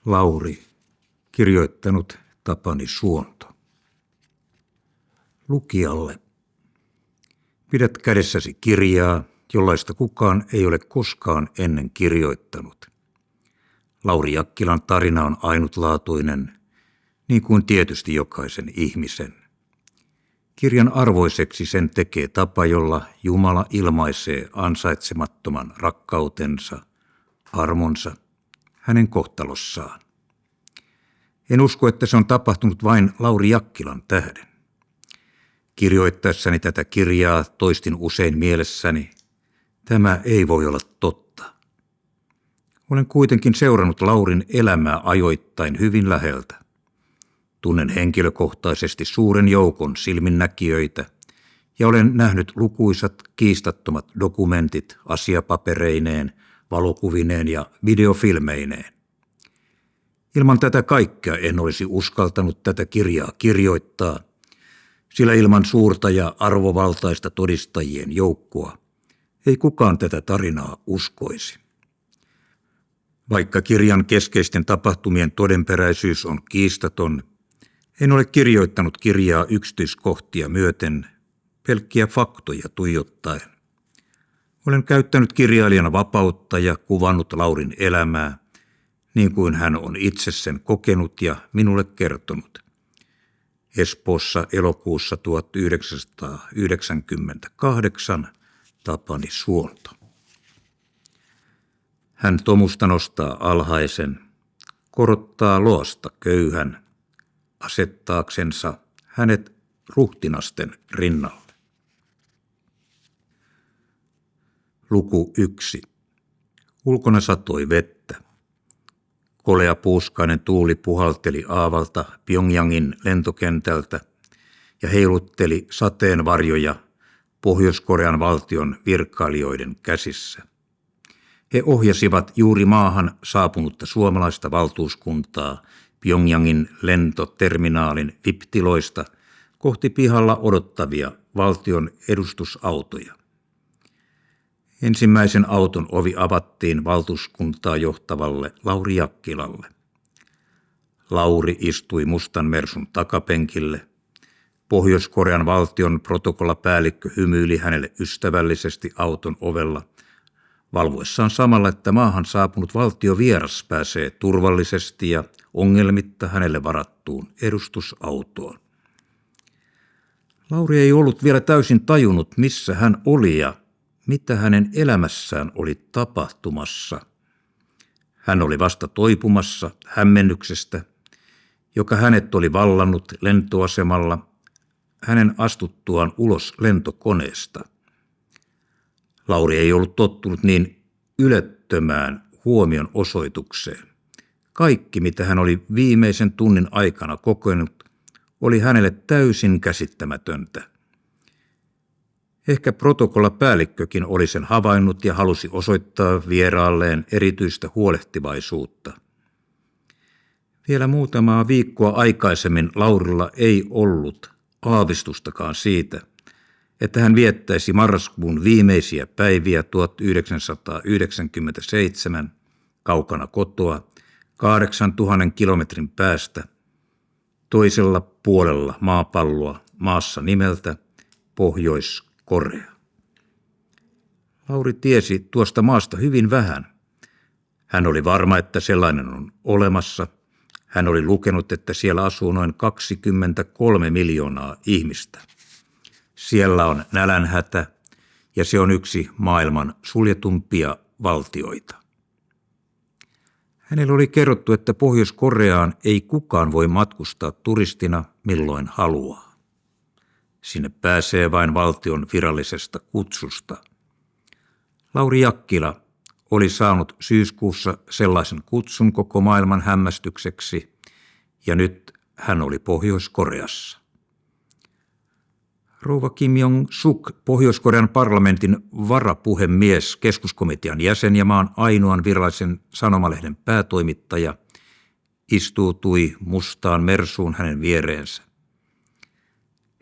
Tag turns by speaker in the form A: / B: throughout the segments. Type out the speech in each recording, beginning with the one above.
A: Lauri, kirjoittanut Tapani Suonto. Lukijalle. Pidät kädessäsi kirjaa, jollaista kukaan ei ole koskaan ennen kirjoittanut. Lauri Jakkilan tarina on ainutlaatuinen, niin kuin tietysti jokaisen ihmisen. Kirjan arvoiseksi sen tekee tapa, jolla Jumala ilmaisee ansaitsemattoman rakkautensa, armonsa, hänen kohtalossaan. En usko, että se on tapahtunut vain Lauri Jakkilan tähden. Kirjoittaessani tätä kirjaa toistin usein mielessäni, tämä ei voi olla totta. Olen kuitenkin seurannut Laurin elämää ajoittain hyvin läheltä. Tunnen henkilökohtaisesti suuren joukon silminnäkijöitä ja olen nähnyt lukuisat kiistattomat dokumentit asiapapereineen, valokuvineen ja videofilmeineen. Ilman tätä kaikkea en olisi uskaltanut tätä kirjaa kirjoittaa, sillä ilman suurta ja arvovaltaista todistajien joukkoa ei kukaan tätä tarinaa uskoisi. Vaikka kirjan keskeisten tapahtumien todenperäisyys on kiistaton, en ole kirjoittanut kirjaa yksityiskohtia myöten, pelkkiä faktoja tuijottaen. Olen käyttänyt kirjailijana vapautta ja kuvannut Laurin elämää, niin kuin hän on itse sen kokenut ja minulle kertonut. Espoossa elokuussa 1998 Tapani Suonto. Hän tomusta nostaa alhaisen, korottaa loasta köyhän, asettaaksensa hänet ruhtinasten rinnalle. Luku 1. Ulkona satoi vettä. Kolea puuskainen tuuli puhalteli aavalta Pyongyangin lentokentältä ja heilutteli sateenvarjoja Pohjois-Korean valtion virkailijoiden käsissä. He ohjasivat juuri maahan saapunutta suomalaista valtuuskuntaa Pyongyangin lentoterminaalin VIP-tiloista kohti pihalla odottavia valtion edustusautoja. Ensimmäisen auton ovi avattiin valtuuskuntaa johtavalle Lauri Jakkilalle. Lauri istui mustan Mersun takapenkille. Pohjois-Korean valtion protokollapäällikkö hymyili hänelle ystävällisesti auton ovella, valvoessaan samalla, että maahan saapunut valtiovieras pääsee turvallisesti ja ongelmitta hänelle varattuun edustusautoon. Lauri ei ollut vielä täysin tajunnut, missä hän oli ja mitä hänen elämässään oli tapahtumassa. Hän oli vasta toipumassa hämmennyksestä, joka hänet oli vallannut lentoasemalla hänen astuttuaan ulos lentokoneesta. Lauri ei ollut tottunut niin ylettömään huomion osoitukseen. Kaikki, mitä hän oli viimeisen tunnin aikana kokenut, oli hänelle täysin käsittämätöntä. Ehkä protokollapäällikkökin oli sen havainnut ja halusi osoittaa vieraalleen erityistä huolehtivaisuutta. Vielä muutamaa viikkoa aikaisemmin Laurilla ei ollut aavistustakaan siitä, että hän viettäisi marraskuun viimeisiä päiviä 1997 kaukana kotoa 8000 kilometrin päästä toisella puolella maapalloa maassa nimeltä Pohjois-Korea. Lauri tiesi tuosta maasta hyvin vähän. Hän oli varma, että sellainen on olemassa. Hän oli lukenut, että siellä asuu noin 23 miljoonaa ihmistä. Siellä on nälänhätä ja se on yksi maailman suljetumpia valtioita. Hänelle oli kerrottu, että Pohjois-Koreaan ei kukaan voi matkustaa turistina milloin haluaa. Sinne pääsee vain valtion virallisesta kutsusta. Lauri Jakkila oli saanut syyskuussa sellaisen kutsun koko maailman hämmästykseksi ja nyt hän oli Pohjois-Koreassa. Rouva Kim Jong-suk, Pohjois-Korean parlamentin varapuhemies, keskuskomitean jäsen ja maan ainoan virallisen sanomalehden päätoimittaja, istuutui mustaan Mersuun hänen viereensä.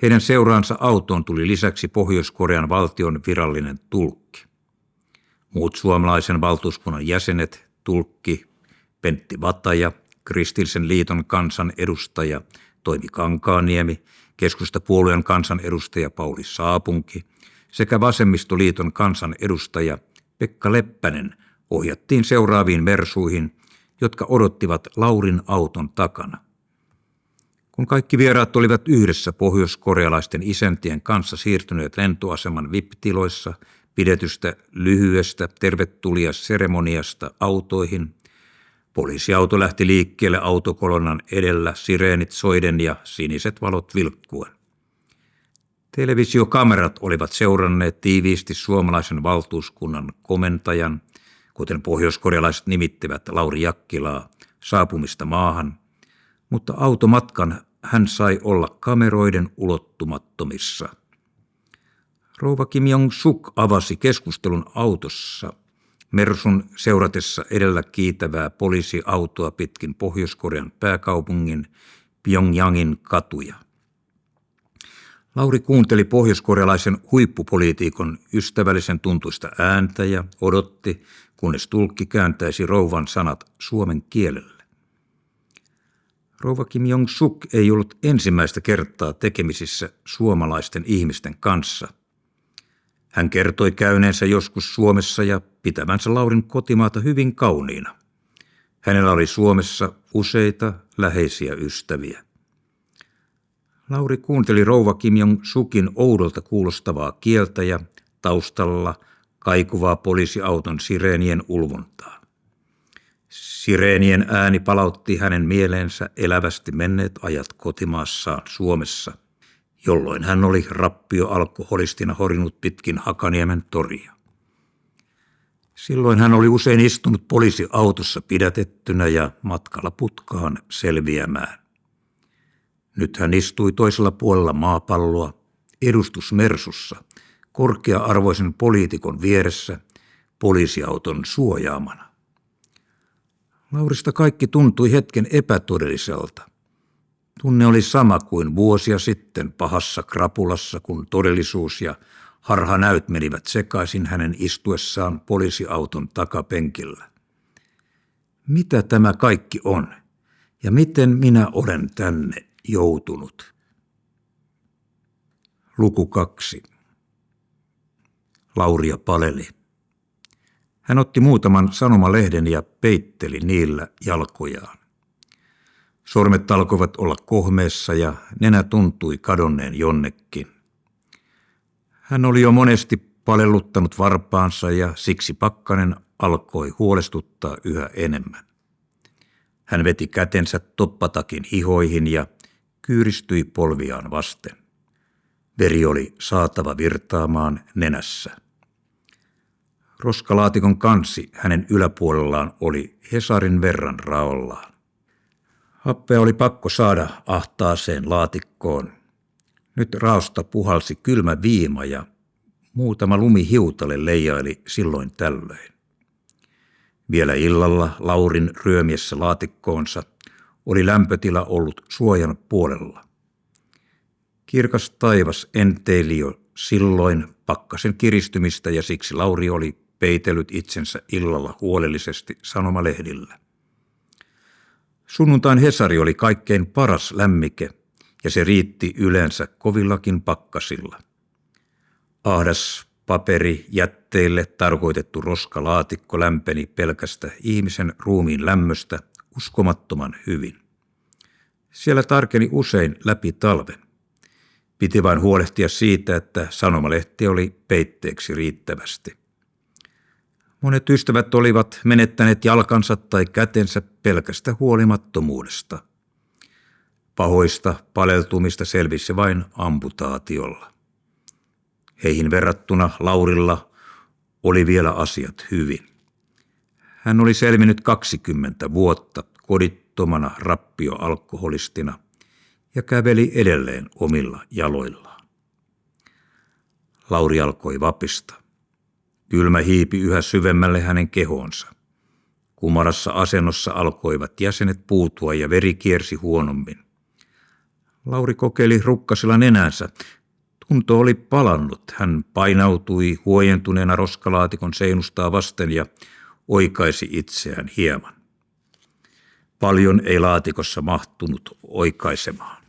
A: Heidän seuraansa autoon tuli lisäksi Pohjois-Korean valtion virallinen tulkki. Muut suomalaisen valtuuskunnan jäsenet, tulkki Pentti Vataja, Kristillisen liiton kansanedustaja Toimi Kankaanniemi, Keskustapuolueen kansanedustaja Pauli Saapunki sekä Vasemmistoliiton kansanedustaja Pekka Leppänen ohjattiin seuraaviin mersuihin, jotka odottivat Laurin auton takana. Kun kaikki vieraat olivat yhdessä pohjoiskorealaisten isäntien kanssa siirtyneet lentoaseman VIP-tiloissa pidetystä lyhyestä tervetuliasseremoniasta autoihin, poliisiauto lähti liikkeelle autokolonnan edellä sireenit soiden ja siniset valot vilkkuen. Televisiokamerat olivat seuranneet tiiviisti suomalaisen valtuuskunnan komentajan, kuten pohjoiskorealaiset nimittivät Lauri Jakkilaa, saapumista maahan, mutta automatkan hän sai olla kameroiden ulottumattomissa. Rouva Kim Jong-suk avasi keskustelun autossa mersun seuratessa edellä kiitävää poliisiautoa pitkin Pohjois-Korean pääkaupungin Pyongyangin katuja. Lauri kuunteli pohjoiskorealaisen huippupoliitikon ystävällisen tuntuista ääntä ja odotti, kunnes tulkki kääntäisi rouvan sanat suomen kielelle. Rouva Kim Jong-suk ei ollut ensimmäistä kertaa tekemisissä suomalaisten ihmisten kanssa. Hän kertoi käyneensä joskus Suomessa ja pitävänsä Laurin kotimaata hyvin kauniina. Hänellä oli Suomessa useita läheisiä ystäviä. Lauri kuunteli rouva Kim Jong-sukin oudolta kuulostavaa kieltä ja taustalla kaikuvaa poliisiauton sireenien ulvontaa. Sireenien ääni palautti hänen mieleensä elävästi menneet ajat kotimaassaan Suomessa, jolloin hän oli rappioalkoholistina horinut pitkin Hakaniemen toria. Silloin hän oli usein istunut poliisiautossa pidätettynä ja matkalla putkaan selviämään. Nyt hän istui toisella puolella maapalloa, edustusmersussa, korkea-arvoisen poliitikon vieressä, poliisiauton suojaamana. Laurista kaikki tuntui hetken epätodelliselta. Tunne oli sama kuin vuosia sitten pahassa krapulassa, kun todellisuus ja harhanäyt menivät sekaisin hänen istuessaan poliisiauton takapenkillä. Mitä tämä kaikki on ja miten minä olen tänne joutunut? Luku 2. Lauria paleli. Hän otti muutaman sanomalehden ja peitteli niillä jalkojaan. Sormet alkoivat olla kohmeessa ja nenä tuntui kadonneen jonnekin. Hän oli jo monesti palelluttanut varpaansa ja siksi pakkanen alkoi huolestuttaa yhä enemmän. Hän veti kätensä toppatakin hihoihin ja kyyristyi polviaan vasten. Veri oli saatava virtaamaan nenässä. Roskalaatikon kansi hänen yläpuolellaan oli hesarin verran raollaan. Happea oli pakko saada ahtaaseen laatikkoon. Nyt raosta puhalsi kylmä viima ja muutama lumihiutale leijaili silloin tällöin. Vielä illalla Laurin ryömiessä laatikkoonsa oli lämpötila ollut suojan puolella. Kirkas taivas enteili jo silloin pakkasen kiristymistä ja siksi Lauri oli peitellyt itsensä illalla huolellisesti sanomalehdillä. Sunnuntain Hesari oli kaikkein paras lämmike ja se riitti yleensä kovillakin pakkasilla. Ahdas paperi jätteille tarkoitettu roskalaatikko lämpeni pelkästä ihmisen ruumiin lämmöstä uskomattoman hyvin. Siellä tarkeni usein läpi talven. Piti vain huolehtia siitä, että sanomalehti oli peitteeksi riittävästi. Monet ystävät olivat menettäneet jalkansa tai kätensä pelkästä huolimattomuudesta. Pahoista paleltumista selvisi vain amputaatiolla. Heihin verrattuna Laurilla oli vielä asiat hyvin. Hän oli selvinnyt 20 vuotta kodittomana rappioalkoholistina ja käveli edelleen omilla jaloillaan. Lauri alkoi vapista. Kylmä hiipi yhä syvemmälle hänen kehoonsa. Kumarassa asennossa alkoivat jäsenet puutua ja veri kiersi huonommin. Lauri kokeili rukkasella nenänsä. Tunto oli palannut. Hän painautui huojentuneena roskalaatikon seinustaa vasten ja oikaisi itseään hieman. Paljon ei laatikossa mahtunut oikaisemaan.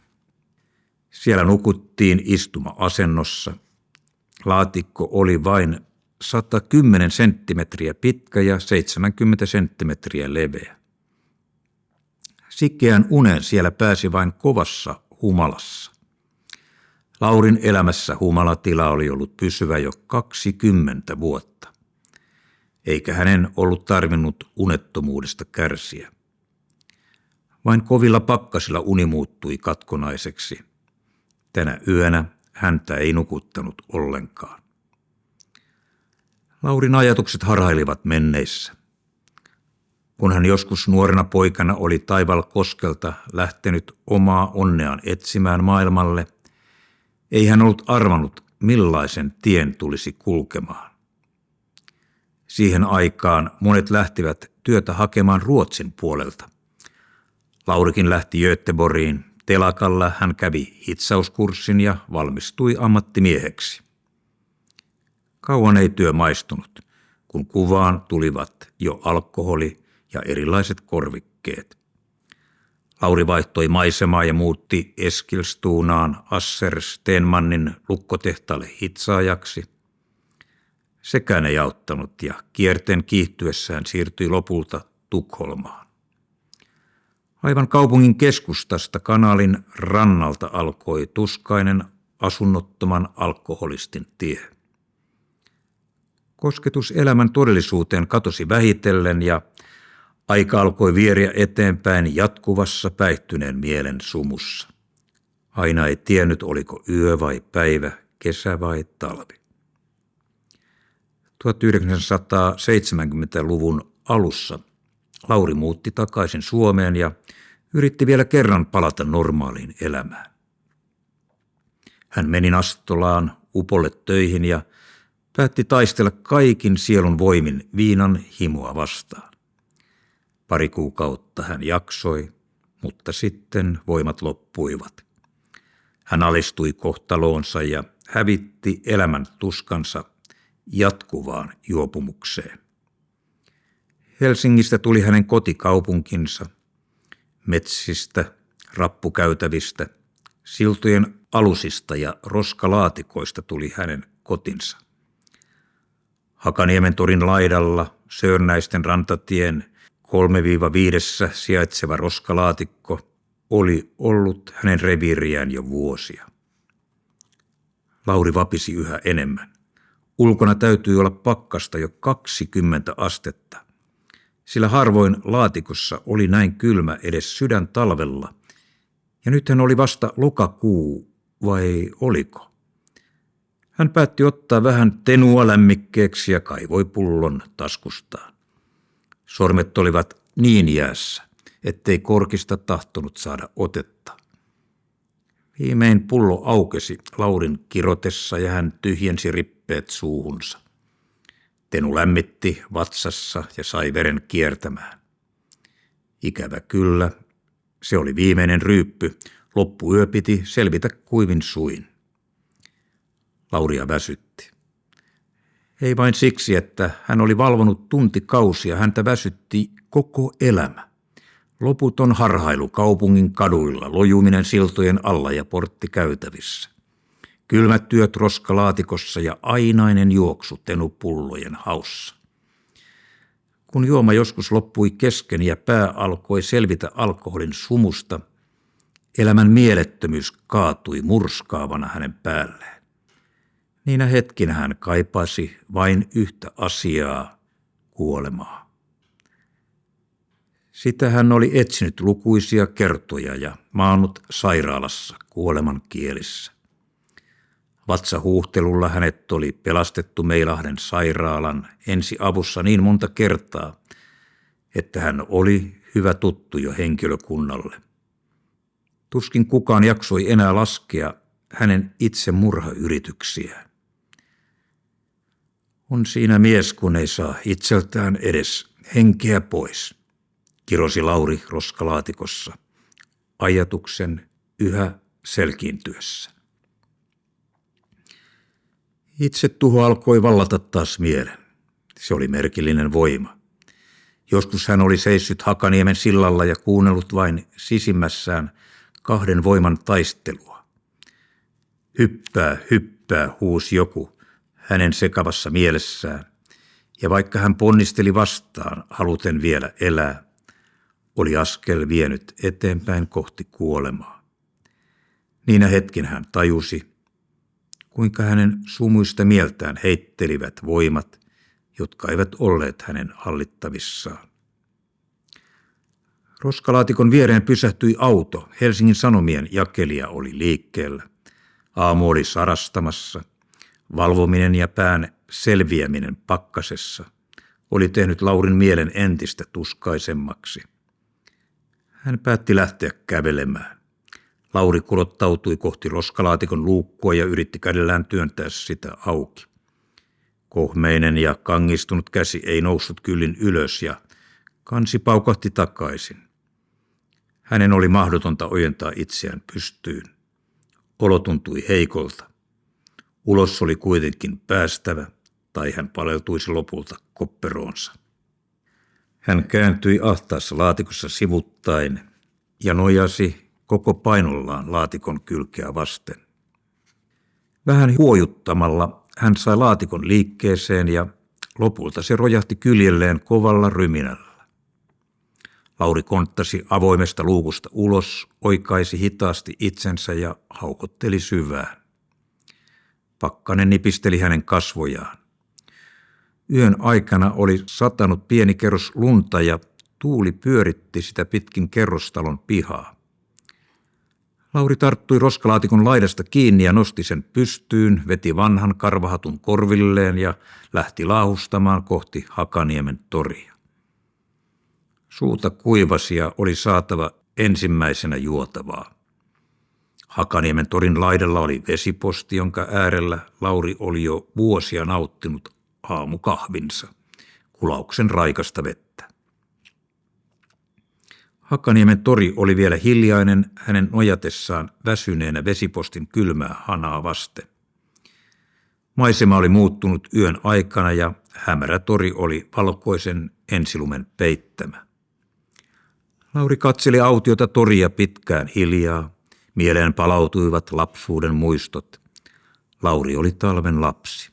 A: Siellä nukuttiin istuma-asennossa. Laatikko oli vain 110 senttimetriä pitkä ja 70 senttimetriä leveä. Sikeän unen siellä pääsi vain kovassa humalassa. Laurin elämässä humalatila oli ollut pysyvä jo 20 vuotta, eikä hänen ollut tarvinnut unettomuudesta kärsiä. Vain kovilla pakkasilla uni muuttui katkonaiseksi. Tänä yönä häntä ei nukuttanut ollenkaan. Laurin ajatukset harhailivat menneissä. Kun hän joskus nuorena poikana oli Taivalkoskelta lähtenyt omaa onneaan etsimään maailmalle, ei hän ollut arvannut, millaisen tien tulisi kulkemaan. Siihen aikaan monet lähtivät työtä hakemaan Ruotsin puolelta. Laurikin lähti Göteborgiin. Telakalla hän kävi hitsauskurssin ja valmistui ammattimieheksi. Kauan ei työ maistunut, kun kuvaan tulivat jo alkoholi ja erilaiset korvikkeet. Lauri vaihtoi maisemaa ja muutti Eskilstunaan Asser Stenmannin lukkotehtaalle hitsaajaksi. Sekään ei auttanut ja kierteen kiihtyessään siirtyi lopulta Tukholmaan. Aivan kaupungin keskustasta kanaalin rannalta alkoi tuskainen asunnottoman alkoholistin tie. Kosketus elämän todellisuuteen katosi vähitellen ja aika alkoi vieriä eteenpäin jatkuvassa päihtyneen mielen sumussa. Aina ei tiennyt, oliko yö vai päivä, kesä vai talvi. 1970-luvun alussa Lauri muutti takaisin Suomeen ja yritti vielä kerran palata normaaliin elämään. Hän meni Nastolaan upolle töihin ja päätti taistella kaikin sielun voimin viinan himoa vastaan. 2 kuukautta hän jaksoi, mutta sitten voimat loppuivat. Hän alistui kohtaloonsa ja hävitti elämän tuskansa jatkuvaan juopumukseen. Helsingistä tuli hänen kotikaupunkinsa. Metsistä, rappukäytävistä, siltojen alusista ja roskalaatikoista tuli hänen kotinsa. Hakaniemen torin laidalla Sörnäisten rantatien 3-5 sijaitseva roskalaatikko oli ollut hänen reviiriään jo vuosia. Lauri vapisi yhä enemmän. Ulkona täytyi olla pakkasta jo 20 astetta, sillä harvoin laatikossa oli näin kylmä edes sydän talvella, ja nyt hän oli vasta lokakuu, vai oliko? Hän päätti ottaa vähän tenua lämmikkeeksi ja kaivoi pullon taskustaan. Sormet olivat niin jäässä, ettei korkista tahtonut saada otetta. Viimein pullo aukesi Laurin kirotessa ja hän tyhjensi rippeet suuhunsa. Tenu lämmitti vatsassa ja sai veren kiertämään. Ikävä kyllä, se oli viimeinen ryyppy. Loppuyö piti selvitä kuivin suin. Lauria väsytti. Ei vain siksi, että hän oli valvonut tuntikausia, häntä väsytti koko elämä. Loputon harhailu kaupungin kaduilla, lojuminen siltojen alla ja porttikäytävissä. Kylmät työt roskalaatikossa ja ainainen juoksu tenupullojen haussa. Kun juoma joskus loppui kesken ja pää alkoi selvitä alkoholin sumusta, elämän mielettömyys kaatui murskaavana hänen päälleen. Niinä hetkinä hän kaipasi vain yhtä asiaa, kuolemaa. Sitä hän oli etsinyt lukuisia kertoja ja maannut sairaalassa kuoleman kielissä. Vatsahuhtelulla hänet oli pelastettu Meilahden sairaalan ensiavussa niin monta kertaa, että hän oli hyvä tuttu jo henkilökunnalle. Tuskin kukaan jaksoi enää laskea hänen itsemurhayrityksiään. On siinä mies, kun ei saa itseltään edes henkeä pois, kirosi Lauri roskalaatikossa, ajatuksen yhä selkiintyessä. Itsetuho alkoi vallata taas mielen. Se oli merkillinen voima. Joskus hän oli seissyt Hakaniemen sillalla ja kuunnellut vain sisimmässään kahden voiman taistelua. Hyppää, hyppää, huusi joku hänen sekavassa mielessään, ja vaikka hän ponnisteli vastaan, haluten vielä elää, oli askel vienyt eteenpäin kohti kuolemaa. Niinä hetkin hän tajusi, kuinka hänen sumuista mieltään heittelivät voimat, jotka eivät olleet hänen hallittavissaan. Roskalaatikon viereen pysähtyi auto. Helsingin Sanomien jakelija oli liikkeellä. Aamu oli sarastamassa. Valvominen ja pään selviäminen pakkasessa oli tehnyt Laurin mielen entistä tuskaisemmaksi. Hän päätti lähteä kävelemään. Lauri kurottautui kohti roskalaatikon luukkua ja yritti kädellään työntää sitä auki. Kohmeinen ja kangistunut käsi ei noussut kyllin ylös ja kansi paukahti takaisin. Hänen oli mahdotonta ojentaa itseään pystyyn. Olo tuntui heikolta. Ulos oli kuitenkin päästävä, tai hän paleltuisi lopulta kopperoonsa. Hän kääntyi ahtaassa laatikossa sivuttain ja nojasi koko painollaan laatikon kylkeä vasten. Vähän huojuttamalla hän sai laatikon liikkeeseen ja lopulta se rojahti kyljelleen kovalla ryminällä. Lauri konttasi avoimesta luukusta ulos, oikaisi hitaasti itsensä ja haukotteli syvään. Pakkanen nipisteli hänen kasvojaan. Yön aikana oli satanut pieni kerros lunta ja tuuli pyöritti sitä pitkin kerrostalon pihaa. Lauri tarttui roskalaatikon laidasta kiinni ja nosti sen pystyyn, veti vanhan karvahatun korvilleen ja lähti laahustamaan kohti Hakaniemen toria. Suuta kuivasi ja oli saatava ensimmäisenä juotavaa. Hakaniemen torin laidalla oli vesiposti, jonka äärellä Lauri oli jo vuosia nauttinut aamukahvinsa, kulauksen raikasta vettä. Hakaniemen tori oli vielä hiljainen hänen nojatessaan väsyneenä vesipostin kylmää hanaa vasten. Maisema oli muuttunut yön aikana ja hämärä tori oli valkoisen ensilumen peittämä. Lauri katseli autiota toria pitkään hiljaa. Mieleen palautuivat lapsuuden muistot. Lauri oli talven lapsi.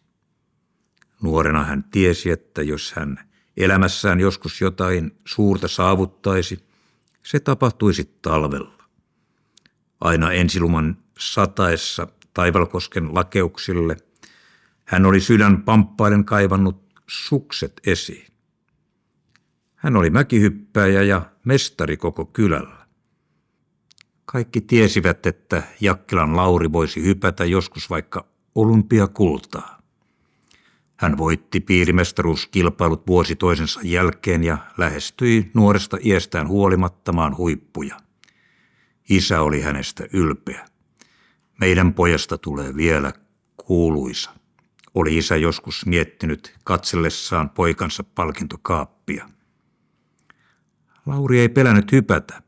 A: Nuorena hän tiesi, että jos hän elämässään joskus jotain suurta saavuttaisi, se tapahtuisi talvella. Aina ensiluman sataessa Taivalkosken lakeuksille hän oli sydän pamppaiden kaivannut sukset esiin. Hän oli mäkihyppääjä ja mestari koko kylällä. Kaikki tiesivät, että Jakkilan Lauri voisi hypätä joskus vaikka olympiakultaa. Hän voitti piirimestaruuskilpailut vuosi toisensa jälkeen ja lähestyi nuoresta iästään huolimatta maan huippuja. Isä oli hänestä ylpeä. Meidän pojasta tulee vielä kuuluisa, oli isä joskus miettinyt katsellessaan poikansa palkintokaappia. Lauri ei pelännyt hypätä.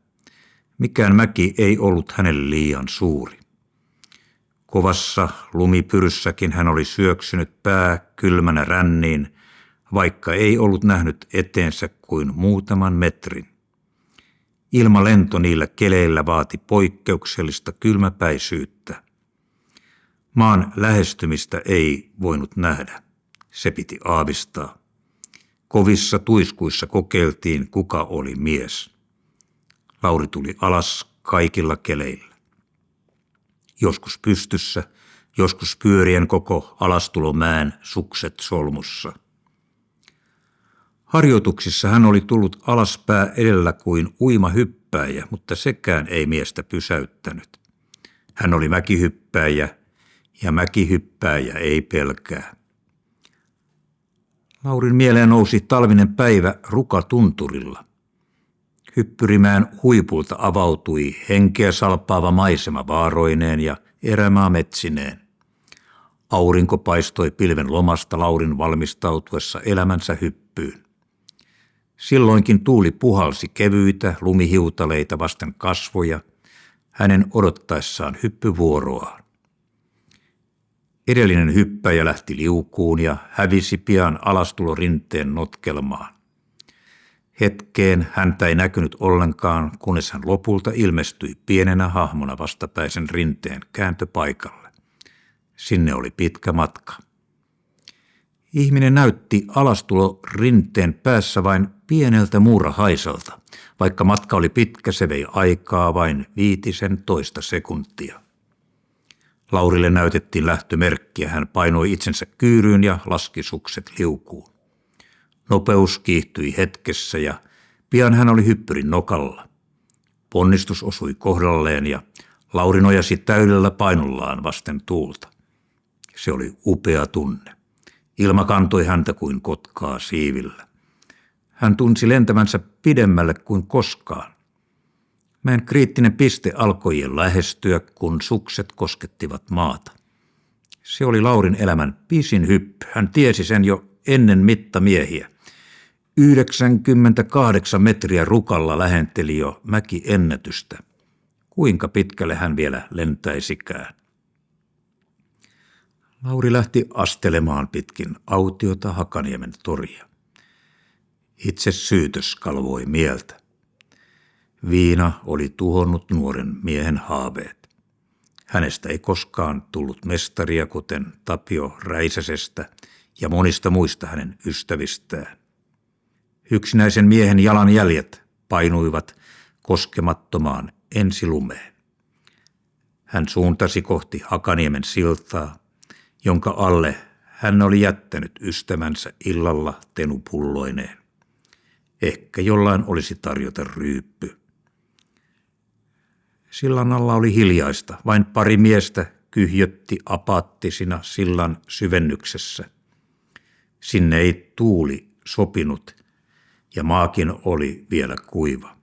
A: Mikään mäki ei ollut hänelle liian suuri. Kovassa lumipyryssäkin hän oli syöksynyt pää kylmänä ränniin, vaikka ei ollut nähnyt eteensä kuin muutaman metrin. Ilmalento niillä keleillä vaati poikkeuksellista kylmäpäisyyttä. Maan lähestymistä ei voinut nähdä. Se piti aavistaa. Kovissa tuiskuissa kokeiltiin, kuka oli mies. Lauri tuli alas kaikilla keleillä. Joskus pystyssä, joskus pyörien koko alastulomäen sukset solmussa. Harjoituksissa hän oli tullut alaspää edellä kuin uima hyppääjä, mutta sekään ei miestä pysäyttänyt. Hän oli mäkihyppääjä ja mäkihyppääjä ei pelkää. Laurin mieleen nousi talvinen päivä Rukatunturilla. Hyppyrimään huipulta avautui henkeä salpaava maisema vaaroineen ja erämaa metsineen. Aurinko paistoi pilven lomasta Laurin valmistautuessa elämänsä hyppyyn. Silloinkin tuuli puhalsi kevyitä lumihiutaleita vasten kasvoja hänen odottaessaan hyppyvuoroaan. Edellinen hyppäjä lähti liukuun ja hävisi pian alastulorinteen notkelmaan. Hetkeen häntä ei näkynyt ollenkaan, kunnes hän lopulta ilmestyi pienenä hahmona vastapäisen rinteen kääntöpaikalle. Sinne oli pitkä matka. Ihminen näytti alastulo rinteen päässä vain pieneltä muurahaisalta. Vaikka matka oli pitkä, se vei aikaa vain 15 sekuntia. Laurille näytettiin lähtömerkkiä. Hän painoi itsensä kyyryyn ja laski sukset liukuun. Nopeus kiihtyi hetkessä ja pian hän oli hyppyrin nokalla. Ponnistus osui kohdalleen ja Lauri nojasi täydellä painollaan vasten tuulta. Se oli upea tunne. Ilma kantoi häntä kuin kotkaa siivillä. Hän tunsi lentämänsä pidemmälle kuin koskaan. Mäen kriittinen piste alkoi lähestyä, kun sukset koskettivat maata. Se oli Laurin elämän pisin hyppy. Hän tiesi sen jo ennen mittamiehiä. 98 metriä rukalla lähenteli jo mäkiennätystä. Kuinka pitkälle hän vielä lentäisikään? Lauri lähti astelemaan pitkin autiota Hakaniemen toria. Itse syytös kalvoi mieltä. Viina oli tuhonnut nuoren miehen haaveet. Hänestä ei koskaan tullut mestaria, kuten Tapio Räisäsestä ja monista muista hänen ystävistään. Yksinäisen miehen jalanjäljet painuivat koskemattomaan ensilumeen. Hän suuntasi kohti Hakaniemen siltaa, jonka alle hän oli jättänyt ystävänsä illalla tenupulloineen. Ehkä jollain olisi tarjota ryyppy. Sillan alla oli hiljaista. Vain pari miestä kyhjötti apaattisina sillan syvennyksessä. Sinne ei tuuli sopinut ja maakin oli vielä kuiva.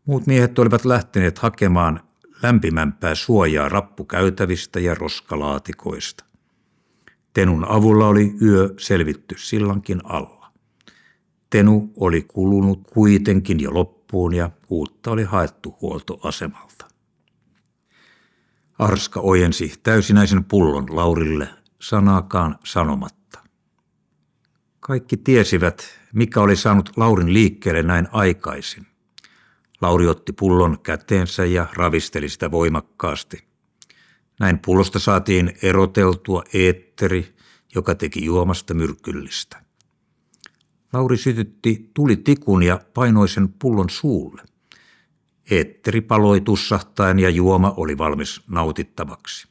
A: Muut miehet olivat lähteneet hakemaan lämpimämpää suojaa rappukäytävistä ja roskalaatikoista. Tenun avulla oli yö selvitty sillankin alla. Tenu oli kulunut kuitenkin jo loppuun ja uutta oli haettu huoltoasemalta. Arska ojensi täysinäisen pullon Laurille sanaakaan sanomatta. Kaikki tiesivät, mikä oli saanut Laurin liikkeelle näin aikaisin. Lauri otti pullon käteensä ja ravisteli sitä voimakkaasti. Näin pullosta saatiin eroteltua eetteri, joka teki juomasta myrkyllistä. Lauri sytytti tulitikun ja painoi sen pullon suulle. Eetteri paloi tussahtaen ja juoma oli valmis nautittavaksi.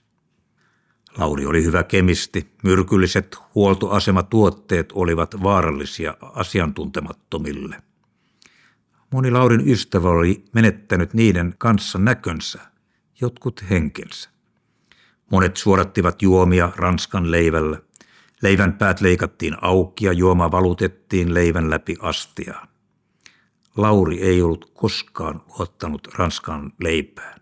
A: Lauri oli hyvä kemisti. Myrkylliset huoltoasematuotteet olivat vaarallisia asiantuntemattomille. Moni Laurin ystävä oli menettänyt niiden kanssa näkönsä, jotkut henkensä. Monet suodattivat juomia ranskan leivällä. Leivän päät leikattiin auki ja juoma valutettiin leivän läpi astiaan. Lauri ei ollut koskaan luottanut ranskan leipään.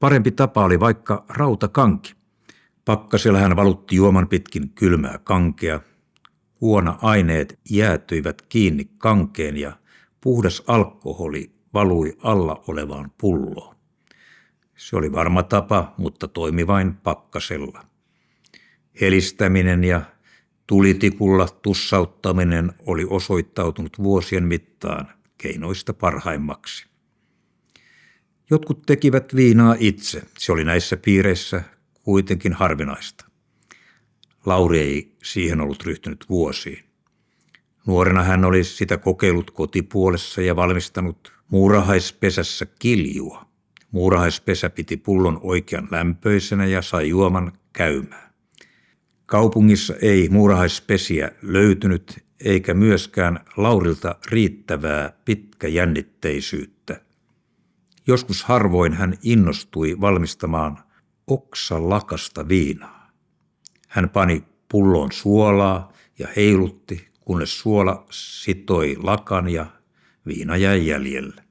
A: Parempi tapa oli vaikka rautakanki. Pakkasella hän valutti juoman pitkin kylmää kankea. Kuona-aineet jäätyivät kiinni kankeen ja puhdas alkoholi valui alla olevaan pulloon. Se oli varma tapa, mutta toimi vain pakkasella. Helistäminen ja tulitikulla tussauttaminen oli osoittautunut vuosien mittaan keinoista parhaimmaksi. Jotkut tekivät viinaa itse. Se oli näissä piireissä kuitenkin harvinaista. Lauri ei siihen ollut ryhtynyt vuosiin. Nuorena hän oli sitä kokeillut kotipuolessa ja valmistanut muurahaispesässä kiljua. Muurahaispesä piti pullon oikean lämpöisenä ja sai juoman käymään. Kaupungissa ei muurahaispesiä löytynyt eikä myöskään Laurilta riittävää pitkäjännitteisyyttä. Joskus harvoin hän innostui valmistamaan oksalakasta viinaa. Hän pani pulloon suolaa ja heilutti, kunnes suola sitoi lakan ja viina jäi jäljelle.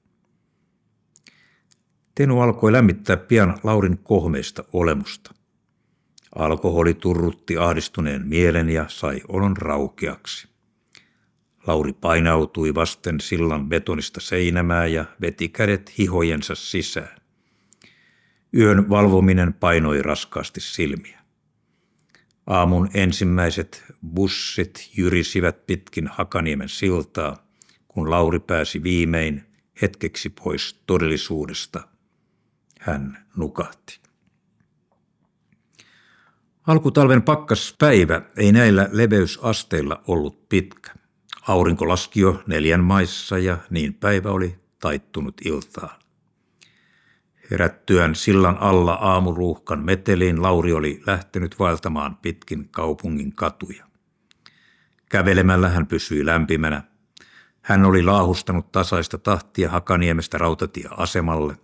A: Tenu alkoi lämmittää pian Laurin kohmeista olemusta. Alkoholi turrutti ahdistuneen mielen ja sai olon raukeaksi. Lauri painautui vasten sillan betonista seinämää ja veti kädet hihojensa sisään. Yön valvominen painoi raskaasti silmiä. Aamun ensimmäiset bussit jyrisivät pitkin Hakaniemen siltaa, kun Lauri pääsi viimein hetkeksi pois todellisuudesta. Hän nukahti. Alkutalven pakkaspäivä ei näillä leveysasteilla ollut pitkä. Aurinko laski jo 4 maissa ja niin päivä oli taittunut iltaan. Herättyään sillan alla aamuruuhkan meteliin Lauri oli lähtenyt vaeltamaan pitkin kaupungin katuja. Kävelemällä hän pysyi lämpimänä. Hän oli laahustanut tasaista tahtia Hakaniemestä rautatieasemalle.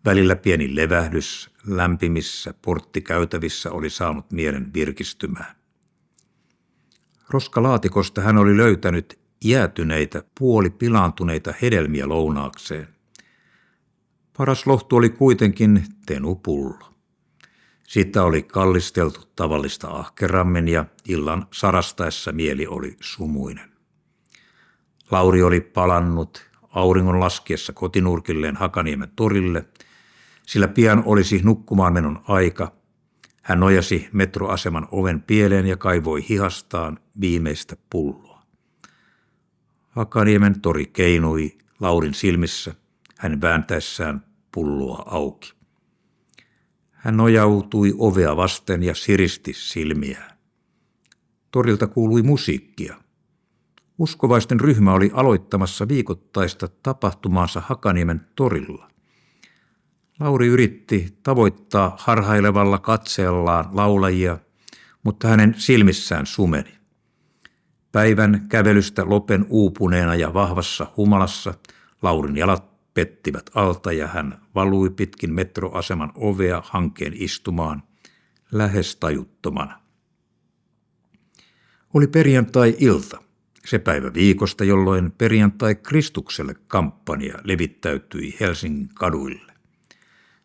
A: Välillä pieni levähdys lämpimissä porttikäytävissä oli saanut mielen virkistymään. Roskalaatikosta hän oli löytänyt jäätyneitä, puolipilaantuneita hedelmiä lounaakseen. Paras lohtu oli kuitenkin tenupullo. Sitä oli kallisteltu tavallista ahkerammin ja illan sarastaessa mieli oli sumuinen. Lauri oli palannut auringon laskiessa kotinurkilleen Hakaniemen torille, sillä pian olisi nukkumaan menon aika. Hän nojasi metroaseman oven pieleen ja kaivoi hihastaan viimeistä pulloa. Hakaniemen tori keinui Laurin silmissä, hän vääntäessään pulloa auki. Hän nojautui ovea vasten ja siristi silmiään. Torilta kuului musiikkia. Uskovaisten ryhmä oli aloittamassa viikoittaista tapahtumaansa Hakaniemen torilla. Lauri yritti tavoittaa harhailevalla katseellaan laulajia, mutta hänen silmissään sumeni. Päivän kävelystä lopen uupuneena ja vahvassa humalassa Laurin jalat pettivät alta ja hän valui pitkin metroaseman ovea hankeen istumaan lähes tajuttomana. Oli perjantai-ilta, se päivä viikosta, jolloin Perjantai Kristukselle kampanja levittäytyi Helsingin kaduille.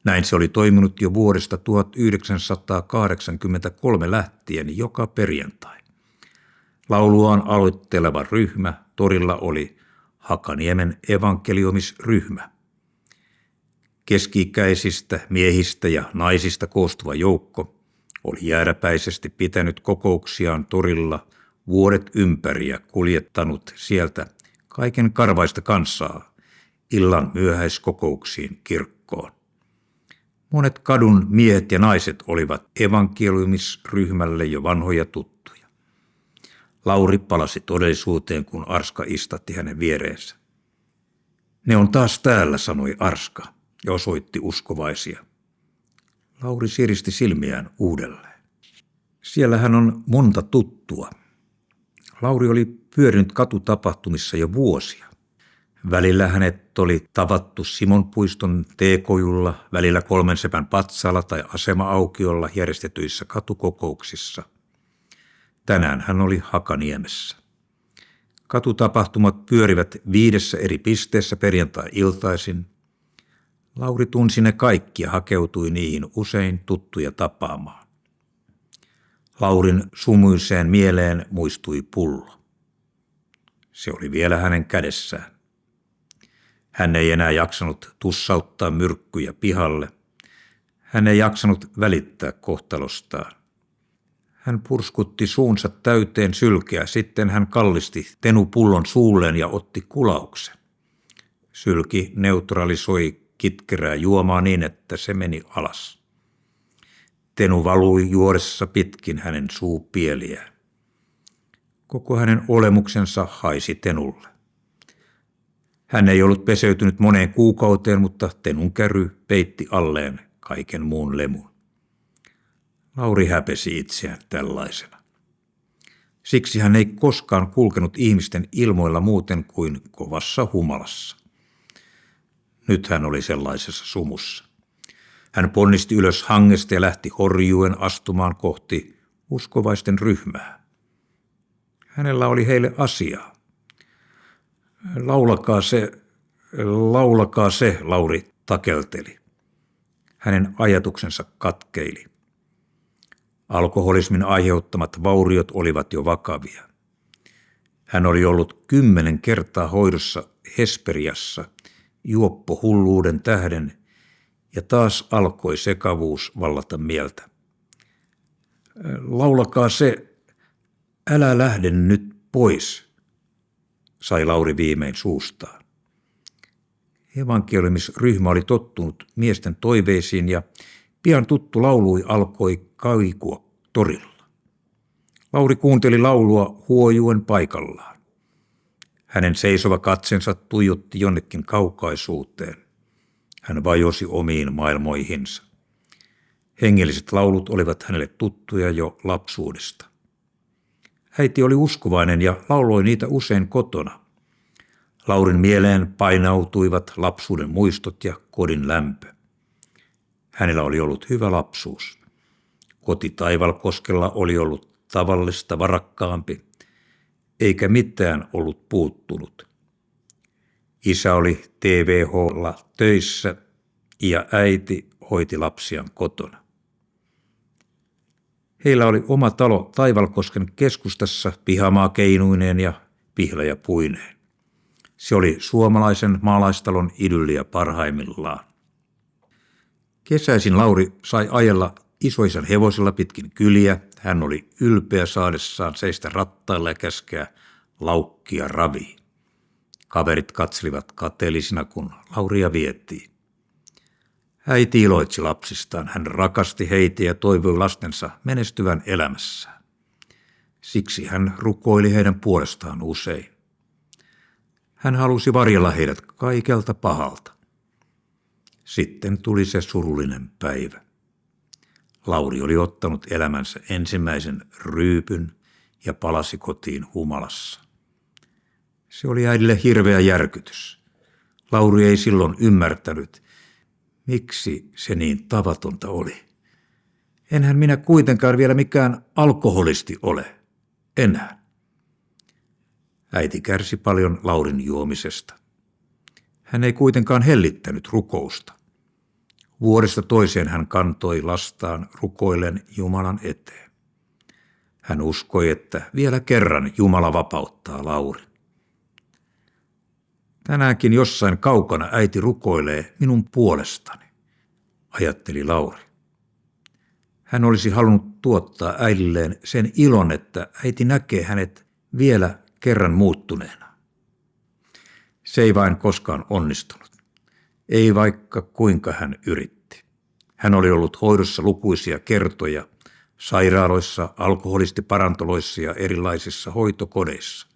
A: Näin se oli toiminut jo vuodesta 1983 lähtien joka perjantai. Lauluaan aloitteleva ryhmä torilla oli Hakaniemen evankeliumisryhmä. Keski-ikäisistä miehistä ja naisista koostuva joukko oli jääräpäisesti pitänyt kokouksiaan torilla vuodet ympäri ja kuljettanut sieltä kaiken karvaista kansaa illan myöhäiskokouksiin kirkkoon. Monet kadun miehet ja naiset olivat evankeliumisryhmälle jo vanhoja tuttuja. Lauri palasi todellisuuteen, kun Arska istatti hänen viereensä. Ne on taas täällä, sanoi Arska ja osoitti uskovaisia. Lauri siristi silmiään uudelleen. Siellähän on monta tuttua. Lauri oli pyörinyt katutapahtumissa jo vuosia. Välillä hänet oli tavattu Simonpuiston teekojulla, välillä Kolmen sepän patsaalla tai asema-aukiolla järjestetyissä katukokouksissa. Tänään hän oli Hakaniemessä. Katutapahtumat pyörivät 5 eri pisteessä perjantai-iltaisin. Lauri tunsi ne kaikki ja hakeutui niihin usein tuttuja tapaamaan. Laurin sumuiseen mieleen muistui pullo. Se oli vielä hänen kädessään. Hän ei enää jaksanut tussauttaa myrkkyjä pihalle. Hän ei jaksanut välittää kohtalostaan. Hän purskutti suunsa täyteen sylkeä, sitten hän kallisti tenupullon suulleen ja otti kulauksen. Sylki neutralisoi kitkerää juomaa niin, että se meni alas. Tenu valui juodessa pitkin hänen suupieliään. Koko hänen olemuksensa haisi tenulle. Hän ei ollut peseytynyt moneen kuukauteen, mutta tenun käry peitti alleen kaiken muun lemun. Lauri häpesi itseään tällaisena. Siksi hän ei koskaan kulkenut ihmisten ilmoilla muuten kuin kovassa humalassa. Nyt hän oli sellaisessa sumussa. Hän ponnisti ylös hangesta ja lähti horjuen astumaan kohti uskovaisten ryhmää. Hänellä oli heille asiaa. Laulakaa se, Lauri takelteli. Hänen ajatuksensa katkeili. Alkoholismin aiheuttamat vauriot olivat jo vakavia. Hän oli ollut 10 kertaa hoidossa Hesperiassa juoppohulluuden tähden ja taas alkoi sekavuus vallata mieltä. Laulakaa se, älä lähde nyt pois, sai Lauri viimein suustaan. Evankeliumisryhmä oli tottunut miesten toiveisiin ja pian tuttu laulu alkoi kaikua torilla. Lauri kuunteli laulua huojuen paikallaan. Hänen seisova katsensa tuijotti jonnekin kaukaisuuteen. Hän vajosi omiin maailmoihinsa. Hengelliset laulut olivat hänelle tuttuja jo lapsuudesta. Äiti oli uskovainen ja lauloi niitä usein kotona. Laurin mieleen painautuivat lapsuuden muistot ja kodin lämpö. Hänellä oli ollut hyvä lapsuus. Koti Taivalkoskella oli ollut tavallista varakkaampi, eikä mitään ollut puuttunut. Isä oli TVH:lla töissä ja äiti hoiti lapsiaan kotona. Heillä oli oma talo Taivalkosken keskustassa pihamaa keinuineen ja pihlajapuineen. Se oli suomalaisen maalaistalon idylliä parhaimmillaan. Kesäisin Lauri sai ajella isoisän hevosilla pitkin kyliä. Hän oli ylpeä saadessaan seistä rattailla ja käskeä laukkia raviin. Kaverit katselivat kateellisina, kun Lauria vietiin. Äiti iloitsi lapsistaan. Hän rakasti heitä ja toivoi lastensa menestyvän elämässään. Siksi hän rukoili heidän puolestaan usein. Hän halusi varjella heidät kaikelta pahalta. Sitten tuli se surullinen päivä. Lauri oli ottanut elämänsä ensimmäisen ryypyn ja palasi kotiin humalassa. Se oli äidille hirveä järkytys. Lauri ei silloin ymmärtänyt, miksi se niin tavatonta oli. Enhän minä kuitenkaan vielä mikään alkoholisti ole. Enää. Äiti kärsi paljon Laurin juomisesta. Hän ei kuitenkaan hellittänyt rukousta. Vuodesta toiseen hän kantoi lastaan rukoillen Jumalan eteen. Hän uskoi, että vielä kerran Jumala vapauttaa Laurin. Tänäänkin jossain kaukana äiti rukoilee minun puolestani, ajatteli Lauri. Hän olisi halunnut tuottaa äidilleen sen ilon, että äiti näkee hänet vielä kerran muuttuneena. Se ei vain koskaan onnistunut. Ei vaikka kuinka hän yritti. Hän oli ollut hoidossa lukuisia kertoja, sairaaloissa, alkoholistiparantoloissa ja erilaisissa hoitokodeissa.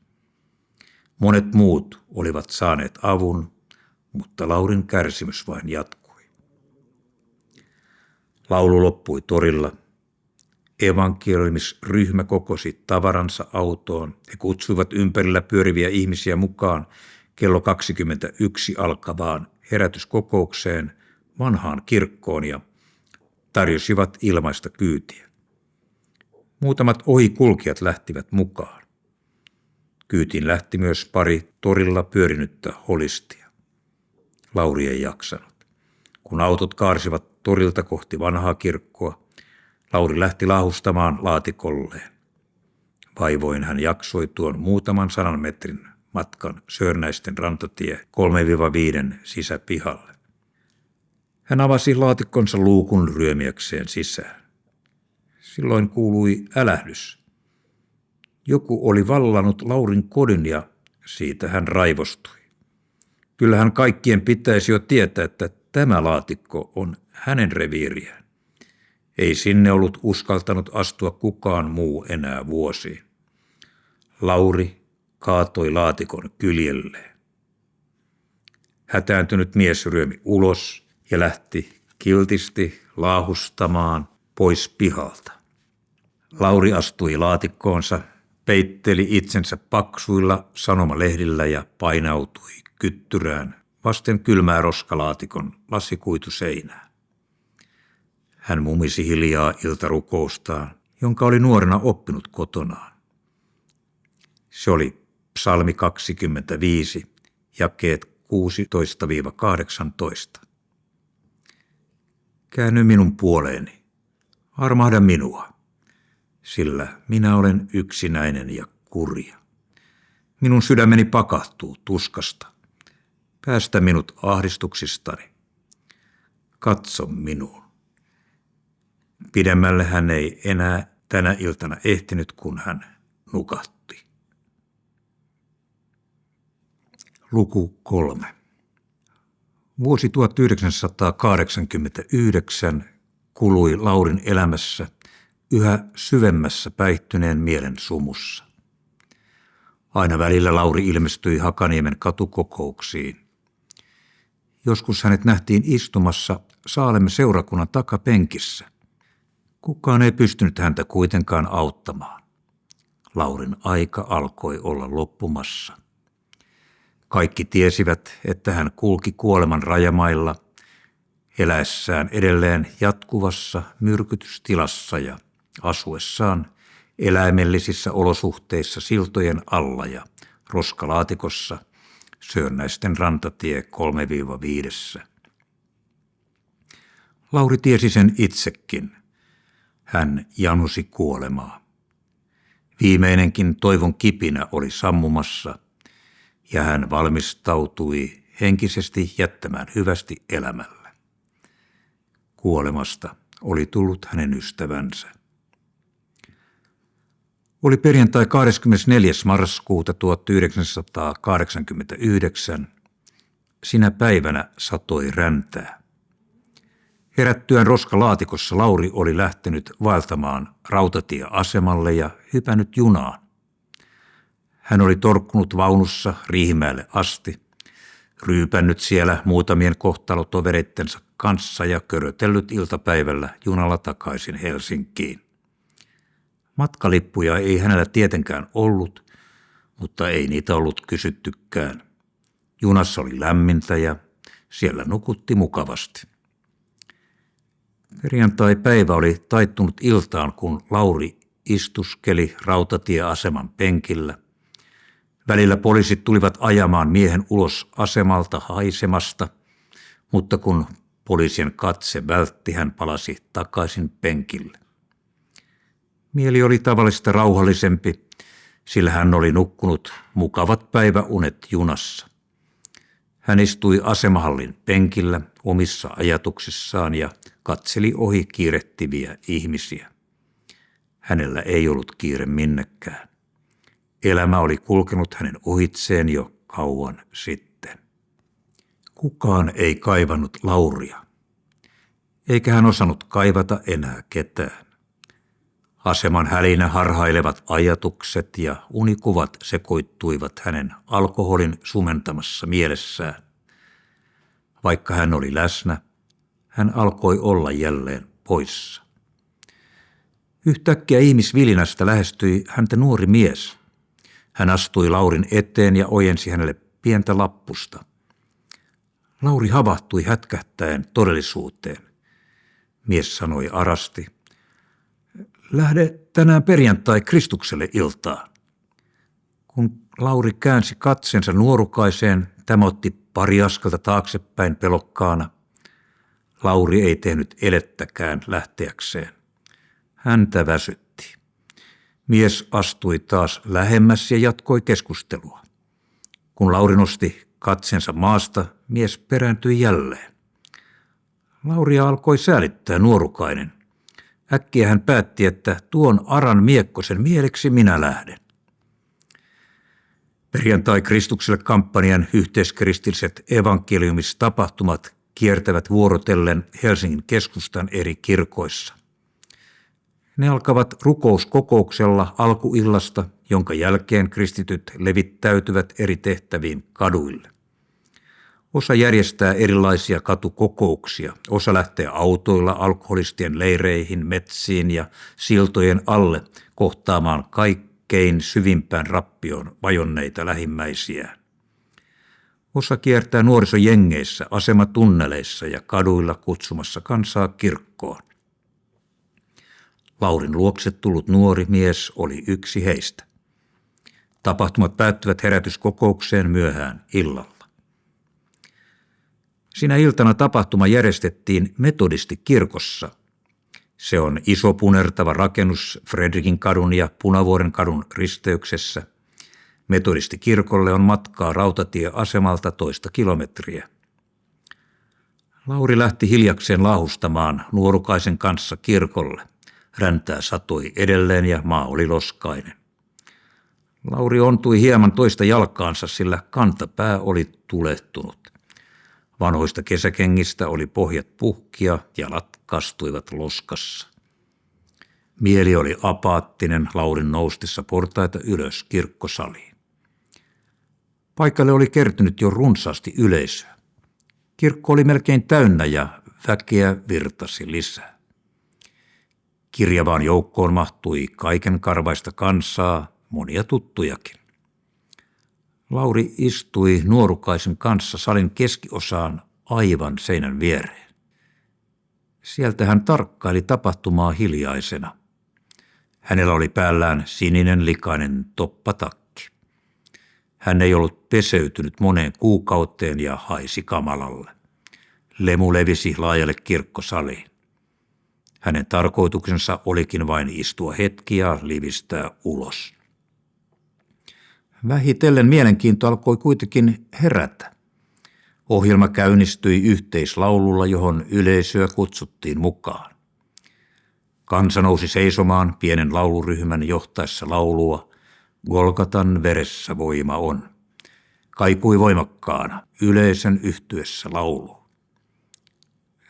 A: Monet muut olivat saaneet avun, mutta Laurin kärsimys vain jatkui. Laulu loppui torilla. Evankeliumisryhmä kokosi tavaransa autoon. He kutsuivat ympärillä pyöriviä ihmisiä mukaan kello 21 alkavaan herätyskokoukseen vanhaan kirkkoon ja tarjosivat ilmaista kyytiä. Muutamat ohikulkijat lähtivät mukaan. Kyytiin lähti myös pari torilla pyörinyttä holistia. Lauri ei jaksanut. Kun autot kaarsivat torilta kohti vanhaa kirkkoa, Lauri lähti lahustamaan laatikolleen. Vaivoin hän jaksoi tuon muutaman 100 metrin matkan Sörnäisten rantatie 3-5 sisäpihalle. Hän avasi laatikkonsa luukun ryömiäkseen sisään. Silloin kuului älähdys. Joku oli vallannut Laurin kodin ja siitä hän raivostui. Kyllähän kaikkien pitäisi jo tietää, että tämä laatikko on hänen reviiriään. Ei sinne ollut uskaltanut astua kukaan muu enää vuosiin. Lauri kaatoi laatikon kyljelleen. Hätääntynyt mies ryömi ulos ja lähti kiltisti laahustamaan pois pihalta. Lauri astui laatikkoonsa, peitteli itsensä paksuilla sanomalehdillä ja painautui kyttyrään vasten kylmää roskalaatikon lasikuituseinää. Hän mumisi hiljaa iltarukoustaan, jonka oli nuorena oppinut kotonaan. Se oli psalmi 25, jakeet 16-18. Käänny minun puoleeni, armahda minua, sillä minä olen yksinäinen ja kurja. Minun sydämeni pakahtuu tuskasta. Päästä minut ahdistuksistani. Katso minuun. Pidemmälle hän ei enää tänä iltana ehtinyt, kun hän nukahti. Luku 3. Vuosi 1989 kului Laurin elämässä yhä syvemmässä päihtyneen mielen sumussa. Aina välillä Lauri ilmestyi Hakaniemen katukokouksiin. Joskus hänet nähtiin istumassa Saalemme seurakunnan takapenkissä. Kukaan ei pystynyt häntä kuitenkaan auttamaan. Laurin aika alkoi olla loppumassa. Kaikki tiesivät, että hän kulki kuoleman rajamailla, eläessään edelleen jatkuvassa myrkytystilassa ja asuessaan eläimellisissä olosuhteissa siltojen alla ja roskalaatikossa Söörnäisten rantatie 3-5. Lauri tiesi sen itsekin. Hän janusi kuolemaa. Viimeinenkin toivon kipinä oli sammumassa ja hän valmistautui henkisesti jättämään hyvästi elämällä. Kuolemasta oli tullut hänen ystävänsä. Oli perjantai 24. marraskuuta 1989. Sinä päivänä satoi räntää. Herättyään roskalaatikossa Lauri oli lähtenyt vaeltamaan rautatieasemalle ja hypännyt junaan. Hän oli torkkunut vaunussa Riihimäelle asti, ryypännyt siellä muutamien kohtalotovereittensa kanssa ja körötellyt iltapäivällä junalla takaisin Helsinkiin. Matkalippuja ei hänellä tietenkään ollut, mutta ei niitä ollut kysyttykään. Junassa oli lämmintä ja siellä nukutti mukavasti. Perjantai-päivä oli taittunut iltaan, kun Lauri istuskeli rautatieaseman penkillä. Välillä poliisit tulivat ajamaan miehen ulos asemalta haisemasta, mutta kun poliisien katse vältti, hän palasi takaisin penkille. Mieli oli tavallista rauhallisempi, sillä hän oli nukkunut mukavat päiväunet junassa. Hän istui asemahallin penkillä omissa ajatuksissaan ja katseli ohi kiirehtiviä ihmisiä. Hänellä ei ollut kiire minnekään. Elämä oli kulkenut hänen ohitseen jo kauan sitten. Kukaan ei kaivannut Lauria, eikä hän osannut kaivata enää ketään. Aseman hälinä harhailevat ajatukset ja unikuvat sekoittuivat hänen alkoholin sumentamassa mielessään. Vaikka hän oli läsnä, hän alkoi olla jälleen poissa. Yhtäkkiä ihmisvilinästä lähestyi häntä nuori mies. Hän astui Laurin eteen ja ojensi hänelle pientä lappusta. Lauri havahtui hätkähtäen todellisuuteen. Mies sanoi arasti: "Lähde tänään perjantai Kristukselle iltaan." Kun Lauri käänsi katsensa nuorukaiseen, tämä otti pari askelta taaksepäin pelokkaana. Lauri ei tehnyt elettäkään lähteäkseen. Häntä väsytti. Mies astui taas lähemmäs ja jatkoi keskustelua. Kun Lauri nosti katsensa maasta, mies perääntyi jälleen. Lauria alkoi säälittää nuorukainen. Äkkiä hän päätti, että tuon Aran Miekkosen mieleksi minä lähden. Perjantai Kristukselle -kampanjan yhteiskristilliset evankeliumistapahtumat kiertävät vuorotellen Helsingin keskustan eri kirkoissa. Ne alkavat rukouskokouksella alkuillasta, jonka jälkeen kristityt levittäytyvät eri tehtäviin kaduille. Osa järjestää erilaisia katukokouksia, osa lähtee autoilla alkoholistien leireihin, metsiin ja siltojen alle kohtaamaan kaikkein syvimpään rappioon vajonneita lähimmäisiään. Osa kiertää nuorisojengeissä, asematunneleissa ja kaduilla kutsumassa kansaa kirkkoon. Laurin luokse tullut nuori mies oli yksi heistä. Tapahtumat päättyvät herätyskokoukseen myöhään illalla. Sinä iltana tapahtuma järjestettiin metodistikirkossa. Se on iso punertava rakennus Fredrikin kadun ja Punavuoren kadun risteyksessä. Metodistikirkolle on matkaa rautatieasemalta 2 kilometriä. Lauri lähti hiljakseen laahustamaan nuorukaisen kanssa kirkolle. Räntää satoi edelleen ja maa oli loskainen. Lauri ontui hieman toista jalkaansa, sillä kantapää oli tulehtunut. Vanhoista kesäkengistä oli pohjat puhkia, jalat kastuivat loskassa. Mieli oli apaattinen Laurin noustessa portaita ylös kirkkosaliin. Paikalle oli kertynyt jo runsaasti yleisöä. Kirkko oli melkein täynnä ja väkeä virtasi lisää. Kirjavaan joukkoon mahtui kaiken karvaista kansaa, monia tuttujakin. Lauri istui nuorukaisen kanssa salin keskiosaan aivan seinän viereen. Sieltä hän tarkkaili tapahtumaa hiljaisena. Hänellä oli päällään sininen likainen toppatakki. Hän ei ollut peseytynyt moneen kuukauteen ja haisi kamalalle. Lemu levisi laajalle kirkkosaliin. Hänen tarkoituksensa olikin vain istua hetki ja livistää ulos. Vähitellen mielenkiinto alkoi kuitenkin herätä. Ohjelma käynnistyi yhteislaululla, johon yleisöä kutsuttiin mukaan. Kansa nousi seisomaan pienen lauluryhmän johtaessa laulua Golgatan veressä voima on. Kaikui voimakkaana yleisön yhtyessä lauluun.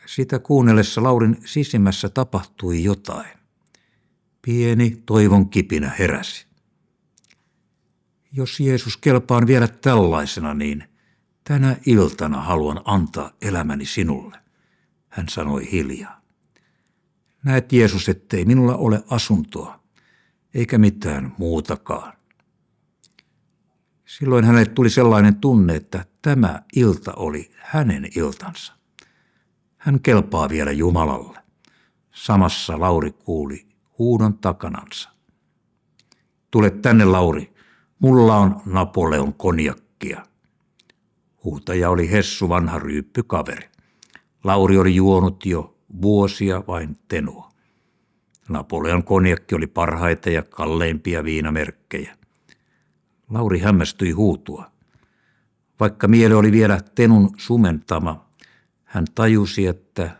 A: Sitä kuunnellessa Laurin sisimmässä tapahtui jotain. Pieni toivon kipinä heräsi. Jos Jeesus kelpaan vielä tällaisena, niin tänä iltana haluan antaa elämäni sinulle, hän sanoi hiljaa. Näet Jeesus, ettei minulla ole asuntoa, eikä mitään muutakaan. Silloin hänelle tuli sellainen tunne, että tämä ilta oli hänen iltansa. Hän kelpaa vielä Jumalalle. Samassa Lauri kuuli huudon takanansa. Tule tänne, Lauri, mulla on Napoleon konjakkia. Huutaja oli Hessu, vanha ryyppykaveri. Lauri oli juonut jo vuosia vain tenua. Napoleon konjakki oli parhaita ja kalleimpia viinamerkkejä. Lauri hämmästyi huutua. Vaikka mieli oli vielä tenun sumentama, hän tajusi, että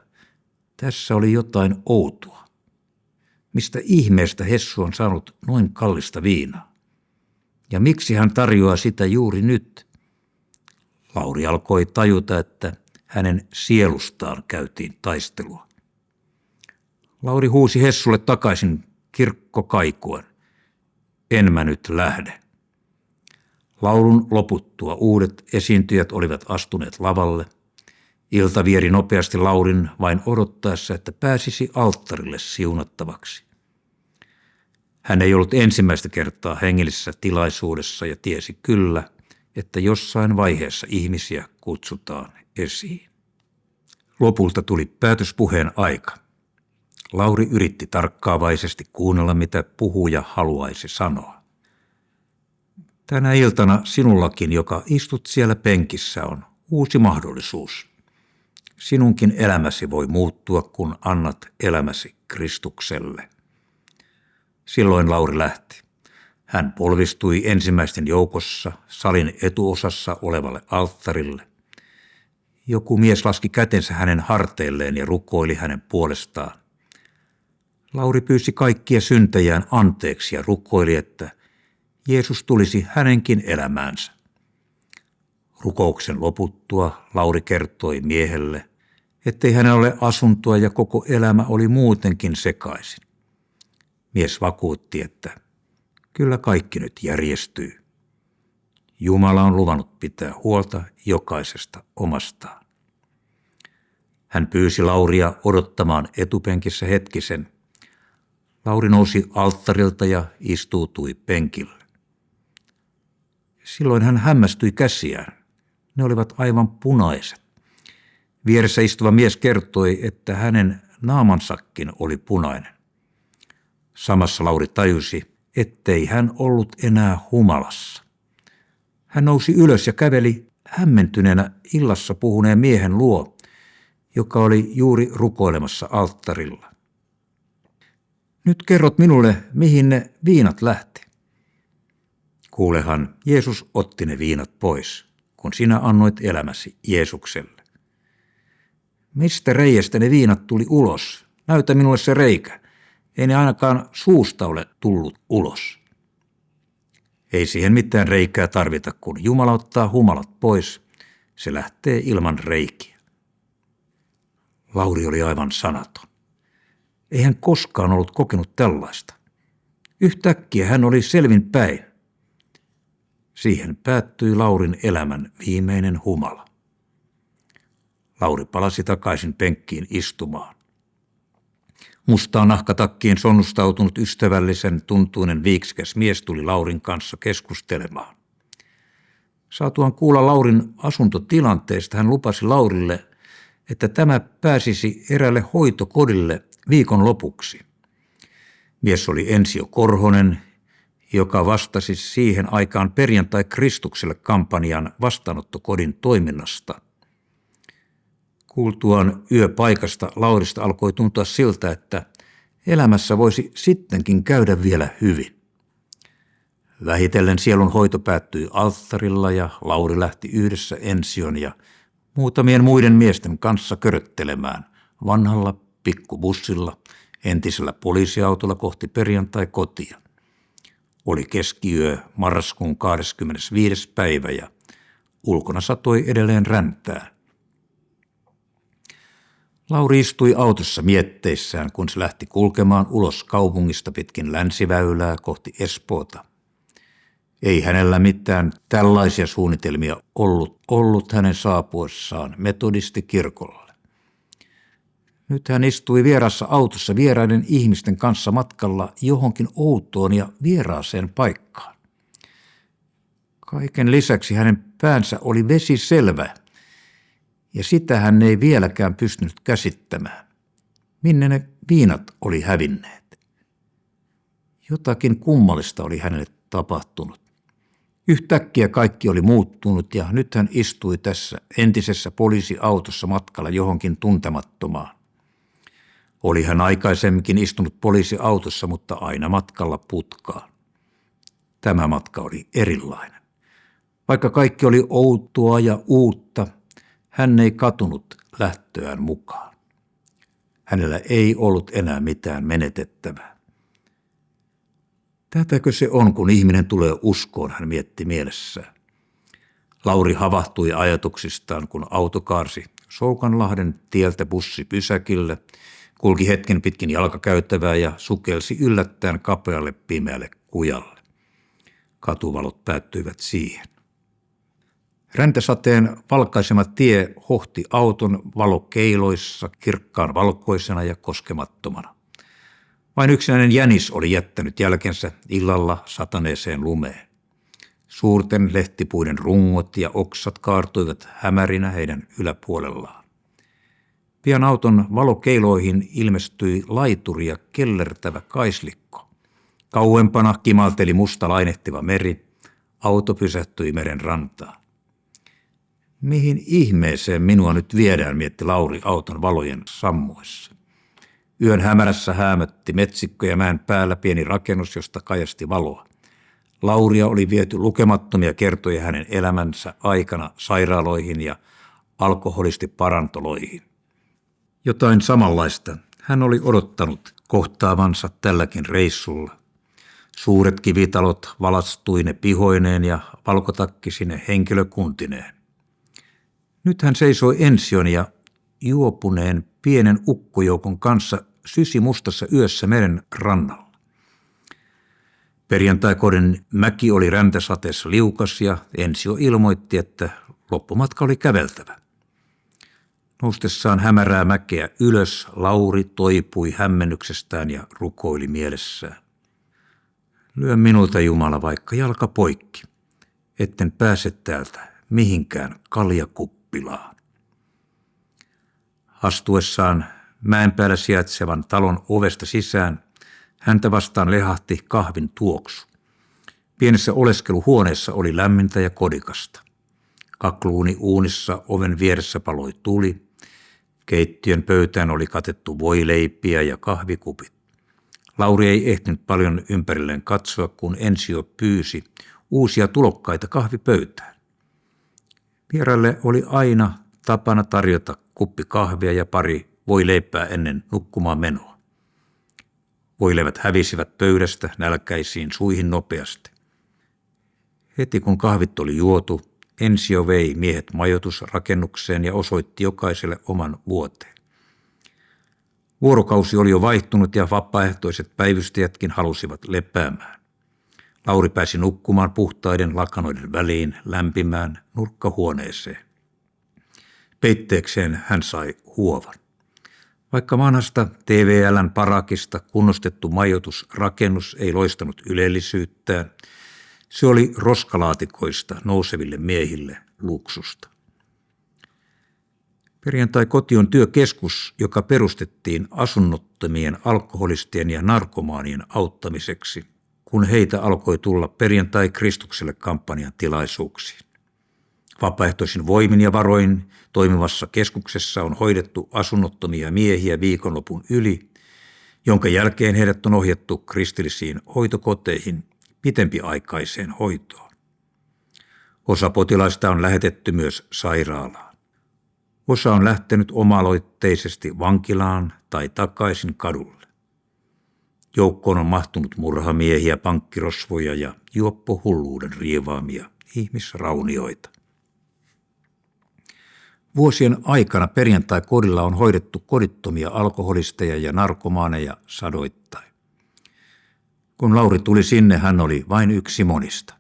A: tässä oli jotain outoa. Mistä ihmeestä Hessu on saanut noin kallista viinaa? Ja miksi hän tarjoaa sitä juuri nyt? Lauri alkoi tajuta, että hänen sielustaan käytiin taistelua. Lauri huusi Hessulle takaisin kirkko kaikuen. En mä nyt lähde. Laulun loputtua uudet esiintyjät olivat astuneet lavalle. Ilta vieri nopeasti Laurin vain odottaessa, että pääsisi alttarille siunattavaksi. Hän ei ollut ensimmäistä kertaa hengellisessä tilaisuudessa ja tiesi kyllä, että jossain vaiheessa ihmisiä kutsutaan esiin. Lopulta tuli päätöspuheen aika. Lauri yritti tarkkaavaisesti kuunnella, mitä puhuja haluaisi sanoa. Tänä iltana sinullakin, joka istut siellä penkissä, on uusi mahdollisuus. Sinunkin elämäsi voi muuttua, kun annat elämäsi Kristukselle. Silloin Lauri lähti. Hän polvistui ensimmäisten joukossa salin etuosassa olevalle alttarille. Joku mies laski kätensä hänen harteilleen ja rukoili hänen puolestaan. Lauri pyysi kaikkia syntejään anteeksi ja rukoili, että Jeesus tulisi hänenkin elämäänsä. Rukouksen loputtua Lauri kertoi miehelle, ettei hänellä ole asuntoa ja koko elämä oli muutenkin sekaisin. Mies vakuutti, että kyllä kaikki nyt järjestyy. Jumala on luvannut pitää huolta jokaisesta omastaan. Hän pyysi Lauria odottamaan etupenkissä hetkisen. Lauri nousi alttarilta ja istuutui penkille. Silloin hän hämmästyi käsiään. Ne olivat aivan punaiset. Vieressä istuva mies kertoi, että hänen naamansakin oli punainen. Samassa Lauri tajusi, ettei hän ollut enää humalassa. Hän nousi ylös ja käveli hämmentyneenä illassa puhuneen miehen luo, joka oli juuri rukoilemassa alttarilla. Nyt kerrot minulle, mihin ne viinat lähti. Kuulehan, Jeesus otti ne viinat pois, kun sinä annoit elämäsi Jeesukselle. Mistä reiästä ne viinat tuli ulos? Näytä minulle se reikä. Ei ne ainakaan suusta ole tullut ulos. Ei siihen mitään reikää tarvita, kun Jumala ottaa humalat pois. Se lähtee ilman reikiä. Lauri oli aivan sanaton. Ei hän koskaan ollut kokenut tällaista. Yhtäkkiä hän oli selvin päin. Siihen päättyi Laurin elämän viimeinen humala. Lauri palasi takaisin penkkiin istumaan. Mustaan nahkatakkiin sonnustautunut ystävällisen tuntuinen viiksikäs mies tuli Laurin kanssa keskustelemaan. Saatuaan kuulla Laurin asuntotilanteesta hän lupasi Laurille, että tämä pääsisi eräälle hoitokodille viikon lopuksi. Mies oli Ensio Korhonen, joka vastasi siihen aikaan Perjantai Kristukselle -kampanjan vastaanottokodin toiminnasta. Kuultuaan yöpaikasta Laurista alkoi tuntua siltä, että elämässä voisi sittenkin käydä vielä hyvin. Vähitellen sielun hoito päättyi alttarilla ja Lauri lähti yhdessä Ension ja muutamien muiden miesten kanssa köröttelemään vanhalla pikkubussilla entisellä poliisiautolla kohti Perjantai-kotia. Oli keskiyö marraskuun 25. päivä ja ulkona satoi edelleen räntää. Lauri istui autossa mietteissään, kun se lähti kulkemaan ulos kaupungista pitkin länsiväylää kohti Espoota. Ei hänellä mitään tällaisia suunnitelmia ollut hänen saapuessaan metodistikirkolle. Nyt hän istui vieraassa autossa vieraiden ihmisten kanssa matkalla johonkin outoon ja vieraaseen paikkaan. Kaiken lisäksi hänen päänsä oli vesiselvä, ja sitä hän ei vieläkään pystynyt käsittämään. Minne ne viinat oli hävinneet? Jotakin kummallista oli hänelle tapahtunut. Yhtäkkiä kaikki oli muuttunut ja nyt hän istui tässä entisessä poliisiautossa matkalla johonkin tuntemattomaan. Oli hän aikaisemminkin istunut poliisiautossa, mutta aina matkalla putkaan. Tämä matka oli erilainen. Vaikka kaikki oli outoa ja uutta, hän ei katunut lähtöään mukaan. Hänellä ei ollut enää mitään menetettävää. Tätäkö se on, kun ihminen tulee uskoon, hän mietti mielessään. Lauri havahtui ajatuksistaan, kun auto kaarsi Soukanlahden tieltä bussipysäkille, kulki hetken pitkin jalkakäytävää ja sukelsi yllättäen kapealle pimeälle kujalle. Katuvalot päättyivät siihen. Räntäsateen valkaisema tie hohti auton valokeiloissa kirkkaan valkoisena ja koskemattomana. Vain yksinäinen jänis oli jättänyt jälkensä illalla sataneeseen lumeen. Suurten lehtipuiden rungot ja oksat kaartuivat hämärinä heidän yläpuolellaan. Pian auton valokeiloihin ilmestyi laituri ja kellertävä kaislikko. Kauempana kimalteli musta lainehtiva meri. Auto pysähtyi meren rantaan. Mihin ihmeeseen minua nyt viedään, mietti Lauri auton valojen sammuessa. Yön hämärässä häämötti metsikko ja mäen päällä pieni rakennus, josta kajasti valoa. Lauria oli viety lukemattomia kertoja hänen elämänsä aikana sairaaloihin ja alkoholistiparantoloihin. Jotain samanlaista hän oli odottanut kohtaavansa tälläkin reissulla. Suuret kivitalot valastuine pihoineen ja valkotakkisine henkilökuntineen. Nyt hän seisoi Ension ja juopuneen pienen ukkojoukon kanssa sysimustassa yössä meren rannalla. Perjantaikodin mäki oli räntäsateessa liukas ja Ensio ilmoitti, että loppumatka oli käveltävä. Noustessaan hämärää mäkeä ylös, Lauri toipui hämmennyksestään ja rukoili mielessään. Lyö minulta, Jumala, vaikka jalka poikki, etten pääse täältä mihinkään kaljakuppilaan. Astuessaan mäen päällä sijaitsevan talon ovesta sisään häntä vastaan lehahti kahvin tuoksu. Pienessä oleskeluhuoneessa oli lämmintä ja kodikasta. Kakluuni uunissa oven vieressä paloi tuli. Keittiön pöytään oli katettu voileipiä ja kahvikupit. Lauri ei ehtinyt paljon ympärilleen katsoa, kun Ensio pyysi uusia tulokkaita kahvipöytään. Vieraille oli aina tapana tarjota kuppi kahvia ja pari voileipää ennen nukkumaan menoa. Voileivät hävisivät pöydästä nälkäisiin suihin nopeasti. Heti kun kahvit oli juotu, Ensio vei miehet majoitusrakennukseen ja osoitti jokaiselle oman vuoteen. Vuorokausi oli jo vaihtunut ja vapaaehtoiset päivystäjätkin halusivat lepäämään. Lauri pääsi nukkumaan puhtaiden lakanoiden väliin lämpimään nurkkahuoneeseen. Peitteekseen hän sai huovan. Vaikka vanhasta TVL:n parakista kunnostettu majoitusrakennus ei loistanut ylellisyyttään, se oli roskalaatikoista nouseville miehille luksusta. Perjantai-koti on työkeskus, joka perustettiin asunnottomien alkoholistien ja narkomaanien auttamiseksi, kun heitä alkoi tulla Perjantai Kristukselle -kampanjan tilaisuuksiin. Vapaaehtoisin voimin ja varoin toimivassa keskuksessa on hoidettu asunnottomia miehiä viikonlopun yli, jonka jälkeen heidät on ohjattu kristillisiin hoitokoteihin pitempiaikaiseen hoitoon. Osa potilaista on lähetetty myös sairaalaan. Osa on lähtenyt oma-aloitteisesti vankilaan tai takaisin kadulle. Joukkoon on mahtunut murhamiehiä, pankkirosvoja ja juoppohulluuden riivaamia ihmisraunioita. Vuosien aikana Perjantai-kodilla on hoidettu kodittomia alkoholisteja ja narkomaaneja sadoittain. Kun Lauri tuli sinne, hän oli vain yksi monista.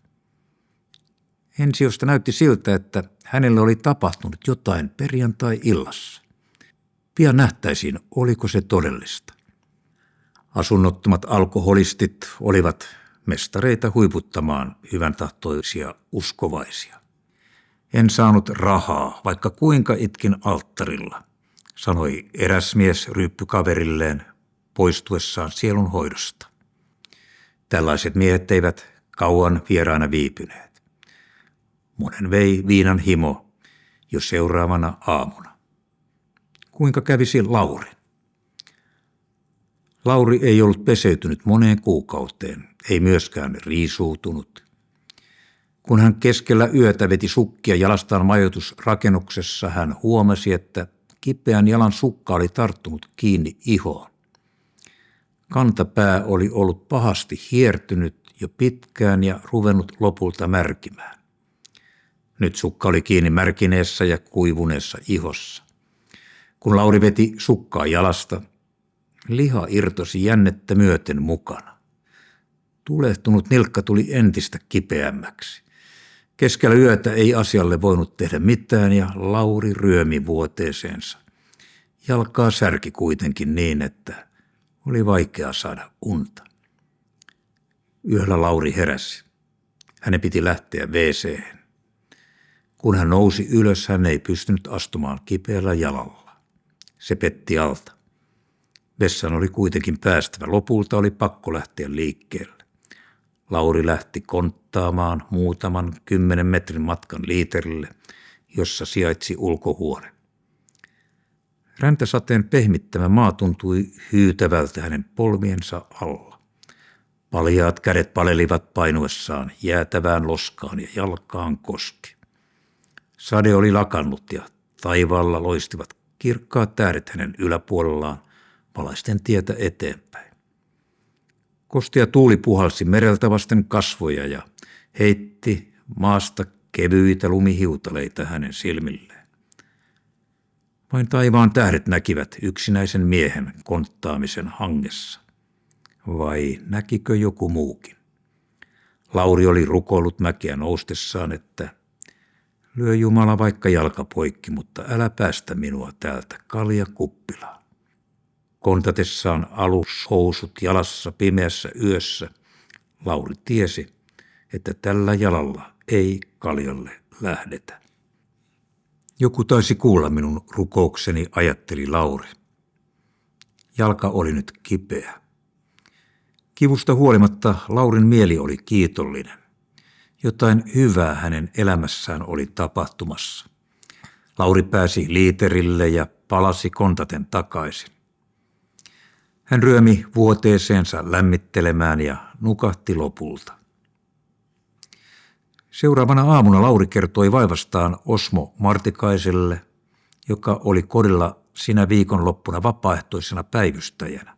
A: Ensiosta näytti siltä, että hänelle oli tapahtunut jotain perjantai-illassa. Pian nähtäisiin, oliko se todellista. Asunnottomat alkoholistit olivat mestareita huiputtamaan hyväntahtoisia uskovaisia. En saanut rahaa, vaikka kuinka itkin alttarilla, sanoi eräs mies ryyppykaverilleen poistuessaan sielunhoidosta. Tällaiset miehet eivät kauan vieraana viipyneet. Monen vei viinan himo jo seuraavana aamuna. Kuinka kävisi Laurin? Lauri ei ollut peseytynyt moneen kuukauteen, ei myöskään riisuutunut. Kun hän keskellä yötä veti sukkia jalastaan majoitusrakennuksessa, hän huomasi, että kipeän jalan sukka oli tarttunut kiinni ihoon. Kantapää oli ollut pahasti hiertynyt jo pitkään ja ruvennut lopulta märkimään. Nyt sukka oli kiinni märkineessä ja kuivuneessa ihossa. Kun Lauri veti sukkaa jalasta, liha irtosi jännettä myöten mukana. Tulehtunut nilkka tuli entistä kipeämmäksi. Keskellä yötä ei asialle voinut tehdä mitään ja Lauri ryömi vuoteeseensa. Jalkaa särki kuitenkin niin, että oli vaikea saada unta. Yöllä Lauri heräsi. Hänen piti lähteä WC:hen. Kun hän nousi ylös, hän ei pystynyt astumaan kipeällä jalalla. Se petti alta. Vessan oli kuitenkin päästävä. Lopulta oli pakko lähteä liikkeelle. Lauri lähti konttaamaan muutaman 10 metrin matkan liiterille, jossa sijaitsi ulkohuone. Räntäsateen pehmittämä maa tuntui hyytävältä hänen polmiensa alla. Paljaat kädet palelivat painuessaan jäätävään loskaan ja jalkaan koski. Sade oli lakannut ja taivaalla loistivat kirkkaat tähdet hänen yläpuolellaan valaisten tietä eteenpäin. Kostea tuuli puhalsi mereltä vasten kasvoja ja heitti maasta kevyitä lumihiutaleita hänen silmilleen. Vain taivaan tähdet näkivät yksinäisen miehen konttaamisen hangessa. Vai näkikö joku muukin? Lauri oli rukoillut mäkeä noustessaan, että lyö Jumala vaikka jalka poikki, mutta älä päästä minua täältä kaljakuppilaan. Kontatessaan alushousut jalassa pimeässä yössä, Lauri tiesi, että tällä jalalla ei kaljalle lähdetä. Joku taisi kuulla minun rukoukseni, ajatteli Lauri. Jalka oli nyt kipeä. Kivusta huolimatta Laurin mieli oli kiitollinen. Jotain hyvää hänen elämässään oli tapahtumassa. Lauri pääsi liiterille ja palasi kontaten takaisin. Hän ryömi vuoteeseensa lämmittelemään ja nukahti lopulta. Seuraavana aamuna Lauri kertoi vaivastaan Osmo Martikaiselle, joka oli kodilla sinä viikonloppuna vapaaehtoisena päivystäjänä.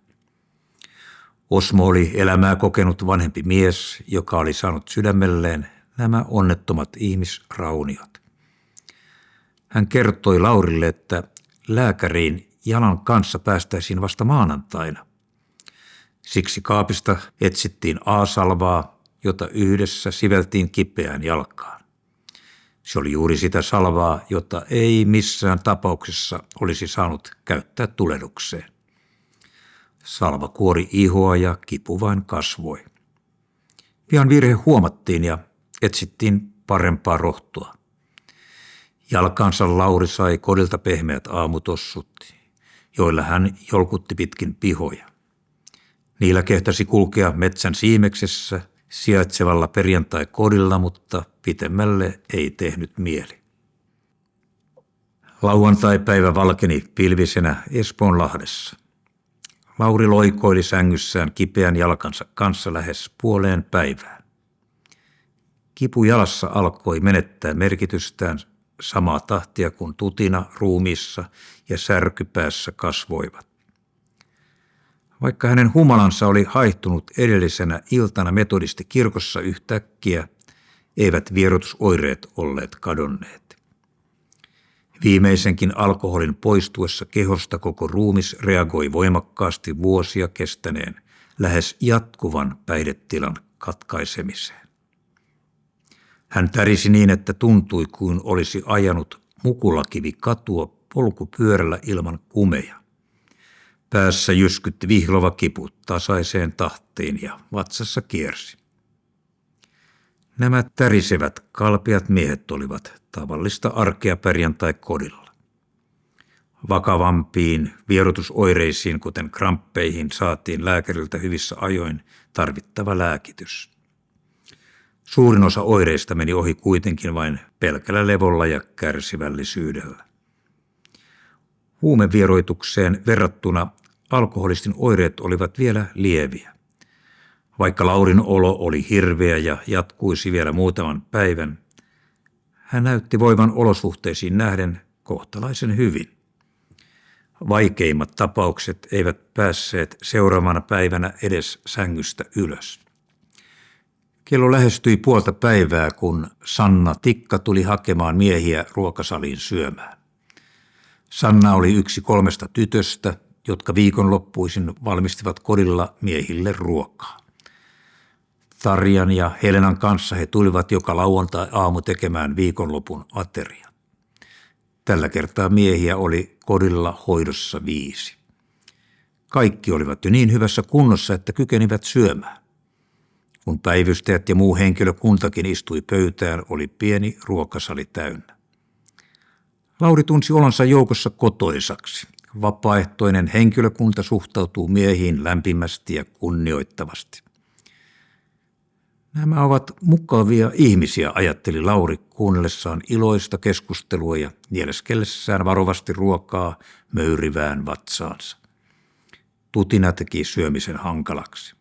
A: Osmo oli elämää kokenut vanhempi mies, joka oli saanut sydämelleen nämä onnettomat ihmisrauniot. Hän kertoi Laurille, että lääkäriin jalan kanssa päästäisiin vasta maanantaina. Siksi kaapista etsittiin A-salvaa, jota yhdessä siveltiin kipeään jalkaan. Se oli juuri sitä salvaa, jota ei missään tapauksessa olisi saanut käyttää tulehdukseen. Salva kuori ihoa ja kipu vain kasvoi. Pian virhe huomattiin ja etsittiin parempaa rohtoa. Jalkaansa Lauri sai kodilta pehmeät aamutossut, joilla hän jolkutti pitkin pihoja. Niillä kehtasi kulkea metsän siimeksessä sijaitsevalla perjantai-kodilla, mutta pitemmälle ei tehnyt mieli. Lauantai-päivä valkeni pilvisenä Espoonlahdessa. Lauri loikoili sängyssään kipeän jalkansa kanssa lähes puoleen päivään. Kipu jalassa alkoi menettää merkitystään samaa tahtia kuin tutina ruumiissa ja särky päässä kasvoivat. Vaikka hänen humalansa oli haihtunut edellisenä iltana metodistikirkossa yhtäkkiä, eivät vierotusoireet olleet kadonneet. Viimeisenkin alkoholin poistuessa kehosta koko ruumis reagoi voimakkaasti vuosia kestäneen, lähes jatkuvan päihdetilan katkaisemiseen. Hän tärisi niin, että tuntui kuin olisi ajanut Mukulakivi-katua polkupyörällä ilman kumeja. Päässä jyskytti vihlova kipu tasaiseen tahtiin ja vatsassa kiersi. Nämä tärisevät, kalpeat miehet olivat tavallista arkea perjantai-kodilla. Vakavampiin vierotusoireisiin, kuten kramppeihin, saatiin lääkäriltä hyvissä ajoin tarvittava lääkitys. Suurin osa oireista meni ohi kuitenkin vain pelkällä levolla ja kärsivällisyydellä. Huumevieroitukseen verrattuna alkoholistin oireet olivat vielä lieviä. Vaikka Laurin olo oli hirveä ja jatkuisi vielä muutaman päivän, hän näytti voivan olosuhteisiin nähden kohtalaisen hyvin. Vaikeimmat tapaukset eivät päässeet seuraavana päivänä edes sängystä ylös. Kello lähestyi puolta päivää, kun Sanna Tikka tuli hakemaan miehiä ruokasaliin syömään. Sanna oli yksi 3 tytöstä, jotka viikonloppuisin valmistivat kodilla miehille ruokaa. Tarjan ja Helenan kanssa he tulivat joka lauantai-aamu tekemään viikonlopun ateria. Tällä kertaa miehiä oli kodilla hoidossa 5. Kaikki olivat jo niin hyvässä kunnossa, että kykenivät syömään. Kun päivystäjät ja muu henkilökuntakin istui pöytään, oli pieni ruokasali täynnä. Lauri tunsi olonsa joukossa kotoisaksi. Vapaaehtoinen henkilökunta suhtautuu miehiin lämpimästi ja kunnioittavasti. Nämä ovat mukavia ihmisiä, ajatteli Lauri kuunnellessaan iloista keskustelua ja nieleskellessään varovasti ruokaa möyrivään vatsaansa. Tutina teki syömisen hankalaksi.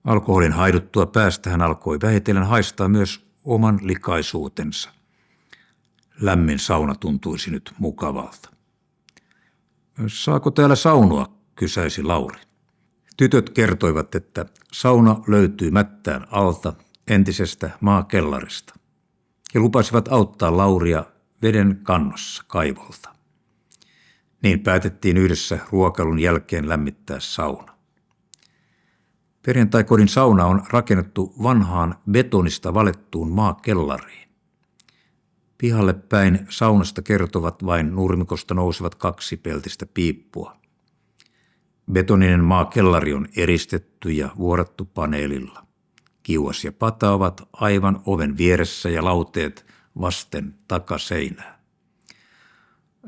A: Alkoholin haiduttua päästä hän alkoi vähitellen haistaa myös oman likaisuutensa. Lämmin sauna tuntuisi nyt mukavalta. Saako täällä saunoa, kysäisi Lauri. Tytöt kertoivat, että sauna löytyy mättään alta entisestä maakellarista. He lupasivat auttaa Lauria veden kannossa kaivolta. Niin päätettiin yhdessä ruokailun jälkeen lämmittää sauna. Perjantai-kodin sauna on rakennettu vanhaan betonista valettuun maakellariin. Pihalle päin saunasta kertovat vain nurmikosta nousevat 2 peltistä piippua. Betoninen maakellari on eristetty ja vuorattu paneelilla. Kiuas ja pata ovat aivan oven vieressä ja lauteet vasten takaseinää.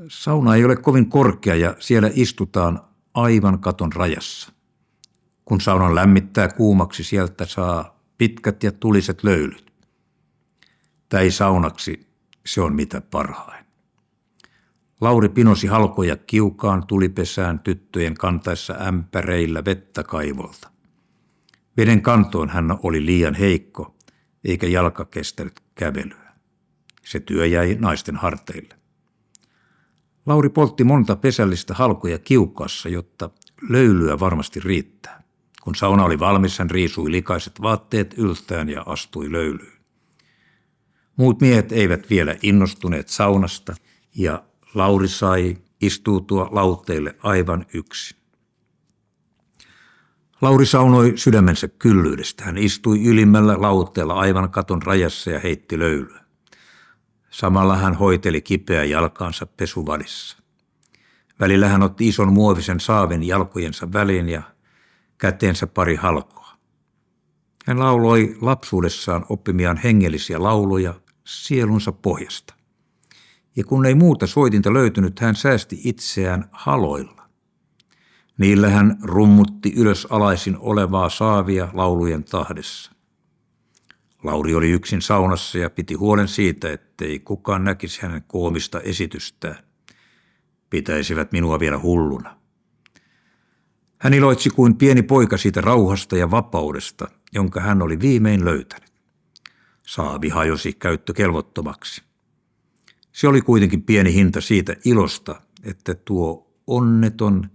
A: Sauna ei ole kovin korkea ja siellä istutaan aivan katon rajassa. Kun saunan lämmittää kuumaksi, sieltä saa pitkät ja tuliset löylyt. Täisaunaksi se on mitä parhain. Lauri pinosi halkoja kiukaan tulipesään tyttöjen kantaessa ämpäreillä vettä kaivolta. Veden kantoon hän oli liian heikko, eikä jalka kestänyt kävelyä. Se työ jäi naisten harteille. Lauri poltti monta pesällistä halkoja kiukaassa, jotta löylyä varmasti riittää. Kun sauna oli valmis, hän riisui likaiset vaatteet yltään ja astui löylyyn. Muut miehet eivät vielä innostuneet saunasta ja Lauri sai istuutua lauteille aivan yksin. Lauri saunoi sydämensä kyllyydestä. Hän istui ylimmällä lauteella aivan katon rajassa ja heitti löylyä. Samalla hän hoiteli kipeää jalkaansa pesuvadissa. Välillä hän otti ison muovisen saavin jalkojensa väliin ja käteensä pari halkoa. Hän lauloi lapsuudessaan oppimiaan hengellisiä lauluja sielunsa pohjasta. Ja kun ei muuta soitinta löytynyt, hän säästi itseään haloilla. Niillä hän rummutti ylös alaisin olevaa saavia laulujen tahdessa. Lauri oli yksin saunassa ja piti huolen siitä, ettei kukaan näkisi hänen koomista esitystään. Pitäisivät minua vielä hulluna. Hän iloitsi kuin pieni poika siitä rauhasta ja vapaudesta, jonka hän oli viimein löytänyt. Saavi hajosi käyttökelvottomaksi. Se oli kuitenkin pieni hinta siitä ilosta, että tuo onneton,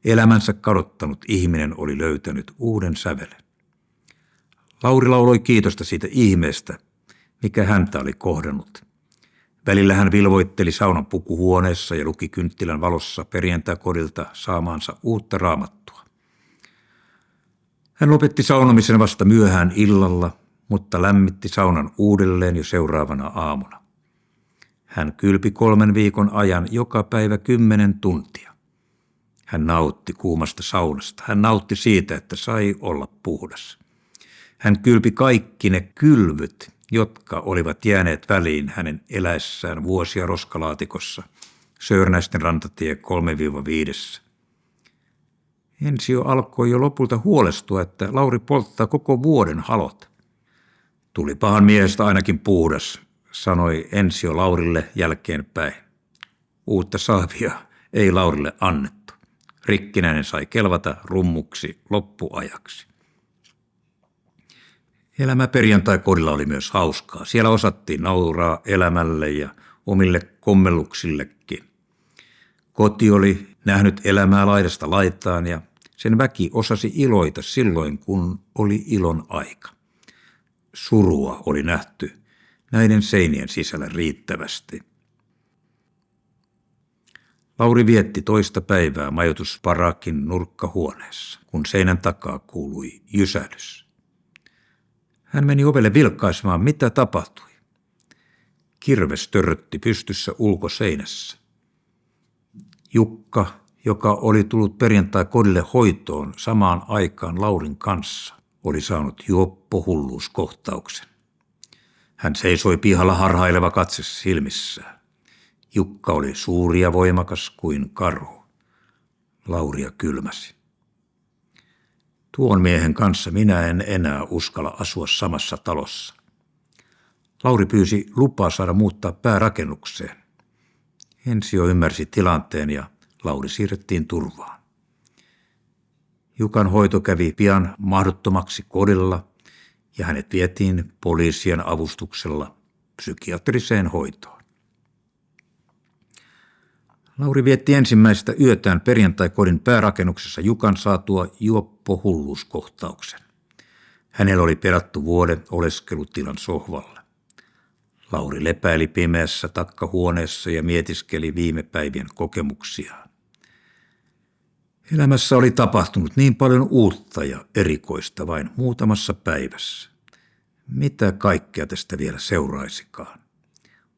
A: elämänsä kadottanut ihminen oli löytänyt uuden sävelen. Lauri lauloi kiitosta siitä ihmeestä, mikä häntä oli kohdannut. Välillä hän vilvoitteli saunan pukuhuoneessa ja luki kynttilän valossa perjantai-kodilta saamaansa uutta raamattua. Hän lopetti saunomisen vasta myöhään illalla, mutta lämmitti saunan uudelleen jo seuraavana aamuna. Hän kylpi 3 viikon ajan joka päivä 10 tuntia. Hän nautti kuumasta saunasta. Hän nautti siitä, että sai olla puhdas. Hän kylpi kaikki ne kylvyt, jotka olivat jääneet väliin hänen eläessään vuosia roskalaatikossa, Söörnäisten rantatie 3-5. Ensio alkoi jo lopulta huolestua, että Lauri polttaa koko vuoden halot. Tulipahan miehestä ainakin puhdas, sanoi Ensio Laurille jälkeenpäin. Uutta saavia ei Laurille annettu. Rikkinäinen sai kelvata rummuksi loppuajaksi. Elämä perjantai-kodilla oli myös hauskaa. Siellä osattiin nauraa elämälle ja omille kommelluksillekin. Koti oli nähnyt elämää laidasta laitaan ja sen väki osasi iloita silloin, kun oli ilon aika. Surua oli nähty näiden seinien sisällä riittävästi. Lauri vietti toista päivää majoitusparakin nurkkahuoneessa, kun seinän takaa kuului jysähdys. Hän meni ovelle vilkkaisemaan, mitä tapahtui. Kirves törrötti pystyssä ulkoseinässä. Jukka, joka oli tullut perjantai-kodille hoitoon samaan aikaan Laurin kanssa, oli saanut juoppohulluuskohtauksen. Hän seisoi pihalla harhaileva katse silmissään. Jukka oli suuri ja voimakas kuin karhu. Lauria kylmäsi. Tuon miehen kanssa minä en enää uskalla asua samassa talossa. Lauri pyysi lupaa saada muuttaa päärakennukseen. Ensio ymmärsi tilanteen ja Lauri siirrettiin turvaan. Jukan hoito kävi pian mahdottomaksi kodilla ja hänet vietiin poliisien avustuksella psykiatriseen hoitoon. Lauri vietti ensimmäistä yötään perjantai-kodin päärakennuksessa Jukan saatua juoppohulluuskohtauksen. Hänellä oli perattu vuoden oleskelutilan sohvalla. Lauri lepäili pimeässä takkahuoneessa ja mietiskeli viime päivien kokemuksiaan. Elämässä oli tapahtunut niin paljon uutta ja erikoista vain muutamassa päivässä. Mitä kaikkea tästä vielä seuraisikaan?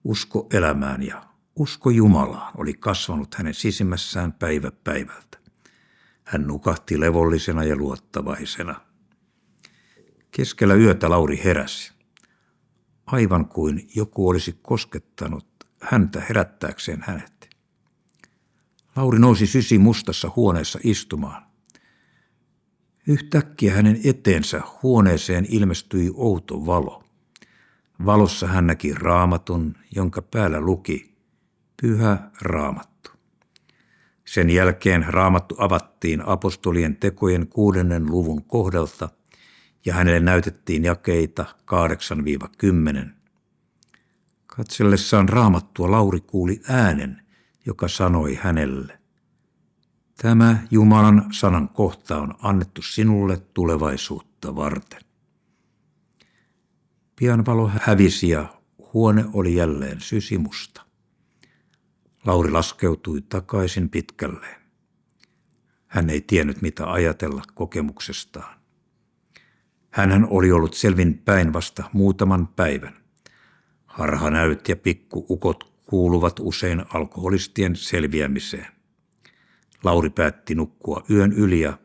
A: Usko elämään ja usko Jumalaan oli kasvanut hänen sisimmässään päivä päivältä. Hän nukahti levollisena ja luottavaisena. Keskellä yötä Lauri heräsi. Aivan kuin joku olisi koskettanut häntä herättääkseen hänet. Lauri nousi sysimustassa huoneessa istumaan. Yhtäkkiä hänen eteensä huoneeseen ilmestyi outo valo. Valossa hän näki raamatun, jonka päällä luki Pyhä Raamattu. Sen jälkeen raamattu avattiin apostolien tekojen 6. luvun kohdalta ja hänelle näytettiin jakeita 8-10. Katsellessaan raamattua Lauri kuuli äänen, joka sanoi hänelle: Tämä Jumalan sanan kohta on annettu sinulle tulevaisuutta varten. Pian valo hävisi ja Huone oli jälleen sysimusta. Lauri laskeutui takaisin pitkälleen. Hän ei tiennyt, mitä ajatella kokemuksestaan. Hänhän oli ollut selvin päin vasta muutaman päivän. Harhanäyt ja pikkuukot kuuluvat usein alkoholistien selviämiseen. Lauri päätti nukkua yön yli ja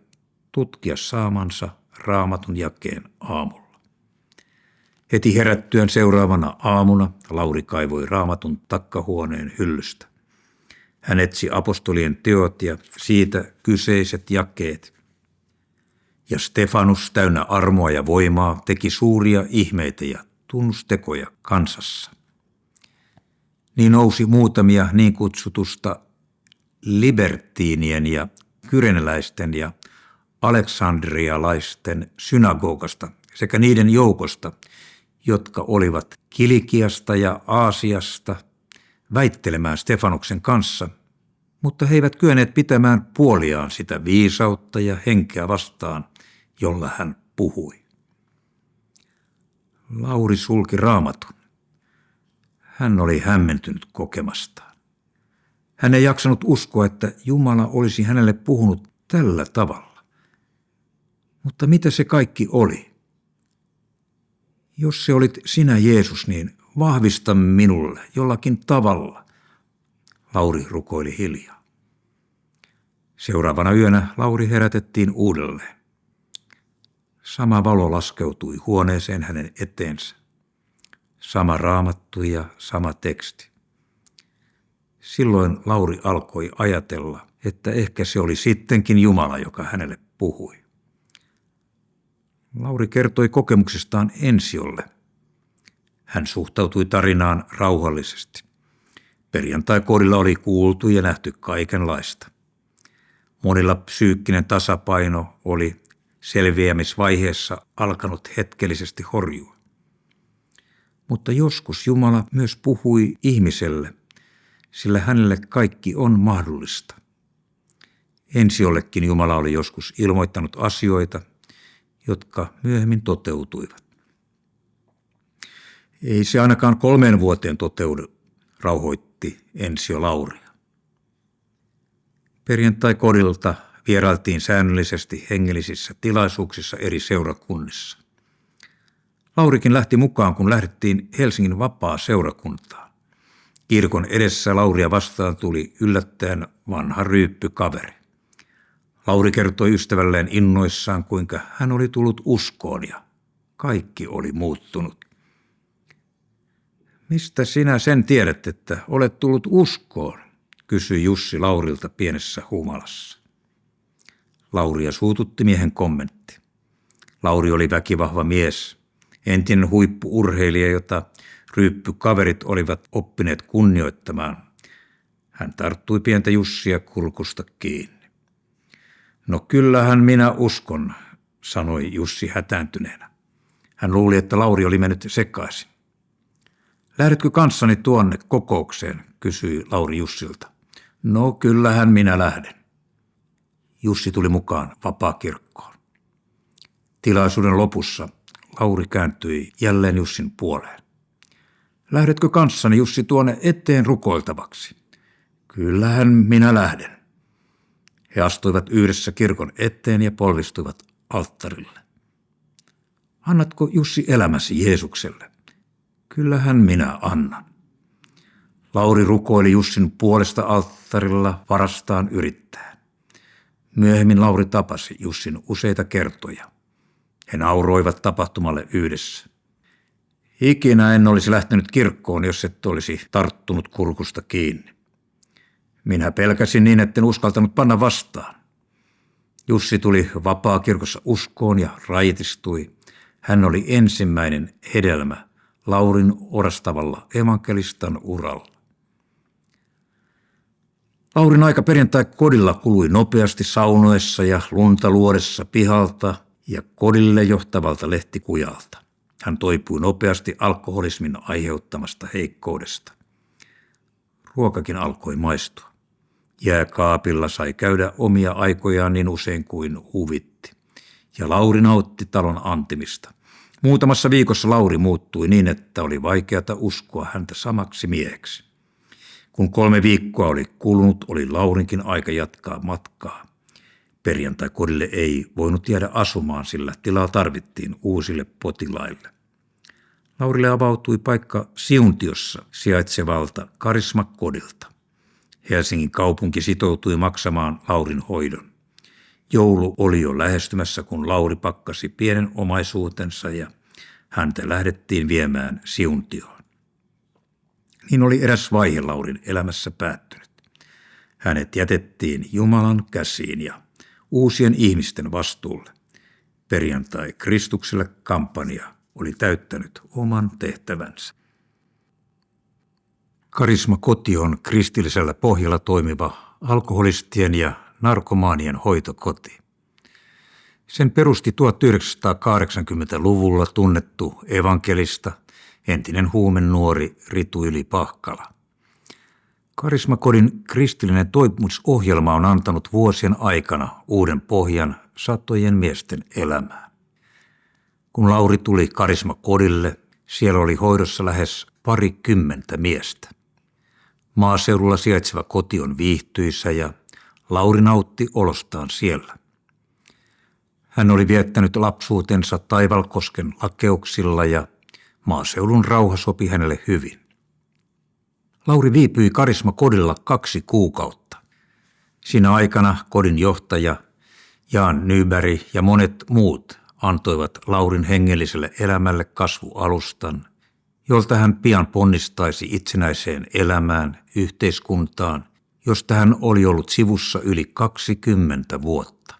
A: tutkia saamansa Raamatun jakeen aamulla. Heti herättyään seuraavana aamuna Lauri kaivoi Raamatun takkahuoneen hyllystä. Hän etsi apostolien teot ja siitä kyseiset jakeet. Ja Stefanus täynnä armoa ja voimaa teki suuria ihmeitä ja tunnustekoja kansassa. Niin nousi muutamia niin kutsutusta libertiinien ja kyreneläisten ja aleksandrialaisten synagogasta sekä niiden joukosta, jotka olivat Kilikiasta ja Aasiasta väittelemään Stefanuksen kanssa, mutta he eivät kyenneet pitämään puoliaan sitä viisautta ja henkeä vastaan, jolla hän puhui. Lauri sulki Raamatun. Hän oli hämmentynyt kokemastaan. Hän ei jaksanut uskoa, että Jumala olisi hänelle puhunut tällä tavalla. Mutta mitä se kaikki oli? Jos se olit sinä, Jeesus, niin vahvista minulle jollakin tavalla. Lauri rukoili hiljaa. Seuraavana yönä Lauri herätettiin uudelleen. Sama valo laskeutui huoneeseen hänen eteensä. Sama raamattu ja sama teksti. Silloin Lauri alkoi ajatella, että ehkä se oli sittenkin Jumala, joka hänelle puhui. Lauri kertoi kokemuksestaan Ensiolle. Hän suhtautui tarinaan rauhallisesti. Perjantai-kodilla oli kuultu ja nähty kaikenlaista. Monilla psyykkinen tasapaino oli selviämisvaiheessa alkanut hetkellisesti horjua. Mutta joskus Jumala myös puhui ihmiselle, sillä hänelle kaikki on mahdollista. Ensiollekin Jumala oli joskus ilmoittanut asioita, jotka myöhemmin toteutuivat. Ei se ainakaan 3 vuoteen toteudu, rauhoitti Ensio Lauria. Perjantai-kodilta vierailtiin säännöllisesti hengellisissä tilaisuuksissa eri seurakunnissa. Laurikin lähti mukaan, kun lähdettiin Helsingin vapaa-seurakuntaan. Kirkon edessä Lauria vastaan tuli yllättäen vanha ryyppykaveri. Lauri kertoi ystävälleen innoissaan, kuinka hän oli tullut uskoon ja kaikki oli muuttunut. Mistä sinä sen tiedät, että olet tullut uskoon, kysyi Jussi Laurilta pienessä humalassa. Lauria suututti miehen kommentti. Lauri oli väkivahva mies, entinen huippu-urheilija, jota ryyppykaverit olivat oppineet kunnioittamaan. Hän tarttui pientä Jussia kurkusta kiinni. No kyllähän minä uskon, sanoi Jussi hätääntyneenä. Hän luuli, että Lauri oli mennyt sekaisin. Lähdetkö kanssani tuonne kokoukseen, kysyi Lauri Jussilta. No kyllähän minä lähden. Jussi tuli mukaan vapaakirkkoon. Tilaisuuden lopussa Lauri kääntyi jälleen Jussin puoleen. Lähdetkö kanssani, Jussi, tuonne eteen rukoiltavaksi? Kyllähän minä lähden. He astuivat yhdessä kirkon eteen ja polvistuivat alttarille. Annatko, Jussi, elämäsi Jeesukselle? Kyllähän minä annan. Lauri rukoili Jussin puolesta alttarilla varastaan yrittäen. Myöhemmin Lauri tapasi Jussin useita kertoja. He nauroivat tapahtumalle yhdessä. Ikinä en olisi lähtenyt kirkkoon, jos et olisi tarttunut kurkusta kiinni. Minä pelkäsin niin, etten uskaltanut panna vastaan. Jussi tuli vapaakirkossa uskoon ja raitistui. Hän oli ensimmäinen hedelmä Laurin orastavalla evankelistan uralla. Laurin aika perjantai-kodilla kului nopeasti saunoessa ja lunta luodessa pihalta ja kodille johtavalta lehtikujalta. Hän toipui nopeasti alkoholismin aiheuttamasta heikkoudesta. Ruokakin alkoi maistua. Jääkaapilla sai käydä omia aikojaan niin usein kuin huvitti. Ja Lauri nautti talon antimista. Muutamassa viikossa Lauri muuttui niin, että oli vaikeata uskoa häntä samaksi mieheksi. Kun 3 viikkoa oli kulunut, oli Laurinkin aika jatkaa matkaa. Perjantai-kodille ei voinut jäädä asumaan, sillä tilaa tarvittiin uusille potilaille. Laurille avautui paikka Siuntiossa sijaitsevalta Karisma-kodilta. Helsingin kaupunki sitoutui maksamaan Laurin hoidon. Joulu oli jo lähestymässä, kun Lauri pakkasi pienen omaisuutensa ja häntä lähdettiin viemään Siuntioon. Niin oli eräs vaihe Laurin elämässä päättynyt. Hänet jätettiin Jumalan käsiin ja uusien ihmisten vastuulle. Perjantai Kristukselle -kampanja oli täyttänyt oman tehtävänsä. Karisma-koti on kristillisellä pohjalla toimiva alkoholistien ja narkomaanien hoitokoti. Sen perusti 1980-luvulla tunnettu evankelista, entinen huumenuori Ritu Yli-Pahkala. Karisma-kodin kristillinen toipumisohjelma on antanut vuosien aikana uuden pohjan satojen miesten elämään. Kun Lauri tuli Karisma-kodille, siellä oli hoidossa lähes 20 miestä. Maaseudulla sijaitseva koti on viihtyisä ja Lauri nautti olostaan siellä. Hän oli viettänyt lapsuutensa Taivalkosken lakeuksilla ja maaseudun rauha sopi hänelle hyvin. Lauri viipyi Karisma-kodilla 2 kuukautta. Siinä aikana kodin johtaja Jan Nyberg ja monet muut antoivat Laurin hengelliselle elämälle kasvualustan, jolta hän pian ponnistaisi itsenäiseen elämään, yhteiskuntaan, josta hän oli ollut sivussa yli 20 vuotta.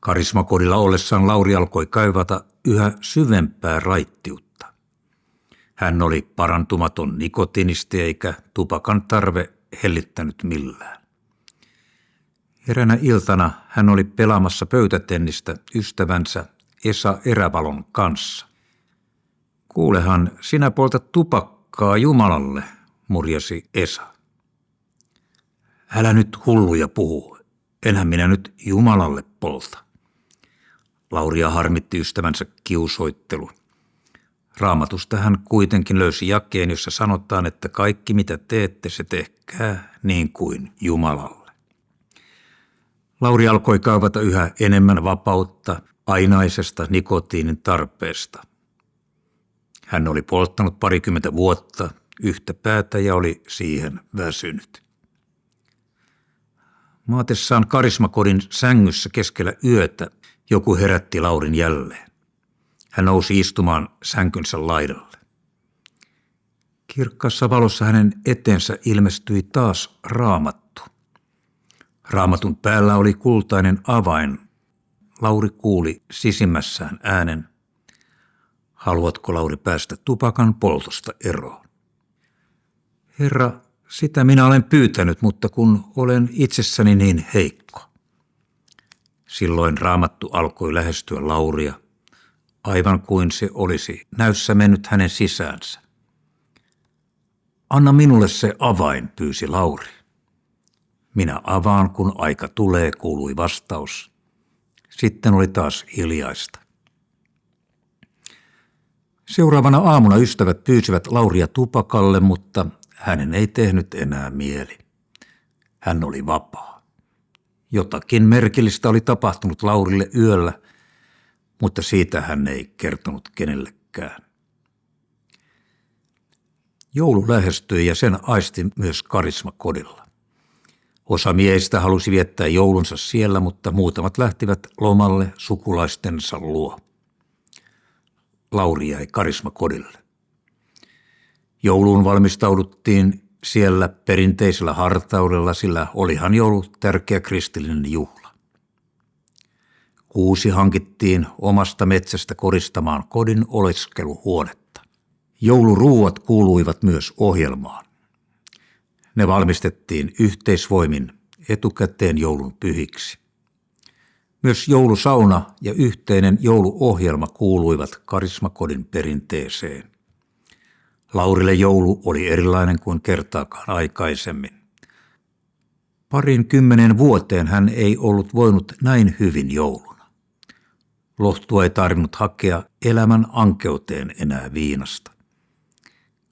A: Karisma-kodilla ollessaan Lauri alkoi kaivata yhä syvempää raittiutta. Hän oli parantumaton nikotiinisti eikä tupakan tarve hellittänyt millään. Eräänä iltana hän oli pelaamassa pöytätennistä ystävänsä Esa Erävalon kanssa. "Kuulehan, sinä poltat tupakkaa Jumalalle", murjasi Esa. "Älä nyt hulluja puhu, enhän minä nyt Jumalalle polta." Lauria harmitti ystävänsä kiusoittelu. Raamatusta hän kuitenkin löysi jakeen, jossa sanotaan, että kaikki mitä teette, se tehkää niin kuin Jumalalle. Lauri alkoi kaivata yhä enemmän vapautta ainaisesta nikotiinin tarpeesta. Hän oli polttanut 20 vuotta yhtä päätä ja oli siihen väsynyt. Maatessaan Karisma-kodin sängyssä keskellä yötä joku herätti Laurin jälleen. Hän nousi istumaan sänkynsä laidalle. Kirkkaassa valossa hänen eteensä ilmestyi taas Raamattu. Raamatun päällä oli kultainen avain. Lauri kuuli sisimmässään äänen: "Haluatko, Lauri, päästä tupakan poltosta eroon?" "Herra, sitä minä olen pyytänyt, mutta kun olen itsessäni niin heikko." Silloin Raamattu alkoi lähestyä Lauria, aivan kuin se olisi näyssä mennyt hänen sisäänsä. "Anna minulle se avain", pyysi Lauri. "Minä avaan, kun aika tulee", kuului vastaus. Sitten oli taas hiljaista. Seuraavana aamuna ystävät pyysivät Lauria tupakalle, mutta hänen ei tehnyt enää mieli. Hän oli vapaa. Jotakin merkillistä oli tapahtunut Laurille yöllä, mutta siitä hän ei kertonut kenellekään. Joulu lähestyi ja sen aisti myös Karisma-kodilla. Osa miehistä halusi viettää joulunsa siellä, mutta muutamat lähtivät lomalle sukulaistensa luo. Lauri jäi Karisma-kodille. Jouluun valmistauduttiin siellä perinteisellä hartaudella, sillä olihan joulu tärkeä kristillinen juhla. Kuusi hankittiin omasta metsästä koristamaan kodin oleskeluhuonetta. Jouluruuat kuuluivat myös ohjelmaan. Ne valmistettiin yhteisvoimin etukäteen joulun pyhiksi. Myös joulusauna ja yhteinen jouluohjelma kuuluivat Karisma-kodin perinteeseen. Laurille joulu oli erilainen kuin kertaakaan aikaisemmin. 20 vuoteen hän ei ollut voinut näin hyvin jouluna. Lohtua ei tarvinnut hakea elämän ankeuteen enää viinasta.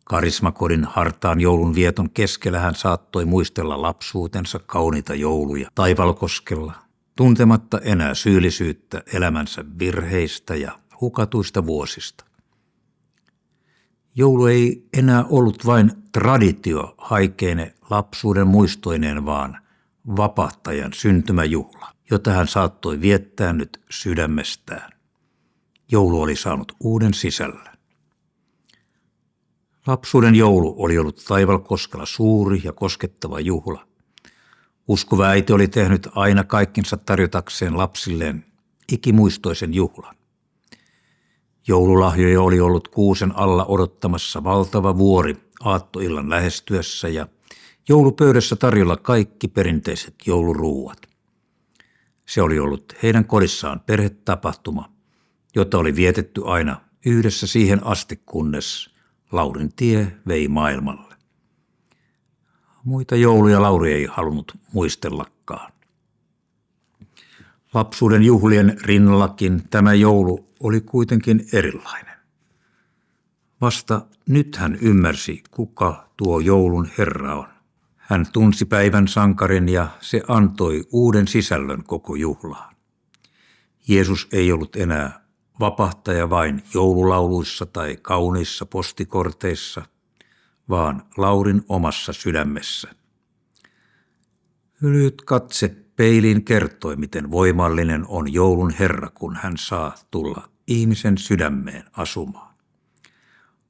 A: Karismakodin hartaan joulun vieton keskellä hän saattoi muistella lapsuutensa kauniita jouluja Taivalkoskella, tuntematta enää syyllisyyttä elämänsä virheistä ja hukatuista vuosista. Joulu ei enää ollut vain traditio haikeine lapsuuden muistoineen, vaan vapahtajan syntymäjuhla, jota hän saattoi viettää nyt sydämestään. Joulu oli saanut uuden sisällön. Lapsuuden joulu oli ollut Taivalkoskella suuri ja koskettava juhla. Uskova äiti oli tehnyt aina kaikkinsa tarjotakseen lapsilleen ikimuistoisen juhlan. Joululahjoja oli ollut kuusen alla odottamassa valtava vuori aattoillan lähestyessä ja joulupöydässä tarjolla kaikki perinteiset jouluruuat. Se oli ollut heidän kodissaan perhetapahtuma, jota oli vietetty aina yhdessä siihen asti, kunnes Laurin tie vei maailmalle. Muita jouluja Lauri ei halunnut muistellakaan. Lapsuuden juhlien rinnallakin tämä joulu oli kuitenkin erilainen. Vasta nyt hän ymmärsi, kuka tuo joulun Herra on. Hän tunsi päivän sankarin ja se antoi uuden sisällön koko juhlaan. Jeesus ei ollut enää vapahtaja vain joululauluissa tai kauniissa postikorteissa, vaan Laurin omassa sydämessä. Lyhyt katse peiliin kertoi, miten voimallinen on joulun Herra, kun hän saa tulla ihmisen sydämeen asumaan.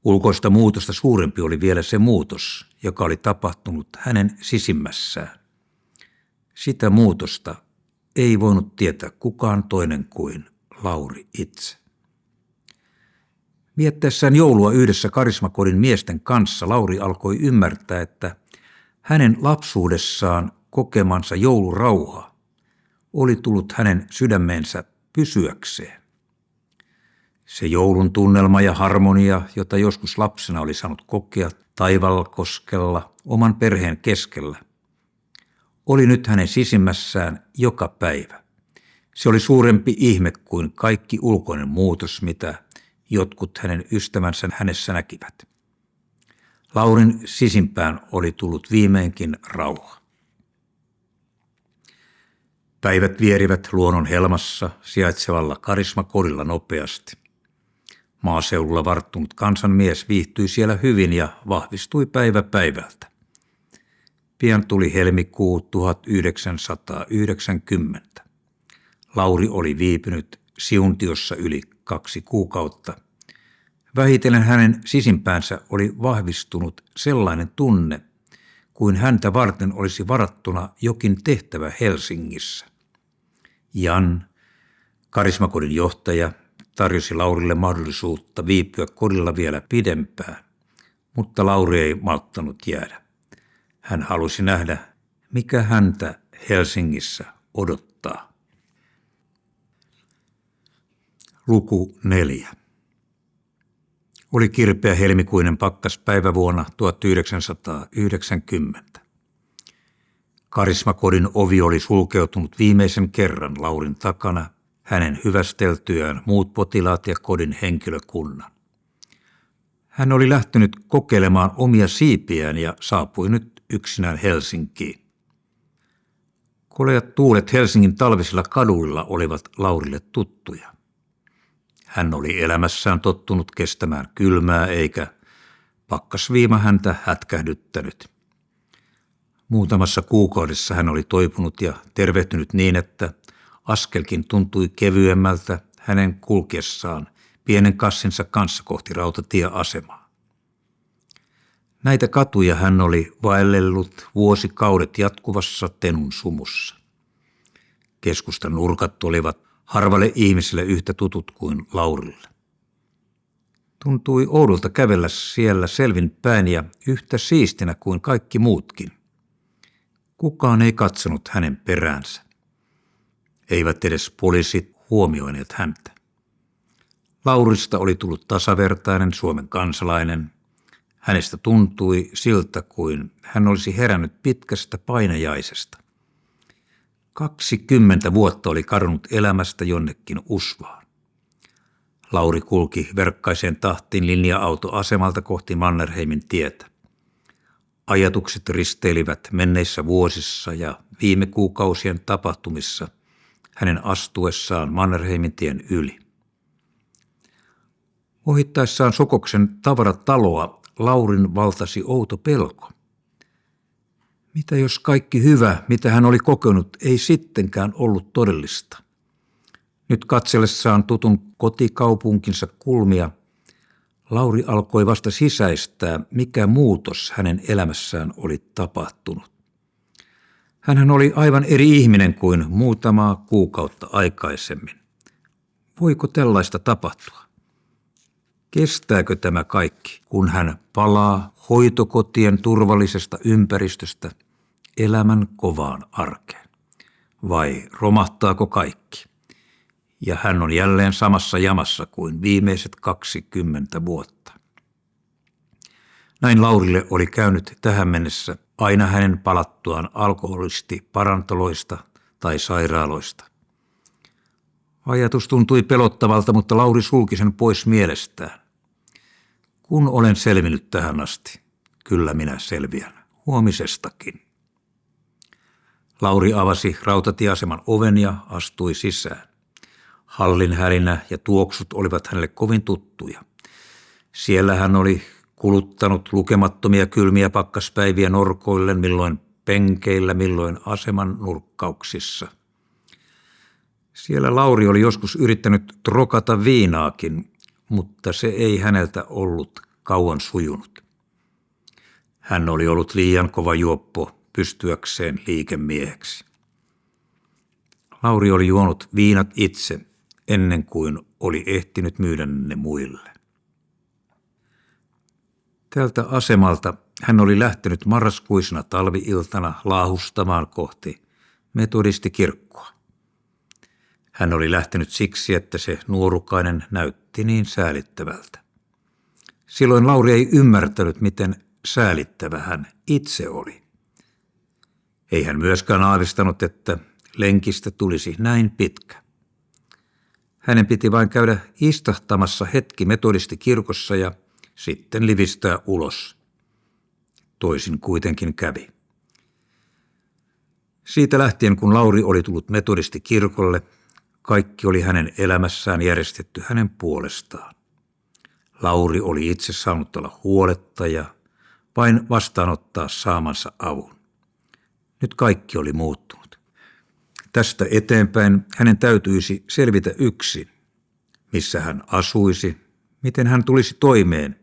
A: Ulkoista muutosta suurempi oli vielä se muutos, joka oli tapahtunut hänen sisimmässään. Sitä muutosta ei voinut tietää kukaan toinen kuin Lauri itse. Viettäessään joulua yhdessä karismakodin miesten kanssa Lauri alkoi ymmärtää, että hänen lapsuudessaan kokemansa joulurauha oli tullut hänen sydämeensä pysyäkseen. Se joulun tunnelma ja harmonia, jota joskus lapsena oli saanut kokea Taivalkoskella oman perheen keskellä, oli nyt hänen sisimmässään joka päivä. Se oli suurempi ihme kuin kaikki ulkoinen muutos, mitä jotkut hänen ystävänsä hänessä näkivät. Laurin sisimpään oli tullut viimeinkin rauha. Päivät vierivät luonnon helmassa sijaitsevalla karismakodilla nopeasti. Maaseudulla varttunut kansanmies viihtyi siellä hyvin ja vahvistui päivä päivältä. Pian tuli helmikuu 1990. Lauri oli viipynyt Siuntiossa yli 2 kuukautta. Vähitellen hänen sisimpäänsä oli vahvistunut sellainen tunne, kuin häntä varten olisi varattuna jokin tehtävä Helsingissä. Jan, karismakodin johtaja, tarjosi Laurille mahdollisuutta viipyä kodilla vielä pidempään, mutta Lauri ei malttanut jäädä. Hän halusi nähdä, mikä häntä Helsingissä odottaa. Luku 4. Oli kirpeä helmikuinen pakkaspäivä vuonna 1990. Karismakodin ovi oli sulkeutunut viimeisen kerran Laurin takana, hänen hyvästeltyään muut potilaat ja kodin henkilökunnan. Hän oli lähtenyt kokeilemaan omia siipiään ja saapui nyt yksinään Helsinkiin. Koleat tuulet Helsingin talvisilla kaduilla olivat Laurille tuttuja. Hän oli elämässään tottunut kestämään kylmää eikä pakkasviima häntä hätkähdyttänyt. Muutamassa kuukaudessa hän oli toipunut ja tervehtynyt niin, että askelkin tuntui kevyemmältä hänen kulkiessaan pienen kassinsa kanssa kohti rautatieasemaa. Näitä katuja hän oli vaellellut vuosikaudet jatkuvassa tenun sumussa. Keskustan nurkat olivat harvalle ihmiselle yhtä tutut kuin Laurille. Tuntui oudolta kävellä siellä selvin päin ja yhtä siistinä kuin kaikki muutkin. Kukaan ei katsonut hänen peräänsä. Eivät edes poliisit huomioineet häntä. Laurista oli tullut tasavertainen Suomen kansalainen. Hänestä tuntui siltä, kuin hän olisi herännyt pitkästä painajaisesta. 20 vuotta oli kadonnut elämästä jonnekin usvaan. Lauri kulki verkkaiseen tahtiin linja-autoasemalta kohti Mannerheimin tietä. Ajatukset risteilivät menneissä vuosissa ja viime kuukausien tapahtumissa hänen astuessaan Mannerheimin tien yli. Ohittaessaan Sokoksen tavarataloa Laurin valtasi outo pelko. Mitä jos kaikki hyvä, mitä hän oli kokenut, ei sittenkään ollut todellista? Nyt katsellessaan tutun kotikaupunkinsa kulmia, Lauri alkoi vasta sisäistää, mikä muutos hänen elämässään oli tapahtunut. Hänhän oli aivan eri ihminen kuin muutamaa kuukautta aikaisemmin. Voiko tällaista tapahtua? Kestääkö tämä kaikki, kun hän palaa hoitokotien turvallisesta ympäristöstä elämän kovaan arkeen? Vai romahtaako kaikki? Ja hän on jälleen samassa jamassa kuin viimeiset 20 vuotta. Näin Laurille oli käynyt tähän mennessä aina hänen palattuaan alkoholistiparantoloista tai sairaaloista. Ajatus tuntui pelottavalta, mutta Lauri sulki sen pois mielestään. Kun olen selvinnyt tähän asti, kyllä minä selviän, huomisestakin. Lauri avasi rautatieaseman oven ja astui sisään. Hallin hälinä ja tuoksut olivat hänelle kovin tuttuja. Siellä hän oli kuluttanut lukemattomia kylmiä pakkaspäiviä norkoillen, milloin penkeillä, milloin aseman nurkkauksissa. Siellä Lauri oli joskus yrittänyt trokata viinaakin, mutta se ei häneltä ollut kauan sujunut. Hän oli ollut liian kova juoppo pystyäkseen liikemieheksi. Lauri oli juonut viinat itse ennen kuin oli ehtinyt myydä ne muille. Tältä asemalta hän oli lähtenyt marraskuisena talvi-iltana laahustamaan kohti metodistikirkkoa. Hän oli lähtenyt siksi, että se nuorukainen näytti niin säälittävältä. Silloin Lauri ei ymmärtänyt, miten säälittävä hän itse oli. Ei hän myöskään aavistanut, että lenkistä tulisi näin pitkä. Hänen piti vain käydä istahtamassa hetki metodistikirkossa ja sitten livistää ulos. Toisin kuitenkin kävi. Siitä lähtien, kun Lauri oli tullut metodistikirkolle, kaikki oli hänen elämässään järjestetty hänen puolestaan. Lauri oli itse saanut olla huoletta ja vain vastaanottaa saamansa avun. Nyt kaikki oli muuttunut. Tästä eteenpäin hänen täytyisi selvitä yksin, missä hän asuisi, miten hän tulisi toimeen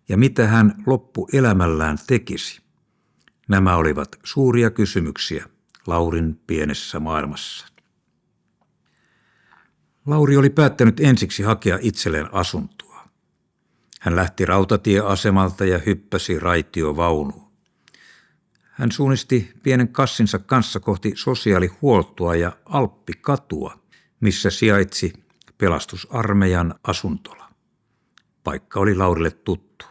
A: ja mitä hän loppuelämällään tekisi. Nämä olivat suuria kysymyksiä Laurin pienessä maailmassa. Lauri oli päättänyt ensiksi hakea itselleen asuntoa. Hän lähti rautatieasemalta ja hyppäsi raitiovaunuun. Hän suunnisti pienen kassinsa kanssa kohti sosiaalihuoltoa ja Alppikatua, missä sijaitsi pelastusarmeijan asuntola. Paikka oli Laurille tuttu.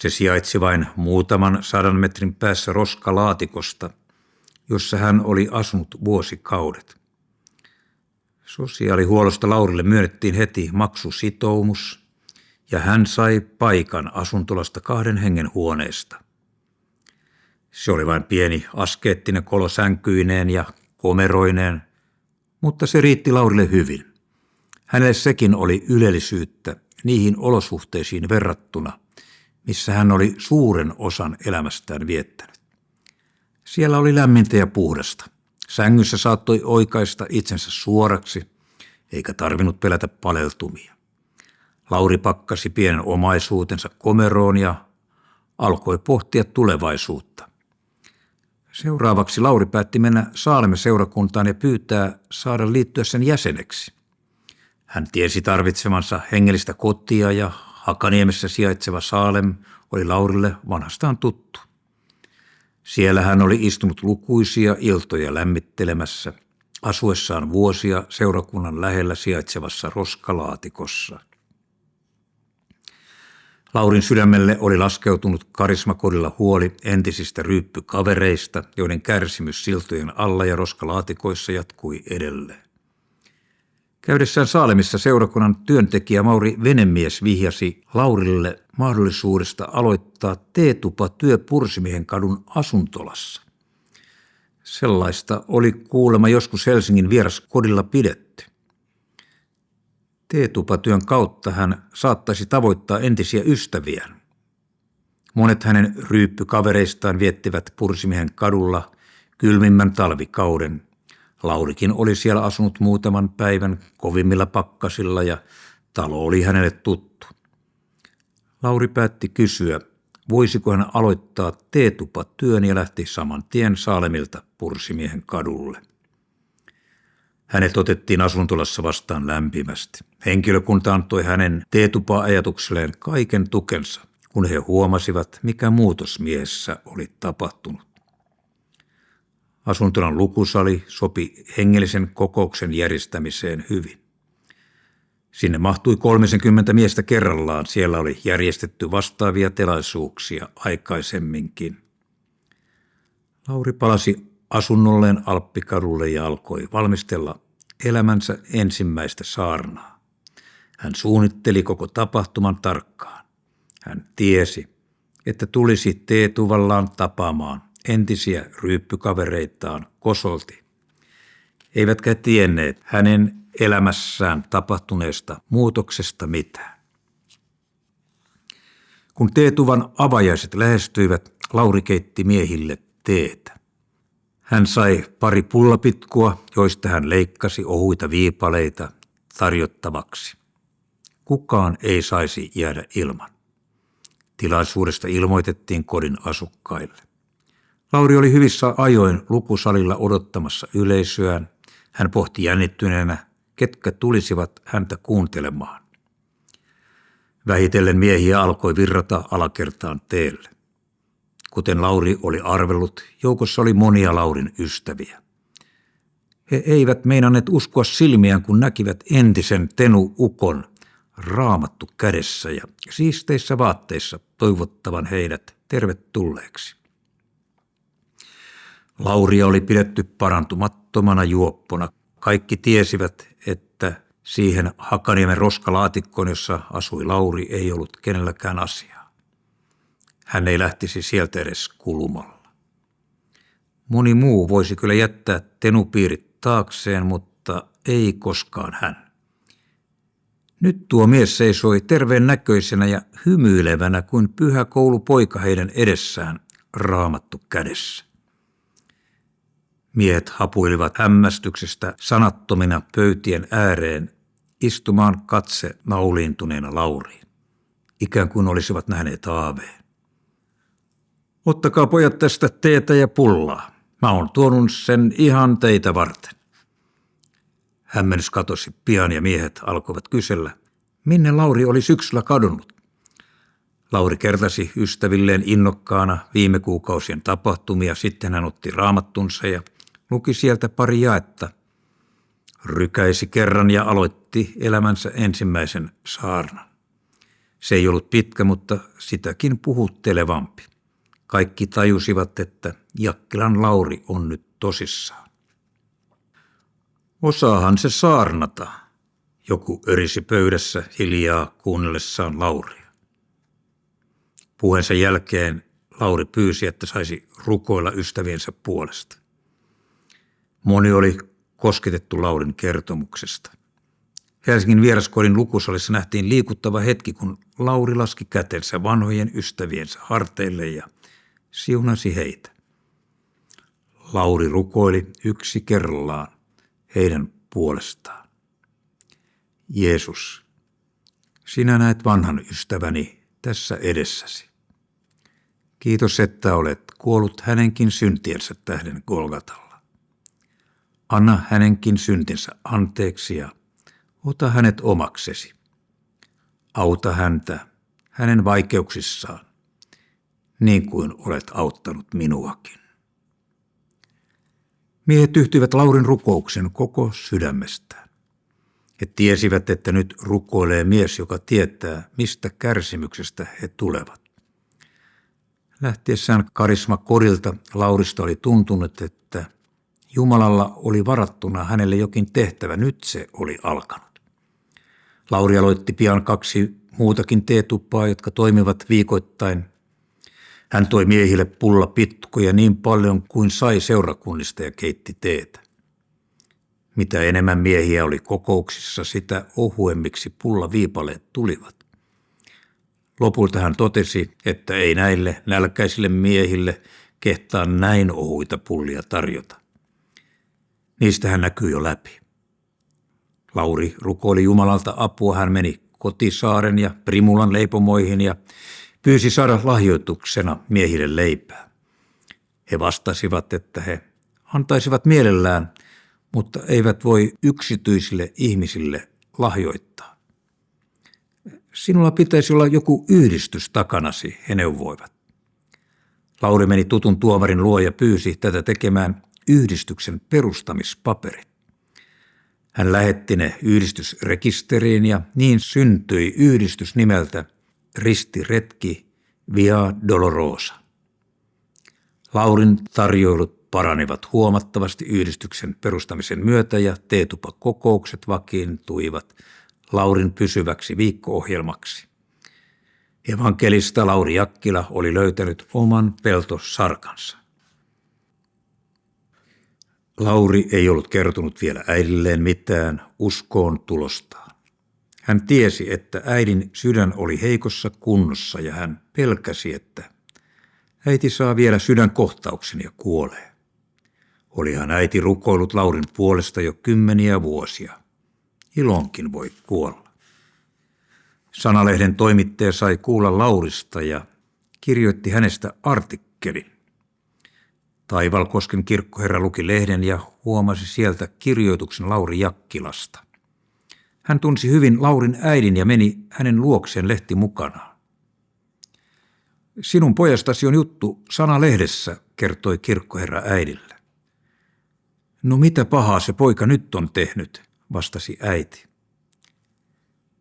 A: Se sijaitsi vain muutaman 100 metrin päässä roskalaatikosta, jossa hän oli asunut vuosikaudet. Sosiaalihuollosta Laurille myönnettiin heti maksusitoumus ja hän sai paikan asuntolasta 2 hengen huoneesta. Se oli vain pieni askeettinen kolo sänkyineen ja komeroineen, mutta se riitti Laurille hyvin. Hänelle sekin oli ylellisyyttä niihin olosuhteisiin verrattuna, missä hän oli suuren osan elämästään viettänyt. Siellä oli lämmintä ja puhdasta. Sängyssä saattoi oikaista itsensä suoraksi, eikä tarvinnut pelätä paleltumia. Lauri pakkasi pienen omaisuutensa komeroon ja alkoi pohtia tulevaisuutta. Seuraavaksi Lauri päätti mennä Saalemen seurakuntaan ja pyytää saada liittyä sen jäseneksi. Hän tiesi tarvitsemansa hengellistä kotia ja Hakaniemessä sijaitseva Saalem oli Laurille vanhastaan tuttu. Siellä hän oli istunut lukuisia iltoja lämmittelemässä, asuessaan vuosia seurakunnan lähellä sijaitsevassa roskalaatikossa. Laurin sydämelle oli laskeutunut karismakodilla huoli entisistä ryyppykavereista, joiden kärsimys siltojen alla ja roskalaatikoissa jatkui edelleen. Käydessään Saalemissa seurakunnan työntekijä Mauri Venemies vihjasi Laurille mahdollisuudesta aloittaa teetupatyö Pursimiehen kadun asuntolassa. Sellaista oli kuulemma joskus Helsingin Vieraskodilla pidetty. Teetupatyön kautta hän saattaisi tavoittaa entisiä ystäviään. Monet hänen ryyppykavereistaan viettivät Pursimiehen kadulla kylmimmän talvikauden. Laurikin oli siellä asunut muutaman päivän kovimmilla pakkasilla ja talo oli hänelle tuttu. Lauri päätti kysyä, voisiko hän aloittaa teetupatyön ja lähti saman tien Saalemilta Pursimiehen kadulle. Hänet otettiin asuntolassa vastaan lämpimästi. Henkilökunta antoi hänen teetupa-ajatukselleen kaiken tukensa, kun he huomasivat, mikä muutos miehessä oli tapahtunut. Asuntolan lukusali sopi hengellisen kokouksen järjestämiseen hyvin. Sinne mahtui 30 miestä kerrallaan. Siellä oli järjestetty vastaavia tilaisuuksia aikaisemminkin. Lauri palasi asunnolleen Alppikadulle ja alkoi valmistella elämänsä ensimmäistä saarnaa. Hän suunnitteli koko tapahtuman tarkkaan. Hän tiesi, että tulisi teetuvallaan tapaamaan entisiä ryyppykavereitaan kosolti. Eivätkä tienneet hänen elämässään tapahtuneesta muutoksesta mitään. Kun teetuvan avajaiset lähestyivät, Lauri keitti miehille teetä. Hän sai pari pullapitkua, joista hän leikkasi ohuita viipaleita tarjottavaksi. Kukaan ei saisi jäädä ilman. Tilaisuudesta ilmoitettiin kodin asukkaille. Lauri oli hyvissä ajoin lukusalilla odottamassa yleisöään. Hän pohti jännittyneenä, ketkä tulisivat häntä kuuntelemaan. Vähitellen miehiä alkoi virrata alakertaan teelle. Kuten Lauri oli arvellut, joukossa oli monia Laurin ystäviä. He eivät meinanneet uskoa silmiään, kun näkivät entisen Tenu-ukon raamattu kädessä ja siisteissä vaatteissa toivottavan heidät tervetulleeksi. Lauria oli pidetty parantumattomana juoppona. Kaikki tiesivät, että siihen Hakaniemen roskalaatikkoon, jossa asui Lauri, ei ollut kenelläkään asiaa. Hän ei lähtisi sieltä edes kulmalla. Moni muu voisi kyllä jättää Tenupiirit taakseen, mutta ei koskaan hän. Nyt tuo mies seisoi terveen näköisenä ja hymyilevänä kuin pyhä koulupoika heidän edessään, raamattu kädessä. Miehet hapuilivat hämmästyksestä sanattomina pöytien ääreen istumaan katse nauliintuneena Lauriin, ikään kuin olisivat nähneet aaveen. Ottakaa pojat tästä teetä ja pullaa. Mä oon tuonut sen ihan teitä varten. Hämmennys katosi pian ja miehet alkoivat kysellä, minne Lauri oli syksyllä kadonnut. Lauri kertasi ystävilleen innokkaana viime kuukausien tapahtumia, sitten hän otti raamattunsa ja luki sieltä pari jaetta. Rykäisi kerran ja aloitti elämänsä ensimmäisen saarnan. Se ei ollut pitkä, mutta sitäkin puhuttelevampi. Kaikki tajusivat, että Jakkilan Lauri on nyt tosissaan. Osaahan se saarnata, joku örisi pöydässä hiljaa kuunnellessaan Lauria. Puheensa jälkeen Lauri pyysi, että saisi rukoilla ystäviensä puolesta. Moni oli kosketettu Laurin kertomuksesta. Helsingin Vieraskodin lukusalissa nähtiin liikuttava hetki, kun Lauri laski kätensä vanhojen ystäviensä harteille ja siunasi heitä. Lauri rukoili yksi kerrallaan heidän puolestaan. Jeesus, sinä näet vanhan ystäväni tässä edessäsi. Kiitos, että olet kuollut hänenkin syntiensä tähden Golgatalla. Anna hänenkin syntinsä anteeksi ja ota hänet omaksesi. Auta häntä hänen vaikeuksissaan, niin kuin olet auttanut minuakin. Miehet yhtyivät Laurin rukouksen koko sydämestään. He tiesivät, että nyt rukoilee mies, joka tietää, mistä kärsimyksestä he tulevat. Lähtiessään Karisma-kodilta Laurista oli tuntunut, että Jumalalla oli varattuna hänelle jokin tehtävä, nyt se oli alkanut. Lauri aloitti pian 2 muutakin teetuppaa, jotka toimivat viikoittain. Hän toi miehille pullapitkoja niin paljon kuin sai seurakunnista ja keitti teetä. Mitä enemmän miehiä oli kokouksissa, sitä ohuemmiksi pullaviipaleet tulivat. Lopulta hän totesi, että ei näille nälkäisille miehille kehtaa näin ohuita pullia tarjota. Niistä hän näkyy jo läpi. Lauri rukoili Jumalalta apua, hän meni Kotisaaren ja Primulan leipomoihin ja pyysi saada lahjoituksena miehille leipää. He vastasivat, että he antaisivat mielellään, mutta eivät voi yksityisille ihmisille lahjoittaa. Sinulla pitäisi olla joku yhdistys takanasi, he neuvoivat. Lauri meni tutun tuomarin luo ja pyysi tätä tekemään yhdistyksen perustamispaperit. Hän lähetti ne yhdistysrekisteriin ja niin syntyi yhdistys nimeltä Ristiretki Via Dolorosa. Laurin tarjoilut paranivat huomattavasti yhdistyksen perustamisen myötä ja teetupakokoukset vakiintuivat Laurin pysyväksi viikko-ohjelmaksi. Evankelista Lauri Jakkila oli löytänyt oman peltosarkansa. Lauri ei ollut kertonut vielä äidilleen mitään uskoon tulostaan. Hän tiesi, että äidin sydän oli heikossa kunnossa ja hän pelkäsi, että äiti saa vielä sydänkohtauksen ja kuolee. Olihan äiti rukoillut Laurin puolesta jo 10 vuosia. Ilonkin voi kuolla. Sanalehden toimittaja sai kuulla Laurista ja kirjoitti hänestä artikkelin. Taivalkosken kirkkoherra luki lehden ja huomasi sieltä kirjoituksen Lauri Jakkilasta. Hän tunsi hyvin Laurin äidin ja meni hänen luokseen lehti mukanaan. Sinun pojastasi on juttu Sanalehdessä, kertoi kirkkoherra äidille. No mitä pahaa se poika nyt on tehnyt, vastasi äiti.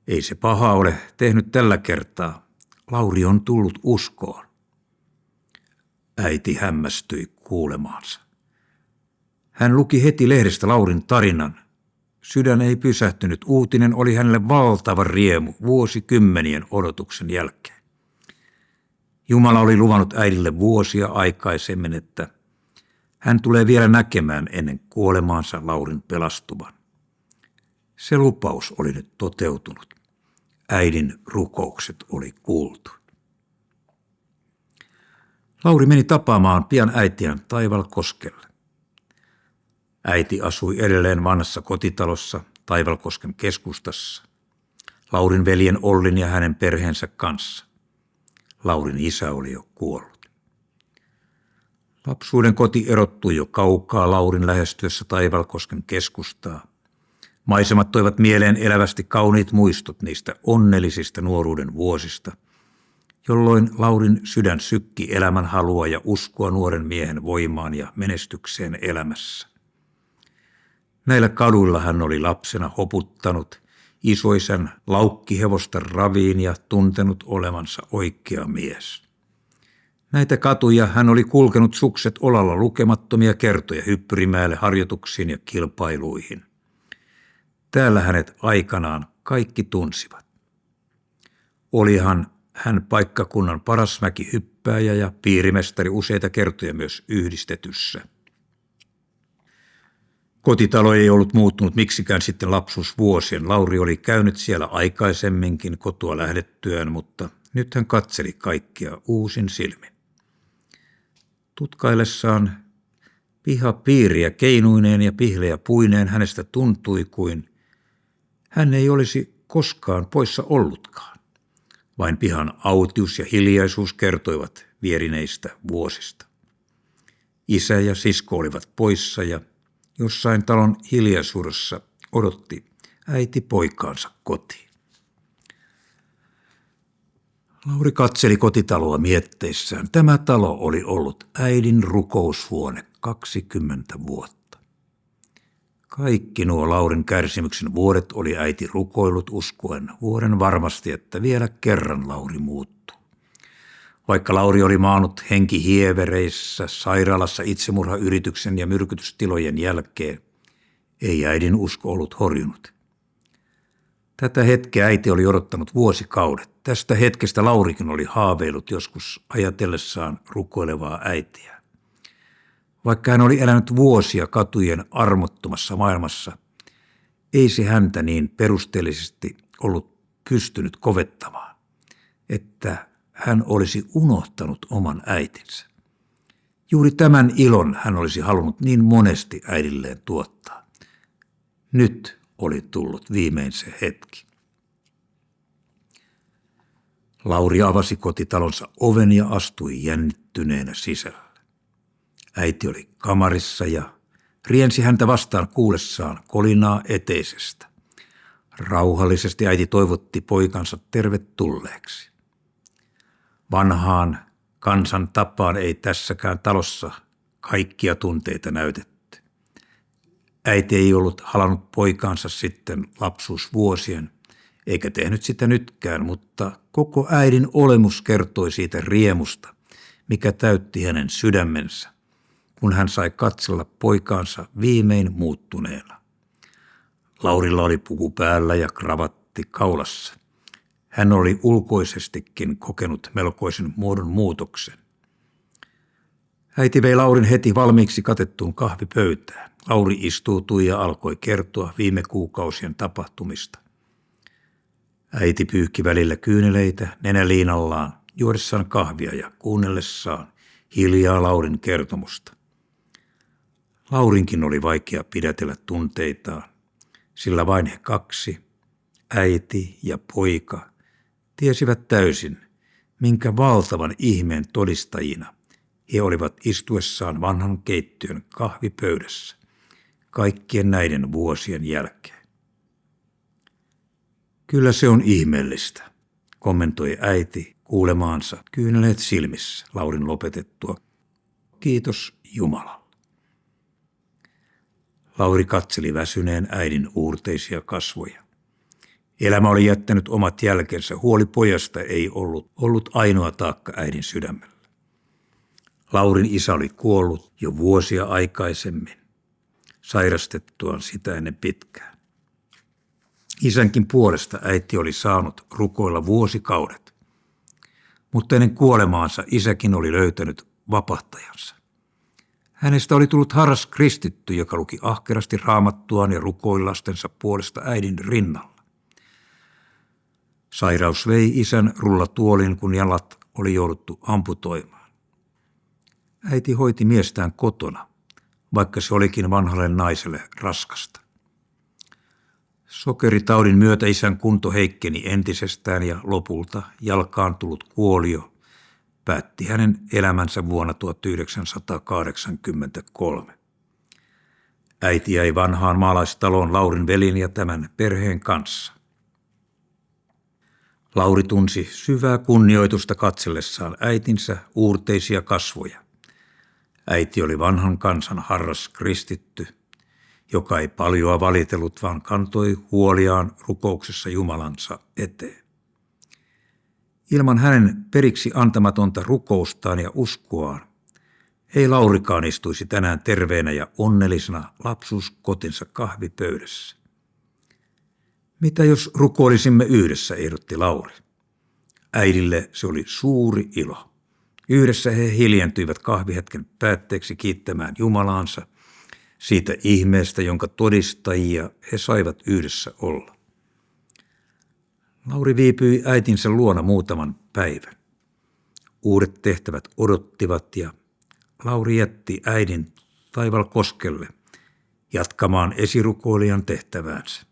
A: Ei se pahaa ole tehnyt tällä kertaa. Lauri on tullut uskoon. Äiti hämmästyi kuulemaansa. Hän luki heti lehdestä Laurin tarinan. Sydän ei pysähtynyt. Uutinen oli hänelle valtava riemu vuosikymmenien odotuksen jälkeen. Jumala oli luvannut äidille vuosia aikaisemmin, että hän tulee vielä näkemään ennen kuolemaansa Laurin pelastuvan. Se lupaus oli nyt toteutunut. Äidin rukoukset oli kuultu. Lauri meni tapaamaan pian äitiään Taivalkoskelle. Äiti asui edelleen vanhassa kotitalossa Taivalkosken keskustassa, Laurin veljen Ollin ja hänen perheensä kanssa. Laurin isä oli jo kuollut. Lapsuuden koti erottui jo kaukaa Laurin lähestyessä Taivalkosken keskustaa. Maisemat toivat mieleen elävästi kauniit muistot niistä onnellisista nuoruuden vuosista, jolloin Laurin sydän sykki elämän halua ja uskoa nuoren miehen voimaan ja menestykseen elämässä. Näillä kaduilla hän oli lapsena hoputtanut isoisän laukkihevosta raviin ja tuntenut olevansa oikea mies. Näitä katuja hän oli kulkenut sukset olalla lukemattomia kertoja Hyppyrimäelle harjoituksiin ja kilpailuihin. Täällä hänet aikanaan kaikki tunsivat. Olihan hän paikkakunnan paras mäkihyppääjä ja piirimestari useita kertoja myös yhdistetyssä. Kotitalo ei ollut muuttunut miksikään sitten lapsuusvuosien. Lauri oli käynyt siellä aikaisemminkin kotoa lähdettyään, mutta nyt hän katseli kaikkia uusin silmin. Tutkaillessaan pihapiiriä keinuineen ja pihleä puineen hänestä tuntui kuin hän ei olisi koskaan poissa ollutkaan. Vain pihan autius ja hiljaisuus kertoivat vierineistä vuosista. Isä ja sisko olivat poissa ja jossain talon hiljaisuudessa odotti äiti poikaansa kotiin. Lauri katseli kotitaloa mietteissään. Tämä talo oli ollut äidin rukoushuone 20 vuotta. Kaikki nuo Laurin kärsimyksen vuodet oli äiti rukoillut uskoen vuoden varmasti, että vielä kerran Lauri muuttuu. Vaikka Lauri oli maannut henkihievereissä sairaalassa itsemurhayrityksen ja myrkytystilojen jälkeen, ei äidin usko ollut horjunut. Tätä hetkeä äiti oli odottanut vuosikaudet. Tästä hetkestä Laurikin oli haaveillut joskus ajatellessaan rukoilevaa äitiä. Vaikka hän oli elänyt vuosia katujen armottomassa maailmassa, ei se häntä niin perusteellisesti ollut pystynyt kovettamaan, että hän olisi unohtanut oman äitinsä. Juuri tämän ilon hän olisi halunnut niin monesti äidilleen tuottaa. Nyt oli tullut viimein se hetki. Lauri avasi kotitalonsa oven ja astui jännittyneenä sisälle. Äiti oli kamarissa ja riensi häntä vastaan kuullessaan kolinaa eteisestä. Rauhallisesti äiti toivotti poikansa tervetulleeksi. Vanhaan kansan tapaan ei tässäkään talossa kaikkia tunteita näytetty. Äiti ei ollut halannut poikaansa sitten lapsuusvuosien, eikä tehnyt sitä nytkään, mutta koko äidin olemus kertoi siitä riemusta, mikä täytti hänen sydämensä, kun hän sai katsella poikaansa viimein muuttuneena. Laurilla oli puku päällä ja kravatti kaulassa. Hän oli ulkoisestikin kokenut melkoisen muodon muutoksen. Äiti vei Laurin heti valmiiksi katettuun kahvipöytään. Lauri istuutui ja alkoi kertoa viime kuukausien tapahtumista. Äiti pyyhki välillä kyyneleitä nenäliinallaan, juodessaan kahvia ja kuunnellessaan hiljaa Laurin kertomusta. Laurinkin oli vaikea pidätellä tunteitaan, sillä vain he kaksi, äiti ja poika, tiesivät täysin, minkä valtavan ihmeen todistajina he olivat istuessaan vanhan keittiön kahvipöydässä kaikkien näiden vuosien jälkeen. Kyllä se on ihmeellistä, kommentoi äiti kuulemaansa kyyneleet silmissä Laurin lopetettua. Kiitos Jumalalle. Lauri katseli väsyneen äidin uurteisia kasvoja. Elämä oli jättänyt omat jälkensä. Huoli pojasta ei ollut ainoa taakka äidin sydämellä. Laurin isä oli kuollut jo vuosia aikaisemmin, sairastettuaan sitä ennen pitkään. Isänkin puolesta äiti oli saanut rukoilla vuosikaudet, mutta ennen kuolemaansa isäkin oli löytänyt vapahtajansa. Hänestä oli tullut harras kristitty, joka luki ahkerasti raamattuaan ja rukoili lastensa puolesta äidin rinnalla. Sairaus vei isän rullatuolin, kun jalat oli jouduttu amputoimaan. Äiti hoiti miestään kotona, vaikka se olikin vanhalle naiselle raskasta. Sokeritaudin myötä isän kunto heikkeni entisestään ja lopulta jalkaan tullut kuolio päätti hänen elämänsä vuonna 1983. Äiti jäi vanhaan maalaistaloon Laurin velin ja tämän perheen kanssa. Lauri tunsi syvää kunnioitusta katsellessaan äitinsä uurteisia kasvoja. Äiti oli vanhan kansan harras kristitty, joka ei paljoa valitellut, vaan kantoi huoliaan rukouksessa Jumalansa eteen. Ilman hänen periksi antamatonta rukoustaan ja uskoaan ei Laurikaan istuisi tänään terveenä ja onnellisena lapsuuskotinsa kahvipöydässä. Mitä jos rukoilisimme yhdessä, ehdotti Lauri. Äidille se oli suuri ilo. Yhdessä he hiljentyivät kahvihetken päätteeksi kiittämään Jumalaansa siitä ihmeestä, jonka todistajia he saivat yhdessä olla. Lauri viipyi äitinsä luona muutaman päivän. Uudet tehtävät odottivat ja Lauri jätti äidin Taivalkoskelle jatkamaan esirukoilijan tehtäväänsä.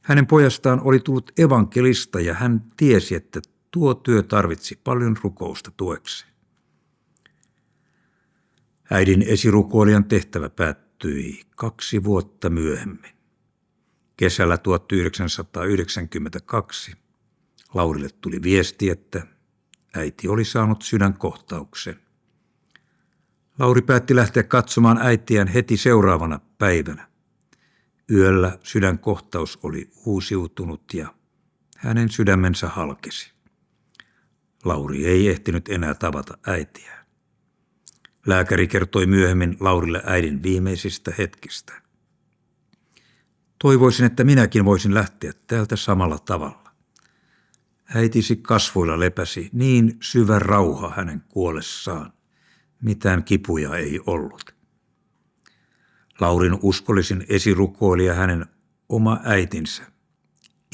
A: Hänen pojastaan oli tullut evankelista ja hän tiesi, että tuo työ tarvitsi paljon rukousta tuekseen. Äidin esirukoilijan tehtävä päättyi 2 vuotta myöhemmin. Kesällä 1992 Laurille tuli viesti, että äiti oli saanut sydänkohtauksen. Lauri päätti lähteä katsomaan äitiään heti seuraavana päivänä. Yöllä sydänkohtaus oli uusiutunut ja hänen sydämensä halkesi. Lauri ei ehtinyt enää tavata äitiä. Lääkäri kertoi myöhemmin Laurille äidin viimeisistä hetkistä. Toivoisin, että minäkin voisin lähteä täältä samalla tavalla. Äitisi kasvoilla lepäsi niin syvä rauha hänen kuollessaan. Mitään kipuja ei ollut. Laurin uskollisin esirukoilija hänen oma äitinsä,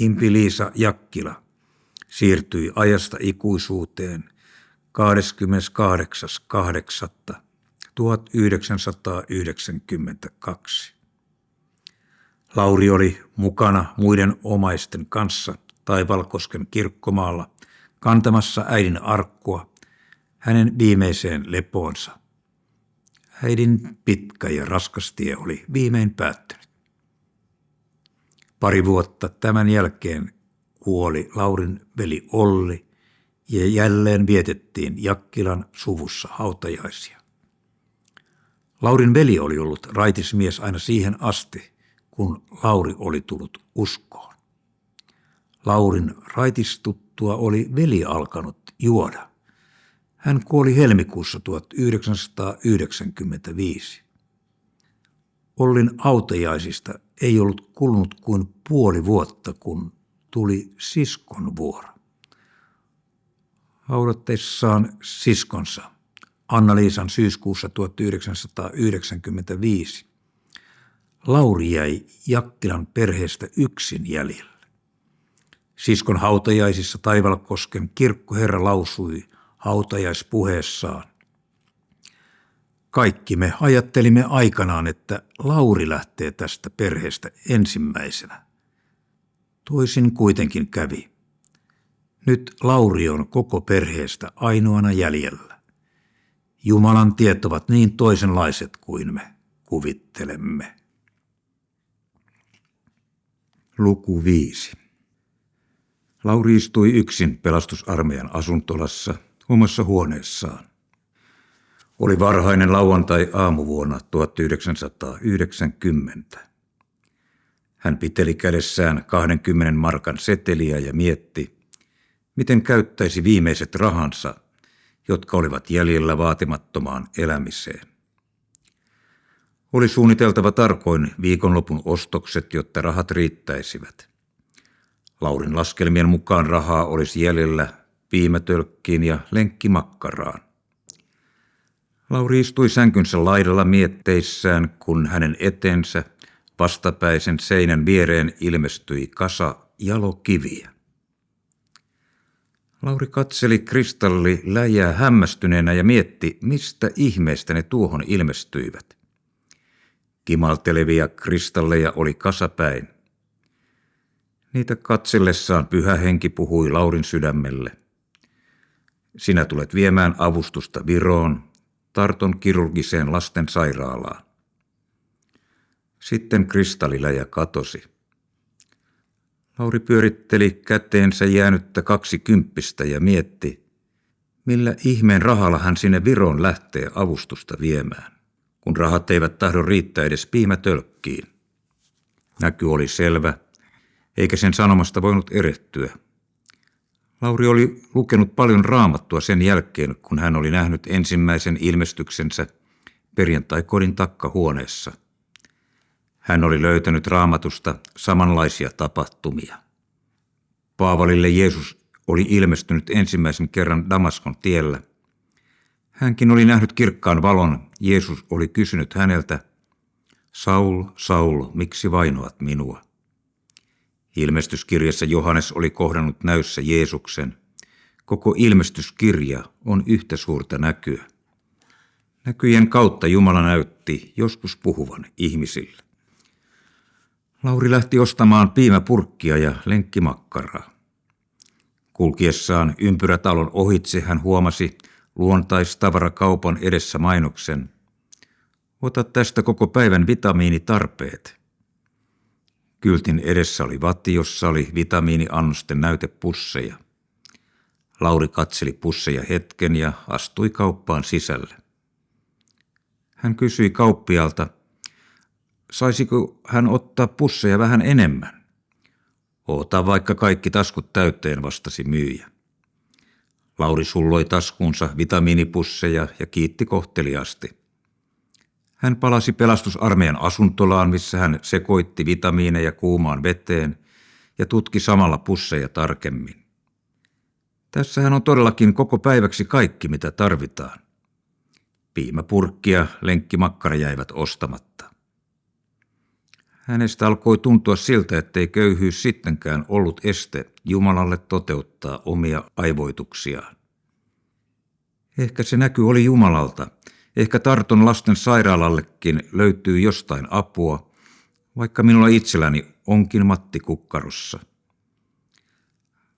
A: Impi Liisa Jakkila, siirtyi ajasta ikuisuuteen 28.8.1992. Lauri oli mukana muiden omaisten kanssa Taivalkosken kirkkomaalla kantamassa äidin arkkua hänen viimeiseen lepoonsa. Äidin pitkä ja raskas tie oli viimein päättynyt. Pari vuotta tämän jälkeen kuoli Laurin veli Olli ja jälleen vietettiin Jakkilan suvussa hautajaisia. Laurin veli oli ollut raitismies aina siihen asti, kun Lauri oli tullut uskoon. Laurin raitistuttua oli veli alkanut juoda. Hän kuoli helmikuussa 1995. Ollin hautajaisista ei ollut kulunut kuin puoli vuotta, kun tuli siskon vuoro. Haudatessaan siskonsa Anna-Liisan syyskuussa 1995 Lauri jäi Jakkilan perheestä yksin jäljellä. Siskon hautajaisissa Taivalkosken kirkkoherra lausui hautajaispuheessaan: kaikki me ajattelimme aikanaan, että Lauri lähtee tästä perheestä ensimmäisenä. Toisin kuitenkin kävi. Nyt Lauri on koko perheestä ainoana jäljellä. Jumalan tiet ovat niin toisenlaiset kuin me kuvittelemme. Luku 5. Lauri istui yksin pelastusarmeijan asuntolassa omassa huoneessaan. Oli varhainen lauantai-aamuvuonna 1990. Hän piteli kädessään 20 markan seteliä ja mietti, miten käyttäisi viimeiset rahansa, jotka olivat jäljellä vaatimattomaan elämiseen. Oli suunniteltava tarkoin viikonlopun ostokset, jotta rahat riittäisivät. Laurin laskelmien mukaan rahaa olisi jäljellä piimätölkkiin ja lenkkimakkaraan. Lauri istui sänkynsä laidalla mietteissään, kun hänen eteensä vastapäisen seinän viereen ilmestyi kasa jalokiviä. Lauri katseli kristalliläjää hämmästyneenä ja mietti, mistä ihmeestä ne tuohon ilmestyivät. Kimaltelevia kristalleja oli kasapäin. Niitä katsellessaan Pyhä Henki puhui Laurin sydämelle. Sinä tulet viemään avustusta Viroon, Tarton kirurgiseen lastensairaalaan. Sitten kristalliläjä katosi. Lauri pyöritteli käteensä jäänyttä 20 ja mietti, millä ihmeen rahalla hän sinne Viroon lähtee avustusta viemään, kun rahat eivät tahdo riittää edes piimätölkkiin. Näky oli selvä, eikä sen sanomasta voinut erehtyä. Lauri oli lukenut paljon Raamattua sen jälkeen, kun hän oli nähnyt ensimmäisen ilmestyksensä perjantaikodin takkahuoneessa. Hän oli löytänyt Raamatusta samanlaisia tapahtumia. Paavalille Jeesus oli ilmestynyt ensimmäisen kerran Damaskon tiellä. Hänkin oli nähnyt kirkkaan valon. Jeesus oli kysynyt häneltä: Saul, Saul, miksi vainoat minua? Ilmestyskirjassa Johannes oli kohdannut näyssä Jeesuksen. Koko ilmestyskirja on yhtä suurta näkyä. Näkyjen kautta Jumala näytti joskus puhuvan ihmisille. Lauri lähti ostamaan piimäpurkkia ja lenkkimakkaraa. Kulkiessaan ympyrätalon ohitse hän huomasi luontaistavara-kaupan edessä mainoksen: ota tästä koko päivän vitamiinitarpeet. Kyltin edessä oli vati, jossa oli vitamiiniannosten näytepusseja. Lauri katseli pusseja hetken ja astui kauppaan sisälle. Hän kysyi kauppialta, saisiko hän ottaa pusseja vähän enemmän. Ota vaikka kaikki taskut täyteen, vastasi myyjä. Lauri sulloi taskuunsa vitamiinipusseja ja kiitti kohteliaasti. Hän palasi pelastusarmeijan asuntolaan, missä hän sekoitti vitamiineja kuumaan veteen ja tutki samalla pusseja tarkemmin. Tässähän on todellakin koko päiväksi kaikki, mitä tarvitaan. Piimäpurkki ja lenkkimakkara jäivät ostamatta. Hänestä alkoi tuntua siltä, ettei köyhyys sittenkään ollut este Jumalalle toteuttaa omia aivoituksiaan. Ehkä se näky oli Jumalalta. Ehkä Tarton lasten sairaalallekin löytyy jostain apua, vaikka minulla itselläni onkin Matti kukkarossa.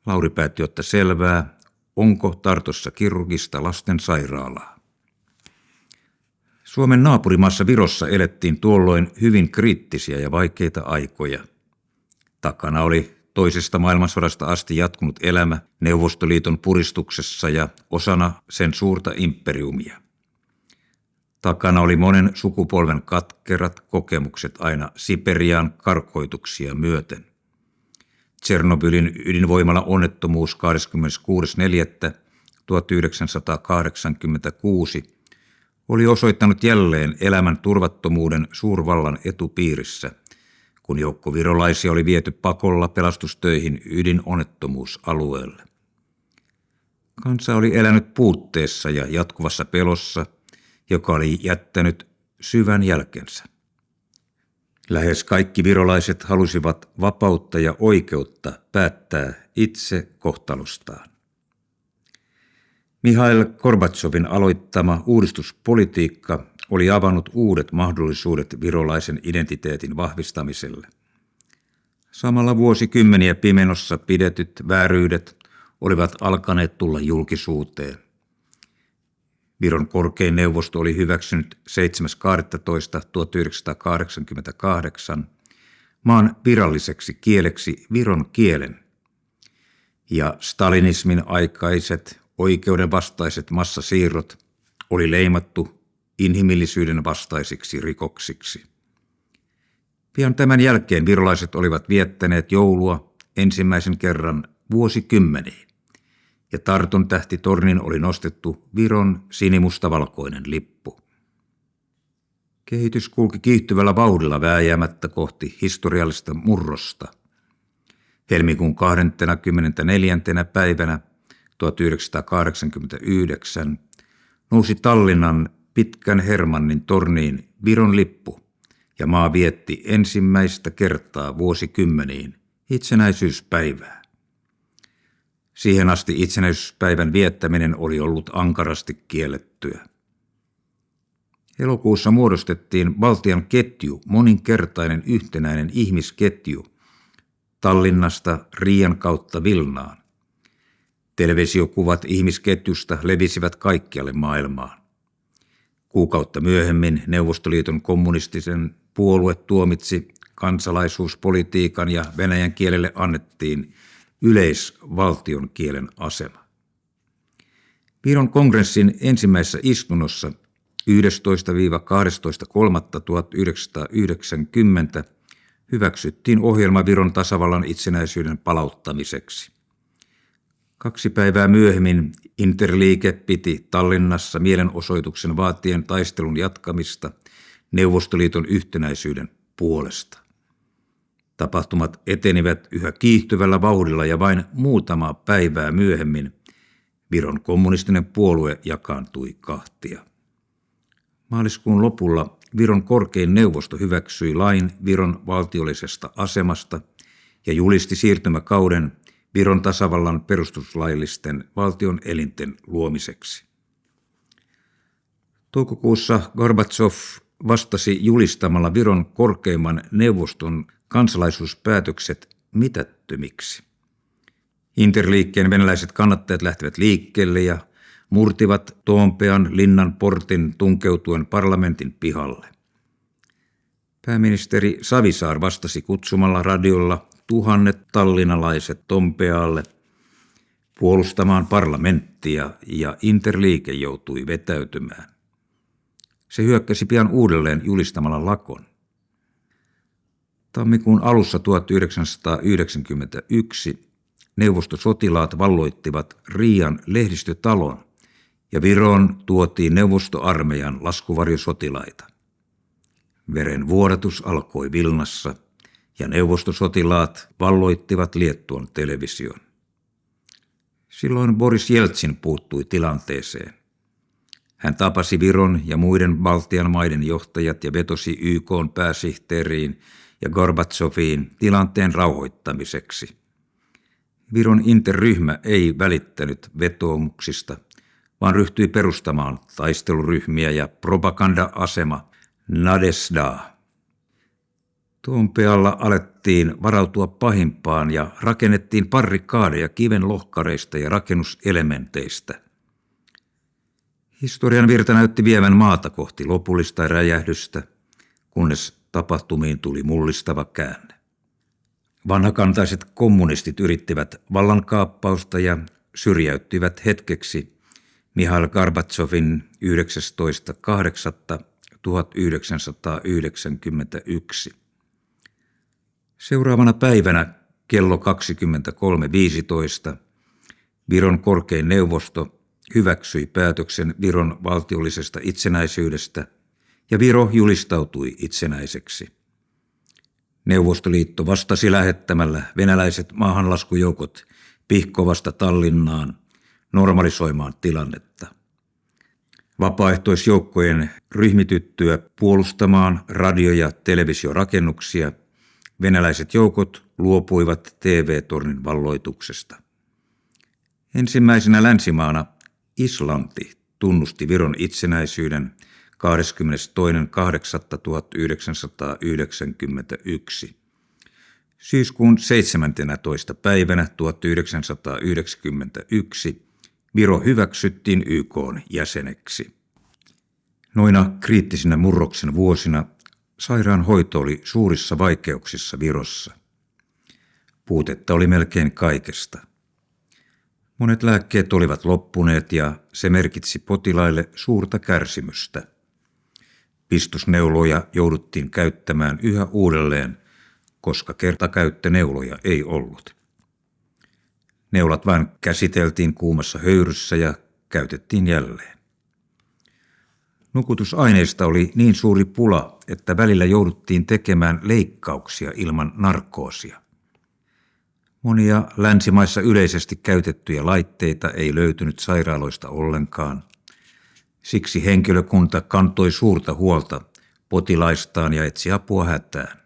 A: Lauri päätti ottaa selvää, onko Tartossa kirurgista lastensairaalaa. Suomen naapurimaassa Virossa elettiin tuolloin hyvin kriittisiä ja vaikeita aikoja. Takana oli toisesta maailmansodasta asti jatkunut elämä Neuvostoliiton puristuksessa ja osana sen suurta imperiumia. Takana oli monen sukupolven katkerat kokemukset aina Siperiaan karkoituksia myöten. Tšernobylin ydinvoimala onnettomuus 26.4.1986 oli osoittanut jälleen elämän turvattomuuden suurvallan etupiirissä, kun joukko virolaisia oli viety pakolla pelastustöihin ydinonnettomuusalueelle. Kansa oli elänyt puutteessa ja jatkuvassa pelossa, joka oli jättänyt syvän jälkensä. Lähes kaikki virolaiset halusivat vapautta ja oikeutta päättää itse kohtalostaan. Mihail Gorbatsovin aloittama uudistuspolitiikka oli avannut uudet mahdollisuudet virolaisen identiteetin vahvistamiselle. Samalla vuosikymmeniä pimenossa pidetyt vääryydet olivat alkaneet tulla julkisuuteen. Viron korkein neuvosto oli hyväksynyt 7.12.1988 maan viralliseksi kieleksi viron kielen, ja stalinismin aikaiset oikeudenvastaiset massasiirrot oli leimattu inhimillisyyden vastaisiksi rikoksiksi. Pian tämän jälkeen virolaiset olivat viettäneet joulua ensimmäisen kerran vuosikymmeniin, ja Tarton tähtitornin oli nostettu Viron sinimustavalkoinen lippu. Kehitys kulki kiihtyvällä vauhdilla vääjäämättä kohti historiallista murrosta. Helmikuun 24. päivänä 1989 nousi Tallinnan Pitkän Hermannin torniin Viron lippu, ja maa vietti ensimmäistä kertaa vuosikymmeniin itsenäisyyspäivää. Siihen asti itsenäisyyspäivän viettäminen oli ollut ankarasti kiellettyä. Elokuussa muodostettiin Baltian ketju, moninkertainen yhtenäinen ihmisketju, Tallinnasta Riian kautta Vilnaan. Televisiokuvat ihmisketjusta levisivät kaikkialle maailmaan. Kuukautta myöhemmin Neuvostoliiton kommunistisen puolue tuomitsi kansalaisuuspolitiikan ja venäjän kielelle annettiin yleisvaltion kielen asema. Viron kongressin ensimmäisessä istunnossa 11.–12.3.1990 hyväksyttiin ohjelma Viron tasavallan itsenäisyyden palauttamiseksi. 2 päivää myöhemmin Interliike piti Tallinnassa mielenosoituksen vaatien taistelun jatkamista Neuvostoliiton yhtenäisyyden puolesta. Tapahtumat etenivät yhä kiihtyvällä vauhdilla ja vain muutama päivää myöhemmin Viron kommunistinen puolue jakaantui kahtia. Maaliskuun lopulla Viron korkein neuvosto hyväksyi lain Viron valtiollisesta asemasta ja julisti siirtymäkauden Viron tasavallan perustuslaillisten valtion elinten luomiseksi. Toukokuussa Gorbatsov vastasi julistamalla Viron korkeimman neuvoston kansalaisuuspäätökset mitättömiksi. Interliikkeen venäläiset kannattajat lähtivät liikkeelle ja murtivat Toompean linnan portin tunkeutuen parlamentin pihalle. Pääministeri Savisaar vastasi kutsumalla radiolla 1000 tallinnalaiset Tompealle puolustamaan parlamenttia, ja Interliike joutui vetäytymään. Se hyökkäsi pian uudelleen julistamalla lakon. Tammikuun alussa 1991 neuvostosotilaat valloittivat Riian lehdistötalon ja Viroon tuotiin neuvostoarmeijan laskuvarjosotilaita. Veren vuodatus alkoi Vilnassa ja neuvostosotilaat valloittivat Liettuan television. Silloin Boris Jeltsin puuttui tilanteeseen. Hän tapasi Viron ja muiden Baltian maiden johtajat ja vetosi YK:n pääsihteeriin ja Gorbatsoviin tilanteen rauhoittamiseksi. Viron interryhmä ei välittänyt vetoomuksista, vaan ryhtyi perustamaan taisteluryhmiä ja propaganda-asema Nadezhdaa. Tuompealla alettiin varautua pahimpaan ja rakennettiin barrikaadeja kiven lohkareista ja rakennuselementeistä. Historian virta näytti vievän maata kohti lopullista räjähdystä, kunnes tapahtumiin tuli mullistava käänne. Vanhakantaiset kommunistit yrittivät vallankaappausta ja syrjäyttivät hetkeksi Mihail Gorbatsovin 19.8.1991. Seuraavana päivänä kello 23.15 Viron korkein neuvosto hyväksyi päätöksen Viron valtiollisesta itsenäisyydestä ja Viro julistautui itsenäiseksi. Neuvostoliitto vastasi lähettämällä venäläiset maahanlaskujoukot Pihkovasta Tallinnaan normalisoimaan tilannetta. Vapaaehtoisjoukkojen ryhmityttyä puolustamaan radio- ja televisiorakennuksia venäläiset joukot luopuivat TV-tornin valloituksesta. Ensimmäisenä länsimaana Islanti tunnusti Viron itsenäisyyden 22.8.1991. Syyskuun 17. päivänä 1991 Viro hyväksyttiin YK:n jäseneksi. Noina kriittisinä murroksen vuosina sairaanhoito oli suurissa vaikeuksissa Virossa. Puutetta oli melkein kaikesta. Monet lääkkeet olivat loppuneet ja se merkitsi potilaille suurta kärsimystä. Pistusneuloja jouduttiin käyttämään yhä uudelleen, koska kertakäyttöneuloja ei ollut. Neulat vain käsiteltiin kuumassa höyryssä ja käytettiin jälleen. Nukutusaineista oli niin suuri pula, että välillä jouduttiin tekemään leikkauksia ilman narkoosia. Monia länsimaissa yleisesti käytettyjä laitteita ei löytynyt sairaaloista ollenkaan. Siksi henkilökunta kantoi suurta huolta potilaistaan ja etsi apua hätään.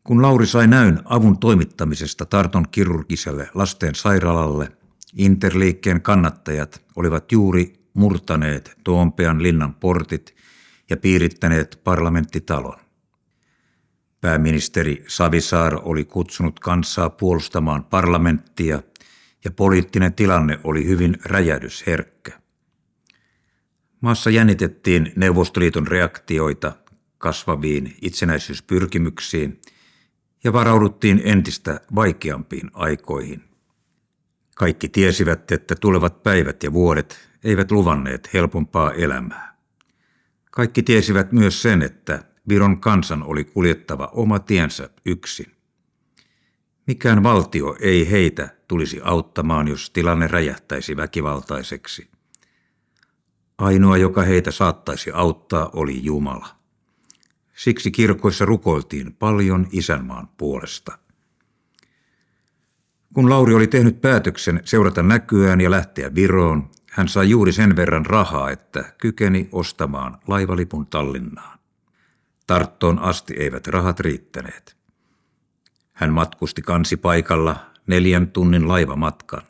A: Kun Lauri sai näyn avun toimittamisesta Tarton kirurgiselle lasten sairaalalle, Interliikkeen kannattajat olivat juuri murtaneet Toompean linnan portit ja piirittäneet parlamenttitalon. Pääministeri Savisaar oli kutsunut kansaa puolustamaan parlamenttia ja poliittinen tilanne oli hyvin räjähdysherkkä. Maassa jännitettiin Neuvostoliiton reaktioita kasvaviin itsenäisyyspyrkimyksiin ja varauduttiin entistä vaikeampiin aikoihin. Kaikki tiesivät, että tulevat päivät ja vuodet eivät luvanneet helpompaa elämää. Kaikki tiesivät myös sen, että Viron kansan oli kuljettava oma tiensä yksin. Mikään valtio ei heitä tulisi auttamaan, jos tilanne räjähtäisi väkivaltaiseksi. Ainoa, joka heitä saattaisi auttaa, oli Jumala. Siksi kirkoissa rukoiltiin paljon isänmaan puolesta. Kun Lauri oli tehnyt päätöksen seurata näkyään ja lähteä Viroon, hän sai juuri sen verran rahaa, että kykeni ostamaan laivalipun Tallinnaan. Tarttoon asti eivät rahat riittäneet. Hän matkusti kansipaikalla 4 tunnin laivamatkan.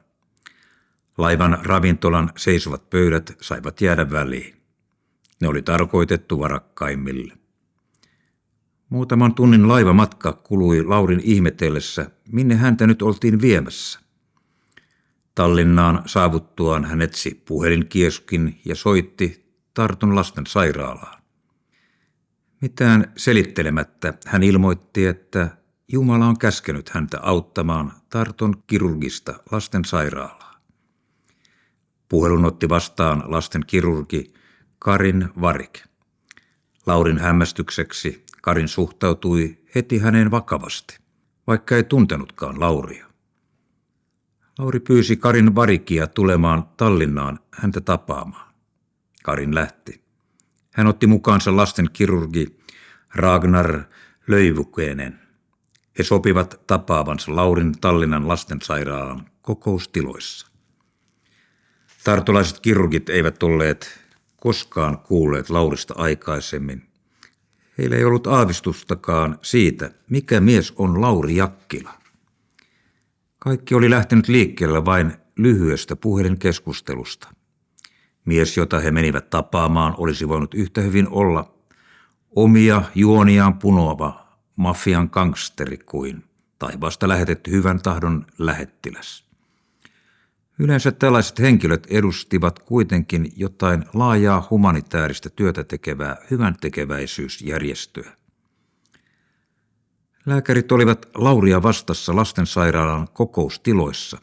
A: Laivan ravintolan seisovat pöydät saivat jäädä väliin. Ne oli tarkoitettu varakkaimmille. Muutaman tunnin laivamatka kului Laurin ihmetellessä, minne häntä nyt oltiin viemässä. Tallinnaan saavuttuaan hän etsi puhelinkioskin ja soitti Tarton lasten sairaalaan. Mitään selittelemättä hän ilmoitti, että Jumala on käskenyt häntä auttamaan Tarton kirurgista lasten sairaalaa. Puhelun otti vastaan lasten kirurgi Karin Varik. Laurin hämmästykseksi Karin suhtautui heti häneen vakavasti, vaikka ei tuntenutkaan Lauria. Lauri pyysi Karin Varikia tulemaan Tallinnaan häntä tapaamaan. Karin lähti. Hän otti mukaansa lastenkirurgi Ragnar Löivukenen. He sopivat tapaavansa Laurin Tallinnan lastensairaalan kokoustiloissa. Tartolaiset kirurgit eivät olleet koskaan kuulleet Laurista aikaisemmin. Heillä ei ollut aavistustakaan siitä, mikä mies on Lauri Jakkila. Kaikki oli lähtenyt liikkeelle vain lyhyestä puhelinkeskustelusta. Mies, jota he menivät tapaamaan, olisi voinut yhtä hyvin olla omia juoniaan punoava mafian gangsteri kuin taivaasta lähetetty hyvän tahdon lähettiläs. Yleensä tällaiset henkilöt edustivat kuitenkin jotain laajaa humanitaarista työtä tekevää hyväntekeväisyysjärjestöä. Lääkärit olivat Lauria vastassa lastensairaalan kokoustiloissa,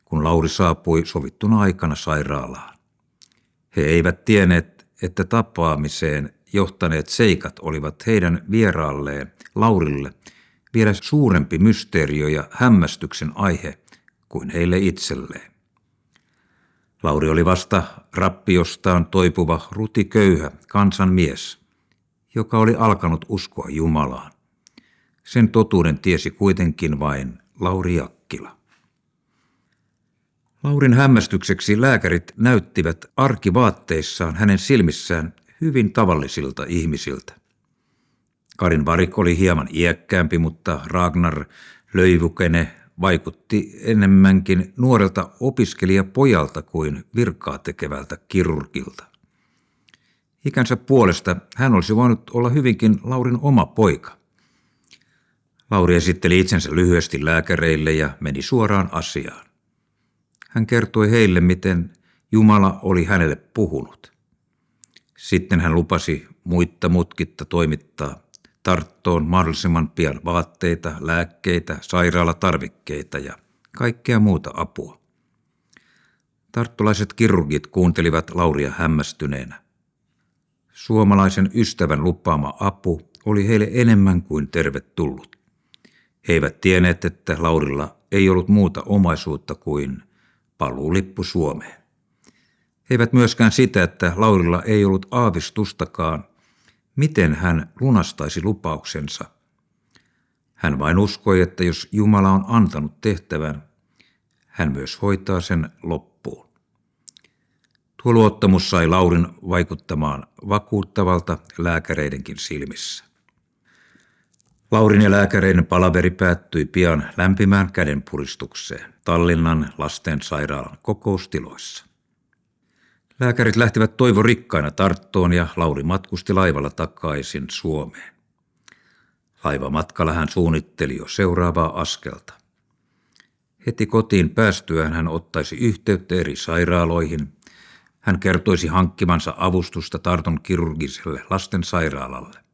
A: kun Lauri saapui sovittuna aikana sairaalaan. He eivät tienneet, että tapaamiseen johtaneet seikat olivat heidän vieraalleen Laurille vielä suurempi mysteerio ja hämmästyksen aihe kuin heille itselleen. Lauri oli vasta rappiostaan toipuva rutiköyhä kansanmies, joka oli alkanut uskoa Jumalaan. Sen totuuden tiesi kuitenkin vain Lauri Jakkila. Laurin hämmästykseksi lääkärit näyttivät arkivaatteissaan hänen silmissään hyvin tavallisilta ihmisiltä. Karin Varik oli hieman iäkkäämpi, mutta Ragnar Löivukene vaikutti enemmänkin nuorelta opiskelijapojalta kuin virkaa tekevältä kirurgilta. Ikänsä puolesta hän olisi voinut olla hyvinkin Laurin oma poika. Lauri esitteli itsensä lyhyesti lääkäreille ja meni suoraan asiaan. Hän kertoi heille, miten Jumala oli hänelle puhunut. Sitten hän lupasi muitta mutkitta toimittaa Tarttoon mahdollisimman pian vaatteita, lääkkeitä, sairaalatarvikkeita ja kaikkea muuta apua. Tarttolaiset kirurgit kuuntelivat Lauria hämmästyneenä. Suomalaisen ystävän lupaama apu oli heille enemmän kuin tervetullut. He eivät tienneet, että Laurilla ei ollut muuta omaisuutta kuin paluulippu Suomeen. He eivät myöskään sitä, että Laurilla ei ollut aavistustakaan, miten hän lunastaisi lupauksensa. Hän vain uskoi, että jos Jumala on antanut tehtävän, hän myös hoitaa sen loppuun. Tuo luottamus sai Laurin vaikuttamaan vakuuttavalta lääkäreidenkin silmissä. Laurin ja lääkäreiden palaveri päättyi pian lämpimään kädenpuristukseen Tallinnan lastensairaalan kokoustiloissa. Lääkärit lähtivät toivorikkaina Tarttoon ja Lauri matkusti laivalla takaisin Suomeen. Laivamatkalla hän suunnitteli jo seuraavaa askelta. Heti kotiin päästyään hän ottaisi yhteyttä eri sairaaloihin. Hän kertoisi hankkimansa avustusta Tarton kirurgiselle lastensairaalalle.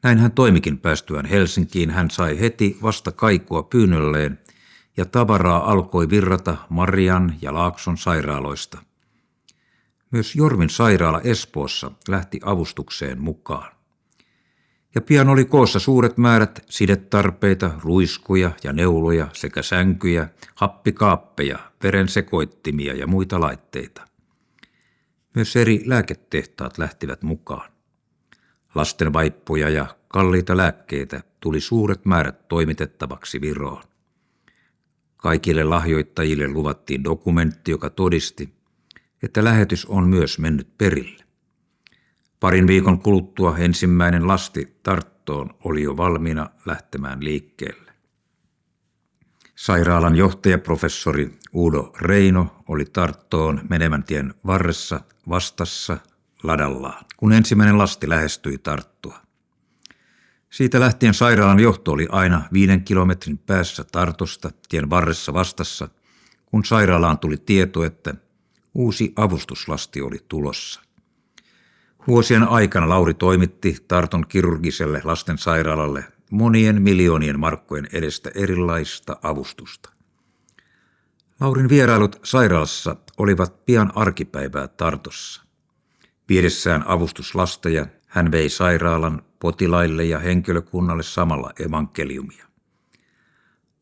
A: Näin hän toimikin päästyään Helsinkiin. Hän sai heti vasta kaikua pyynnölleen ja tavaraa alkoi virrata Marian ja Laakson sairaaloista. Myös Jorvin sairaala Espoossa lähti avustukseen mukaan. Ja pian oli koossa suuret määrät sidetarpeita, ruiskuja ja neuloja sekä sänkyjä, happikaappeja, verensekoittimia ja muita laitteita. Myös eri lääketehtaat lähtivät mukaan. Lastenvaippoja ja kalliita lääkkeitä tuli suuret määrät toimitettavaksi Viroon. Kaikille lahjoittajille luvattiin dokumentti, joka todisti, että lähetys on myös mennyt perille. Parin viikon kuluttua ensimmäinen lasti Tarttoon oli jo valmiina lähtemään liikkeelle. Sairaalan johtajaprofessori Udo Reino oli Tarttoon menevän tien varressa vastassa ladallaan, kun ensimmäinen lasti lähestyi Tarttua. Siitä lähtien sairaalan johto oli aina 5 kilometrin päässä Tartosta tien varressa vastassa, kun sairaalaan tuli tieto, että uusi avustuslasti oli tulossa. Vuosien aikana Lauri toimitti Tarton kirurgiselle lastensairaalalle monien miljoonien markkojen edestä erilaista avustusta. Laurin vierailut sairaalassa olivat pian arkipäivää Tartossa. Viedessään avustuslasteja hän vei sairaalan potilaille ja henkilökunnalle samalla evankeliumia.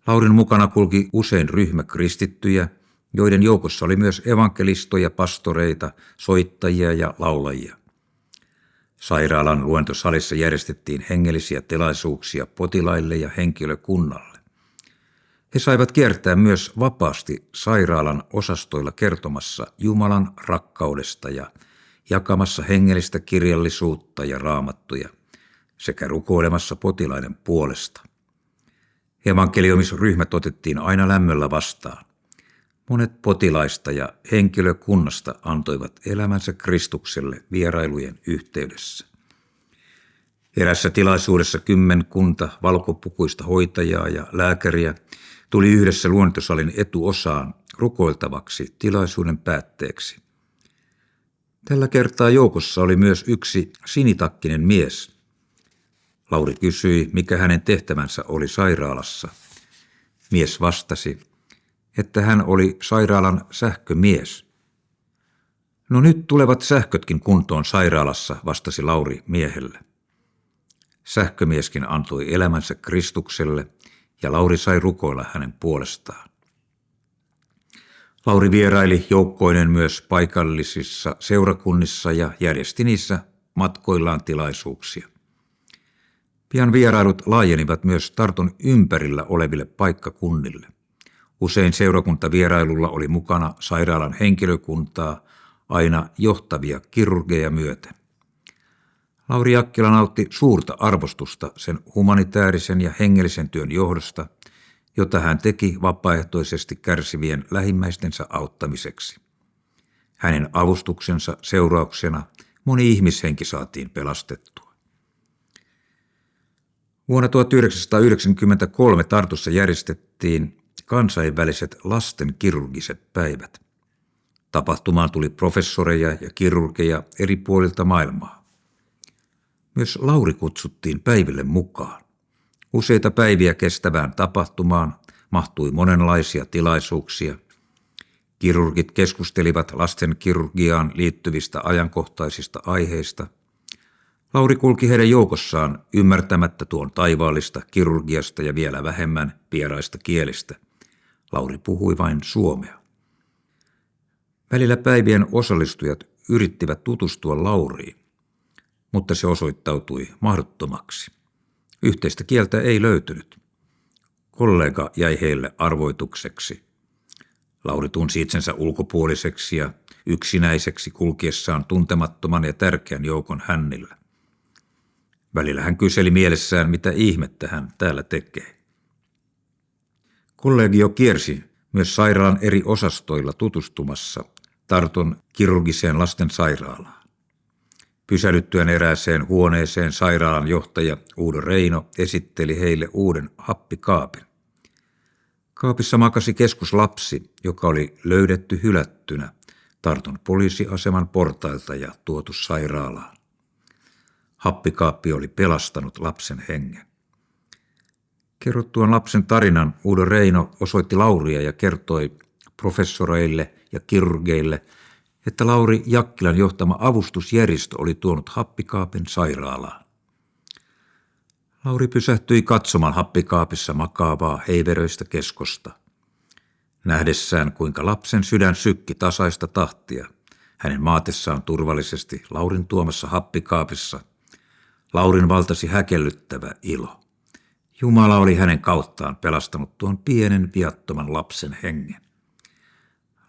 A: Laurin mukana kulki usein ryhmä kristittyjä, joiden joukossa oli myös evankelistoja, pastoreita, soittajia ja laulajia. Sairaalan luentosalissa järjestettiin hengellisiä tilaisuuksia potilaille ja henkilökunnalle. He saivat kiertää myös vapaasti sairaalan osastoilla kertomassa Jumalan rakkaudesta ja jakamassa hengellistä kirjallisuutta ja raamattuja sekä rukoilemassa potilaiden puolesta. Evankelioimisryhmät otettiin aina lämmöllä vastaan. Monet potilaista ja henkilökunnasta antoivat elämänsä Kristukselle vierailujen yhteydessä. Erässä tilaisuudessa 10 valkopukuista hoitajaa ja lääkäriä tuli yhdessä luentosalin etuosaan rukoiltavaksi tilaisuuden päätteeksi. Tällä kertaa joukossa oli myös yksi sinitakkinen mies. Lauri kysyi, mikä hänen tehtävänsä oli sairaalassa. Mies vastasi, että hän oli sairaalan sähkömies. No nyt tulevat sähkötkin kuntoon sairaalassa, vastasi Lauri miehelle. Sähkömieskin antoi elämänsä Kristukselle ja Lauri sai rukoilla hänen puolestaan. Lauri vieraili joukkoinen myös paikallisissa seurakunnissa ja järjesti niissä matkoillaan tilaisuuksia. Pian vierailut laajenivat myös Tarton ympärillä oleville paikkakunnille. Usein seurakuntavierailulla oli mukana sairaalan henkilökuntaa, aina johtavia kirurgeja myöten. Lauri Jakkila nautti suurta arvostusta sen humanitaarisen ja hengellisen työn johdosta, jota hän teki vapaaehtoisesti kärsivien lähimmäistensä auttamiseksi. Hänen avustuksensa seurauksena moni ihmishenki saatiin pelastettua. Vuonna 1993 Tartussa järjestettiin kansainväliset lastenkirurgiset päivät. Tapahtumaan tuli professoreja ja kirurgeja eri puolilta maailmaa. Myös Lauri kutsuttiin päiville mukaan. Useita päiviä kestävään tapahtumaan mahtui monenlaisia tilaisuuksia. Kirurgit keskustelivat lastenkirurgiaan liittyvistä ajankohtaisista aiheista. Lauri kulki heidän joukossaan ymmärtämättä tuon taivaallista kirurgiasta ja vielä vähemmän vieraista kielistä. Lauri puhui vain suomea. Välillä päivien osallistujat yrittivät tutustua Lauriin, mutta se osoittautui mahdottomaksi. Yhteistä kieltä ei löytynyt. Kollega jäi heille arvoitukseksi. Lauri tunsi itsensä ulkopuoliseksi ja yksinäiseksi kulkiessaan tuntemattoman ja tärkeän joukon hännillä. Välillä hän kyseli mielessään, mitä ihmettä hän täällä tekee. Kollegio kiersi myös sairaalan eri osastoilla tutustumassa Tarton kirurgiseen lastensairaalaan. Pysähdyttyään erääseen huoneeseen sairaalan johtaja Uudo Reino esitteli heille uuden happikaapin. Kaapissa makasi keskuslapsi, joka oli löydetty hylättynä Tarton poliisiaseman portailta ja tuotu sairaalaan. Happikaappi oli pelastanut lapsen hengen. Kerrottuaan lapsen tarinan Uudo Reino osoitti Lauria ja kertoi professoreille ja kirurgeille, että Lauri Jakkilan johtama avustusjärjestö oli tuonut happikaapin sairaalaan. Lauri pysähtyi katsomaan happikaapissa makaavaa heiveröistä keskosta. Nähdessään, kuinka lapsen sydän sykki tasaista tahtia, hänen maatessaan turvallisesti Laurin tuomassa happikaapissa, Laurin valtasi häkellyttävä ilo. Jumala oli hänen kauttaan pelastanut tuon pienen viattoman lapsen hengen.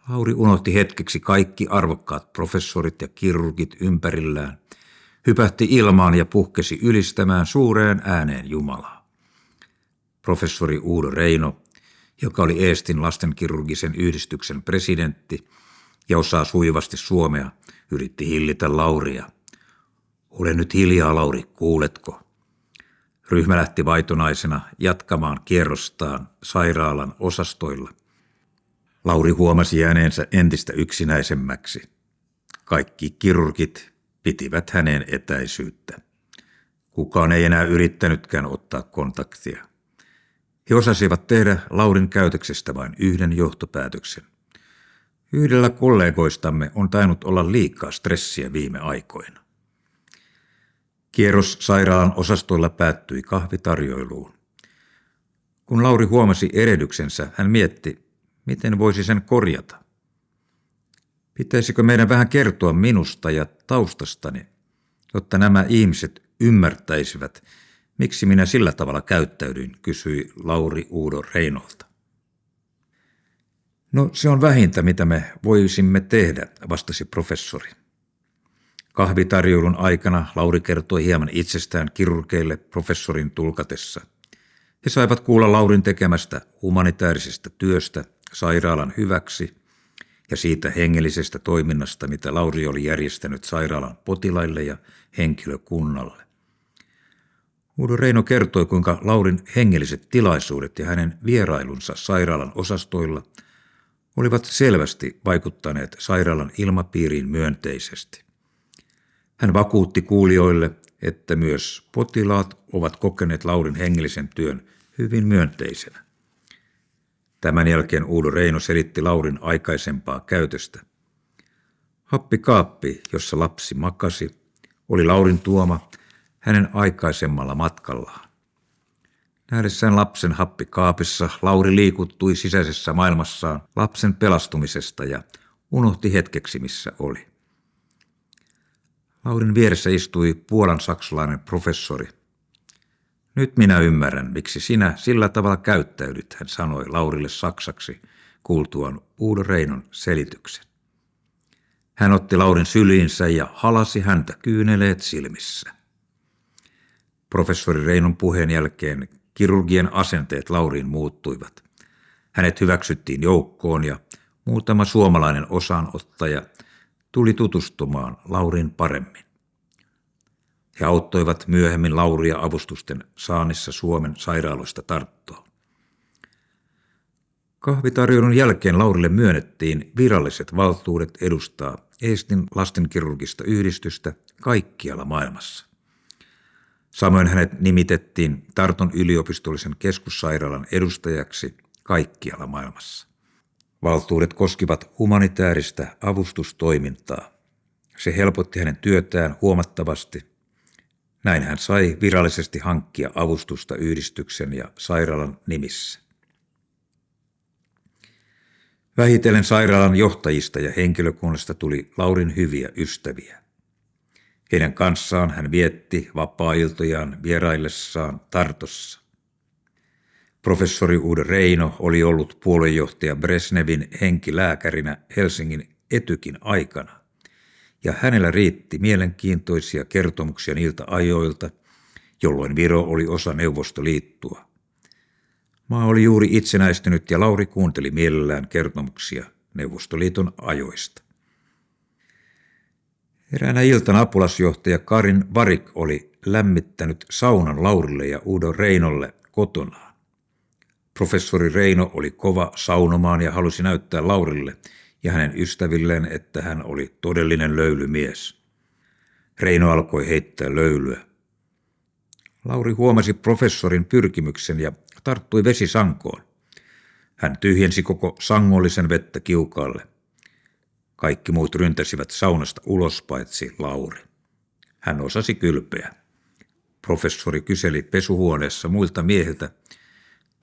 A: Lauri unohti hetkeksi kaikki arvokkaat professorit ja kirurgit ympärillään, hypähti ilmaan ja puhkesi ylistämään suureen ääneen Jumalaa. Professori Uudo Reino, joka oli Eestin lastenkirurgisen yhdistyksen presidentti ja osaa sujuvasti suomea, yritti hillitä Lauria. Ole nyt hiljaa, Lauri, kuuletko? Ryhmä lähti vaitonaisena jatkamaan kierrostaan sairaalan osastoilla. Lauri huomasi jääneensä entistä yksinäisemmäksi. Kaikki kirurgit pitivät hänen etäisyyttä. Kukaan ei enää yrittänytkään ottaa kontaktia. He osasivat tehdä Laurin käytöksestä vain yhden johtopäätöksen. Yhdellä kollegoistamme on tainnut olla liikaa stressiä viime aikoina. Kierros sairaalan osastoilla päättyi kahvitarjoiluun. Kun Lauri huomasi erehdyksensä, hän mietti, miten voisi sen korjata. Pitäisikö meidän vähän kertoa minusta ja taustastani, jotta nämä ihmiset ymmärtäisivät, miksi minä sillä tavalla käyttäydyin, kysyi Lauri Uudo Reinolta. No, se on vähintä, mitä me voisimme tehdä, vastasi professori. Kahvitarjoilun aikana Lauri kertoi hieman itsestään kirurgeille professorin tulkatessa. He saivat kuulla Laurin tekemästä humanitäärisestä työstä sairaalan hyväksi ja siitä hengellisestä toiminnasta, mitä Lauri oli järjestänyt sairaalan potilaille ja henkilökunnalle. Uudo Reino kertoi, kuinka Laurin hengelliset tilaisuudet ja hänen vierailunsa sairaalan osastoilla olivat selvästi vaikuttaneet sairaalan ilmapiiriin myönteisesti. Hän vakuutti kuulijoille, että myös potilaat ovat kokeneet Laurin hengellisen työn hyvin myönteisenä. Tämän jälkeen Uudo Reino selitti Laurin aikaisempaa käytöstä. Happikaappi, jossa lapsi makasi, oli Laurin tuoma hänen aikaisemmalla matkallaan. Nähdessään lapsen happikaapissa Lauri liikuttui sisäisessä maailmassaan lapsen pelastumisesta ja unohti hetkeksi, missä oli. Laurin vieressä istui puolan-saksalainen professori. Nyt minä ymmärrän, miksi sinä sillä tavalla käyttäydyt, hän sanoi Laurille saksaksi kuultuaan Uudo Reinon selityksen. Hän otti Laurin syliinsä ja halasi häntä kyyneleet silmissä. Professori Reinon puheen jälkeen kirurgien asenteet Lauriin muuttuivat. Hänet hyväksyttiin joukkoon ja muutama suomalainen osanottaja tuli tutustumaan Lauriin paremmin. He auttoivat myöhemmin Lauria avustusten saannissa Suomen sairaaloista Tarttoon. Kahvitarjoilun jälkeen Laurille myönnettiin viralliset valtuudet edustaa Eestin lastenkirurgista yhdistystä kaikkialla maailmassa. Samoin hänet nimitettiin Tarton yliopistollisen keskussairaalan edustajaksi kaikkialla maailmassa. Valtuudet koskivat humanitaarista avustustoimintaa. Se helpotti hänen työtään huomattavasti. Näin hän sai virallisesti hankkia avustusta yhdistyksen ja sairaalan nimissä. Vähitellen sairaalan johtajista ja henkilökunnasta tuli Laurin hyviä ystäviä. Heidän kanssaan hän vietti vapaa-iltojaan vieraillessaan Tartossa. Professori Uudo Reino oli ollut puoluejohtaja Brezhnevin henkilääkärinä Helsingin Etykin aikana, ja hänellä riitti mielenkiintoisia kertomuksia niiltä ajoilta, jolloin Viro oli osa Neuvostoliittoa. Maa oli juuri itsenäistynyt ja Lauri kuunteli mielellään kertomuksia Neuvostoliiton ajoista. Eräänä iltana apulasjohtaja Karin Varik oli lämmittänyt saunan Laurille ja Uudo Reinolle kotonaan. Professori Reino oli kova saunomaan ja halusi näyttää Laurille ja hänen ystävilleen, että hän oli todellinen löylymies. Reino alkoi heittää löylyä. Lauri huomasi professorin pyrkimyksen ja tarttui vesisankoon. Hän tyhjensi koko sangollisen vettä kiukaalle. Kaikki muut ryntäsivät saunasta ulos paitsi Lauri. Hän osasi kylpeä. Professori kyseli pesuhuoneessa muilta miehiltä,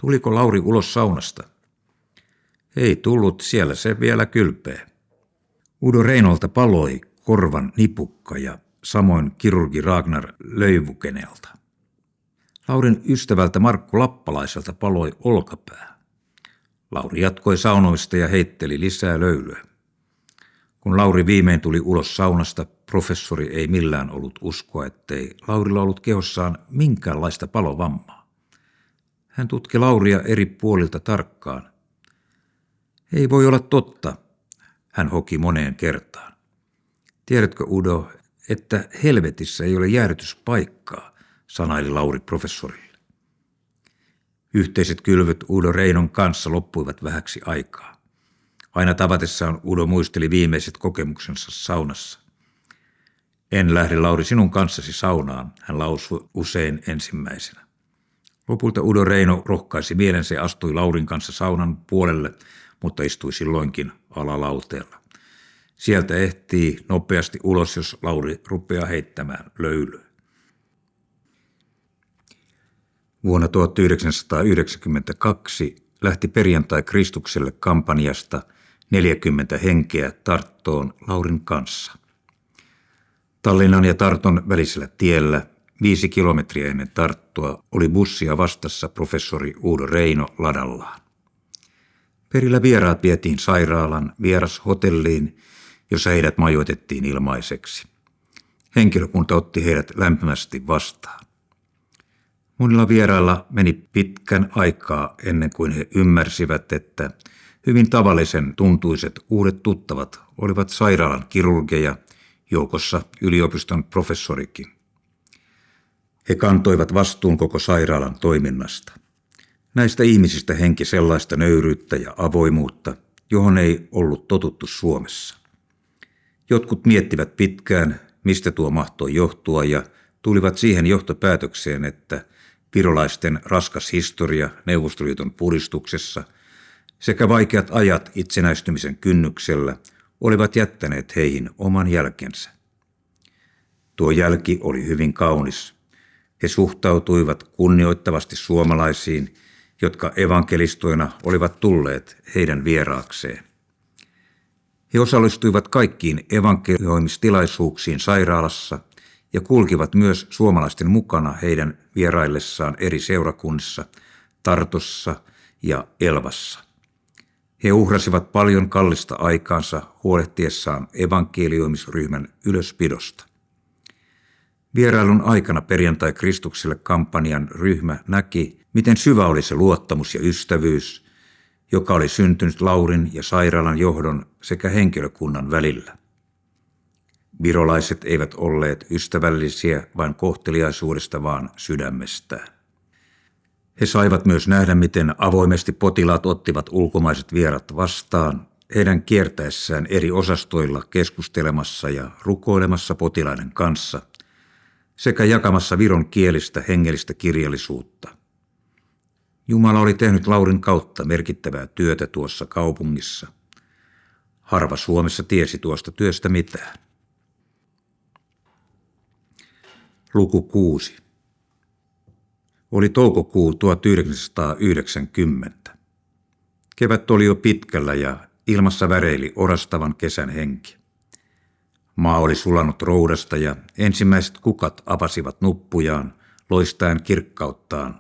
A: tuliko Lauri ulos saunasta. Ei tullut, siellä se vielä kylpeä. Uudo Reinolta paloi korvan nipukka ja samoin kirurgi Ragnar Löyvukenelta. Laurin ystävältä Markku Lappalaiselta paloi olkapää. Lauri jatkoi saunomista ja heitteli lisää löylyä. Kun Lauri viimein tuli ulos saunasta, professori ei millään ollut uskoa, ettei Laurilla ollut kehossaan minkäänlaista palovammaa. Hän tutki Lauria eri puolilta tarkkaan. Ei voi olla totta, hän hoki moneen kertaan. Tiedätkö, Udo, että helvetissä ei ole jäädytyspaikkaa, sanaili Lauri professorille. Yhteiset kylvyt Uudo Reinon kanssa loppuivat vähäksi aikaa. Aina tavatessaan Udo muisteli viimeiset kokemuksensa saunassa. En lähde, Lauri, sinun kanssasi saunaan, hän lausui usein ensimmäisenä. Lopulta Uudo Reino rohkaisi mielensä ja astui Laurin kanssa saunan puolelle, mutta istui silloinkin alalauteella. Sieltä ehtii nopeasti ulos, jos Lauri rupeaa heittämään löylyä. Vuonna 1992 lähti Perjantai Kristukselle -kampanjasta 40 henkeä Tarttoon Laurin kanssa. Tallinnan ja Tarton välisellä tiellä 5 kilometriä ennen Tarttoa oli bussia vastassa professori Uudo Reino ladallaan. Perillä vieraat vietiin sairaalan vierashotelliin, jossa heidät majoitettiin ilmaiseksi. Henkilökunta otti heidät lämpimästi vastaan. Monilla vierailla meni pitkän aikaa ennen kuin he ymmärsivät, että hyvin tavallisen tuntuiset uudet tuttavat olivat sairaalan kirurgeja, joukossa yliopiston professorikin. He kantoivat vastuun koko sairaalan toiminnasta. Näistä ihmisistä henki sellaista nöyryyttä ja avoimuutta, johon ei ollut totuttu Suomessa. Jotkut miettivät pitkään, mistä tuo mahtoi johtua, ja tulivat siihen johtopäätökseen, että virolaisten raskas historia Neuvostoliiton puristuksessa sekä vaikeat ajat itsenäistymisen kynnyksellä olivat jättäneet heihin oman jälkensä. Tuo jälki oli hyvin kaunis. He suhtautuivat kunnioittavasti suomalaisiin, jotka evankelistoina olivat tulleet heidän vieraakseen. He osallistuivat kaikkiin evankelioimistilaisuuksiin sairaalassa ja kulkivat myös suomalaisten mukana heidän vieraillessaan eri seurakunnissa, Tartossa ja Elvassa. He uhrasivat paljon kallista aikaansa huolehtiessaan evankelioimisryhmän ylöspidosta. Vierailun aikana Perjantai Kristukselle -kampanjan ryhmä näki, miten syvä oli se luottamus ja ystävyys, joka oli syntynyt Laurin ja sairaalan johdon sekä henkilökunnan välillä. Virolaiset eivät olleet ystävällisiä vain kohteliaisuudesta, vaan sydämestään. He saivat myös nähdä, miten avoimesti potilaat ottivat ulkomaiset vierat vastaan, heidän kiertäessään eri osastoilla keskustelemassa ja rukoilemassa potilaiden kanssa, sekä jakamassa viron kielistä hengellistä kirjallisuutta. Jumala oli tehnyt Laurin kautta merkittävää työtä tuossa kaupungissa. Harva Suomessa tiesi tuosta työstä mitään. Luku 6. Oli toukokuu 1990. Kevät oli jo pitkällä ja ilmassa väreili orastavan kesän henki. Maa oli sulanut roudasta ja ensimmäiset kukat avasivat nuppujaan loistaen kirkkauttaan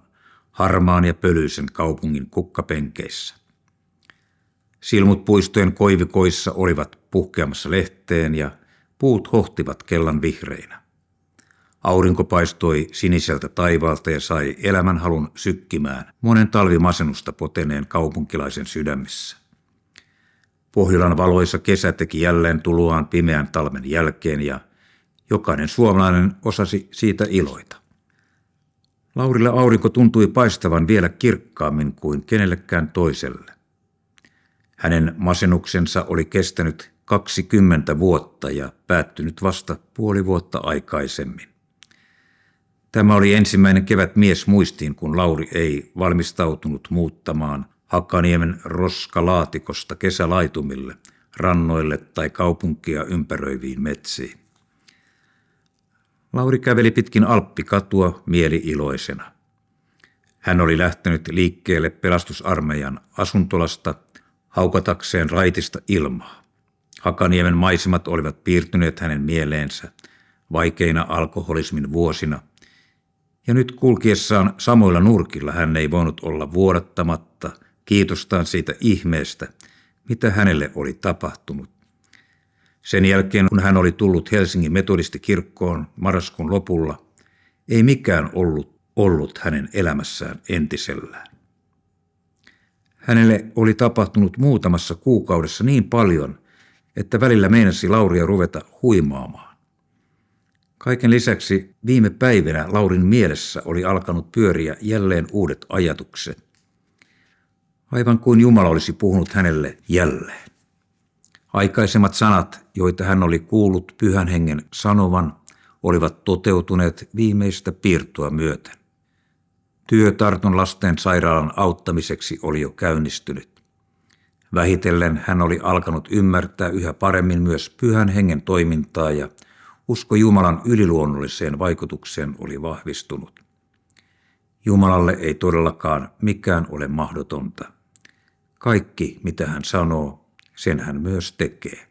A: harmaan ja pölyisen kaupungin kukkapenkeissä. Silmut puistojen koivikoissa olivat puhkeamassa lehteen ja puut hohtivat kellan vihreinä. Aurinko paistoi siniseltä taivaalta ja sai elämänhalun sykkimään monen talvimasennusta poteneen kaupunkilaisen sydämissä. Pohjolan valoisa kesä teki jälleen tuloaan pimeän talven jälkeen ja jokainen suomalainen osasi siitä iloita. Laurille aurinko tuntui paistavan vielä kirkkaammin kuin kenellekään toiselle. Hänen masennuksensa oli kestänyt 20 vuotta ja päättynyt vasta puoli vuotta aikaisemmin. Tämä oli ensimmäinen kevät mies muistiin, kun Lauri ei valmistautunut muuttamaan Hakaniemen roskalaatikosta kesälaitumille, rannoille tai kaupunkia ympäröiviin metsiin. Lauri käveli pitkin Alppikatua mieli-iloisena. Hän oli lähtenyt liikkeelle pelastusarmeijan asuntolasta haukatakseen raitista ilmaa. Hakaniemen maisemat olivat piirtyneet hänen mieleensä vaikeina alkoholismin vuosina, ja nyt kulkiessaan samoilla nurkilla hän ei voinut olla vuodattamatta kiitostaan siitä ihmeestä, mitä hänelle oli tapahtunut. Sen jälkeen, kun hän oli tullut Helsingin metodistikirkkoon marraskuun lopulla, ei mikään ollut hänen elämässään entisellään. Hänelle oli tapahtunut muutamassa kuukaudessa niin paljon, että välillä meinasi Lauria ruveta huimaamaan. Kaiken lisäksi viime päivinä Laurin mielessä oli alkanut pyöriä jälleen uudet ajatukset. Aivan kuin Jumala olisi puhunut hänelle jälleen. Aikaisemmat sanat, joita hän oli kuullut Pyhän Hengen sanovan, olivat toteutuneet viimeistä piirtoa myöten. Työ Tarton lasten sairaalan auttamiseksi oli jo käynnistynyt. Vähitellen hän oli alkanut ymmärtää yhä paremmin myös Pyhän Hengen toimintaa ja usko Jumalan yliluonnolliseen vaikutukseen oli vahvistunut. Jumalalle ei todellakaan mikään ole mahdotonta. Kaikki, mitä hän sanoo, sen hän myös tekee.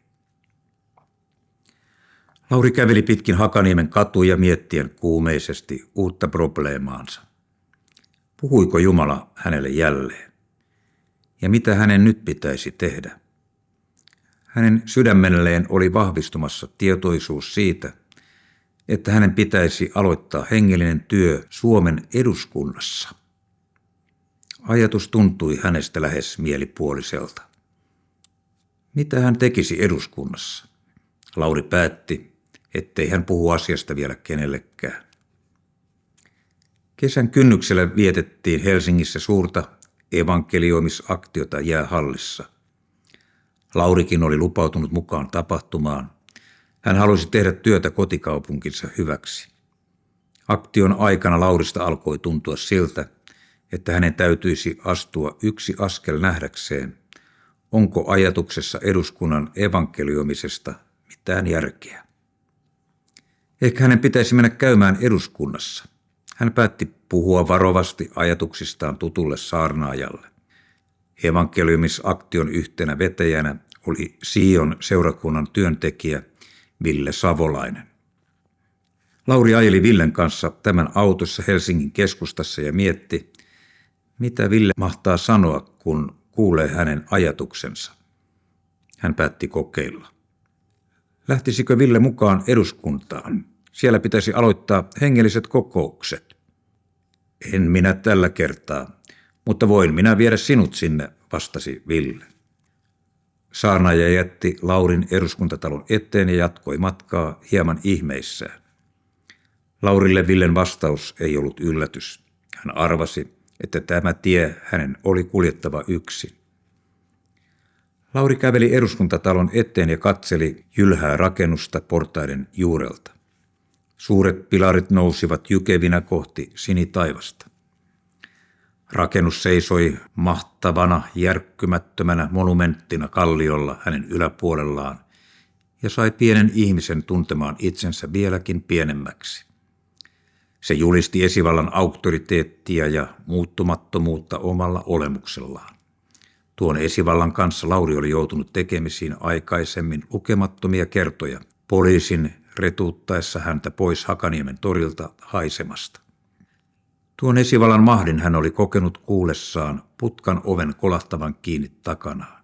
A: Lauri käveli pitkin Hakaniemen katuja miettien kuumeisesti uutta probleemaansa. Puhuiko Jumala hänelle jälleen? Ja mitä hänen nyt pitäisi tehdä? Hänen sydämelleen oli vahvistumassa tietoisuus siitä, että hänen pitäisi aloittaa hengellinen työ Suomen eduskunnassa. Ajatus tuntui hänestä lähes mielipuoliselta. Mitä hän tekisi eduskunnassa? Lauri päätti, ettei hän puhu asiasta vielä kenellekään. Kesän kynnyksellä vietettiin Helsingissä suurta evankelioimisaktiota jäähallissa. Laurikin oli lupautunut mukaan tapahtumaan. Hän halusi tehdä työtä kotikaupunkinsa hyväksi. Aktion aikana Laurista alkoi tuntua siltä, että hänen täytyisi astua yksi askel nähdäkseen, onko ajatuksessa eduskunnan evankelioimisesta mitään järkeä. Ehkä hänen pitäisi mennä käymään eduskunnassa. Hän päätti puhua varovasti ajatuksistaan tutulle saarnaajalle. Evankeliumisaktion yhtenä vetäjänä oli Sion seurakunnan työntekijä Ville Savolainen. Lauri ajeli Villen kanssa tämän autossa Helsingin keskustassa ja mietti, mitä Ville mahtaa sanoa, kun kuulee hänen ajatuksensa. Hän päätti kokeilla. Lähtisikö Ville mukaan eduskuntaan? Siellä pitäisi aloittaa hengelliset kokoukset. En minä tällä kertaa, mutta voin minä viedä sinut sinne, vastasi Ville. Saarnaaja jätti Laurin eduskuntatalon eteen ja jatkoi matkaa hieman ihmeissään. Laurille Villen vastaus ei ollut yllätys. Hän arvasi, että tämä tie hänen oli kuljettava yksin. Lauri käveli eduskuntatalon eteen ja katseli jylhää rakennusta portaiden juurelta. Suuret pilarit nousivat jykevinä kohti sinitaivasta. Rakennus seisoi mahtavana, järkkymättömänä monumenttina kalliolla hänen yläpuolellaan ja sai pienen ihmisen tuntemaan itsensä vieläkin pienemmäksi. Se julisti esivallan auktoriteettia ja muuttumattomuutta omalla olemuksellaan. Tuon esivallan kanssa Lauri oli joutunut tekemisiin aikaisemmin lukemattomia kertoja poliisin retuuttaessa häntä pois Hakaniemen torilta haisemasta. Tuon esivallan mahdin hän oli kokenut kuullessaan putkan oven kolahtavan kiinni takanaan.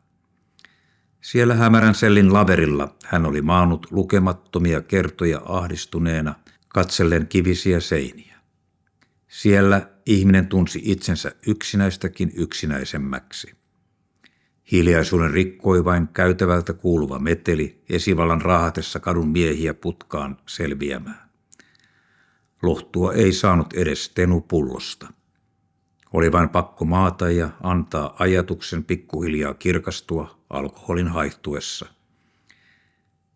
A: Siellä hämärän sellin laverilla hän oli maannut lukemattomia kertoja ahdistuneena katsellen kivisiä seiniä. Siellä ihminen tunsi itsensä yksinäistäkin yksinäisemmäksi. Hiljaisuuden rikkoi vain käytävältä kuuluva meteli esivallan raahatessa kadun miehiä putkaan selviämään. Lohtua ei saanut edes tenupullosta. Oli vain pakko maata ja antaa ajatuksen pikkuhiljaa kirkastua alkoholin haihtuessa.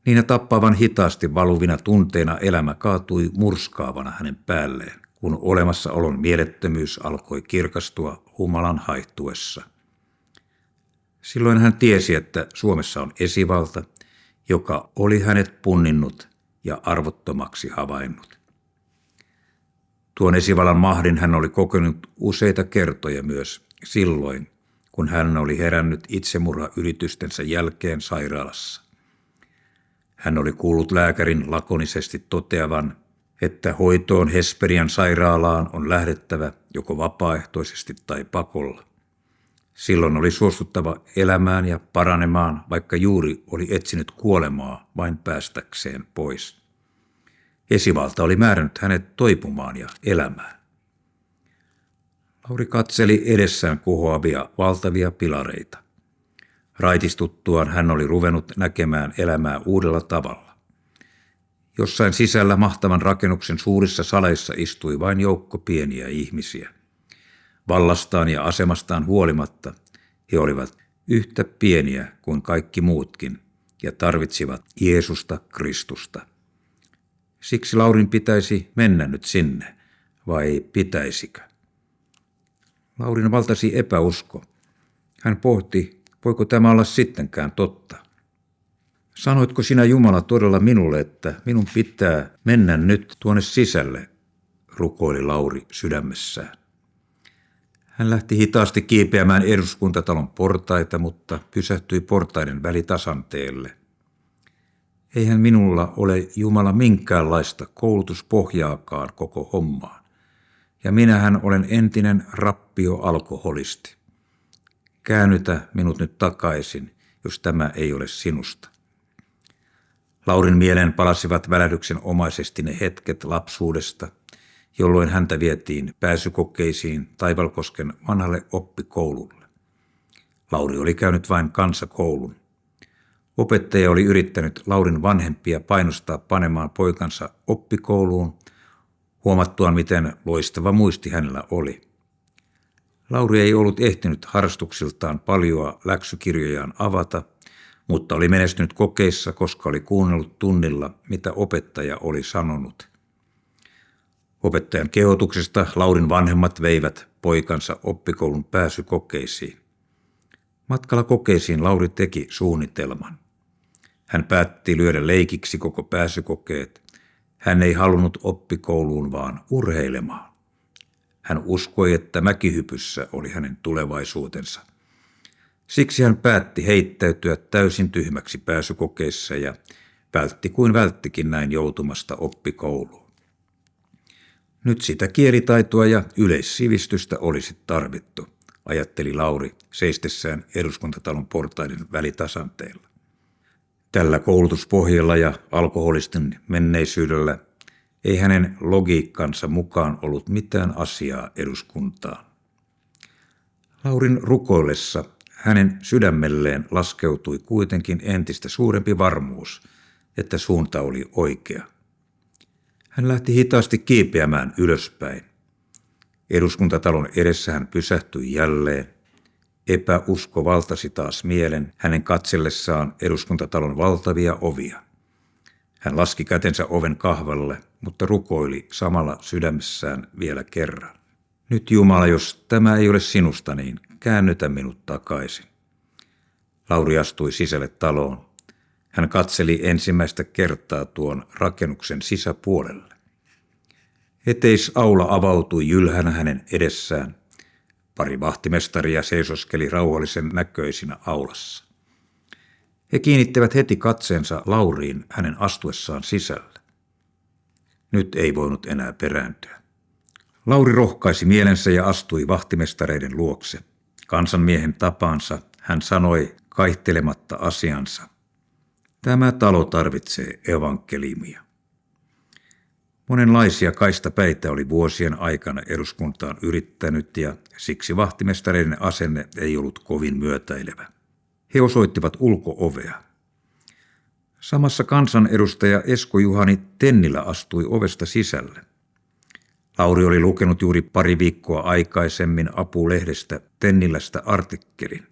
A: Niinä tappavan hitaasti valuvina tunteina elämä kaatui murskaavana hänen päälleen, kun olemassaolon mielettömyys alkoi kirkastua humalan haihtuessa. Silloin hän tiesi, että Suomessa on esivalta, joka oli hänet punninnut ja arvottomaksi havainnut. Tuon esivallan mahdin hän oli kokenut useita kertoja myös silloin, kun hän oli herännyt itsemurhayritystensä jälkeen sairaalassa. Hän oli kuullut lääkärin lakonisesti toteavan, että hoitoon Hesperian sairaalaan on lähdettävä joko vapaaehtoisesti tai pakolla. Silloin oli suostuttava elämään ja paranemaan, vaikka juuri oli etsinyt kuolemaa vain päästäkseen pois. Esivalta oli määrännyt hänet toipumaan ja elämään. Lauri katseli edessään kohoavia valtavia pilareita. Raitistuttuaan hän oli ruvennut näkemään elämää uudella tavalla. Jossain sisällä mahtavan rakennuksen suurissa saleissa istui vain joukko pieniä ihmisiä. Vallastaan ja asemastaan huolimatta he olivat yhtä pieniä kuin kaikki muutkin ja tarvitsivat Jeesusta Kristusta. Siksi Laurin pitäisi mennä nyt sinne, vai pitäisikö? Laurin valtasi epäusko. Hän pohti, voiko tämä olla sittenkään totta. Sanoitko sinä Jumala todella minulle, että minun pitää mennä nyt tuonne sisälle, rukoili Lauri sydämessään. Hän lähti hitaasti kiipeämään eduskuntatalon portaita, mutta pysähtyi portaiden välitasanteelle. Eihän minulla ole Jumala minkäänlaista koulutuspohjaakaan koko hommaan. Ja minähän olen entinen rappioalkoholisti. Käännytä minut nyt takaisin, jos tämä ei ole sinusta. Laurin mieleen palasivat välähdyksen omaisesti ne hetket lapsuudesta, jolloin häntä vietiin pääsykokeisiin Taivalkosken vanhalle oppikoululle. Lauri oli käynyt vain kansakoulun. Opettaja oli yrittänyt Laurin vanhempia painostaa panemaan poikansa oppikouluun, huomattuaan miten loistava muisti hänellä oli. Lauri ei ollut ehtinyt harrastuksiltaan paljoa läksykirjojaan avata, mutta oli menestynyt kokeissa, koska oli kuunnellut tunnilla, mitä opettaja oli sanonut. Opettajan kehotuksesta Laurin vanhemmat veivät poikansa oppikoulun pääsykokeisiin. Matkalla kokeisiin Lauri teki suunnitelman. Hän päätti lyödä leikiksi koko pääsykokeet. Hän ei halunnut oppikouluun, vaan urheilemaan. Hän uskoi, että mäkihypyssä oli hänen tulevaisuutensa. Siksi hän päätti heittäytyä täysin tyhmäksi pääsykokeissa ja vältti kuin välttikin näin joutumasta oppikouluun. Nyt sitä kielitaitoa ja yleissivistystä olisi tarvittu, ajatteli Lauri seistessään eduskuntatalon portaiden välitasanteella. Tällä koulutuspohjalla ja alkoholistin menneisyydellä ei hänen logiikkansa mukaan ollut mitään asiaa eduskuntaan. Laurin rukoillessa hänen sydämelleen laskeutui kuitenkin entistä suurempi varmuus, että suunta oli oikea. Hän lähti hitaasti kiipeämään ylöspäin. Eduskuntatalon edessä hän pysähtyi jälleen. Epäusko valtasi taas mielen hänen katsellessaan eduskuntatalon valtavia ovia. Hän laski kätensä oven kahvalle, mutta rukoili samalla sydämessään vielä kerran. Nyt Jumala, jos tämä ei ole sinusta, niin käännytä minut takaisin. Lauri astui sisälle taloon. Hän katseli ensimmäistä kertaa tuon rakennuksen sisäpuolelle. Eteisaula avautui jylhänä hänen edessään. Pari vahtimestaria seisoskeli rauhallisen näköisinä aulassa. He kiinnittivät heti katseensa Lauriin hänen astuessaan sisälle. Nyt ei voinut enää perääntyä. Lauri rohkaisi mielensä ja astui vahtimestareiden luokse. Kansanmiehen tapaansa hän sanoi kaihtelematta asiansa. Tämä talo tarvitsee evankeliumia. Monenlaisia kaistapäitä oli vuosien aikana eduskuntaan yrittänyt ja siksi vahtimestareiden asenne ei ollut kovin myötäilevä. He osoittivat ulko-ovea. Samassa kansanedustaja Esko-Juhani Tennilä astui ovesta sisälle. Lauri oli lukenut juuri pari viikkoa aikaisemmin Apu-lehdestä Tennilästä artikkelin.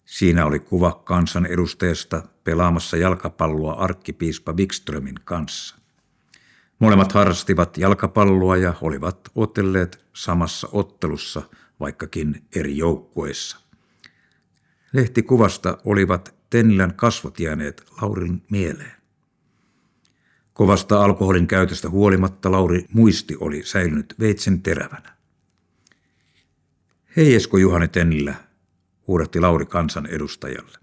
A: Siinä oli kuva kansanedustajasta pelaamassa jalkapalloa arkkipiispa Wikströmin kanssa. Molemmat harrastivat jalkapalloa ja olivat otelleet samassa ottelussa, vaikkakin eri joukkueissa. Lehtikuvasta olivat Tennilän kasvot jääneet Laurin mieleen. Kovasta alkoholin käytöstä huolimatta Lauri muisti oli säilynyt veitsen terävänä. Hei Esko-Juhani Tennilä, huudatti Lauri kansanedustajalle.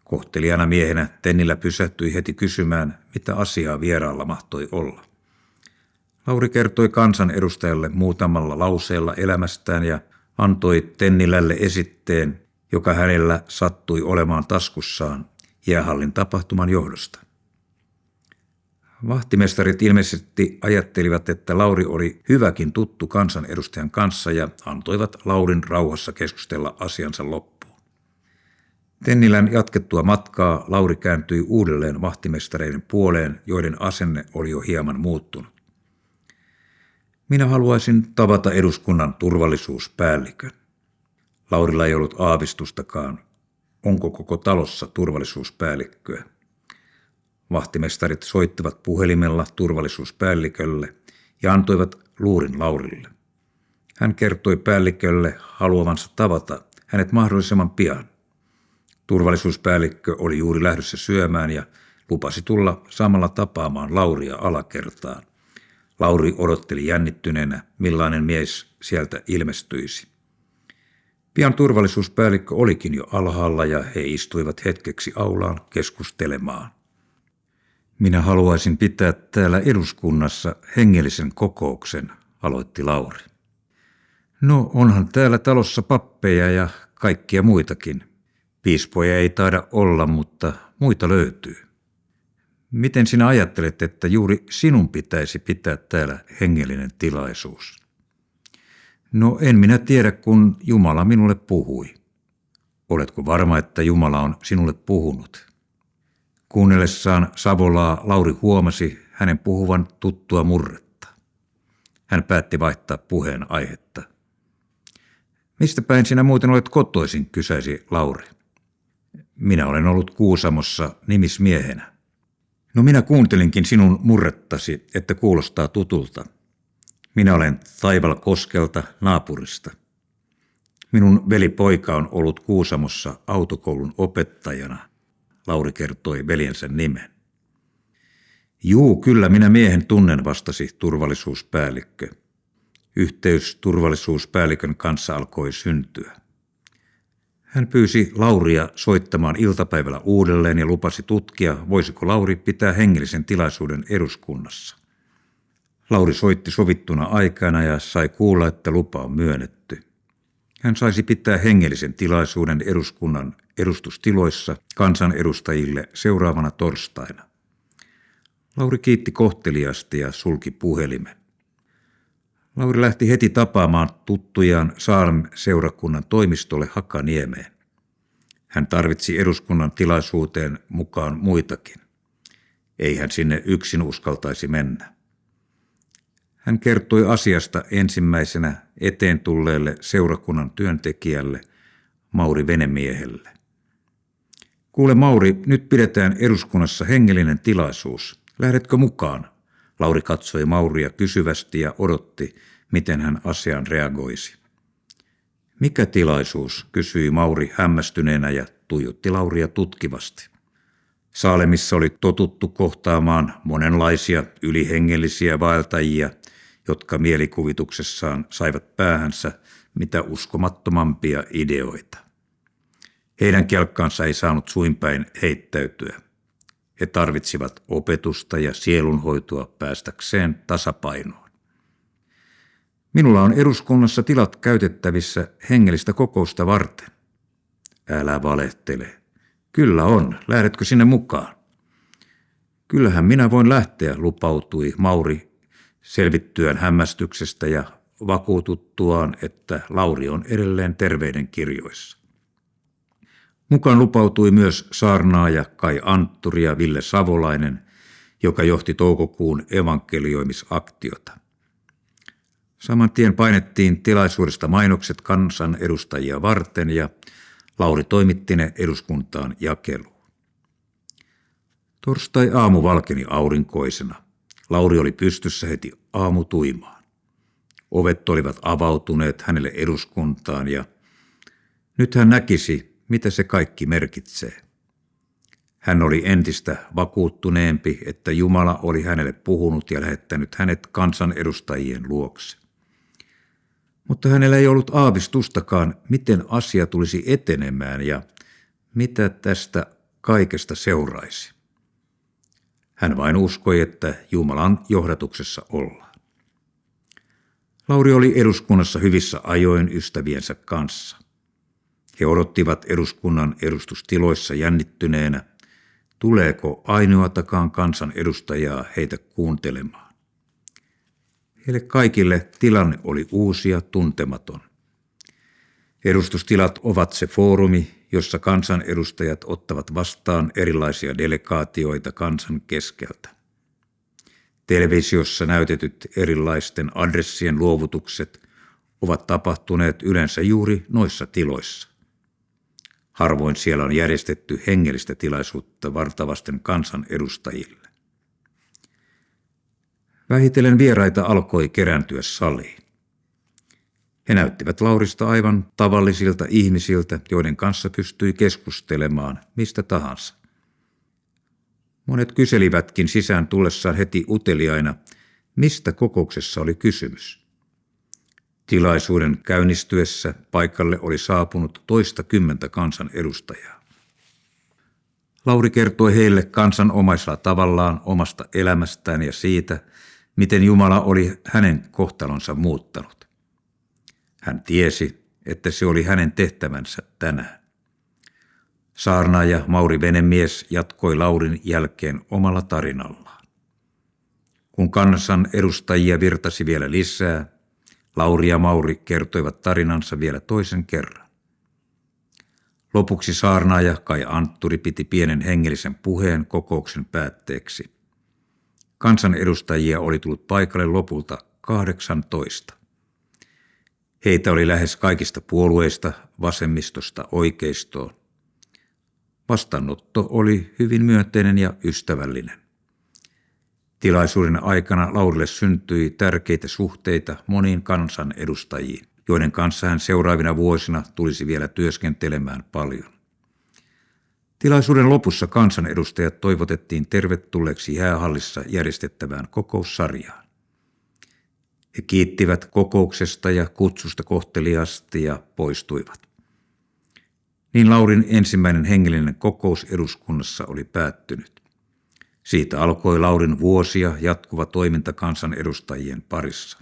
A: Kohteliaana miehenä Tennilä pysähtyi heti kysymään, mitä asiaa vieraalla mahtoi olla. Lauri kertoi kansanedustajalle muutamalla lauseella elämästään ja antoi Tennilälle esitteen, joka hänellä sattui olemaan taskussaan jäähallin tapahtuman johdosta. Vahtimestarit ilmeisesti ajattelivat, että Lauri oli hyväkin tuttu kansanedustajan kanssa ja antoivat Laurin rauhassa keskustella asiansa loppuun. Tennilän jatkettua matkaa Lauri kääntyi uudelleen vahtimestareiden puoleen, joiden asenne oli jo hieman muuttunut. Minä haluaisin tavata eduskunnan turvallisuuspäällikön. Laurilla ei ollut aavistustakaan, onko koko talossa turvallisuuspäällikköä. Vahtimestarit soittivat puhelimella turvallisuuspäällikölle ja antoivat luurin Laurille. Hän kertoi päällikölle haluavansa tavata hänet mahdollisimman pian. Turvallisuuspäällikkö oli juuri lähdössä syömään ja lupasi tulla samalla tapaamaan Lauria alakertaan. Lauri odotteli jännittyneenä, millainen mies sieltä ilmestyisi. Pian turvallisuuspäällikkö olikin jo alhaalla ja he istuivat hetkeksi aulaan keskustelemaan. Minä haluaisin pitää täällä eduskunnassa hengellisen kokouksen, aloitti Lauri. No, onhan täällä talossa pappeja ja kaikkia muitakin. Piispoja ei taida olla, mutta muita löytyy. Miten sinä ajattelet, että juuri sinun pitäisi pitää täällä hengellinen tilaisuus? No, en minä tiedä, kun Jumala minulle puhui. Oletko varma, että Jumala on sinulle puhunut? Kuunnellessaan Savolaa Lauri huomasi hänen puhuvan tuttua murretta. Hän päätti vaihtaa puheen aihetta. Mistä päin sinä muuten olet kotoisin, kysäisi Lauri. Minä olen ollut Kuusamossa nimismiehenä. No, minä kuuntelinkin sinun murrettasi, että kuulostaa tutulta. Minä olen Taivalkoskelta naapurista. Minun velipoika on ollut Kuusamossa autokoulun opettajana. Lauri kertoi veljensä nimen. Juu, kyllä minä miehen tunnen, vastasi turvallisuuspäällikkö. Yhteys turvallisuuspäällikön kanssa alkoi syntyä. Hän pyysi Lauria soittamaan iltapäivällä uudelleen ja lupasi tutkia, voisiko Lauri pitää hengellisen tilaisuuden eduskunnassa. Lauri soitti sovittuna aikana ja sai kuulla, että lupa on myönnetty. Hän saisi pitää hengellisen tilaisuuden eduskunnan edustustiloissa kansanedustajille seuraavana torstaina. Lauri kiitti kohteliaasti ja sulki puhelimen. Lauri lähti heti tapaamaan tuttujaan Salm-seurakunnan toimistolle Hakaniemeen. Hän tarvitsi eduskunnan tilaisuuteen mukaan muitakin. Ei hän sinne yksin uskaltaisi mennä. Hän kertoi asiasta ensimmäisenä eteen tulleelle seurakunnan työntekijälle, Mauri Venemiehelle. Kuule Mauri, nyt pidetään eduskunnassa hengellinen tilaisuus. Lähdetkö mukaan? Lauri katsoi Mauria kysyvästi ja odotti, miten hän asiaan reagoisi. Mikä tilaisuus, kysyi Mauri hämmästyneenä ja tuijotti Lauria tutkivasti. Saalemissa oli totuttu kohtaamaan monenlaisia ylihengellisiä vaeltajia, jotka mielikuvituksessaan saivat päähänsä mitä uskomattomampia ideoita. Heidän kelkkaansa ei saanut suinpäin heittäytyä. He tarvitsivat opetusta ja sielunhoitoa päästäkseen tasapainoon. Minulla on eduskunnassa tilat käytettävissä hengellistä kokousta varten. Älä valehtele. Kyllä on. Lähdetkö sinne mukaan? Kyllähän minä voin lähteä, lupautui Mauri selvittyään hämmästyksestä ja vakuututtuaan, että Lauri on edelleen terveyden kirjoissa. Mukaan lupautui myös saarnaaja Kai Antturi ja Ville Savolainen, joka johti toukokuun evankelioimisaktiota. Saman tien painettiin tilaisuudesta mainokset kansanedustajia varten ja Lauri toimitti ne eduskuntaan jakeluun. Torstai-aamu valkeni aurinkoisena. Lauri oli pystyssä heti aamutuimaan. Ovet olivat avautuneet hänelle eduskuntaan ja nyt hän näkisi, mitä se kaikki merkitsee. Hän oli entistä vakuuttuneempi, että Jumala oli hänelle puhunut ja lähettänyt hänet kansanedustajien luokse. Mutta hänellä ei ollut aavistustakaan, miten asia tulisi etenemään ja mitä tästä kaikesta seuraisi. Hän vain uskoi, että Jumalan johdatuksessa ollaan. Lauri oli eduskunnassa hyvissä ajoin ystäviensä kanssa. He odottivat eduskunnan edustustiloissa jännittyneenä, tuleeko ainoatakaan kansanedustajaa heitä kuuntelemaan. Heille kaikille tilanne oli uusi ja tuntematon. Edustustilat ovat se foorumi, jossa kansanedustajat ottavat vastaan erilaisia delegaatioita kansan keskeltä. Televisiossa näytetyt erilaisten adressien luovutukset ovat tapahtuneet yleensä juuri noissa tiloissa. Harvoin siellä on järjestetty hengellistä tilaisuutta vartavasten kansanedustajille. Vähitellen vieraita alkoi kerääntyä saliin. He näyttivät Laurista aivan tavallisilta ihmisiltä, joiden kanssa pystyi keskustelemaan mistä tahansa. Monet kyselivätkin sisään tullessaan heti uteliaina, mistä kokouksessa oli kysymys. Tilaisuuden käynnistyessä paikalle oli saapunut toistakymmentä kansanedustajaa. Lauri kertoi heille kansanomaisella tavallaan omasta elämästään ja siitä, miten Jumala oli hänen kohtalonsa muuttanut. Hän tiesi, että se oli hänen tehtävänsä tänään. Saarnaaja Mauri Venemies jatkoi Laurin jälkeen omalla tarinallaan. Kun kansan edustajia virtasi vielä lisää, Lauri ja Mauri kertoivat tarinansa vielä toisen kerran. Lopuksi saarnaaja Kai Antturi piti pienen hengellisen puheen kokouksen päätteeksi. Kansanedustajia oli tullut paikalle lopulta 18. Heitä oli lähes kaikista puolueista, vasemmistosta oikeistoon. Vastaanotto oli hyvin myönteinen ja ystävällinen. Tilaisuuden aikana Laurille syntyi tärkeitä suhteita moniin kansanedustajiin, joiden kanssa hän seuraavina vuosina tulisi vielä työskentelemään paljon. Tilaisuuden lopussa kansanedustajat toivotettiin tervetulleeksi jäähallissa järjestettävään kokoussarjaan. He kiittivät kokouksesta ja kutsusta kohteliaasti ja poistuivat. Niin Laurin ensimmäinen hengellinen kokous eduskunnassa oli päättynyt. Siitä alkoi Laurin vuosia jatkuva toiminta kansanedustajien parissa.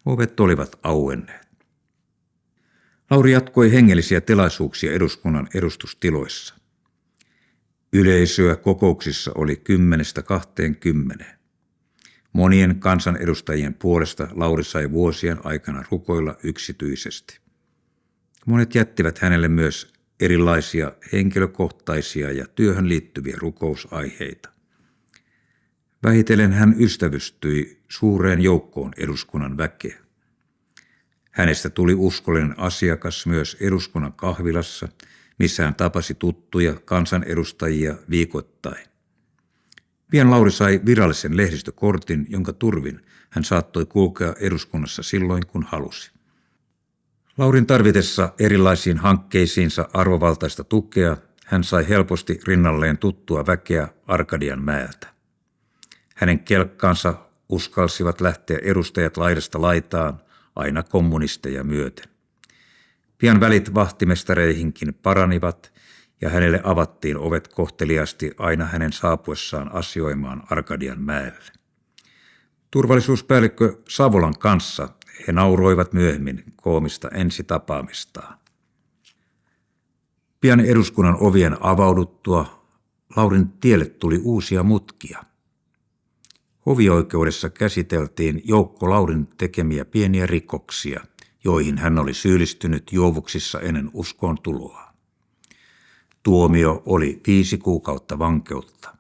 A: Ovet olivat auenneet. Lauri jatkoi hengellisiä tilaisuuksia eduskunnan edustustiloissa. Yleisöä kokouksissa oli 10–20. Monien kansanedustajien puolesta Lauri sai vuosien aikana rukoilla yksityisesti. Monet jättivät hänelle myös erilaisia henkilökohtaisia ja työhön liittyviä rukousaiheita. Vähitellen hän ystävystyi suureen joukkoon eduskunnan väkeä. Hänestä tuli uskollinen asiakas myös eduskunnan kahvilassa, missä hän tapasi tuttuja kansanedustajia viikoittain. Pian Lauri sai virallisen lehdistökortin, jonka turvin hän saattoi kulkea eduskunnassa silloin, kun halusi. Laurin tarvitessa erilaisiin hankkeisiinsa arvovaltaista tukea, hän sai helposti rinnalleen tuttua väkeä Arkadianmäeltä. Hänen kelkkaansa uskalsivat lähteä edustajat laidasta laitaan, aina kommunisteja myöten. Pian välit vahtimestareihinkin paranivat ja hänelle avattiin ovet kohteliaasti aina hänen saapuessaan asioimaan Arkadianmäelle. Turvallisuuspäällikkö Savolan kanssa he nauroivat myöhemmin koomista ensitapaamistaan. Pian eduskunnan ovien avauduttua Laurin tielle tuli uusia mutkia. Hovioikeudessa käsiteltiin joukko Laurin tekemiä pieniä rikoksia, joihin hän oli syyllistynyt juovuksissa ennen uskoon tuloa. Tuomio oli 5 kuukautta vankeutta.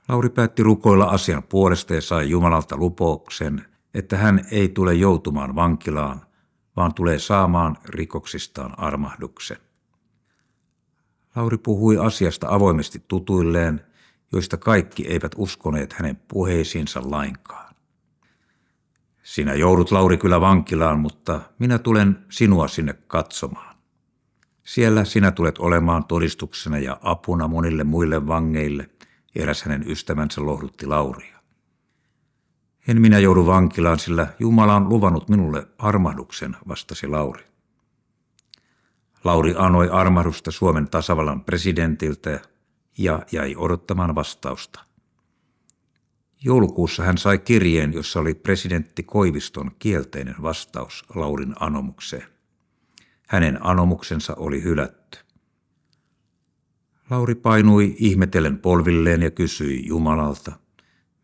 A: Lauri päätti rukoilla asian puolesta ja sai Jumalalta lupauksen, että hän ei tule joutumaan vankilaan, vaan tulee saamaan rikoksistaan armahduksen. Lauri puhui asiasta avoimesti tutuilleen, joista kaikki eivät uskoneet hänen puheisiinsa lainkaan. Sinä joudut, Lauri, kyllä vankilaan, mutta minä tulen sinua sinne katsomaan. Siellä sinä tulet olemaan todistuksena ja apuna monille muille vangeille, eräs hänen ystävänsä lohdutti Lauria. En minä joudu vankilaan, sillä Jumala on luvannut minulle armahduksen, vastasi Lauri. Lauri anoi armahdusta Suomen tasavallan presidentiltä ja jäi odottamaan vastausta. Joulukuussa hän sai kirjeen, jossa oli presidentti Koiviston kielteinen vastaus Laurin anomukseen. Hänen anomuksensa oli hylätty. Lauri painui ihmetellen polvilleen ja kysyi Jumalalta,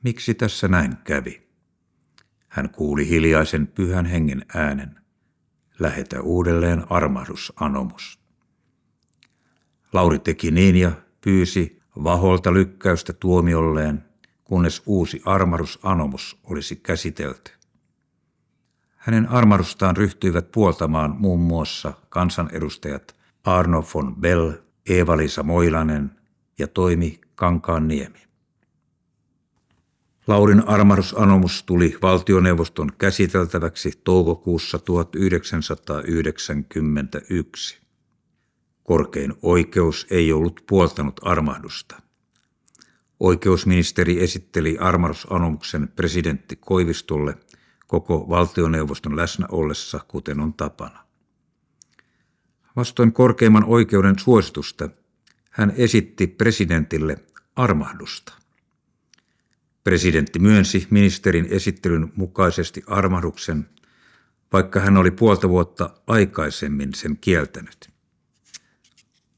A: miksi tässä näin kävi. Hän kuuli hiljaisen Pyhän Hengen äänen, lähetä uudelleen armahdusanomus. Lauri teki niin ja pyysi Vaholta lykkäystä tuomiolleen, kunnes uusi armahdusanomus olisi käsitelty. Hänen armahdustaan ryhtyivät puoltamaan muun muassa kansanedustajat Arno von Bell, Eeva-Liisa Moilanen ja Toimi Kankaanniemi. Laurin armahdusanomus tuli valtioneuvoston käsiteltäväksi toukokuussa 1991. Korkein oikeus ei ollut puoltanut armahdusta. Oikeusministeri esitteli armahdusanomuksen presidentti Koivistolle, koko valtioneuvoston läsnä ollessa, kuten on tapana. Vastoin korkeimman oikeuden suositusta hän esitti presidentille armahdusta. Presidentti myönsi ministerin esittelyn mukaisesti armahduksen, vaikka hän oli puolta vuotta aikaisemmin sen kieltänyt.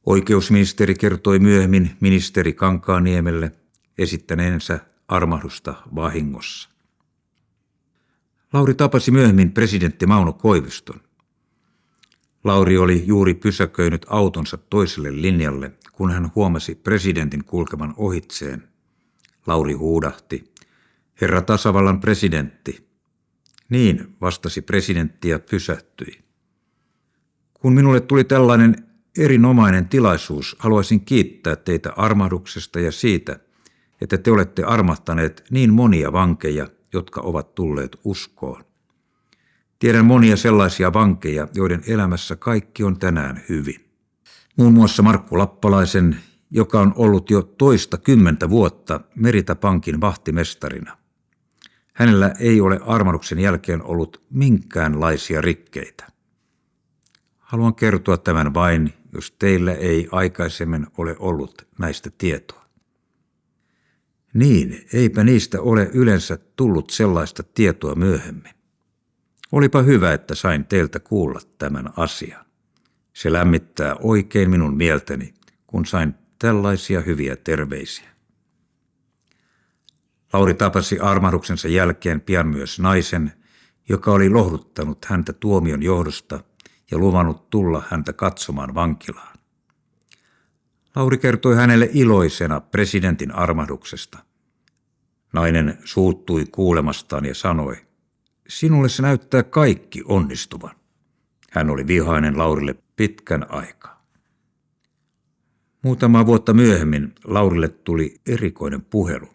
A: Oikeusministeri kertoi myöhemmin ministeri Kankaanniemelle esittäneensä armahdusta vahingossa. Lauri tapasi myöhemmin presidentti Mauno Koiviston. Lauri oli juuri pysäköinyt autonsa toiselle linjalle, kun hän huomasi presidentin kulkevan ohitseen. Lauri huudahti, "Herra tasavallan presidentti." "Niin," vastasi presidentti ja pysähtyi. "Kun minulle tuli tällainen erinomainen tilaisuus, haluaisin kiittää teitä armahduksesta ja siitä, että te olette armahtaneet niin monia vankeja, jotka ovat tulleet uskoon. Tiedän monia sellaisia vankeja, joiden elämässä kaikki on tänään hyvin. Muun muassa Markku Lappalaisen, joka on ollut jo 20 vuotta Merita Pankin vahtimestarina. Hänellä ei ole armahduksen jälkeen ollut minkäänlaisia rikkeitä. Haluan kertoa tämän vain, jos teillä ei aikaisemmin ole ollut näistä tietoa." "Niin, eipä niistä ole yleensä tullut sellaista tietoa myöhemmin. Olipa hyvä, että sain teiltä kuulla tämän asian. Se lämmittää oikein minun mieltäni, kun sain tällaisia hyviä terveisiä." Lauri tapasi armahduksensa jälkeen pian myös naisen, joka oli lohduttanut häntä tuomion johdosta ja luvannut tulla häntä katsomaan vankilaan. Lauri kertoi hänelle iloisena presidentin armahduksesta. Nainen suuttui kuulemastaan ja sanoi, "Sinulle se näyttää kaikki onnistuvan." Hän oli vihainen Laurille pitkän aikaa. Muutamaa vuotta myöhemmin Laurille tuli erikoinen puhelu.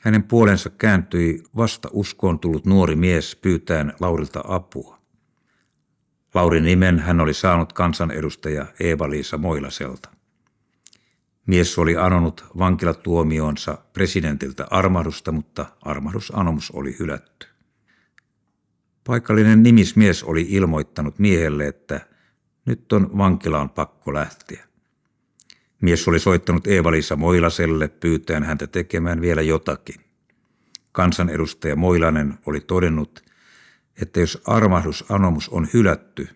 A: Hänen puolensa kääntyi vasta uskoon tullut nuori mies pyytäen Laurilta apua. Laurin nimen hän oli saanut kansanedustaja Eeva-Liisa Moilaselta. Mies oli anonut vankilatuomioonsa presidentiltä armahdusta, mutta armahdusanomus oli hylätty. Paikallinen nimismies oli ilmoittanut miehelle, että nyt on vankilaan pakko lähteä. Mies oli soittanut Eeva-Liisa Moilaselle pyytäen häntä tekemään vielä jotakin. Kansanedustaja Moilanen oli todennut, että jos armahdusanomus on hylätty,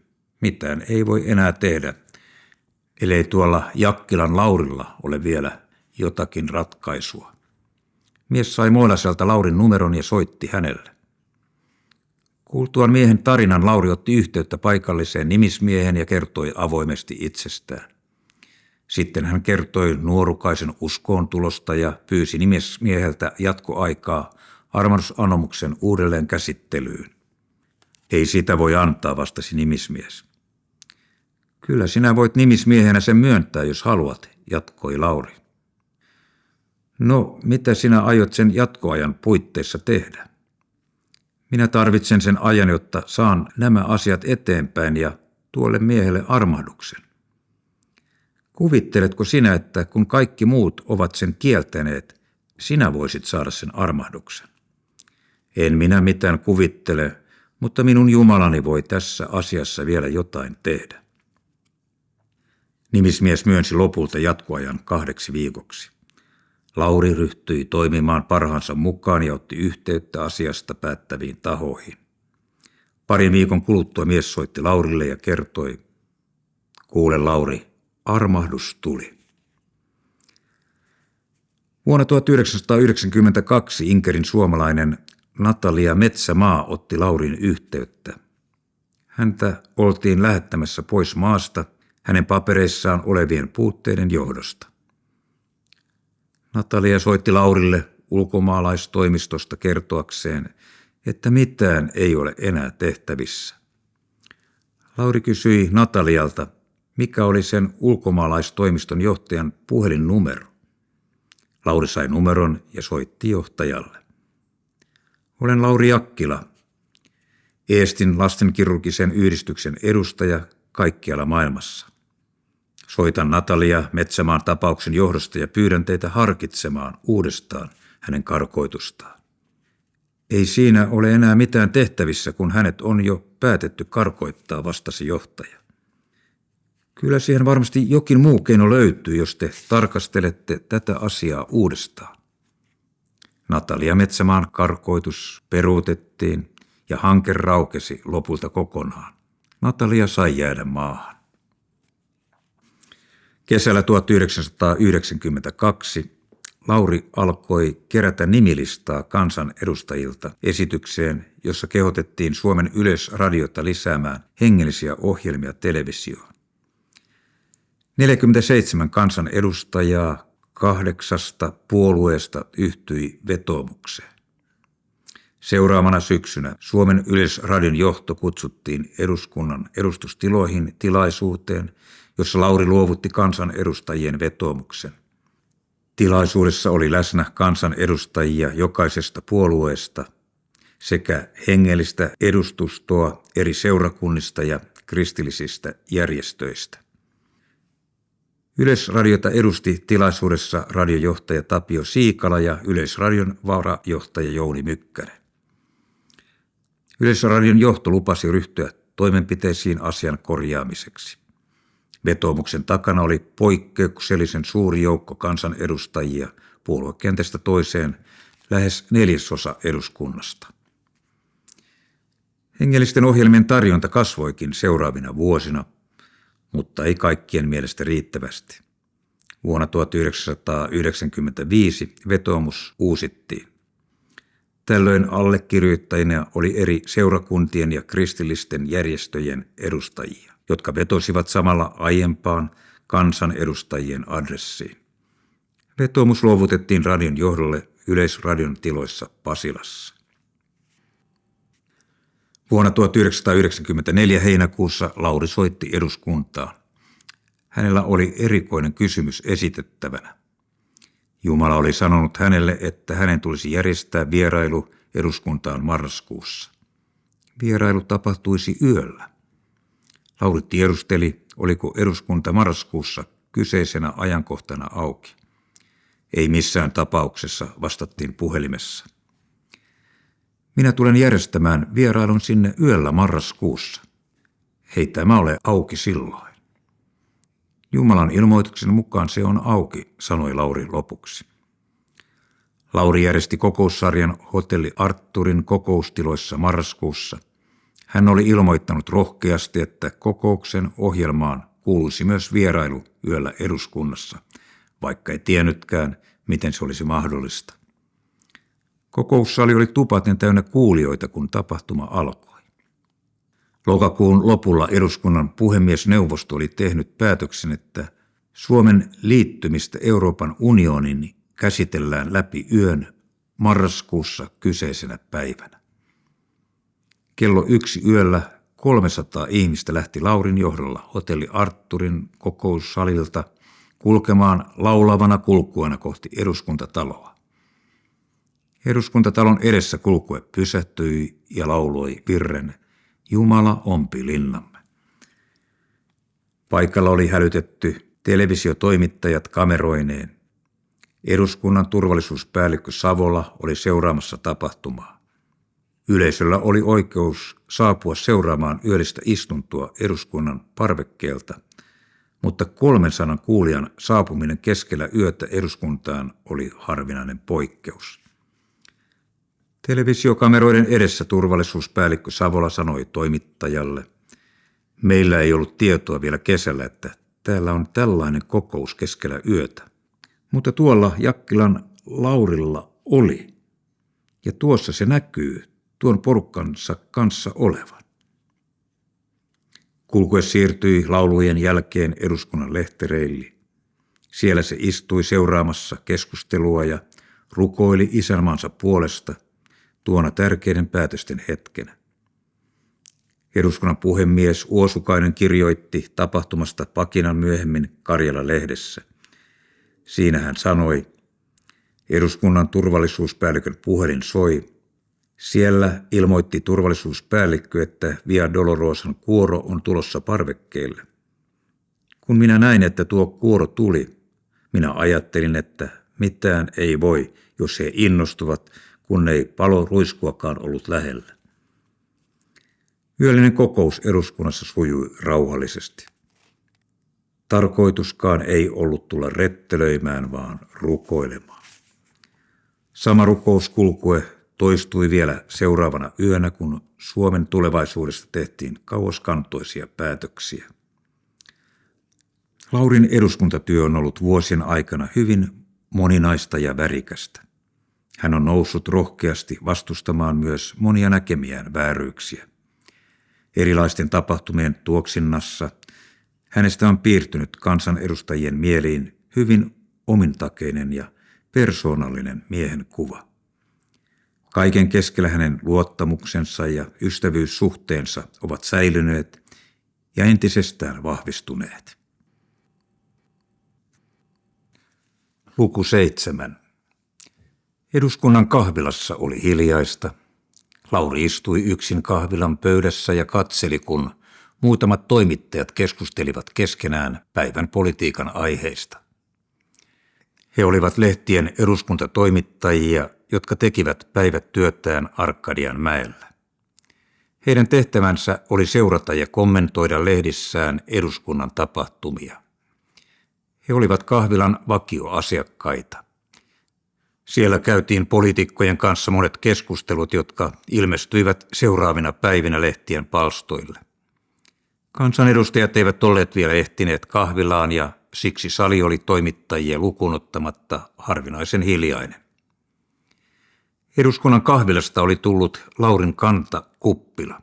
A: mitään ei voi enää tehdä, ellei tuolla Jakkilan Laurilla ole vielä jotakin ratkaisua. Mies sai Moilaselta Laurin numeron ja soitti hänelle. Kuultuaan miehen tarinan Lauri otti yhteyttä paikalliseen nimismiehen ja kertoi avoimesti itsestään. Sitten hän kertoi nuorukaisen uskoontulosta ja pyysi nimismieheltä jatkoaikaa armahdusanomuksen uudelleen käsittelyyn. "Ei sitä voi antaa", vastasi nimismies. "Kyllä sinä voit nimismiehenä sen myöntää, jos haluat", jatkoi Lauri. "No, mitä sinä aiot sen jatkoajan puitteissa tehdä?" "Minä tarvitsen sen ajan, jotta saan nämä asiat eteenpäin ja tuolle miehelle armahduksen." "Kuvitteletko sinä, että kun kaikki muut ovat sen kieltäneet, sinä voisit saada sen armahduksen?" "En minä mitään kuvittele, mutta minun Jumalani voi tässä asiassa vielä jotain tehdä." Nimismies myönsi lopulta jatkoajan 2 viikoksi. Lauri ryhtyi toimimaan parhaansa mukaan ja otti yhteyttä asiasta päättäviin tahoihin. 2 viikon kuluttua mies soitti Laurille ja kertoi, "Kuule Lauri, armahdus tuli." Vuonna 1992 Inkerin suomalainen Natalia Metsämaa otti Laurin yhteyttä. Häntä oltiin lähettämässä pois maasta hänen papereissaan olevien puutteiden johdosta. Natalia soitti Laurille ulkomaalaistoimistosta kertoakseen, että mitään ei ole enää tehtävissä. Lauri kysyi Natalialta, mikä oli sen ulkomaalaistoimiston johtajan puhelinnumero. Lauri sai numeron ja soitti johtajalle. "Olen Lauri Jakkila, Eestin lastenkirurgisen yhdistyksen edustaja kaikkialla maailmassa. Soitan Natalia Metsämaan tapauksen johdosta ja pyydän teitä harkitsemaan uudestaan hänen karkoitustaan." Ei siinä ole enää mitään tehtävissä, kun hänet on jo päätetty karkoittaa, vastasi johtaja. Kyllä siihen varmasti jokin muu keino löytyy, jos te tarkastelette tätä asiaa uudestaan. Natalia Metsämaan karkoitus peruutettiin ja hanke raukesi lopulta kokonaan. Natalia sai jäädä maahan. Kesällä 1992 Lauri alkoi kerätä nimilistaa kansanedustajilta esitykseen, jossa kehotettiin Suomen Yleisradiota lisäämään hengellisiä ohjelmia televisioon. 47 kansanedustajaa 8 puolueesta yhtyi vetoomukseen. Seuraavana syksynä Suomen Yleisradion johto kutsuttiin eduskunnan edustustiloihin tilaisuuteen, jossa Lauri luovutti kansanedustajien vetoomuksen. Tilaisuudessa oli läsnä kansanedustajia jokaisesta puolueesta sekä hengellistä edustustoa eri seurakunnista ja kristillisistä järjestöistä. Yleisradiota edusti tilaisuudessa radiojohtaja Tapio Siikala ja Yleisradion varajohtaja Jouni Mykkänen. Yleisradion johto lupasi ryhtyä toimenpiteisiin asian korjaamiseksi. Vetoomuksen takana oli poikkeuksellisen suuri joukko kansanedustajia puoluekentästä toiseen, lähes 1/4 eduskunnasta. Hengellisten ohjelmien tarjonta kasvoikin seuraavina vuosina, mutta ei kaikkien mielestä riittävästi. Vuonna 1995 vetoomus uusittiin. Tällöin allekirjoittajina oli eri seurakuntien ja kristillisten järjestöjen edustajia, jotka vetosivat samalla aiempaan kansanedustajien adressiin. Vetoomus luovutettiin radion johdolle Yleisradion tiloissa Pasilassa. Vuonna 1994 heinäkuussa Lauri soitti eduskuntaan. Hänellä oli erikoinen kysymys esitettävänä. Jumala oli sanonut hänelle, että hänen tulisi järjestää vierailu eduskuntaan marraskuussa. Vierailu tapahtuisi yöllä. Lauri tiedusteli, oliko eduskunta marraskuussa kyseisenä ajankohtana auki. Ei missään tapauksessa, vastattiin puhelimessa. Minä tulen järjestämään vierailun sinne yöllä marraskuussa. Ei tämä ole auki silloin. Jumalan ilmoituksen mukaan se on auki, sanoi Lauri lopuksi. Lauri järjesti kokoussarjan hotelli Artturin kokoustiloissa marraskuussa. Hän oli ilmoittanut rohkeasti, että kokouksen ohjelmaan kuuluisi myös vierailu yöllä eduskunnassa, vaikka ei tiennytkään, miten se olisi mahdollista. Kokoussali oli tupaten täynnä kuulijoita, kun tapahtuma alkoi. Lokakuun lopulla eduskunnan puhemiesneuvosto oli tehnyt päätöksen, että Suomen liittymistä Euroopan unioniin käsitellään läpi yön marraskuussa kyseisenä päivänä. Kello 1 yöllä 300 ihmistä lähti Laurin johdolla hotelli Artturin kokoussalilta kulkemaan laulavana kulkuana kohti eduskuntataloa. Eduskuntatalon edessä kulkue pysähtyi ja lauloi virren Jumala ompi linnamme. Paikalla oli hälytetty televisiotoimittajat kameroineen. Eduskunnan turvallisuuspäällikkö Savola oli seuraamassa tapahtumaa. Yleisöllä oli oikeus saapua seuraamaan yöllistä istuntoa eduskunnan parvekkeelta, mutta 300 kuulijan saapuminen keskellä yötä eduskuntaan oli harvinainen poikkeus. Televisiokameroiden edessä turvallisuuspäällikkö Savola sanoi toimittajalle, meillä ei ollut tietoa vielä kesällä, että täällä on tällainen kokous keskellä yötä, mutta tuolla Jakkilan Laurilla oli, ja tuossa se näkyy tuon porukkansa kanssa olevan. Kulkue siirtyi laulujen jälkeen eduskunnan lehtereille. Siellä se istui seuraamassa keskustelua ja rukoili isänmaansa puolesta tuona tärkeiden päätösten hetkenä. Eduskunnan puhemies Uosukainen kirjoitti tapahtumasta pakinan myöhemmin Karjala-lehdessä. Siinä hän sanoi, eduskunnan turvallisuuspäällikön puhelin soi. Siellä ilmoitti turvallisuuspäällikkö, että Via Dolorosan kuoro on tulossa parvekkeelle. Kun minä näin, että tuo kuoro tuli, minä ajattelin, että mitään ei voi, jos he innostuvat, kun ei paloruiskuakaan ollut lähellä. Yöllinen kokous eduskunnassa sujui rauhallisesti. Tarkoituskaan ei ollut tulla rettelöimään, vaan rukoilemaan. Sama rukouskulkue toistui vielä seuraavana yönä, kun Suomen tulevaisuudesta tehtiin kauaskantoisia päätöksiä. Laurin eduskuntatyö on ollut vuosien aikana hyvin moninaista ja värikästä. Hän on noussut rohkeasti vastustamaan myös monia näkemiään vääryyksiä. Erilaisten tapahtumien tuoksinnassa hänestä on piirtynyt kansanedustajien mieliin hyvin omintakeinen ja persoonallinen miehen kuva. Kaiken keskellä hänen luottamuksensa ja ystävyyssuhteensa ovat säilyneet ja entisestään vahvistuneet. Luku 7. Eduskunnan kahvilassa oli hiljaista. Lauri istui yksin kahvilan pöydässä ja katseli, kun muutamat toimittajat keskustelivat keskenään päivän politiikan aiheista. He olivat lehtien eduskuntatoimittajia, jotka tekivät päivät työtään Arkadianmäellä. Heidän tehtävänsä oli seurata ja kommentoida lehdissään eduskunnan tapahtumia. He olivat kahvilan vakioasiakkaita. Siellä käytiin poliitikkojen kanssa monet keskustelut, jotka ilmestyivät seuraavina päivinä lehtien palstoille. Kansanedustajat eivät olleet vielä ehtineet kahvilaan ja siksi sali oli toimittajia lukuun ottamatta harvinaisen hiljainen. Eduskunnan kahvilasta oli tullut Laurin kantakuppila.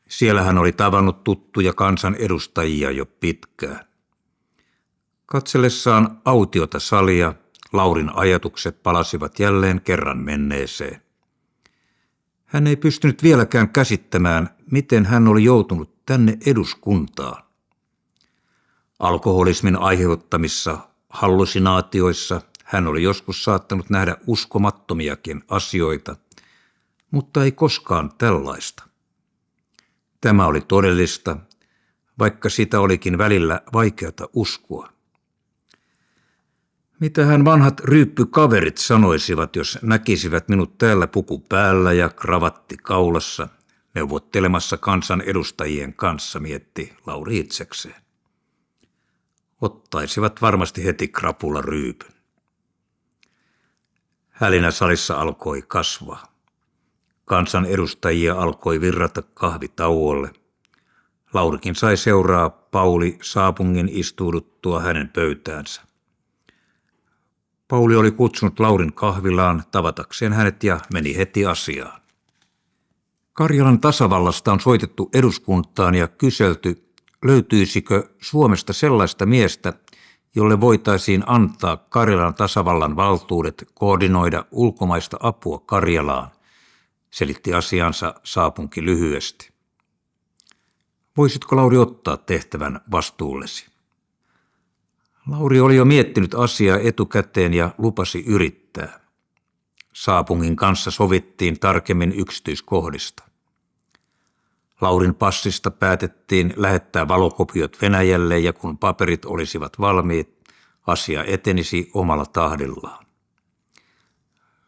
A: Siellä hän oli tavannut tuttuja kansanedustajia jo pitkään. Katsellessaan autiota salia Laurin ajatukset palasivat jälleen kerran menneeseen. Hän ei pystynyt vieläkään käsittämään, miten hän oli joutunut tänne eduskuntaan. Alkoholismin aiheuttamissa hallusinaatioissa hän oli joskus saattanut nähdä uskomattomiakin asioita, mutta ei koskaan tällaista. Tämä oli todellista, vaikka sitä olikin välillä vaikeata uskoa. Mitä hän vanhat ryyppykaverit sanoisivat, jos näkisivät minut täällä puku päällä ja kravatti kaulassa neuvottelemassa kansanedustajien kanssa, mietti Lauri itsekseen. Ottaisivat varmasti heti krapula ryypyn. Hälinä salissa alkoi kasvaa. Kansanedustajia alkoi virrata kahvitauolle. Laurikin sai seuraa Pauli Saapungin istuuduttua hänen pöytäänsä. Pauli oli kutsunut Laurin kahvilaan tavatakseen hänet ja meni heti asiaan. Karjalan tasavallasta on soitettu eduskuntaan ja kyselty, löytyisikö Suomesta sellaista miestä, jolle voitaisiin antaa Karjalan tasavallan valtuudet koordinoida ulkomaista apua Karjalaan, selitti asiansa Saapunki lyhyesti. Voisitko, Lauri, ottaa tehtävän vastuullesi? Lauri oli jo miettinyt asiaa etukäteen ja lupasi yrittää. Saapungin kanssa sovittiin tarkemmin yksityiskohdista. Laurin passista päätettiin lähettää valokopiot Venäjälle ja kun paperit olisivat valmiit, asia etenisi omalla tahdillaan.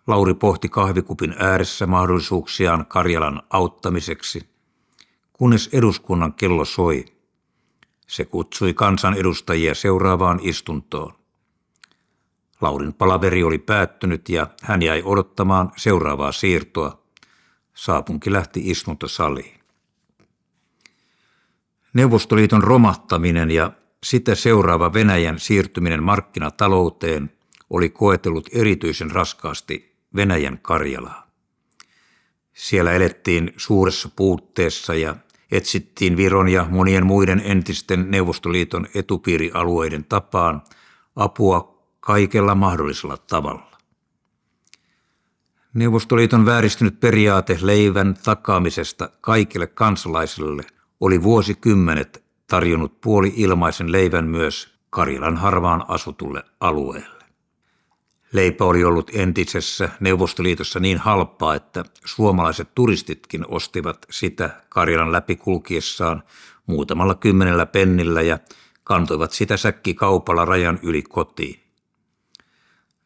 A: Lauri pohti kahvikupin ääressä mahdollisuuksiaan Karjalan auttamiseksi, kunnes eduskunnan kello soi. Se kutsui kansanedustajia seuraavaan istuntoon. Laurin palaveri oli päättynyt ja hän jäi odottamaan seuraavaa siirtoa. Saapunki lähti istuntosaliin. Neuvostoliiton romahtaminen ja sitä seuraava Venäjän siirtyminen markkinatalouteen oli koetellut erityisen raskaasti Venäjän Karjalaa. Siellä elettiin suuressa puutteessa ja etsittiin Viron ja monien muiden entisten Neuvostoliiton etupiirialueiden tapaan apua kaikella mahdollisella tavalla. Neuvostoliiton vääristynyt periaate leivän takaamisesta kaikille kansalaisille oli vuosikymmenet tarjonnut puoli-ilmaisen leivän myös Karjalan harvaan asutulle alueelle. Leipä oli ollut entisessä Neuvostoliitossa niin halpaa, että suomalaiset turistitkin ostivat sitä Karjalan läpi kulkiessaan muutamalla 10 pennillä ja kantoivat sitä säkkikaupalla rajan yli kotiin.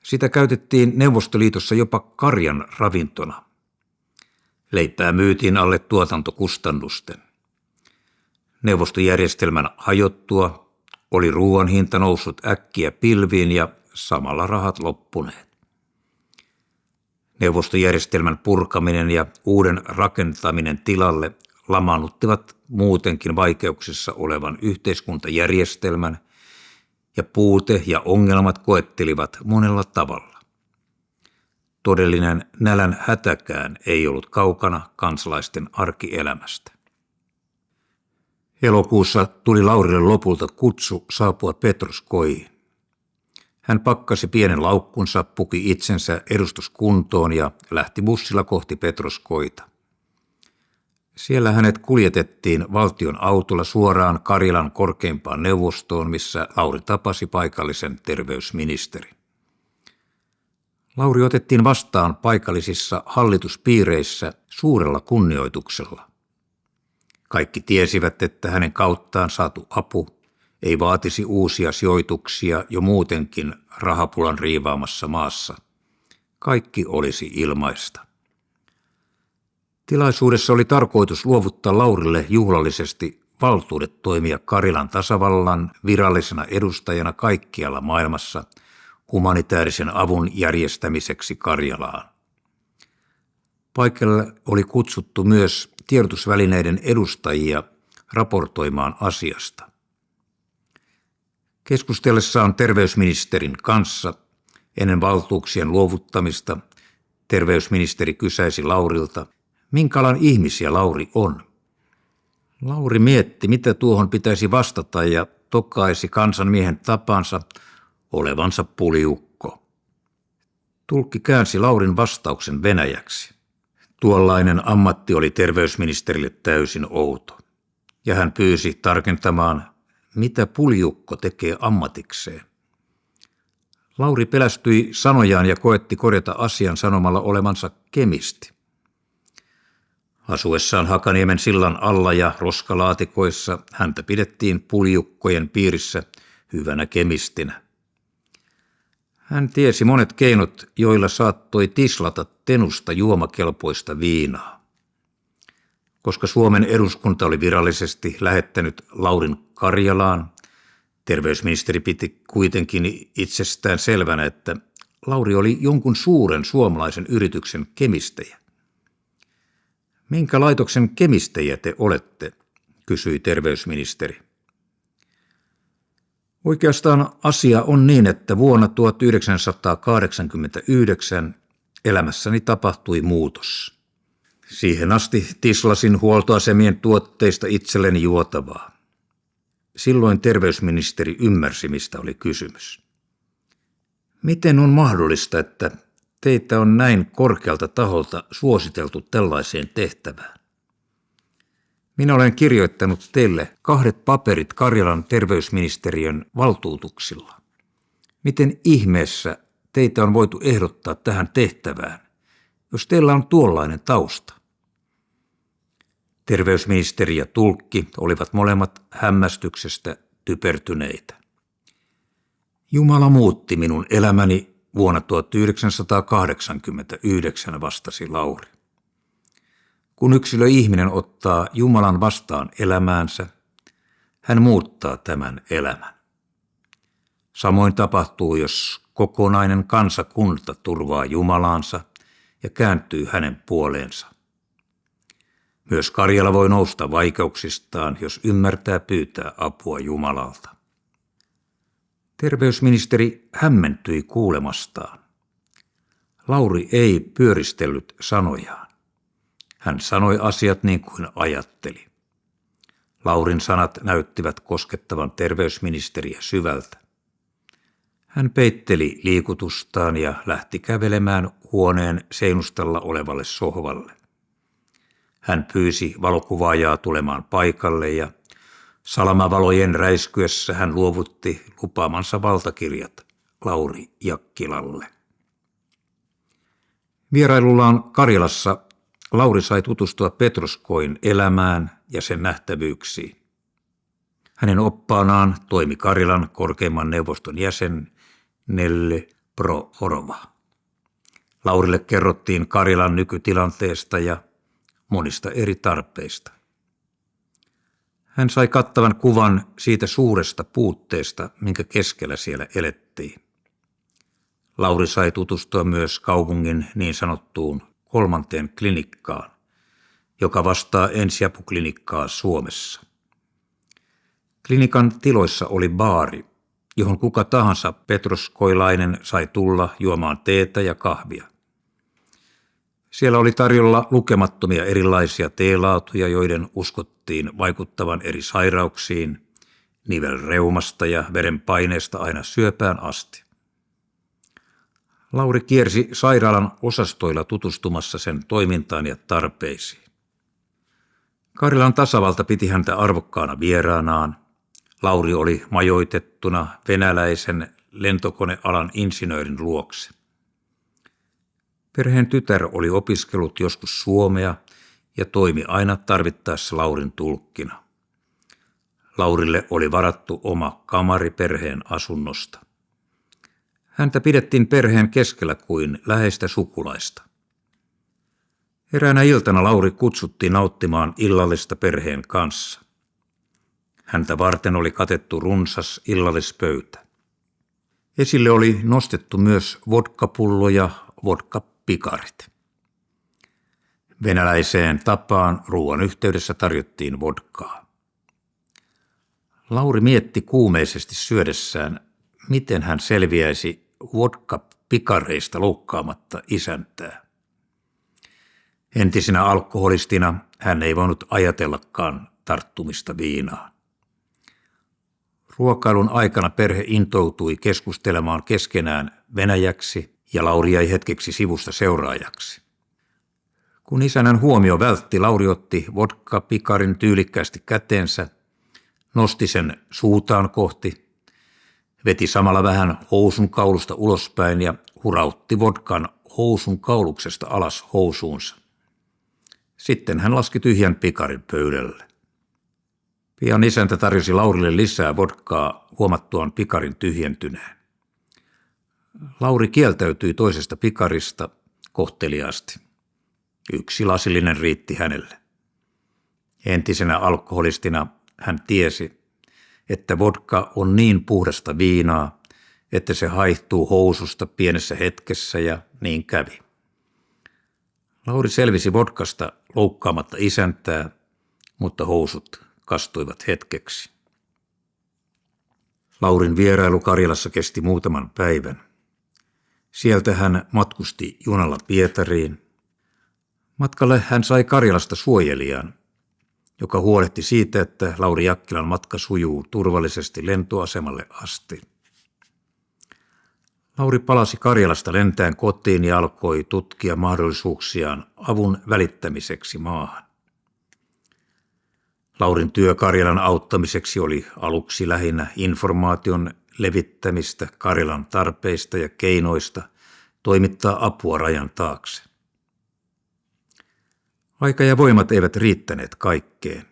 A: Sitä käytettiin Neuvostoliitossa jopa karjan ravintona. Leipää myytiin alle tuotantokustannusten. Neuvostojärjestelmän hajottua oli ruoan hinta noussut äkkiä pilviin ja samalla rahat loppuneet. Neuvostojärjestelmän purkaminen ja uuden rakentaminen tilalle lamaannuttivat muutenkin vaikeuksissa olevan yhteiskuntajärjestelmän, ja puute ja ongelmat koettelivat monella tavalla. Todellinen nälän hätäkään ei ollut kaukana kansalaisten arkielämästä. Elokuussa tuli Laurille lopulta kutsu saapua Petroskoihin. Hän pakkasi pienen laukkunsa, puki itsensä edustuskuntoon ja lähti bussilla kohti Petroskoita. Siellä hänet kuljetettiin valtion autolla suoraan Karjalan korkeimpaan neuvostoon, missä Lauri tapasi paikallisen terveysministerin. Lauri otettiin vastaan paikallisissa hallituspiireissä suurella kunnioituksella. Kaikki tiesivät, että hänen kauttaan saatu apu ei vaatisi uusia sijoituksia jo muutenkin rahapulan riivaamassa maassa. Kaikki olisi ilmaista. Tilaisuudessa oli tarkoitus luovuttaa Laurille juhlallisesti valtuudet toimia Karjalan tasavallan virallisena edustajana kaikkialla maailmassa humanitaarisen avun järjestämiseksi Karjalaan. Paikalle oli kutsuttu myös tiedotusvälineiden edustajia raportoimaan asiasta. Keskustellessaan terveysministerin kanssa ennen valtuuksien luovuttamista terveysministeri kysäisi Laurilta, minkä alan ihmisiä Lauri on. Lauri mietti, mitä tuohon pitäisi vastata ja tokaisi kansanmiehen tapansa olevansa puliukko. Tulkki käänsi Laurin vastauksen venäjäksi. Tuollainen ammatti oli terveysministerille täysin outo, ja hän pyysi tarkentamaan, mitä puljukko tekee ammatikseen. Lauri pelästyi sanojaan ja koetti korjata asian sanomalla olevansa kemisti. Asuessaan Hakaniemen sillan alla ja roskalaatikoissa häntä pidettiin puljukkojen piirissä hyvänä kemistinä. Hän tiesi monet keinot, joilla saattoi tislata tenusta juomakelpoista viinaa. Koska Suomen eduskunta oli virallisesti lähettänyt Laurin Karjalaan, terveysministeri piti kuitenkin itsestään selvänä, että Lauri oli jonkun suuren suomalaisen yrityksen kemistejä. Minkä laitoksen kemistejä te olette, kysyi terveysministeri. Oikeastaan asia on niin, että vuonna 1989 elämässäni tapahtui muutos. Siihen asti tislasin huoltoasemien tuotteista itselleni juotavaa. Silloin terveysministeri ymmärsi, mistä oli kysymys. Miten on mahdollista, että teitä on näin korkealta taholta suositeltu tällaiseen tehtävään? Minä olen kirjoittanut teille 2 paperit Karjalan terveysministeriön valtuutuksilla. Miten ihmeessä teitä on voitu ehdottaa tähän tehtävään, jos teillä on tuollainen tausta? Terveysministeri ja tulkki olivat molemmat hämmästyksestä typertyneitä. Jumala muutti minun elämäni vuonna 1989, vastasi Lauri. Kun yksilö ihminen ottaa Jumalan vastaan elämäänsä, hän muuttaa tämän elämän. Samoin tapahtuu, jos kokonainen kansakunta turvaa Jumalaansa ja kääntyy hänen puoleensa. Myös Karjala voi nousta vaikeuksistaan, jos ymmärtää pyytää apua Jumalalta. Terveysministeri hämmentyi kuulemastaan. Lauri ei pyöristellyt sanojaan. Hän sanoi asiat niin kuin ajatteli. Laurin sanat näyttivät koskettavan terveysministeriä syvältä. Hän peitteli liikutustaan ja lähti kävelemään huoneen seinustalla olevalle sohvalle. Hän pyysi valokuvaajaa tulemaan paikalle ja salamavalojen räiskyessä hän luovutti lupaamansa valtakirjat Lauri Jakkilalle. Vierailullaan Karjalassa Lauri sai tutustua Petroskoin elämään ja sen nähtävyyksiin. Hänen oppaanaan toimi Karjalan korkeimman neuvoston jäsen Nelle Dnipro-Orova. Laurille kerrottiin Karjalan nykytilanteesta ja monista eri tarpeista. Hän sai kattavan kuvan siitä suuresta puutteesta, minkä keskellä siellä elettiin. Lauri sai tutustua myös kaupungin niin sanottuun 3. klinikkaan, joka vastaa ensiapuklinikkaa Suomessa. Klinikan tiloissa oli baari, johon kuka tahansa petroskoilainen sai tulla juomaan teetä ja kahvia. Siellä oli tarjolla lukemattomia erilaisia teelaatuja, joiden uskottiin vaikuttavan eri sairauksiin, nivelreumasta ja verenpaineesta aina syöpään asti. Lauri kiersi sairaalan osastoilla tutustumassa sen toimintaan ja tarpeisiin. Karjalan tasavalta piti häntä arvokkaana vieraanaan. Lauri oli majoitettuna venäläisen lentokonealan insinöörin luokse. Perheen tytär oli opiskellut joskus suomea ja toimi aina tarvittaessa Laurin tulkkina. Laurille oli varattu oma kamari perheen asunnosta. Häntä pidettiin perheen keskellä kuin läheistä sukulaista. Eräänä iltana Lauri kutsuttiin nauttimaan illallista perheen kanssa. Häntä varten oli katettu runsas illallispöytä. Esille oli nostettu myös vodkapullo ja vodkapikarit. Venäläiseen tapaan ruoan yhteydessä tarjottiin vodkaa. Lauri mietti kuumeisesti syödessään, miten hän selviäisi vodkapikareista loukkaamatta isäntää. Entisenä alkoholistina hän ei voinut ajatellakaan tarttumista viinaan. Ruokailun aikana perhe intoutui keskustelemaan keskenään venäjäksi ja Lauri jäi hetkeksi sivusta seuraajaksi. Kun isännän huomio vältti, Lauri otti vodkapikarin tyylikkäästi käteensä, nosti sen suutaan kohti, veti samalla vähän housun kaulusta ulospäin ja hurautti vodkan housun kauluksesta alas housuunsa. Sitten hän laski tyhjän pikarin pöydälle. Pian isäntä tarjosi Laurille lisää vodkaa huomattuaan pikarin tyhjentyneen. Lauri kieltäytyi toisesta pikarista kohteliaasti. 1 lasillinen riitti hänelle. Entisenä alkoholistina hän tiesi, että vodka on niin puhdasta viinaa, että se haihtuu housusta pienessä hetkessä ja niin kävi. Lauri selvisi vodkasta loukkaamatta isäntää, mutta housut kastuivat hetkeksi. Laurin vierailu Karjalassa kesti muutaman päivän. Sieltä hän matkusti junalla Pietariin. Matkalle hän sai Karjalasta suojelijan, joka huolehti siitä, että Lauri Jakkilan matka sujuu turvallisesti lentoasemalle asti. Lauri palasi Karjalasta lentäen kotiin ja alkoi tutkia mahdollisuuksiaan avun välittämiseksi maahan. Laurin työ Karjalan auttamiseksi oli aluksi lähinnä informaation levittämistä Karjalan tarpeista ja keinoista toimittaa apua rajan taakse. Aika ja voimat eivät riittäneet kaikkeen.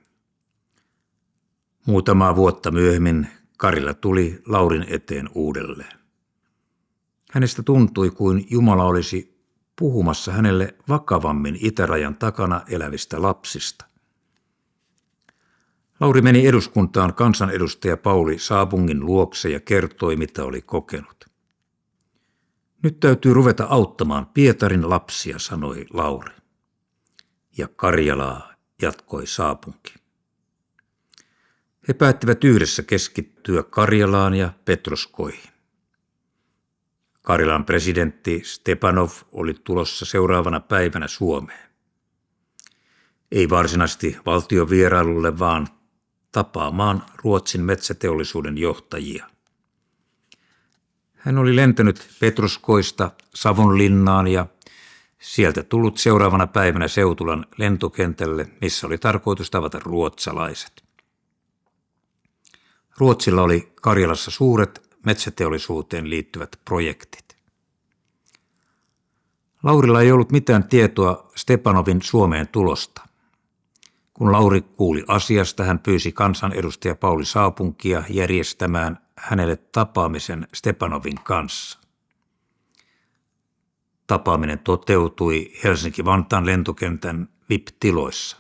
A: Muutamaa vuotta myöhemmin Karila tuli Laurin eteen uudelleen. Hänestä tuntui kuin Jumala olisi puhumassa hänelle vakavammin itärajan takana elävistä lapsista. Lauri meni eduskuntaan kansanedustaja Pauli Saapungin luokse ja kertoi, mitä oli kokenut. Nyt täytyy ruveta auttamaan Pietarin lapsia, sanoi Lauri. Ja Karjalaa, jatkoi Saapunki. He päättivät yhdessä keskittyä Karjalaan ja Petroskoihin. Karjalan presidentti Stepanov oli tulossa seuraavana päivänä Suomeen. Ei varsinaisesti valtiovierailulle, vaan tapaamaan Ruotsin metsäteollisuuden johtajia. Hän oli lentänyt Petroskoista Savonlinnaan ja sieltä tullut seuraavana päivänä Seutulan lentokentälle, missä oli tarkoitus tavata ruotsalaiset. Ruotsilla oli Karjalassa suuret metsäteollisuuteen liittyvät projektit. Laurilla ei ollut mitään tietoa Stepanovin Suomeen tulosta. Kun Lauri kuuli asiasta, hän pyysi kansanedustaja Pauli Saapunkia järjestämään hänelle tapaamisen Stepanovin kanssa. Tapaaminen toteutui Helsinki-Vantaan lentokentän VIP-tiloissa.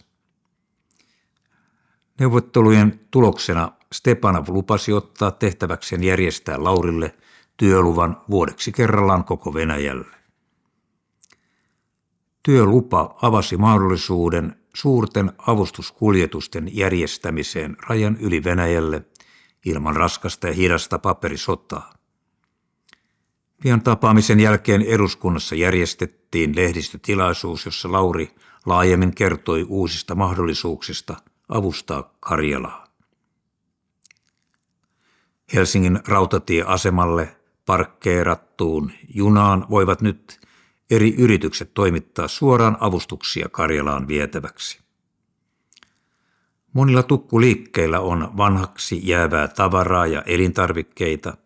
A: Neuvottelujen tuloksena Stepanov lupasi ottaa tehtäväkseen järjestää Laurille työluvan vuodeksi kerrallaan koko Venäjälle. Työlupa avasi mahdollisuuden suurten avustuskuljetusten järjestämiseen rajan yli Venäjälle ilman raskasta ja hidasta paperisotaa. Pian tapaamisen jälkeen eduskunnassa järjestettiin lehdistötilaisuus, jossa Lauri laajemmin kertoi uusista mahdollisuuksista avustaa Karjalaa. Helsingin rautatieasemalle parkkeerattuun junaan voivat nyt eri yritykset toimittaa suoraan avustuksia Karjalaan vietäväksi. Monilla tukkuliikkeillä on vanhaksi jäävää tavaraa ja elintarvikkeita,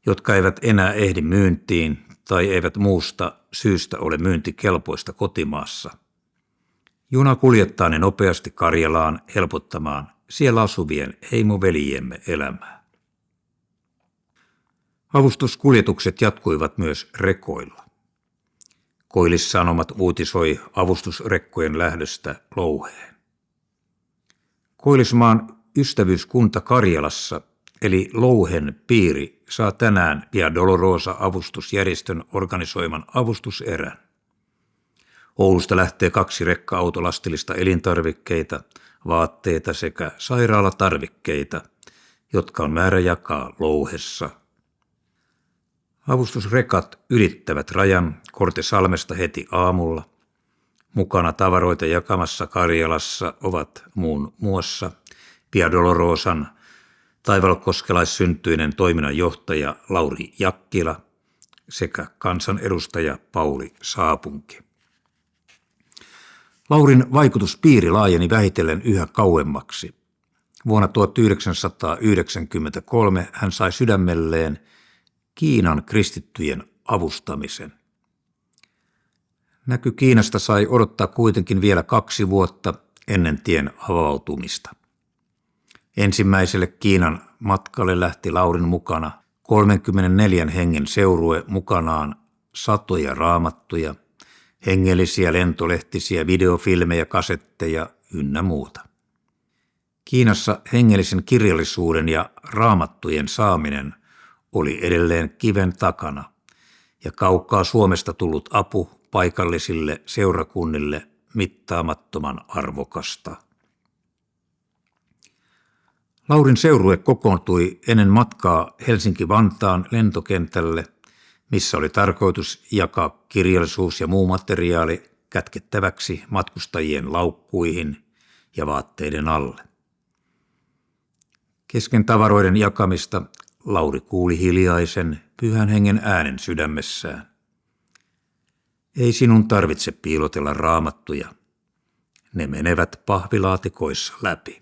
A: jotka eivät enää ehdi myyntiin tai eivät muusta syystä ole myyntikelpoista kotimaassa. Juna kuljettaa ne nopeasti Karjalaan helpottamaan siellä asuvien heimoveliemme elämää. Avustuskuljetukset jatkuivat myös rekoilla. Koillis-Sanomat uutisoi avustusrekkojen lähdöstä Louheen. Koillismaan ystävyyskunta Karjalassa eli Louhen piiri saa tänään Via Dolorosa-avustusjärjestön organisoiman avustuserän. Oulusta lähtee 2 rekka-autolastillista elintarvikkeita, vaatteita sekä sairaalatarvikkeita, jotka on määrä jakaa Louhessa. Avustusrekat ylittävät rajan Kortesalmesta heti aamulla. Mukana tavaroita jakamassa Karjalassa ovat muun muassa Via Dolorosan taivalkoskelaissyntyinen toiminnanjohtaja Lauri Jakkila sekä kansanedustaja Pauli Saapunki. Laurin vaikutuspiiri laajeni vähitellen yhä kauemmaksi. Vuonna 1993 hän sai sydämelleen Kiinan kristittyjen avustamisen. Näky Kiinasta sai odottaa kuitenkin vielä 2 vuotta ennen tien avautumista. Ensimmäiselle Kiinan matkalle lähti Laurin mukana 34 hengen seurue mukanaan satoja raamattuja, hengellisiä lentolehtisiä videofilmejä, kasetteja ynnä muuta. Kiinassa hengellisen kirjallisuuden ja raamattujen saaminen oli edelleen kiven takana ja kaukaa Suomesta tullut apu paikallisille seurakunnille mittaamattoman arvokasta. Laurin seurue kokoontui ennen matkaa Helsinki-Vantaan lentokentälle, missä oli tarkoitus jakaa kirjallisuus ja muu materiaali kätkettäväksi matkustajien laukkuihin ja vaatteiden alle. Kesken tavaroiden jakamista Lauri kuuli hiljaisen pyhän hengen äänen sydämessään. Ei sinun tarvitse piilotella raamattuja. Ne menevät pahvilaatikoissa läpi.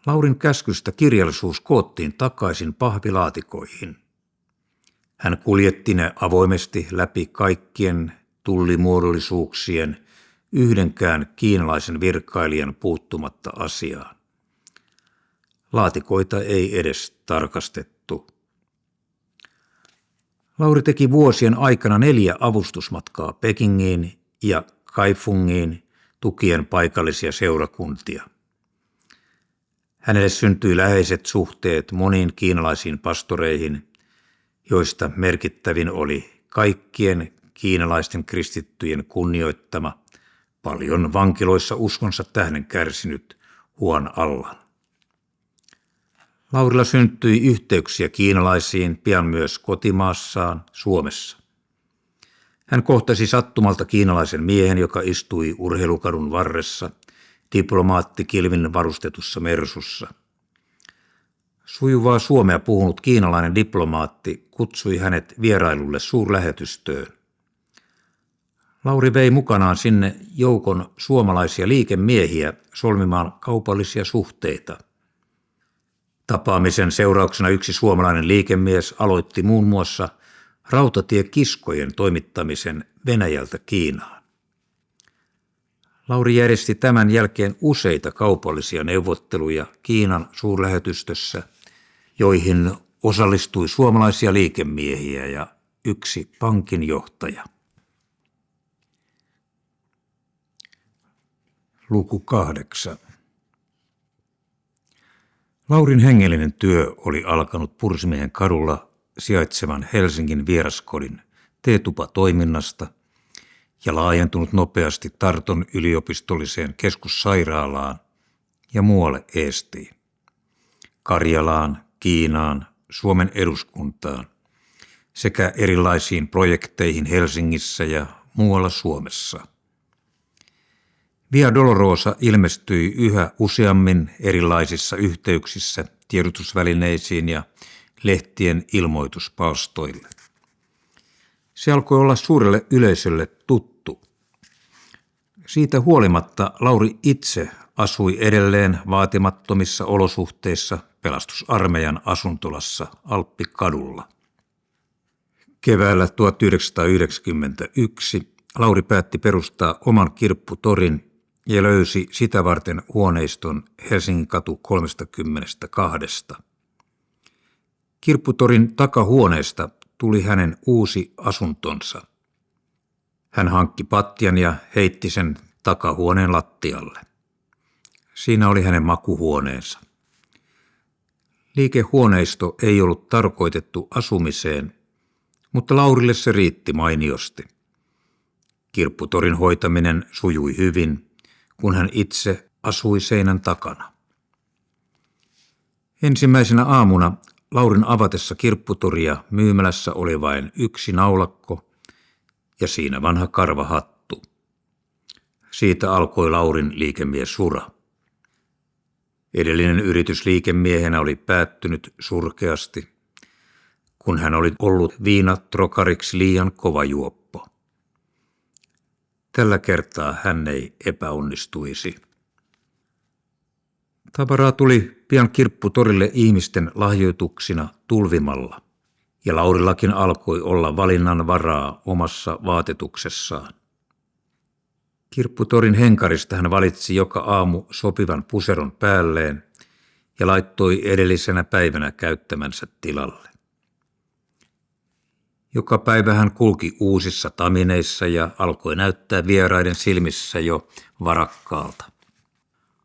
A: Laurin käskystä kirjallisuus koottiin takaisin pahvilaatikoihin. Hän kuljetti ne avoimesti läpi kaikkien tullimuodollisuuksien, yhdenkään kiinalaisen virkailijan puuttumatta asiaan. Laatikoita ei edes tarkastettu. Lauri teki vuosien aikana 4 avustusmatkaa Pekingiin ja Kaifungiin tukien paikallisia seurakuntia. Hänelle syntyi läheiset suhteet moniin kiinalaisiin pastoreihin, joista merkittävin oli kaikkien kiinalaisten kristittyjen kunnioittama, paljon vankiloissa uskonsa tähden kärsinyt Huan Allan. Laurilla syntyi yhteyksiä kiinalaisiin pian myös kotimaassaan Suomessa. Hän kohtasi sattumalta kiinalaisen miehen, joka istui urheilukadun varressa diplomaattikilvin varustetussa mersussa. Sujuvaa suomea puhunut kiinalainen diplomaatti kutsui hänet vierailulle suurlähetystöön. Lauri vei mukanaan sinne joukon suomalaisia liikemiehiä solmimaan kaupallisia suhteita. Tapaamisen seurauksena yksi suomalainen liikemies aloitti muun muassa rautatiekiskojen toimittamisen Venäjältä Kiinaan. Lauri järjesti tämän jälkeen useita kaupallisia neuvotteluja Kiinan suurlähetystössä, joihin osallistui suomalaisia liikemiehiä ja yksi pankinjohtaja. Luku 8. Laurin hengellinen työ oli alkanut Pursimiehen kadulla sijaitsevan Helsingin vieraskodin teetupatoiminnasta ja laajentunut nopeasti Tarton yliopistolliseen keskussairaalaan ja muualle Eestiin, Karjalaan, Kiinaan, Suomen eduskuntaan sekä erilaisiin projekteihin Helsingissä ja muualla Suomessa. Via Dolorosa ilmestyi yhä useammin erilaisissa yhteyksissä tiedotusvälineisiin ja lehtien ilmoituspalstoille. Se alkoi olla suurelle yleisölle tuttu. Siitä huolimatta Lauri itse asui edelleen vaatimattomissa olosuhteissa pelastusarmeijan asuntolassa Alppikadulla. Keväällä 1991 Lauri päätti perustaa oman kirpputorin ja löysi sitä varten huoneiston Helsingin katu 32. Kirpputorin takahuoneesta tuli hänen uusi asuntonsa. Hän hankki patjan ja heitti sen takahuoneen lattialle. Siinä oli hänen makuhuoneensa. Liikehuoneisto ei ollut tarkoitettu asumiseen, mutta Laurille se riitti mainiosti. Kirpputorin hoitaminen sujui hyvin, kun hän itse asui seinän takana. Ensimmäisenä aamuna Laurin avatessa kirpputoria myymälässä oli vain yksi naulakko ja siinä vanha karvahattu. Siitä alkoi Laurin liikemiesura. Edellinen yritys liikemiehenä oli päättynyt surkeasti, kun hän oli ollut viinatrokariksi liian kova juoppo. Tällä kertaa hän ei epäonnistuisi. Tavaraa tuli pian kirpputorille ihmisten lahjoituksina tulvimalla, ja Laurillakin alkoi olla valinnan varaa omassa vaatetuksessaan. Kirpputorin henkarista hän valitsi joka aamu sopivan puseron päälleen ja laittoi edellisenä päivänä käyttämänsä tilalle. Joka päivä hän kulki uusissa tamineissa ja alkoi näyttää vieraiden silmissä jo varakkaalta.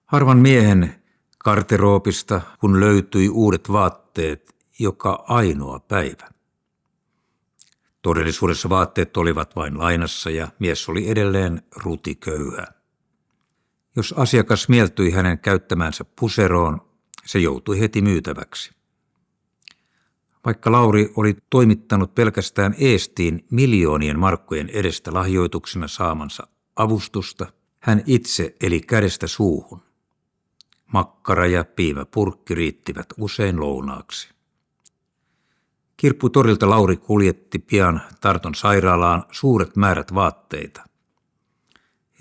A: Harvan miehen garderoobista, kun löytyi uudet vaatteet joka ainoa päivä. Todellisuudessa vaatteet olivat vain lainassa ja mies oli edelleen rutiköyhä. Jos asiakas mieltyi hänen käyttämäänsä puseroon, se joutui heti myytäväksi. Vaikka Lauri oli toimittanut pelkästään Eestiin miljoonien markkojen edestä lahjoituksena saamansa avustusta, hän itse eli kädestä suuhun. Makkara ja piimäpurkki riittivät usein lounaaksi. Kirpputorilta Lauri kuljetti pian Tarton sairaalaan suuret määrät vaatteita.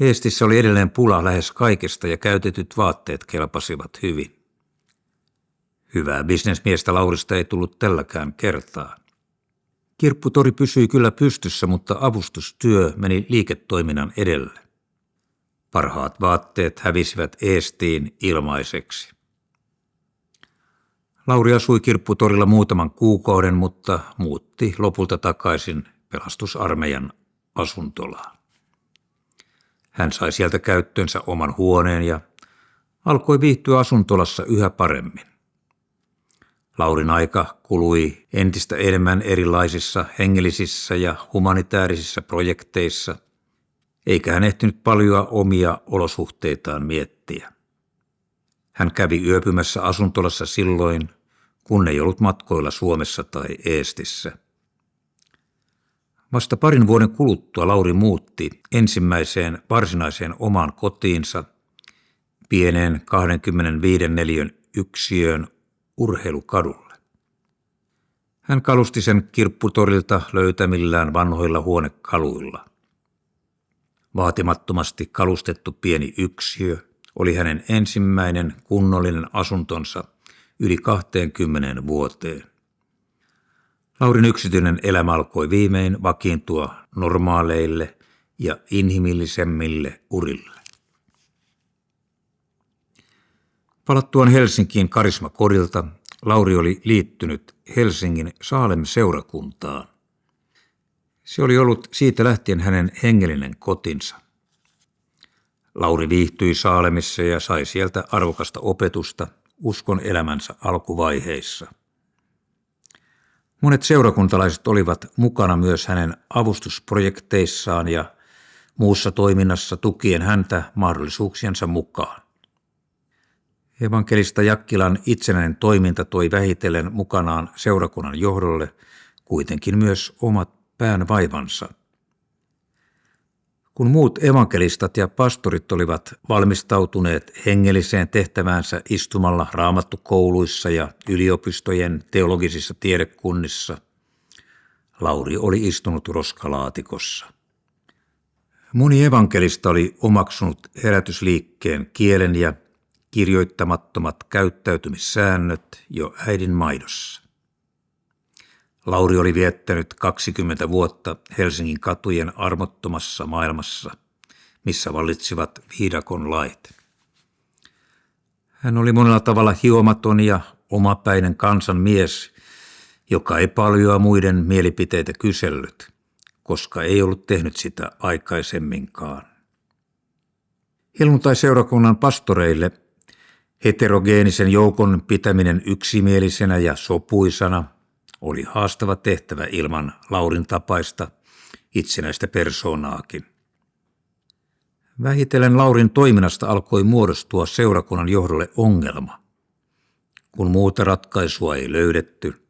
A: Eestissä oli edelleen pula lähes kaikesta ja käytetyt vaatteet kelpasivat hyvin. Hyvää bisnesmiestä Laurista ei tullut tälläkään kertaa. Kirpputori pysyi kyllä pystyssä, mutta avustustyö meni liiketoiminnan edelle. Parhaat vaatteet hävisivät Eestiin ilmaiseksi. Lauri asui kirpputorilla muutaman kuukauden, mutta muutti lopulta takaisin pelastusarmeijan asuntolaan. Hän sai sieltä käyttöönsä oman huoneen ja alkoi viihtyä asuntolassa yhä paremmin. Laurin aika kului entistä enemmän erilaisissa hengellisissä ja humanitaarisissa projekteissa, eikä hän ehtinyt paljon omia olosuhteitaan miettiä. Hän kävi yöpymässä asuntolassa silloin, kun ei ollut matkoilla Suomessa tai Eestissä. Vasta parin vuoden kuluttua Lauri muutti ensimmäiseen varsinaiseen omaan kotiinsa, pieneen 25 neliön yksiöön Urheilukadulle. Hän kalusti sen kirpputorilta löytämillään vanhoilla huonekaluilla. Vaatimattomasti kalustettu pieni yksiö oli hänen ensimmäinen kunnollinen asuntonsa yli 20 vuoteen. Laurin yksityinen elämä alkoi viimein vakiintua normaaleille ja inhimillisemmille urille. Palattuaan Helsinkiin karismakodilta Lauri oli liittynyt Helsingin Salem-seurakuntaan. Se oli ollut siitä lähtien hänen hengellinen kotinsa. Lauri viihtyi Saalemissa ja sai sieltä arvokasta opetusta uskon elämänsä alkuvaiheissa. Monet seurakuntalaiset olivat mukana myös hänen avustusprojekteissaan ja muussa toiminnassa tukien häntä mahdollisuuksiensa mukaan. Evankelista Jakkilan itsenäinen toiminta toi vähitellen mukanaan seurakunnan johdolle kuitenkin myös omat päänvaivansa. Kun muut evankelistat ja pastorit olivat valmistautuneet hengelliseen tehtäväänsä istumalla raamattukouluissa ja yliopistojen teologisissa tiedekunnissa, Lauri oli istunut roskalaatikossa. Moni evankelista oli omaksunut herätysliikkeen kielen ja kirjoittamattomat käyttäytymissäännöt jo äidin maidossa. Lauri oli viettänyt 20 vuotta Helsingin katujen armottomassa maailmassa, missä vallitsivat viidakon lait. Hän oli monella tavalla hiomaton ja omapäinen kansanmies, joka ei paljoa muiden mielipiteitä kysellyt, koska ei ollut tehnyt sitä aikaisemminkaan. Helluntai-seurakunnan pastoreille heterogeenisen joukon pitäminen yksimielisenä ja sopuisana oli haastava tehtävä ilman Laurin tapaista itsenäistä persoonaakin. Vähitellen Laurin toiminnasta alkoi muodostua seurakunnan johdolle ongelma. Kun muuta ratkaisua ei löydetty,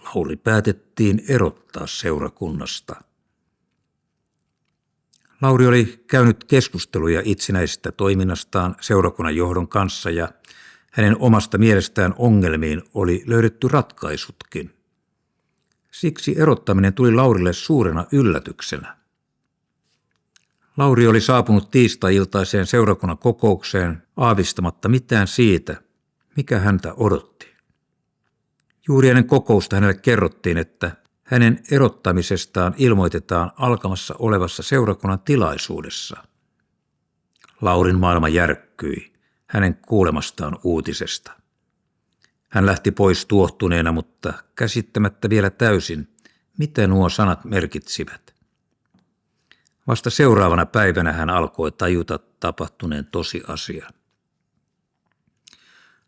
A: Lauri päätettiin erottaa seurakunnasta. Lauri oli käynyt keskusteluja itsenäisestä toiminnastaan seurakunnan johdon kanssa ja hänen omasta mielestään ongelmiin oli löydetty ratkaisutkin. Siksi erottaminen tuli Laurille suurena yllätyksenä. Lauri oli saapunut tiistai-iltaiseen seurakunnan kokoukseen aavistamatta mitään siitä, mikä häntä odotti. Juuri ennen kokousta hänelle kerrottiin, että hänen erottamisestaan ilmoitetaan alkamassa olevassa seurakunnan tilaisuudessa. Laurin maailma järkkyi hänen kuulemastaan uutisesta. Hän lähti pois tuohtuneena, mutta käsittämättä vielä täysin, mitä nuo sanat merkitsivät. Vasta seuraavana päivänä hän alkoi tajuta tapahtuneen tosiasian.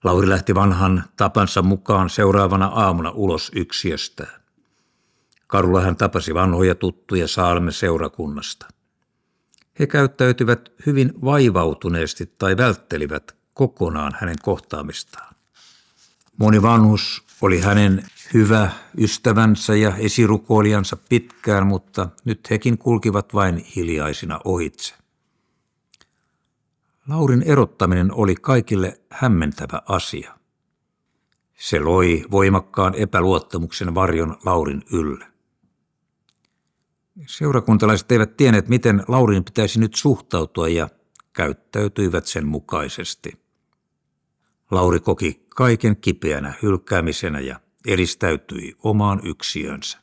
A: Lauri lähti vanhan tapansa mukaan seuraavana aamuna ulos yksiöstään. Kadulla hän tapasi vanhoja tuttuja Saalemmen seurakunnasta. He käyttäytyivät hyvin vaivautuneesti tai välttelivät kokonaan hänen kohtaamistaan. Moni vanhus oli hänen hyvä ystävänsä ja esirukoilijansa pitkään, mutta nyt hekin kulkivat vain hiljaisina ohitse. Laurin erottaminen oli kaikille hämmentävä asia. Se loi voimakkaan epäluottamuksen varjon Laurin ylle. Seurakuntalaiset eivät tienneet, miten Laurin pitäisi nyt suhtautua ja käyttäytyivät sen mukaisesti. Lauri koki kaiken kipeänä hylkäämisenä ja eristäytyi omaan yksiönsä.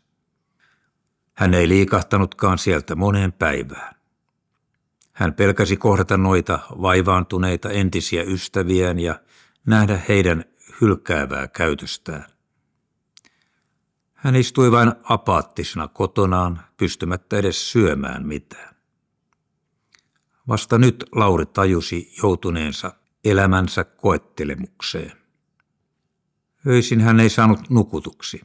A: Hän ei liikahtanutkaan sieltä moneen päivään. Hän pelkäsi kohdata noita vaivaantuneita entisiä ystäviään ja nähdä heidän hylkäävää käytöstään. Hän istui vain apaattisena kotonaan, pystymättä edes syömään mitään. Vasta nyt Lauri tajusi joutuneensa elämänsä koettelemukseen. Öisin hän ei saanut nukutuksi.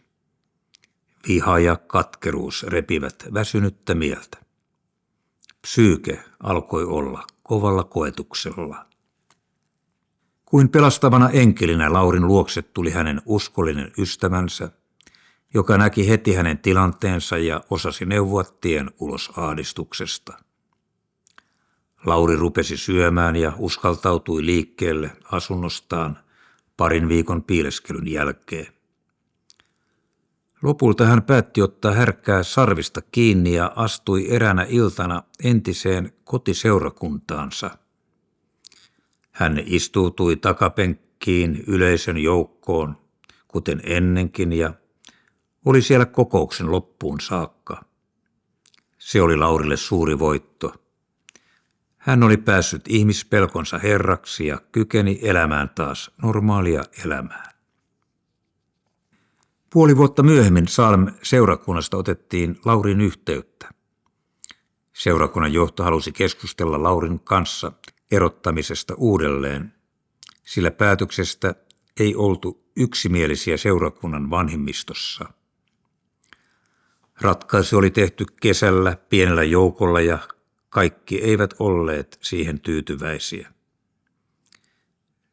A: Viha ja katkeruus repivät väsynyttä mieltä. Psyyke alkoi olla kovalla koetuksella. Kuin pelastavana enkelinä Laurin luokse tuli hänen uskollinen ystävänsä, joka näki heti hänen tilanteensa ja osasi neuvoa tien ulos ahdistuksesta. Lauri rupesi syömään ja uskaltautui liikkeelle asunnostaan parin viikon piileskelyn jälkeen. Lopulta hän päätti ottaa härkää sarvista kiinni ja astui eräänä iltana entiseen kotiseurakuntaansa. Hän istuutui takapenkkiin yleisön joukkoon, kuten ennenkin, ja oli siellä kokouksen loppuun saakka. Se oli Laurille suuri voitto. Hän oli päässyt ihmispelkonsa herraksi ja kykeni elämään taas normaalia elämää. Puoli vuotta myöhemmin Salm-seurakunnasta otettiin Laurin yhteyttä. Seurakunnan johto halusi keskustella Laurin kanssa erottamisesta uudelleen, sillä päätöksestä ei oltu yksimielisiä seurakunnan vanhimmistossa. Ratkaisu oli tehty kesällä pienellä joukolla ja kaikki eivät olleet siihen tyytyväisiä.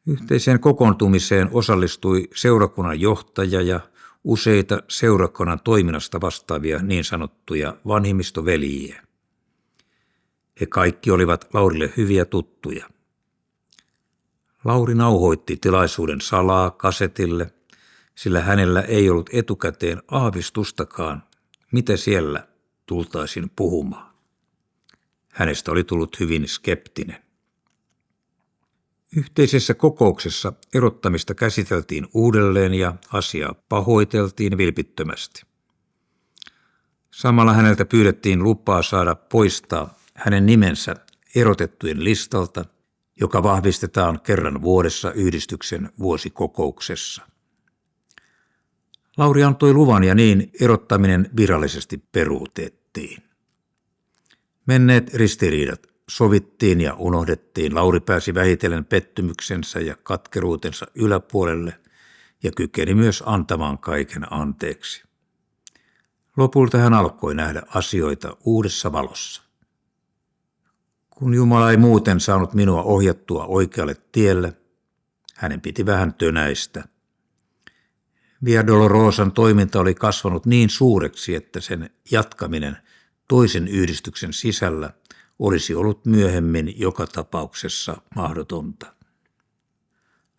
A: Yhteiseen kokoontumiseen osallistui seurakunnan johtaja ja useita seurakunnan toiminnasta vastaavia niin sanottuja vanhimmistoveljiä. He kaikki olivat Laurille hyviä tuttuja. Lauri nauhoitti tilaisuuden salaa kasetille, sillä hänellä ei ollut etukäteen aavistustakaan, mitä siellä tultaisiin puhumaan. Hänestä oli tullut hyvin skeptinen. Yhteisessä kokouksessa erottamista käsiteltiin uudelleen ja asiaa pahoiteltiin vilpittömästi. Samalla häneltä pyydettiin lupaa saada poistaa hänen nimensä erotettujen listalta, joka vahvistetaan kerran vuodessa yhdistyksen vuosikokouksessa. Lauri antoi luvan ja niin erottaminen virallisesti peruutettiin. Menneet ristiriidat sovittiin ja unohdettiin. Lauri pääsi vähitellen pettymyksensä ja katkeruutensa yläpuolelle ja kykeni myös antamaan kaiken anteeksi. Lopulta hän alkoi nähdä asioita uudessa valossa. Kun Jumala ei muuten saanut minua ohjattua oikealle tielle, hänen piti vähän tönäistä. Via Dolorosan toiminta oli kasvanut niin suureksi, että sen jatkaminen toisen yhdistyksen sisällä olisi ollut myöhemmin joka tapauksessa mahdotonta.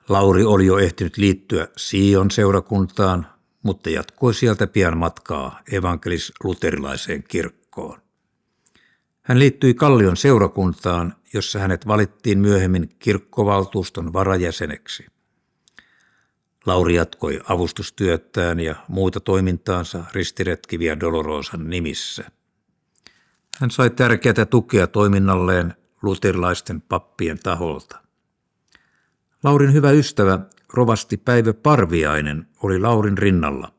A: Lauri oli jo ehtinyt liittyä Sion seurakuntaan, mutta jatkoi sieltä pian matkaa evankelis-luterilaiseen kirkkoon. Hän liittyi Kallion seurakuntaan, jossa hänet valittiin myöhemmin kirkkovaltuuston varajäseneksi. Lauri jatkoi avustustyötään ja muuta toimintaansa ristiretki Via Dolorosan nimissä. Hän sai tärkeää tukea toiminnalleen luterilaisten pappien taholta. Laurin hyvä ystävä, rovasti Päivö Parviainen, oli Laurin rinnalla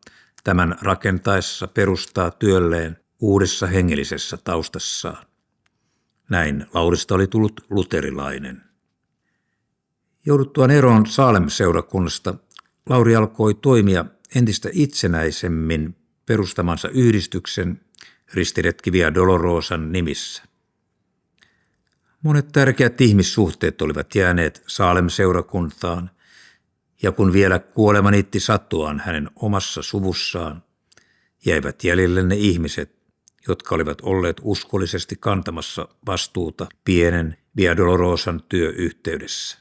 A: tämän rakentaessa perustaa työlleen uudessa hengellisessä taustassaan. Näin Laurista oli tullut luterilainen. Jouduttuaan eroon Salem-seurakunnasta Lauri alkoi toimia entistä itsenäisemmin perustamansa yhdistyksen ristiretki Via Dolorosan nimissä. Monet tärkeät ihmissuhteet olivat jääneet Salem-seurakuntaan, ja kun vielä kuolema niitti satuaan hänen omassa suvussaan, jäivät jäljelle ne ihmiset, jotka olivat olleet uskollisesti kantamassa vastuuta pienen Via Dolorosan työyhteydessä.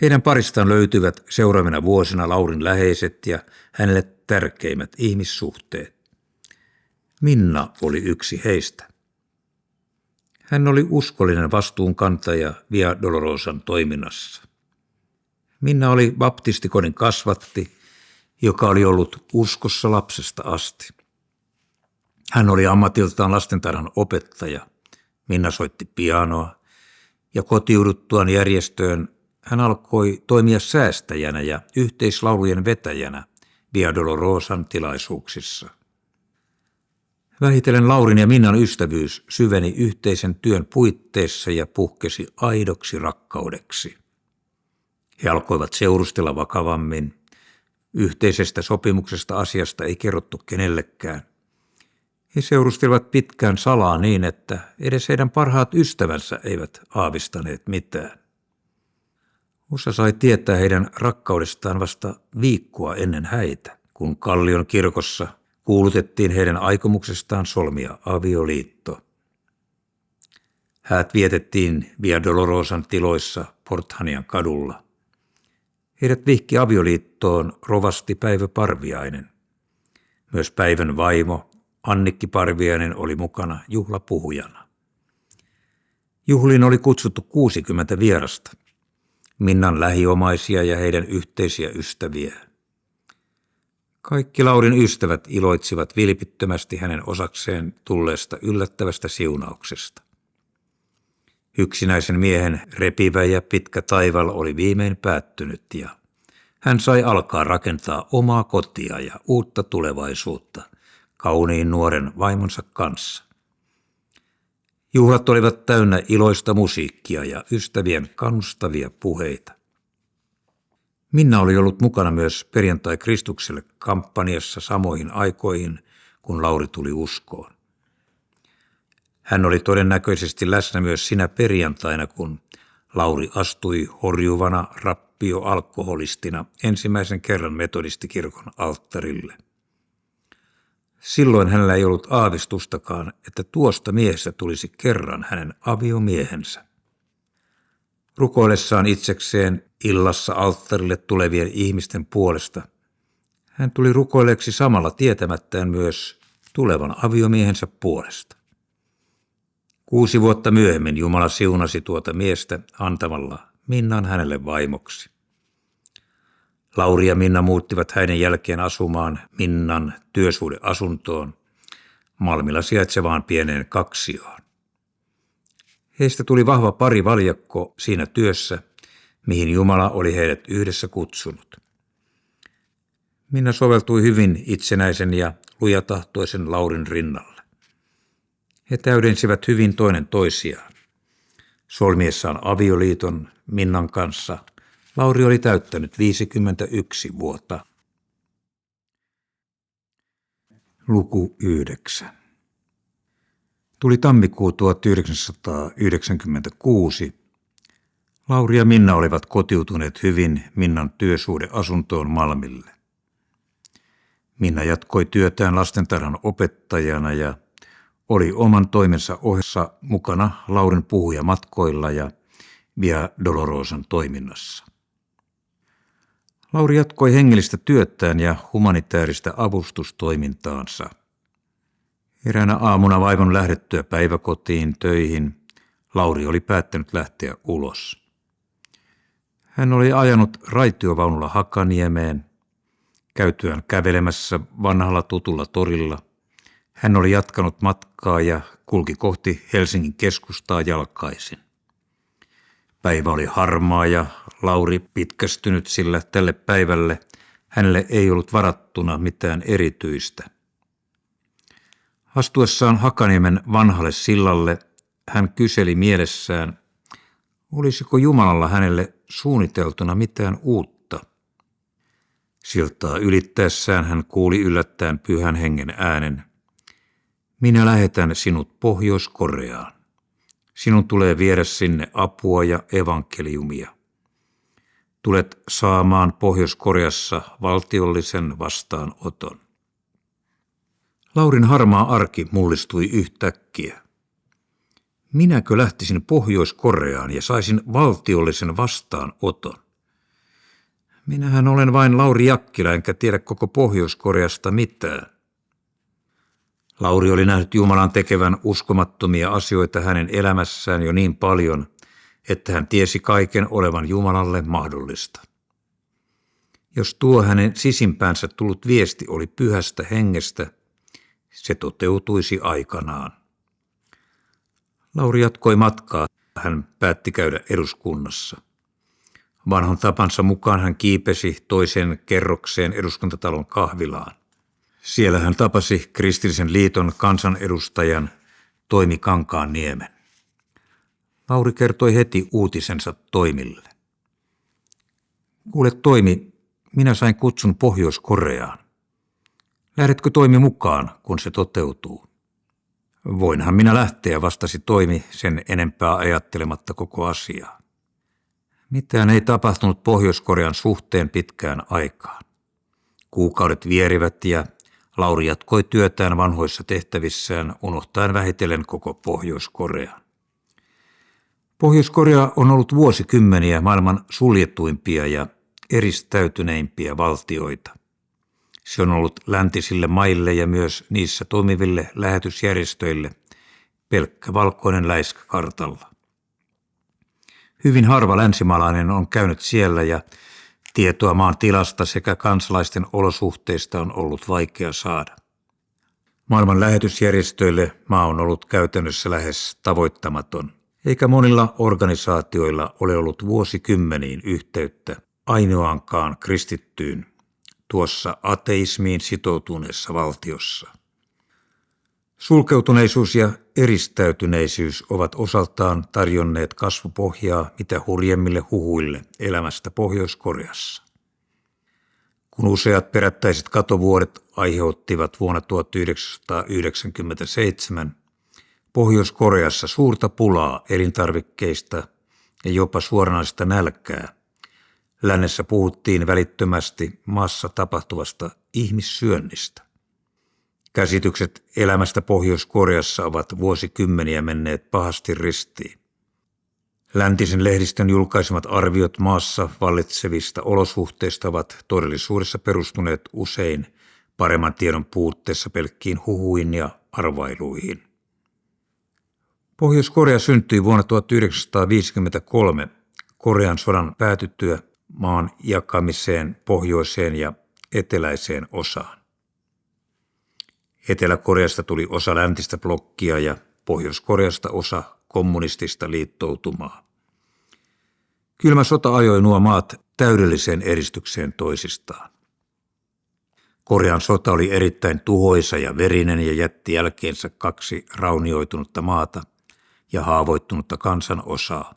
A: Heidän paristaan löytyivät seuraavina vuosina Laurin läheiset ja hänelle tärkeimmät ihmissuhteet. Minna oli yksi heistä. Hän oli uskollinen vastuunkantaja Via Dolorosan toiminnassa. Minna oli baptistikodin kasvatti, joka oli ollut uskossa lapsesta asti. Hän oli ammatiltaan lastentarhan opettaja. Minna soitti pianoa ja kotiuduttuaan järjestöön hän alkoi toimia säästäjänä ja yhteislaulujen vetäjänä Via Dolorosan tilaisuuksissa. Vähitellen Laurin ja Minnan ystävyys syveni yhteisen työn puitteissa ja puhkesi aidoksi rakkaudeksi. He alkoivat seurustella vakavammin. Yhteisestä sopimuksesta asiasta ei kerrottu kenellekään. He seurustelivat pitkään salaa niin, että edes heidän parhaat ystävänsä eivät aavistaneet mitään. Osa sai tietää heidän rakkaudestaan vasta viikkoa ennen häitä, kun Kallion kirkossa kuulutettiin heidän aikomuksestaan solmia avioliitto. Häät vietettiin Via Dolorosan tiloissa Porthanian kadulla. Heidät vihki avioliittoon rovasti Päivö Parviainen. Myös Päivän vaimo Annikki Parviainen oli mukana juhlapuhujana. Juhliin oli kutsuttu 60 vierasta, Minnan lähiomaisia ja heidän yhteisiä ystäviä. Kaikki Laurin ystävät iloitsivat vilpittömästi hänen osakseen tulleesta yllättävästä siunauksesta. Yksinäisen miehen repivä ja pitkä taival oli viimein päättynyt ja Hän sai alkaa rakentaa omaa kotia ja uutta tulevaisuutta kauniin nuoren vaimonsa kanssa. Juhlat olivat täynnä iloista musiikkia ja ystävien kannustavia puheita. Minna oli ollut mukana myös Perjantai Kristukselle -kampanjassa samoihin aikoihin, kun Lauri tuli uskoon. Hän oli todennäköisesti läsnä myös sinä perjantaina, kun Lauri astui horjuvana rappio-alkoholistina ensimmäisen kerran metodistikirkon alttarille. Silloin hänellä ei ollut aavistustakaan, että tuosta miehestä tulisi kerran hänen aviomiehensä. Rukoillessaan itsekseen illassa alttarille tulevien ihmisten puolesta, hän tuli rukoilleeksi samalla tietämättään myös tulevan aviomiehensä puolesta. 6 vuotta myöhemmin Jumala siunasi tuota miestä antamalla Minnan hänelle vaimoksi. Lauri ja Minna muuttivat häiden jälkeen asumaan Minnan työsuhdeasuntoon, Malmilla sijaitsevaan pieneen kaksioon. Heistä tuli vahva parivaljakko siinä työssä, mihin Jumala oli heidät yhdessä kutsunut. Minna soveltui hyvin itsenäisen ja lujatahtoisen Laurin rinnalle. He täydensivät hyvin toinen toisiaan. Solmiessaan avioliiton Minnan kanssa Lauri oli täyttänyt 51 vuotta. Luku 9. Tuli tammikuu 1996. Lauri ja Minna olivat kotiutuneet hyvin Minnan työsuhdeasuntoon Malmille. Minna jatkoi työtään lastentarhan opettajana ja oli oman toimensa ohessa mukana Laurin puhujamatkoilla ja Via Dolorosan toiminnassa. Lauri jatkoi hengellistä työtään ja humanitaarista avustustoimintaansa. Eräänä aamuna vaimon lähdettyä päiväkotiin töihin Lauri oli päättänyt lähteä ulos. Hän oli ajanut raitiovaunulla Hakaniemeen. Käytyään kävelemässä vanhalla tutulla torilla hän oli jatkanut matkaa ja kulki kohti Helsingin keskustaa jalkaisin. Päivä oli harmaa ja Lauri pitkästynyt, sillä tälle päivälle hänelle ei ollut varattuna mitään erityistä. Astuessaan Hakaniemen vanhalle sillalle hän kyseli mielessään, olisiko Jumalalla hänelle suunniteltuna mitään uutta. Siltaa ylittäessään hän kuuli yllättäen Pyhän Hengen äänen. Minä lähetän sinut Pohjois-Koreaan. Sinun tulee viedä sinne apua ja evankeliumia. Tulet saamaan Pohjois-Koreassa valtiollisen vastaanoton. Laurin harmaa arki mullistui yhtäkkiä. Minäkö lähtisin Pohjois-Koreaan ja saisin valtiollisen vastaanoton? Minähän olen vain Lauri Jakkila, enkä tiedä koko Pohjois-Koreasta mitään. Lauri oli nähnyt Jumalan tekevän uskomattomia asioita hänen elämässään jo niin paljon, että hän tiesi kaiken olevan Jumalalle mahdollista. Jos tuo hänen sisimpäänsä tullut viesti oli Pyhästä Hengestä, se toteutuisi aikanaan. Lauri jatkoi matkaa. Hän päätti käydä eduskunnassa. Vanhan tapansa mukaan hän kiipesi toiseen kerrokseen eduskuntatalon kahvilaan. Siellä hän tapasi Kristillisen liiton kansanedustajan Toimi Kankaanniemen. Lauri kertoi heti uutisensa Toimille. Kuule Toimi, minä sain kutsun Pohjois-Koreaan. Lähdetkö Toimi mukaan, kun se toteutuu? Voinhan minä lähteä, vastasi Toimi sen enempää ajattelematta koko asiaa. Mitään ei tapahtunut Pohjois-Korean suhteen pitkään aikaan. Kuukaudet vierivät ja Lauri jatkoi työtään vanhoissa tehtävissään, unohtaen vähitellen koko Pohjois-Korean. Pohjois-Korea on ollut vuosikymmeniä maailman suljetuimpia ja eristäytyneimpiä valtioita. Se on ollut läntisille maille ja myös niissä toimiville lähetysjärjestöille pelkkä valkoinen läiskä kartalla. Hyvin harva länsimaalainen on käynyt siellä ja tietoa maan tilasta sekä kansalaisten olosuhteista on ollut vaikea saada. Maailman lähetysjärjestöille maa on ollut käytännössä lähes tavoittamaton, eikä monilla organisaatioilla ole ollut vuosikymmeniin yhteyttä ainoankaan kristittyyn tuossa ateismiin sitoutuneessa valtiossa. Sulkeutuneisuus ja eristäytyneisyys ovat osaltaan tarjonneet kasvupohjaa mitä hurjemmille huhuille elämästä Pohjois-Koreassa. Kun useat perättäiset katovuodet aiheuttivat vuonna 1997 Pohjois-Koreassa suurta pulaa elintarvikkeista ja jopa suoranaista nälkää, lännessä puhuttiin välittömästi maassa tapahtuvasta ihmissyönnistä. Käsitykset elämästä Pohjois-Koreassa ovat vuosikymmeniä menneet pahasti ristiin. Läntisen lehdistön julkaisemat arviot maassa vallitsevista olosuhteista ovat todellisuudessa perustuneet usein paremman tiedon puutteessa pelkkiin huhuihin ja arvailuihin. Pohjois-Korea syntyi vuonna 1953 Korean sodan päätyttyä maan jakamiseen pohjoiseen ja eteläiseen osaan. Etelä-Koreasta tuli osa läntistä blokkia ja Pohjois-Koreasta osa kommunistista liittoutumaa. Kylmä sota ajoi nuo maat täydelliseen eristykseen toisistaan. Korean sota oli erittäin tuhoisa ja verinen ja jätti jälkeensä 2 raunioitunutta maata ja haavoittunutta kansanosaa.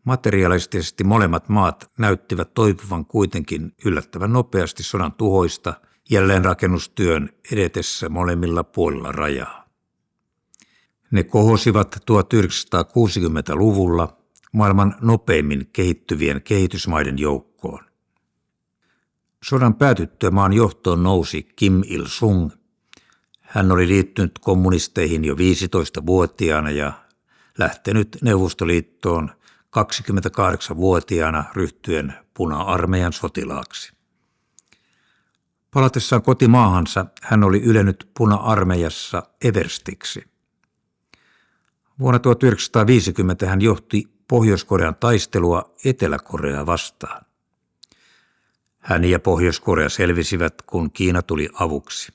A: Materiaalisesti molemmat maat näyttivät toipuvan kuitenkin yllättävän nopeasti sodan tuhoista jälleenrakennustyön edetessä molemmilla puolilla rajaa. Ne kohosivat 1960-luvulla maailman nopeimmin kehittyvien kehitysmaiden joukkoon. Sodan päätyttyä maan johtoon nousi Kim Il-sung. Hän oli liittynyt kommunisteihin jo 15-vuotiaana ja lähtenyt Neuvostoliittoon 28-vuotiaana ryhtyen puna-armeijan sotilaaksi. Palatessaan kotimaahansa hän oli ylennyt puna-armeijassa everstiksi. Vuonna 1950 hän johti Pohjois-Korean taistelua Etelä-Koreaa vastaan. Hän ja Pohjois-Korea selvisivät, kun Kiina tuli avuksi.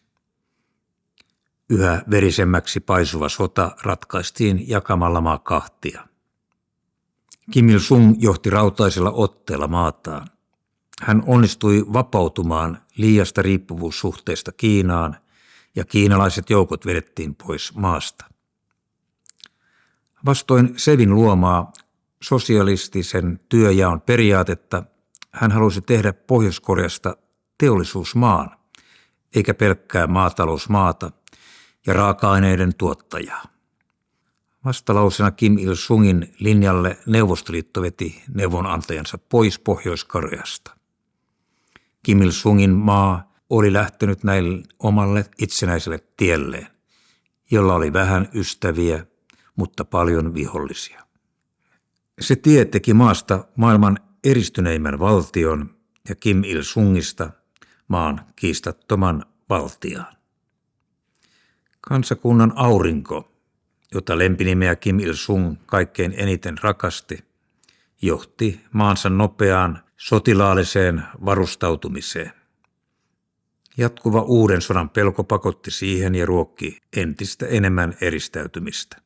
A: Yhä verisemmäksi paisuva sota ratkaistiin jakamalla maa kahtia. Kim Il-sung johti rautaisella otteella maataan. Hän onnistui vapautumaan liiasta riippuvuussuhteesta Kiinaan ja kiinalaiset joukot vedettiin pois maasta. Vastoin Sevin luomaa sosialistisen työjaon periaatetta hän halusi tehdä Pohjois-Koreasta teollisuusmaan, eikä pelkkää maatalousmaata ja raaka-aineiden tuottajaa. Vastalauseena Kim Il-sungin linjalle Neuvostoliitto veti neuvonantajansa pois Pohjois-Koreasta. Kim Il-sungin maa oli lähtenyt näille omalle itsenäiselle tielleen, jolla oli vähän ystäviä, mutta paljon vihollisia. Se tie teki maasta maailman eristyneimmän valtion ja Kim Il-sungista maan kiistattoman valtiaan. Kansakunnan aurinko, jota lempinimeä Kim Il-sung kaikkein eniten rakasti, johti maansa nopeaan sotilaalliseen varustautumiseen. Jatkuva uuden sodan pelko pakotti siihen ja ruokki entistä enemmän eristäytymistä.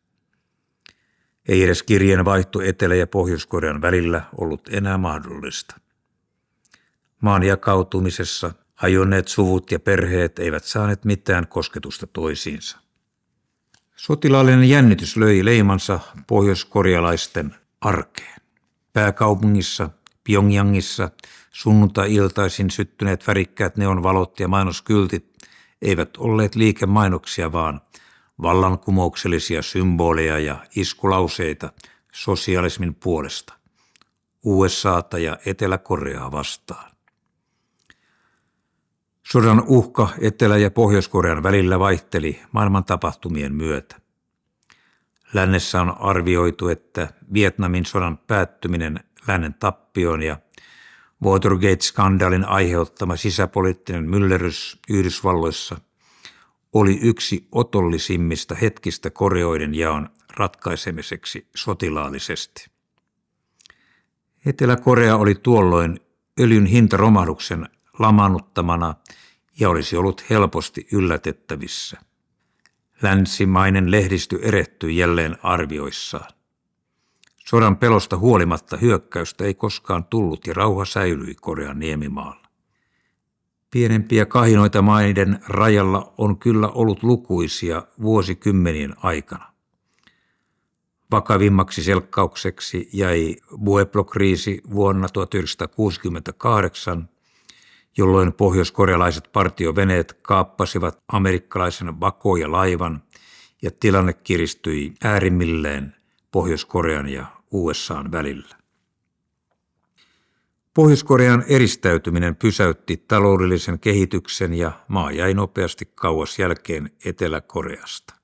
A: Ei edes kirjeenvaihto Etelä- ja Pohjois-Korean välillä ollut enää mahdollista. Maan jakautumisessa hajonneet suvut ja perheet eivät saaneet mitään kosketusta toisiinsa. Sotilaallinen jännitys löi leimansa pohjoiskorealaisten arkeen. Pääkaupungissa, Pyongyangissa, sunnuntai-iltaisin syttyneet värikkäät neonvalot ja mainoskyltit eivät olleet liikemainoksia, vaan vallankumouksellisia symboleja ja iskulauseita sosialismin puolesta, USAta ja Etelä-Koreaa vastaan. Sodan uhka Etelä- ja Pohjois-Korean välillä vaihteli maailman tapahtumien myötä. Lännessä on arvioitu, että Vietnamin sodan päättyminen lännen tappioon ja Watergate-skandaalin aiheuttama sisäpoliittinen myllerrys Yhdysvalloissa oli yksi otollisimmista hetkistä Koreoiden jaon ratkaisemiseksi sotilaallisesti. Etelä-Korea oli tuolloin öljyn hintaromahduksen lamaannuttamana ja olisi ollut helposti yllätettävissä. Länsimainen lehdistö erehtyi jälleen arvioissaan. Sodan pelosta huolimatta hyökkäystä ei koskaan tullut ja rauha säilyi Korean niemimaalla. Pienempiä kahinoita maiden rajalla on kyllä ollut lukuisia vuosikymmenien aikana. Vakavimmaksi selkkaukseksi jäi Pueblo-kriisi vuonna 1968, jolloin pohjoiskorealaiset partioveneet kaappasivat amerikkalaisen Bakoja-laivan ja tilanne kiristyi äärimmilleen Pohjois-Korean ja USA:n välillä. Pohjois-Korean eristäytyminen pysäytti taloudellisen kehityksen ja maa jäi nopeasti kauas jälkeen Etelä-Koreasta.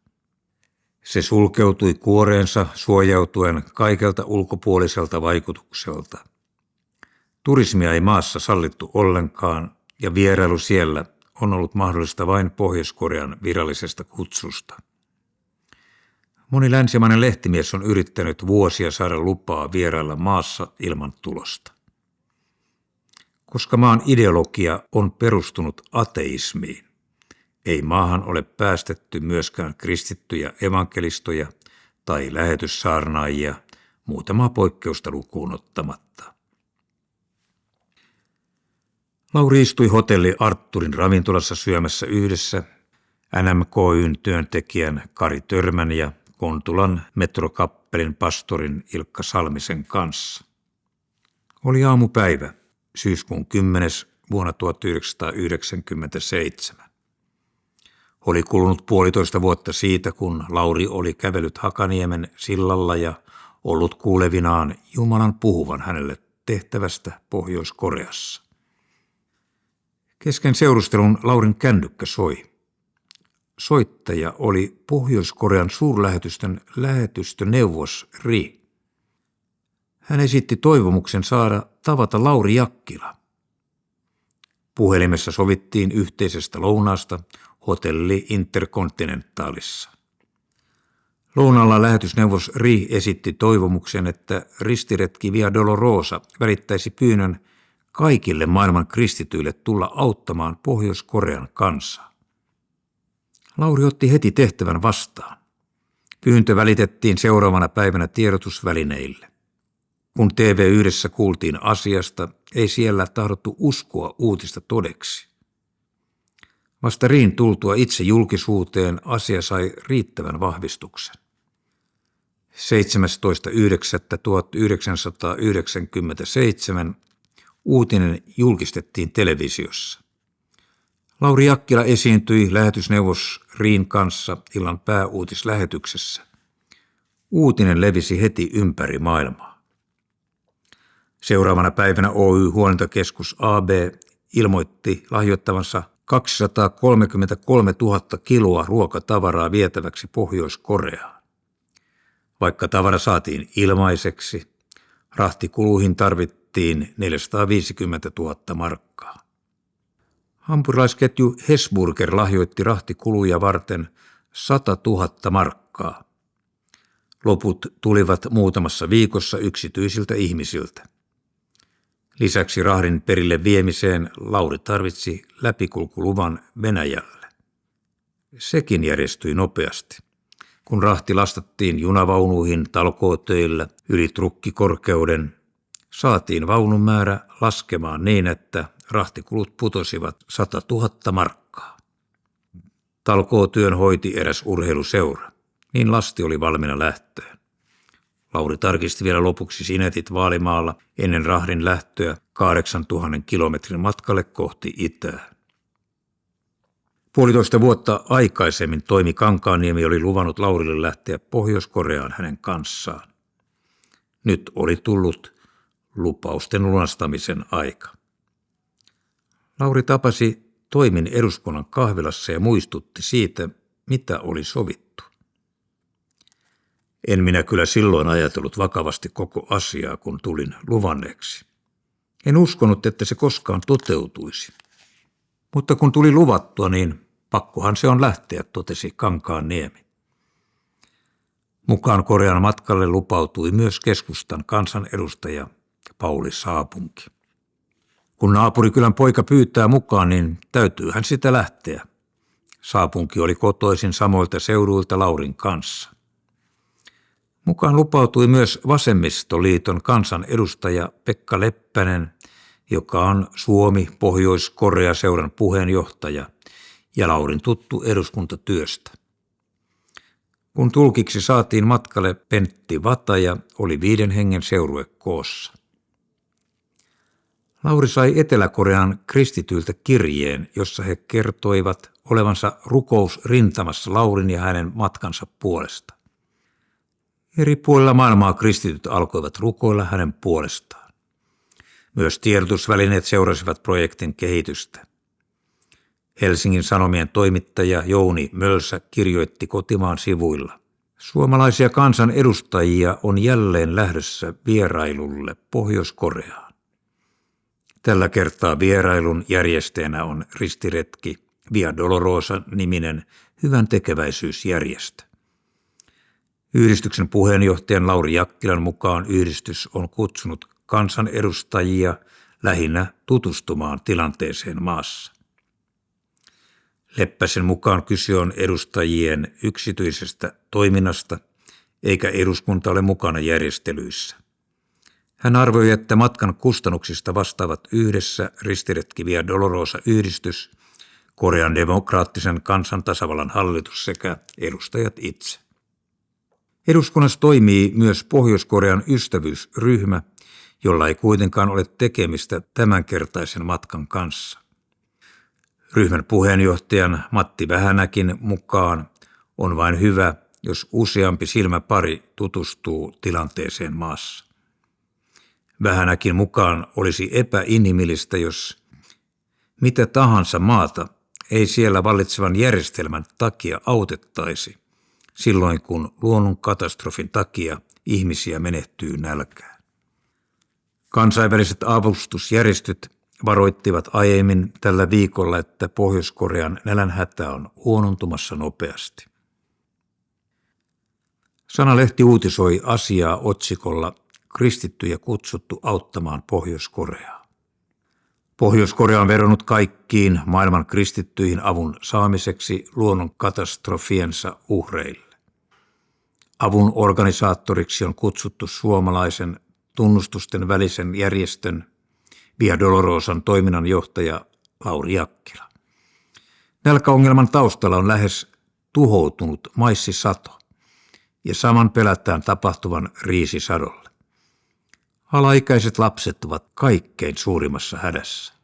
A: Se sulkeutui kuoreensa suojautuen kaikelta ulkopuoliselta vaikutukselta. Turismia ei maassa sallittu ollenkaan ja vierailu siellä on ollut mahdollista vain Pohjois-Korean virallisesta kutsusta. Moni länsimainen lehtimies on yrittänyt vuosia saada lupaa vierailla maassa ilman tulosta. Koska maan ideologia on perustunut ateismiin, ei maahan ole päästetty myöskään kristittyjä evankelistoja tai lähetyssaarnaajia muutamaa poikkeusta lukuun ottamatta. Lauri istui hotelli Artturin ravintolassa syömässä yhdessä NMKY:n työntekijän Kari Törmän ja Kontulan metrokappelin pastorin Ilkka Salmisen kanssa. Oli aamupäivä, syyskuun 10. vuonna 1997. Oli kulunut 1,5 vuotta siitä, kun Lauri oli kävellyt Hakaniemen sillalla ja ollut kuulevinaan Jumalan puhuvan hänelle tehtävästä Pohjois-Koreassa. Kesken seurustelun Laurin kännykkä soi. Soittaja oli Pohjois-Korean suurlähetystön lähetystöneuvos Ri. Hän esitti toivomuksen saada tavata Lauri Jakkila. Puhelimessa sovittiin yhteisestä lounaasta hotelli Intercontinentalissa. Lounalla lähetysneuvos Ri esitti toivomuksen, että ristiretki Via Dolorosa välittäisi pyynnön kaikille maailman kristityille tulla auttamaan Pohjois-Korean kansaa. Lauri otti heti tehtävän vastaan. Pyyntö välitettiin seuraavana päivänä tiedotusvälineille. Kun TV1 kuultiin asiasta, ei siellä tahdottu uskoa uutista todeksi. Vasta Riin tultua itse julkisuuteen asia sai riittävän vahvistuksen. 17.9.1997 uutinen julkistettiin televisiossa. Lauri Jakkila esiintyi lähetysneuvos Riin kanssa illan pääuutislähetyksessä. Uutinen levisi heti ympäri maailmaa. Seuraavana päivänä Oy-huolintokeskus AB ilmoitti lahjoittavansa 233 000 kiloa ruokatavaraa vietäväksi Pohjois-Koreaan. Vaikka tavara saatiin ilmaiseksi, rahtikuluihin tarvittiin 450 000 markkaa. Hampurilaisketju Hesburger lahjoitti rahtikuluja varten 100 000 markkaa. Loput tulivat muutamassa viikossa yksityisiltä ihmisiltä. Lisäksi rahdin perille viemiseen Lauri tarvitsi läpikulkuluvan Venäjälle. Sekin järjestyi nopeasti. Kun rahti lastattiin junavaunuihin talkootöillä yli trukkikorkeuden, saatiin vaunun määrä laskemaan niin, että rahtikulut putosivat 100 000 markkaa. Talkootyön hoiti eräs urheiluseura, niin lasti oli valmiina lähtöön. Lauri tarkisti vielä lopuksi sinetit Vaalimaalla ennen rahdin lähtöä 8000 kilometrin matkalle kohti itää. 1,5 vuotta aikaisemmin Toimi Kankaanniemi oli luvannut Laurille lähteä Pohjois-Koreaan hänen kanssaan. Nyt oli tullut lupausten lunastamisen aika. Lauri tapasi Toimin eduskunnan kahvilassa ja muistutti siitä, mitä oli sovittu. En minä kyllä silloin ajatellut vakavasti koko asiaa, kun tulin luvanneeksi. En uskonut, että se koskaan toteutuisi. Mutta kun tuli luvattua, niin pakkohan se on lähteä, totesi Kankaanniemi. Mukaan Korean matkalle lupautui myös keskustan kansanedustaja Pauli Saapunki. Kun naapurikylän poika pyytää mukaan, niin täytyyhän sitä lähteä. Saapunki oli kotoisin samoilta seuduilta Laurin kanssa. Mukaan lupautui myös Vasemmistoliiton kansanedustaja Pekka Leppänen, joka on Suomi-Pohjois-Korea-seuran puheenjohtaja ja Laurin tuttu eduskuntatyöstä. Kun tulkiksi saatiin matkalle Pentti Vataja, oli 5 hengen seurue koossa. Lauri sai Etelä-Korean kristityiltä kirjeen, jossa he kertoivat olevansa rukousrintamassa Laurin ja hänen matkansa puolesta. Eri puolilla maailmaa kristityt alkoivat rukoilla hänen puolestaan. Myös tiedotusvälineet seurasivat projektin kehitystä. Helsingin Sanomien toimittaja Jouni Mölsä kirjoitti kotimaan sivuilla: suomalaisia kansanedustajia on jälleen lähdössä vierailulle Pohjois-Koreaan. Tällä kertaa vierailun järjestäjänä on ristiretki Via Dolorosa-niminen hyvän tekeväisyysjärjestö. Yhdistyksen puheenjohtajan Lauri Jakkilan mukaan yhdistys on kutsunut kansanedustajia lähinnä tutustumaan tilanteeseen maassa. Leppäsen mukaan kyse on edustajien yksityisestä toiminnasta, eikä eduskunta ole mukana järjestelyissä. Hän arvioi, että matkan kustannuksista vastaavat yhdessä ristiretki Via Dolorosa-yhdistys, Korean demokraattisen kansantasavallan hallitus sekä edustajat itse. Eduskunnassa toimii myös Pohjois-Korean ystävyysryhmä, jolla ei kuitenkaan ole tekemistä tämänkertaisen matkan kanssa. Ryhmän puheenjohtajan Matti Vähänäkin mukaan on vain hyvä, jos useampi silmäpari tutustuu tilanteeseen maassa. Vähänäkin mukaan olisi epäinhimillistä, jos mitä tahansa maata ei siellä vallitsevan järjestelmän takia autettaisi, silloin kun luonnonkatastrofin takia ihmisiä menehtyy nälkään. Kansainväliset avustusjärjestöt varoittivat aiemmin tällä viikolla, että Pohjois-Korean nälänhätä on huonontumassa nopeasti. Sanalehti uutisoi asiaa otsikolla "Kristittyjä kutsuttu auttamaan Pohjois-Koreaa". Pohjois-Korea on vedonnut kaikkiin maailman kristittyihin avun saamiseksi luonnonkatastrofiensa uhreille. Avun organisaattoriksi on kutsuttu suomalaisen tunnustusten välisen järjestön Via Dolorosan toiminnanjohtaja Lauri Jakkila. Nälkäongelman taustalla on lähes tuhoutunut maissisato ja saman pelätään tapahtuvan riisisadolle. Alaikäiset lapset ovat kaikkein suurimmassa hädässä.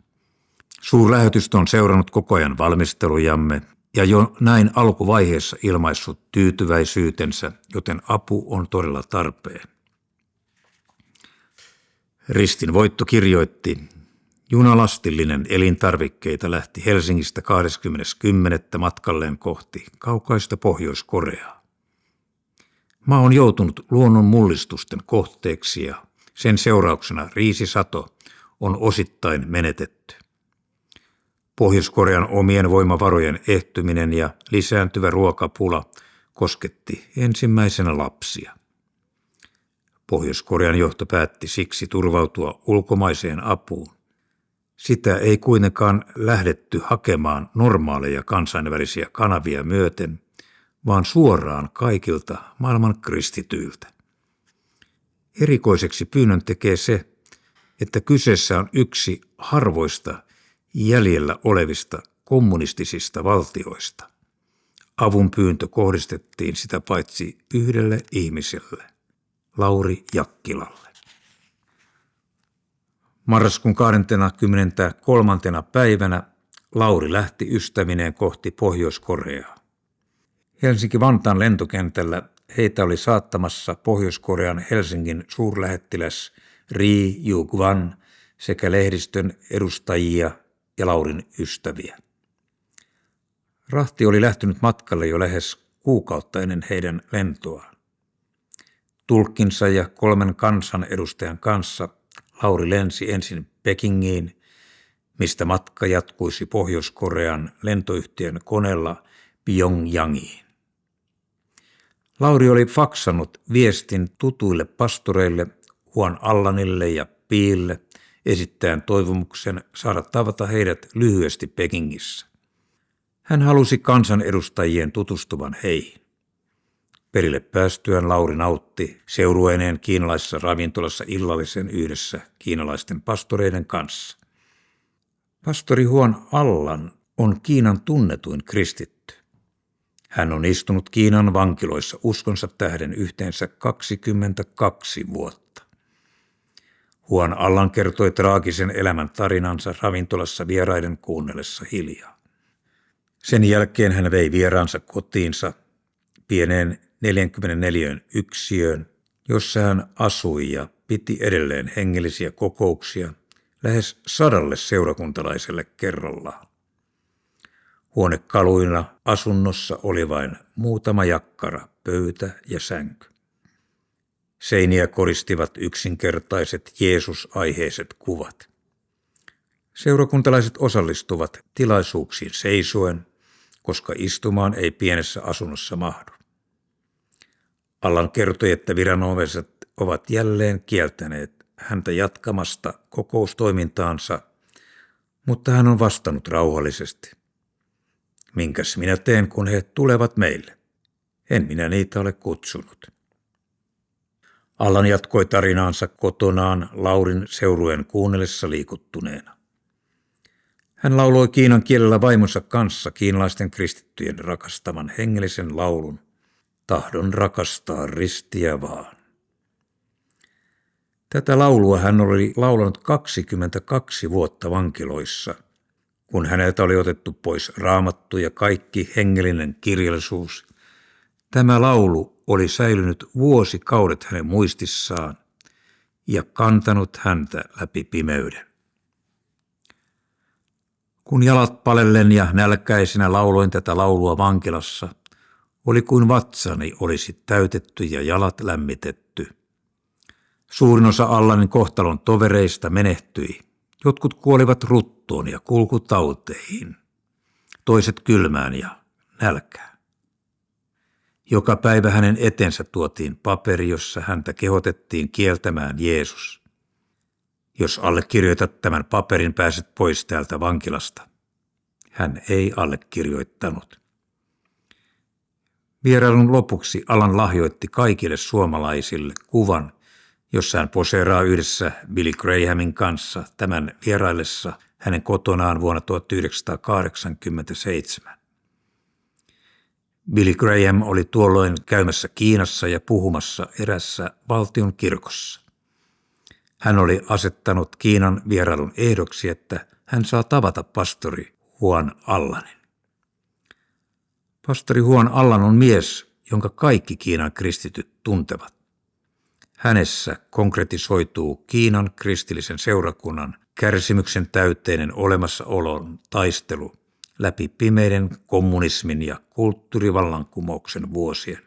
A: Suurlähetystö on seurannut koko ajan valmistelujamme ja jo näin alkuvaiheessa ilmaissut tyytyväisyytensä, joten apu on todella tarpeen. Ristin Voitto kirjoitti: junalastillinen elintarvikkeita lähti Helsingistä 20.10. matkalleen kohti kaukaista Pohjois-Koreaa. Maa on joutunut luonnon mullistusten kohteeksi ja sen seurauksena riisisato on osittain menetetty. Pohjois-Korean omien voimavarojen ehtyminen ja lisääntyvä ruokapula kosketti ensimmäisenä lapsia. Pohjois-Korean johto päätti siksi turvautua ulkomaiseen apuun. Sitä ei kuitenkaan lähdetty hakemaan normaaleja kansainvälisiä kanavia myöten, vaan suoraan kaikilta maailman kristityiltä. Erikoiseksi pyynnön tekee se, että kyseessä on yksi harvoista jäljellä olevista kommunistisista valtioista. Avun pyyntö kohdistettiin sitä paitsi yhdelle ihmiselle, Lauri Jakkilalle. Marraskuun 23. päivänä Lauri lähti ystävineen kohti Pohjois-Koreaa. Helsinki-Vantaan lentokentällä heitä oli saattamassa Pohjois-Korean Helsingin suurlähettiläs Ri Yu-gwan sekä lehdistön edustajia ja Laurin ystäviä. Rahti oli lähtenyt matkalle jo lähes kuukautta ennen heidän lentoaan. Tulkkinsa ja 3 kansanedustajan kanssa Lauri lensi ensin Pekingiin, mistä matka jatkuisi Pohjois-Korean lentoyhtiön koneella Pyongyangiin. Lauri oli faksannut viestin tutuille pastoreille Juan Allanille ja Piille esittäen toivomuksen saada tavata heidät lyhyesti Pekingissä. Hän halusi kansanedustajien tutustuvan heihin. Perille päästyään Lauri nautti seurueineen kiinalaisessa ravintolassa illallisen yhdessä kiinalaisten pastoreiden kanssa. Pastori Huan Allan on Kiinan tunnetuin kristitty. Hän on istunut Kiinan vankiloissa uskonsa tähden yhteensä 22 vuotta. Huan Allan kertoi traagisen elämän tarinansa ravintolassa vieraiden kuunnellessa hiljaa. Sen jälkeen hän vei vieraansa kotiinsa pieneen 44 yksiöön, jossa hän asui ja piti edelleen hengellisiä kokouksia lähes 100 seurakuntalaiselle kerrallaan. Huonekaluina asunnossa oli vain muutama jakkara, pöytä ja sänky. Seiniä koristivat yksinkertaiset Jeesus-aiheiset kuvat. Seurakuntalaiset osallistuvat tilaisuuksiin seisoen, koska istumaan ei pienessä asunnossa mahdu. Allan kertoi, että viranomaiset ovat jälleen kieltäneet häntä jatkamasta kokoustoimintaansa, mutta hän on vastannut rauhallisesti. Minkäs minä teen, kun he tulevat meille? En minä niitä ole kutsunut. Allan jatkoi tarinaansa kotonaan Laurin seurueen kuunnellessa liikuttuneena. Hän lauloi kiinan kielellä vaimonsa kanssa kiinalaisten kristittyjen rakastaman hengellisen laulun, tahdon rakastaa ristiä vaan. Tätä laulua hän oli laulanut 22 vuotta vankiloissa, kun häneltä oli otettu pois raamattu ja kaikki hengellinen kirjallisuus. Tämä laulu oli säilynyt vuosikaudet hänen muistissaan ja kantanut häntä läpi pimeyden. Kun jalat palellen ja nälkäisenä lauloin tätä laulua vankilassa, oli kuin vatsani olisi täytetty ja jalat lämmitetty. Suurin osa Allanin kohtalon tovereista menehtyi. Jotkut kuolivat ruttoon ja kulkutauteihin, toiset kylmään ja nälkään. Joka päivä hänen etensä tuotiin paperi, jossa häntä kehotettiin kieltämään Jeesus. Jos allekirjoitat tämän paperin, pääset pois täältä vankilasta. Hän ei allekirjoittanut. Vierailun lopuksi Allan lahjoitti kaikille suomalaisille kuvan, jossa hän poseeraa yhdessä Billy Grahamin kanssa tämän vieraillessa hänen kotonaan vuonna 1987. Billy Graham oli tuolloin käymässä Kiinassa ja puhumassa erässä valtion kirkossa. Hän oli asettanut Kiinan vierailun ehdoksi, että hän saa tavata pastori Huan Allanin. Pastori Huan Allan on mies, jonka kaikki Kiinan kristityt tuntevat. Hänessä konkretisoituu Kiinan kristillisen seurakunnan kärsimyksen täyteinen olemassaolon taistelu läpi pimeiden kommunismin ja kulttuurivallankumouksen vuosien.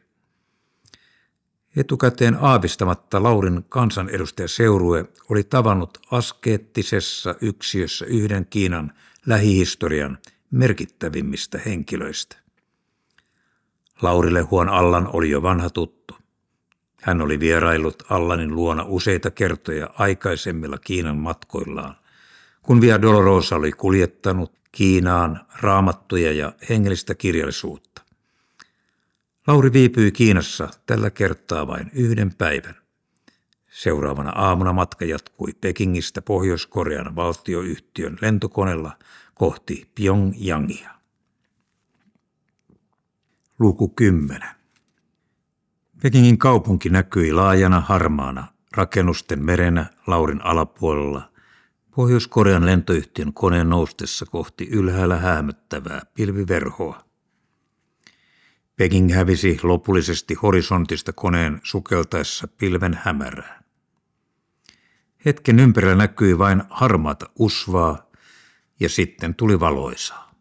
A: Etukäteen aavistamatta Laurin kansanedustajaseurue oli tavannut askeettisessa yksiössä yhden Kiinan lähihistorian merkittävimmistä henkilöistä. Laurille Huan Allan oli jo vanha tuttu. Hän oli vieraillut Allanin luona useita kertoja aikaisemmilla Kiinan matkoillaan, kun Via Dolorosa oli kuljettanut Kiinaan raamattuja ja hengellistä kirjallisuutta. Lauri viipyi Kiinassa tällä kertaa vain 1 päivän. Seuraavana aamuna matka jatkui Pekingistä Pohjois-Korean valtioyhtiön lentokoneella kohti Pyongyangia. Luku 10. Pekingin kaupunki näkyi laajana harmaana rakennusten merenä Laurin alapuolella Pohjois-Korean lentoyhtiön koneen noustessa kohti ylhäällä häämöttävää pilviverhoa. Peking hävisi lopullisesti horisontista koneen sukeltaessa pilven hämärää. Hetken ympärillä näkyi vain harmaata usvaa ja sitten tuli valoisaa.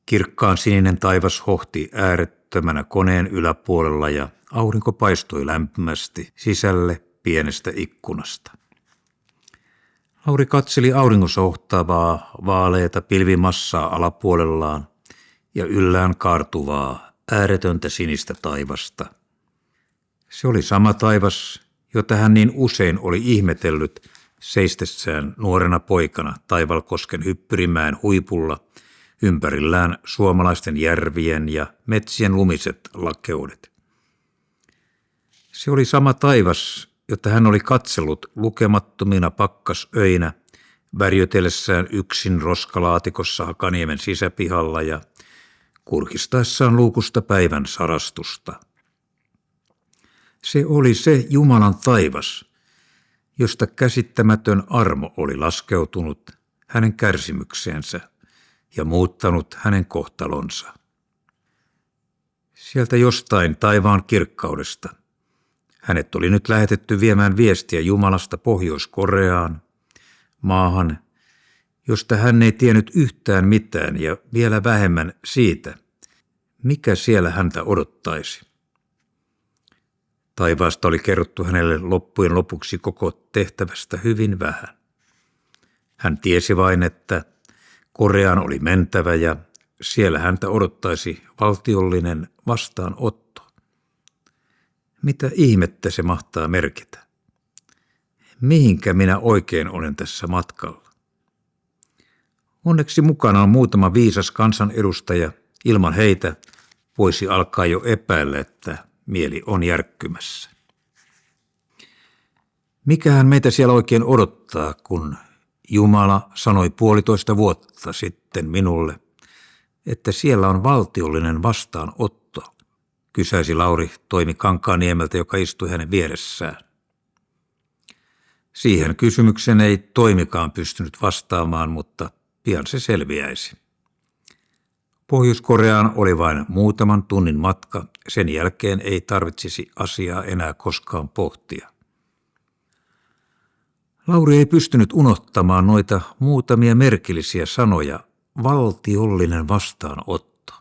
A: Kirkkaan sininen taivas hohti äärettömänä koneen yläpuolella ja aurinko paistoi lämpimästi sisälle pienestä ikkunasta. Lauri katseli auringossa hohtavaa vaaleita pilvimassaa alapuolellaan ja yllään kaartuvaa ääretöntä sinistä taivasta. Se oli sama taivas, jota hän niin usein oli ihmetellyt seistessään nuorena poikana Taivalkosken Hyppyrimäen huipulla ympärillään suomalaisten järvien ja metsien lumiset lakeudet. Se oli sama taivas, jota hän oli katsellut lukemattomina pakkasöinä, värjötellessään yksin roskalaatikossa Hakaniemen sisäpihalla ja kurkistaessaan luukusta päivän sarastusta. Se oli se Jumalan taivas, josta käsittämätön armo oli laskeutunut hänen kärsimykseensä ja muuttanut hänen kohtalonsa. Sieltä jostain taivaan kirkkaudesta hänet oli nyt lähetetty viemään viestiä Jumalasta Pohjois-Koreaan, maahan, josta hän ei tiennyt yhtään mitään ja vielä vähemmän siitä, mikä siellä häntä odottaisi. Taivaasta oli kerrottu hänelle loppujen lopuksi koko tehtävästä hyvin vähän. Hän tiesi vain, että Koreaan oli mentävä ja siellä häntä odottaisi valtiollinen vastaanotto. Mitä ihmettä se mahtaa merkitä? Mihinkä minä oikein olen tässä matkalla? Onneksi mukana on muutama viisas kansanedustaja. Ilman heitä voisi alkaa jo epäillä, että mieli on järkkymässä. Mikähän meitä siellä oikein odottaa, kun Jumala sanoi 1,5 vuotta sitten minulle, että siellä on valtiollinen vastaanotto, kysäisi Lauri Toimi Kankaanniemeltä, joka istui hänen vieressään. Siihen kysymykseen ei Toimikaan pystynyt vastaamaan, mutta pian se selviäisi. Pohjois-Koreaan oli vain muutaman tunnin matka, sen jälkeen ei tarvitsisi asiaa enää koskaan pohtia. Lauri ei pystynyt unohtamaan noita muutamia merkillisiä sanoja, valtiollinen vastaanotto.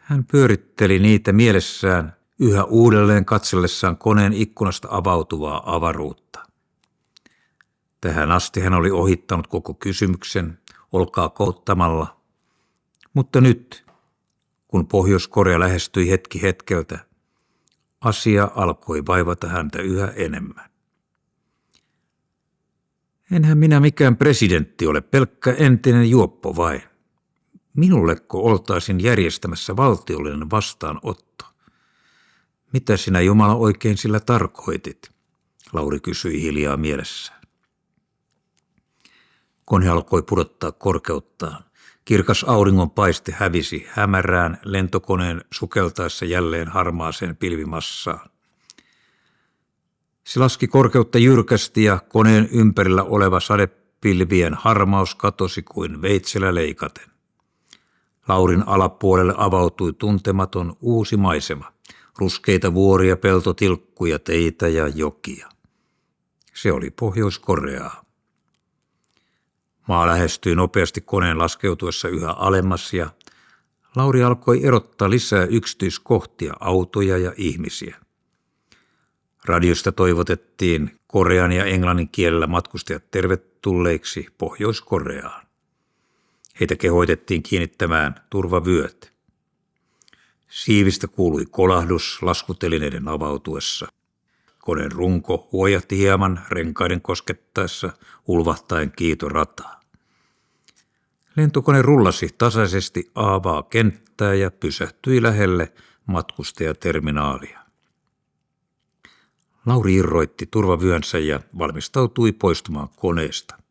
A: Hän pyöritteli niitä mielessään yhä uudelleen katsellessaan koneen ikkunasta avautuvaa avaruutta. Tähän asti hän oli ohittanut koko kysymyksen olkaa kouttamalla, mutta nyt, kun Pohjois-Korea lähestyi hetki hetkeltä, asia alkoi vaivata häntä yhä enemmän. Enhän minä mikään presidentti ole, pelkkä entinen juoppo vain. Minulleko oltaisin järjestämässä valtiollinen vastaanotto? Mitä sinä Jumala oikein sillä tarkoitit? Lauri kysyi hiljaa mielessään. Kone alkoi pudottaa korkeuttaan. Kirkas auringonpaiste hävisi hämärään lentokoneen sukeltaessa jälleen harmaaseen pilvimassaan. Se laski korkeutta jyrkästi ja koneen ympärillä oleva sadepilvien harmaus katosi kuin veitsellä leikaten. Laurin alapuolelle avautui tuntematon uusi maisema, ruskeita vuoria, peltotilkkuja, teitä ja jokia. Se oli Pohjois-Koreaa. Maa lähestyi nopeasti koneen laskeutuessa yhä alemmas ja Lauri alkoi erottaa lisää yksityiskohtia, autoja ja ihmisiä. Radiosta toivotettiin korean ja englannin kielellä matkustajat tervetulleiksi Pohjois-Koreaan. Heitä kehoitettiin kiinnittämään turvavyöt. Siivistä kuului kolahdus laskutelineiden avautuessa. Koneen runko huojahti hieman renkaiden koskettaessa ulvahtaen kiitorataa. Lentokone rullasi tasaisesti aavaa kenttää ja pysähtyi lähelle matkustajaterminaalia. Lauri irroitti turvavyönsä ja valmistautui poistumaan koneesta.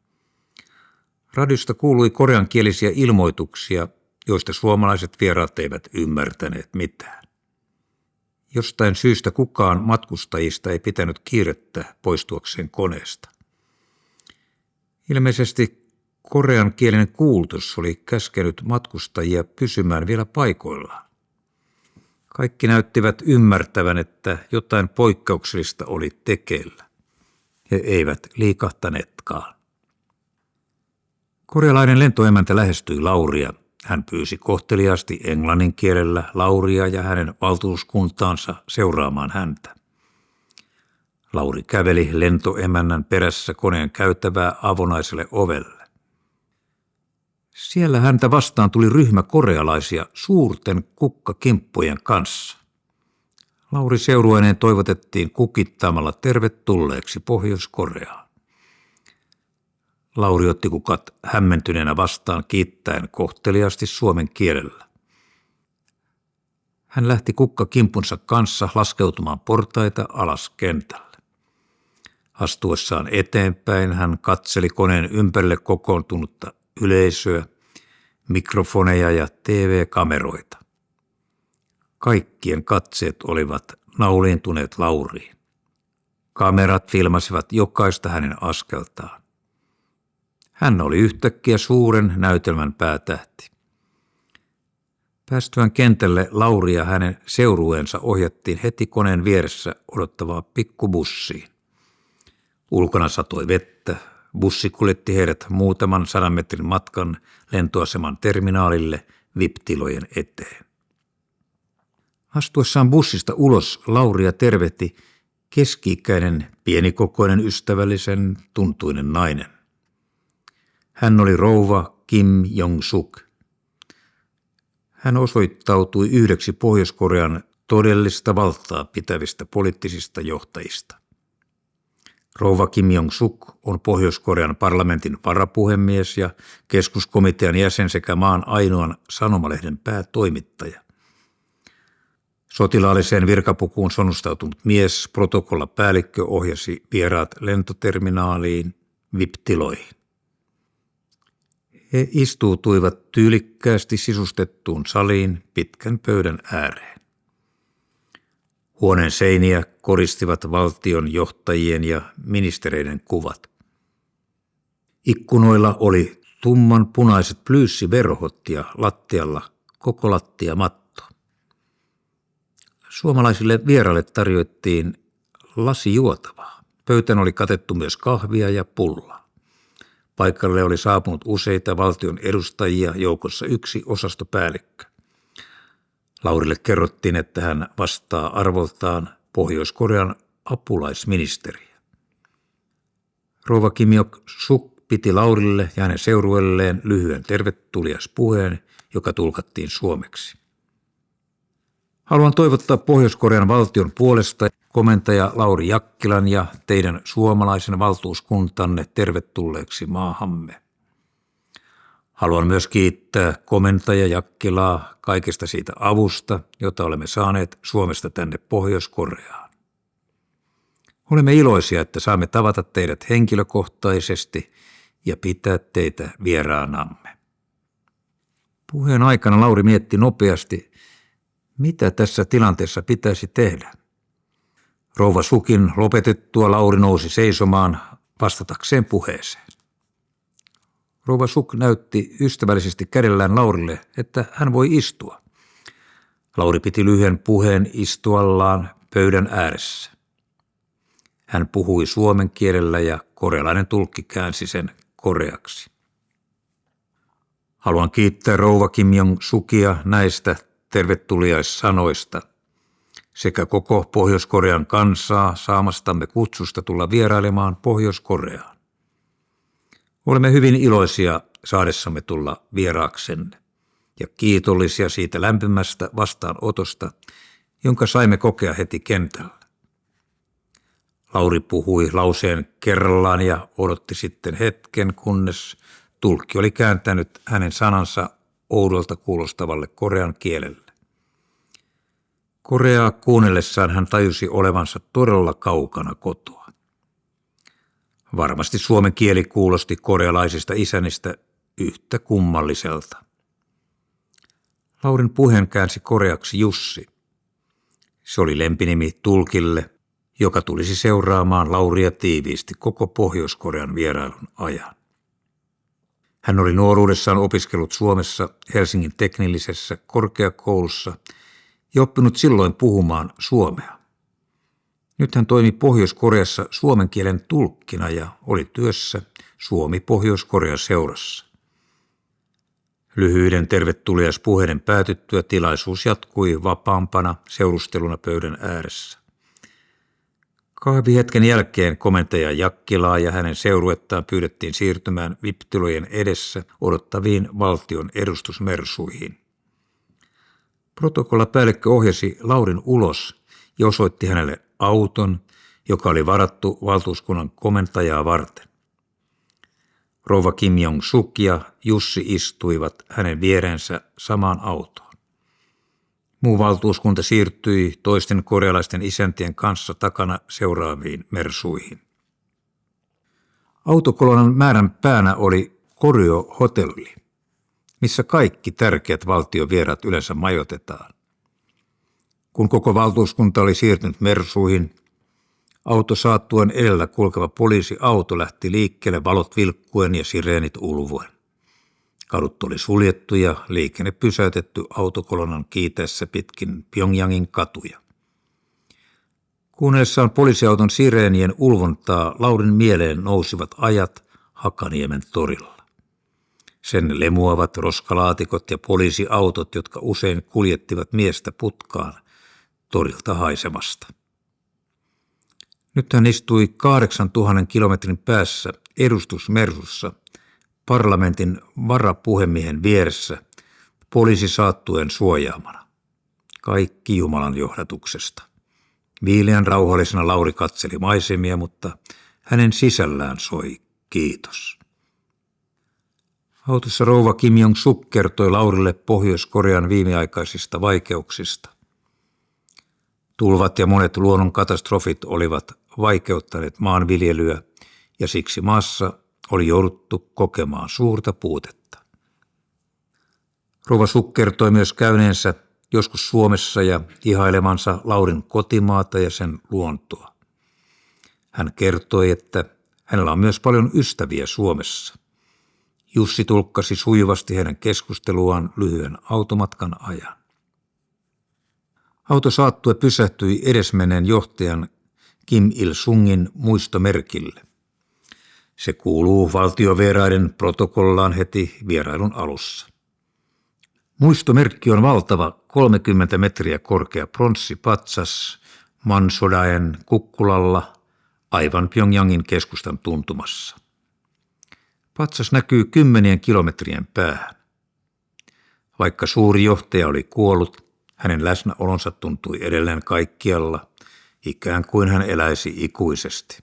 A: Radiosta kuului koreankielisiä ilmoituksia, joista suomalaiset vieraat eivät ymmärtäneet mitään. Jostain syystä kukaan matkustajista ei pitänyt kiirettä poistuakseen koneesta. Ilmeisesti koreankielinen kuulutus oli käskenyt matkustajia pysymään vielä paikoillaan. Kaikki näyttivät ymmärtävän, että jotain poikkeuksellista oli tekeillä. He eivät liikahtaneetkaan. Korealainen lentoemäntä lähestyi Lauria. Hän pyysi kohteliaasti englannin kielellä Lauria ja hänen valtuuskuntaansa seuraamaan häntä. Lauri käveli lentoemännän perässä koneen käytävää avonaiselle ovelle. Siellä häntä vastaan tuli ryhmä korealaisia suurten kukkakimppujen kanssa. Lauri seurueineen toivotettiin kukittaamalla tervetulleeksi Pohjois-Koreaan. Lauri otti kukat hämmentyneenä vastaan kiittäen kohteliaasti suomen kielellä. Hän lähti kukkakimpunsa kanssa laskeutumaan portaita alas kentälle. Astuessaan eteenpäin hän katseli koneen ympärille kokoontunutta yleisöä, mikrofoneja ja TV-kameroita. Kaikkien katseet olivat nauliintuneet Lauriin. Kamerat filmasivat jokaista hänen askeltaan. Hän oli yhtäkkiä suuren näytelmän päätähti. Päästyään kentälle Lauri ja hänen seurueensa ohjattiin heti koneen vieressä odottavaa pikkubussiin. Ulkona satoi vettä. Bussi kuljetti heidät muutaman 100 metrin matkan lentoaseman terminaalille VIP-tilojen eteen. Astuessaan bussista ulos Lauria tervehti keski-ikäinen, pienikokoinen, ystävällisen, tuntuinen nainen. Hän oli rouva Kim Jong-suk. Hän osoittautui yhdeksi Pohjois-Korean todellista valtaa pitävistä poliittisista johtajista. Rouva Kim Jong-suk on Pohjois-Korean parlamentin varapuhemies ja keskuskomitean jäsen sekä maan ainoan sanomalehden päätoimittaja. Sotilaalliseen virkapukuun sonnustautunut mies, protokollapäällikkö, ohjasi vieraat lentoterminaaliin, VIP-tiloihin. He istuutuivat tyylikkäästi sisustettuun saliin pitkän pöydän ääreen. Huoneen seiniä koristivat valtion johtajien ja ministereiden kuvat. Ikkunoilla oli tumman punaiset plyyssiverhot ja lattialla koko lattiamatto. Suomalaisille vieraille tarjottiin lasijuotavaa. Pöytään oli katettu myös kahvia ja pullaa. Paikalle oli saapunut useita valtion edustajia, joukossa yksi osastopäällikkö. Laurille kerrottiin, että hän vastaa arvoltaan Pohjois-Korean apulaisministeriä. Rouva Kim Jong-suk piti Laurille ja hänen seurueelleen lyhyen tervetuliaspuheen, joka tulkattiin suomeksi. Haluan toivottaa Pohjois-Korean valtion puolesta komentaja Lauri Jakkilan ja teidän suomalaisen valtuuskuntanne tervetulleeksi maahamme. Haluan myös kiittää komentaja Jakkilaa kaikesta siitä avusta, jota olemme saaneet Suomesta tänne Pohjois-Koreaan. Olemme iloisia, että saamme tavata teidät henkilökohtaisesti ja pitää teitä vieraanamme. Puheen aikana Lauri mietti nopeasti, mitä tässä tilanteessa pitäisi tehdä. Rouva Sukin lopetettua Lauri nousi seisomaan vastatakseen puheeseen. Rouva Suk näytti ystävällisesti kädellään Laurille, että hän voi istua. Lauri piti lyhyen puheen istuallaan pöydän ääressä. Hän puhui suomen kielellä ja korealainen tulkki käänsi sen koreaksi. Haluan kiittää rouva Kim Jong-sukia näistä tervetuliaissanoista sekä koko Pohjois-Korean kansaa saamastamme kutsusta tulla vierailemaan Pohjois-Koreaan. Olemme hyvin iloisia saadessamme tulla vieraaksenne ja kiitollisia siitä lämpimästä vastaanotosta, jonka saimme kokea heti kentällä. Lauri puhui lauseen kerrallaan ja odotti sitten hetken, kunnes tulkki oli kääntänyt hänen sanansa oudolta kuulostavalle korean kielelle. Koreaa kuunnellessaan hän tajusi olevansa todella kaukana kotoa. Varmasti suomen kieli kuulosti korealaisista isännistä yhtä kummalliselta. Laurin puheen käänsi koreaksi Jussi. Se oli lempinimi tulkille, joka tulisi seuraamaan Lauria tiiviisti koko Pohjois-Korean vierailun ajan. Hän oli nuoruudessaan opiskellut Suomessa Helsingin teknillisessä korkeakoulussa ja oppinut silloin puhumaan suomea. Nyt hän toimi Pohjois-Koreassa suomen kielen tulkkina ja oli työssä Suomi-Pohjois-Korea seurassa. Lyhyiden tervetuliaispuheiden päätyttyä tilaisuus jatkui vapaampana seurusteluna pöydän ääressä. Kahvihetken jälkeen komentaja Jakkilaa ja hänen seuruettaan pyydettiin siirtymään VIP-tilojen edessä odottaviin valtion edustusmersuihin. Protokollapäällikkö ohjasi Laurin ulos ja osoitti hänelle auton, joka oli varattu valtuuskunnan komentajaa varten. Rouva Kim Jong-suk ja Jussi istuivat hänen viereensä samaan autoon. Muu valtuuskunta siirtyi toisten korealaisten isäntien kanssa takana seuraaviin mersuihin. Autokolonan määrän päänä oli Koryo-hotelli, missä kaikki tärkeät valtiovieraat yleensä majoitetaan. Kun koko valtuuskunta oli siirtynyt mersuihin, auto saattuen edellä kulkeva poliisiauto lähti liikkeelle valot vilkkuen ja sireenit ulvoen. Kadut oli suljettu ja liikenne pysäytetty autokolonan kiiteessä pitkin Pyongyangin katuja. Kuunnellessaan poliisiauton sireenien ulvontaa Laurin mieleen nousivat ajat Hakaniemen torilla. Sen lemuavat roskalaatikot ja poliisiautot, jotka usein kuljettivat miestä putkaan torilta haisemasta. Nyt hän istui 8000 kilometrin päässä edustusmersussa parlamentin varapuhemiehen vieressä poliisisaattueen suojaamana. Kaikki Jumalan johdatuksesta. Viileän rauhallisena Lauri katseli maisemia, mutta hänen sisällään soi kiitos. Autossa rouva Kim Jong-suk kertoi Laurille Pohjois-Korean viimeaikaisista vaikeuksista. Tulvat ja monet luonnonkatastrofit olivat vaikeuttaneet maanviljelyä ja siksi maassa oli jouduttu kokemaan suurta puutetta. Rouva Suk kertoi myös käyneensä joskus Suomessa ja ihailemansa Laurin kotimaata ja sen luontoa. Hän kertoi, että hänellä on myös paljon ystäviä Suomessa. Jussi tulkkasi sujuvasti heidän keskusteluaan lyhyen automatkan ajan. Auto saattue pysähtyi edesmenneen johtajan Kim Il-sungin muistomerkille. Se kuuluu valtiovieraiden protokollaan heti vierailun alussa. Muistomerkki on valtava 30 metriä korkea pronssipatsas Mansodaen kukkulalla aivan Pyongyangin keskustan tuntumassa. Patsas näkyy 10 kilometrien päähän. Vaikka suuri johtaja oli kuollut, hänen läsnäolonsa tuntui edelleen kaikkialla, ikään kuin hän eläisi ikuisesti.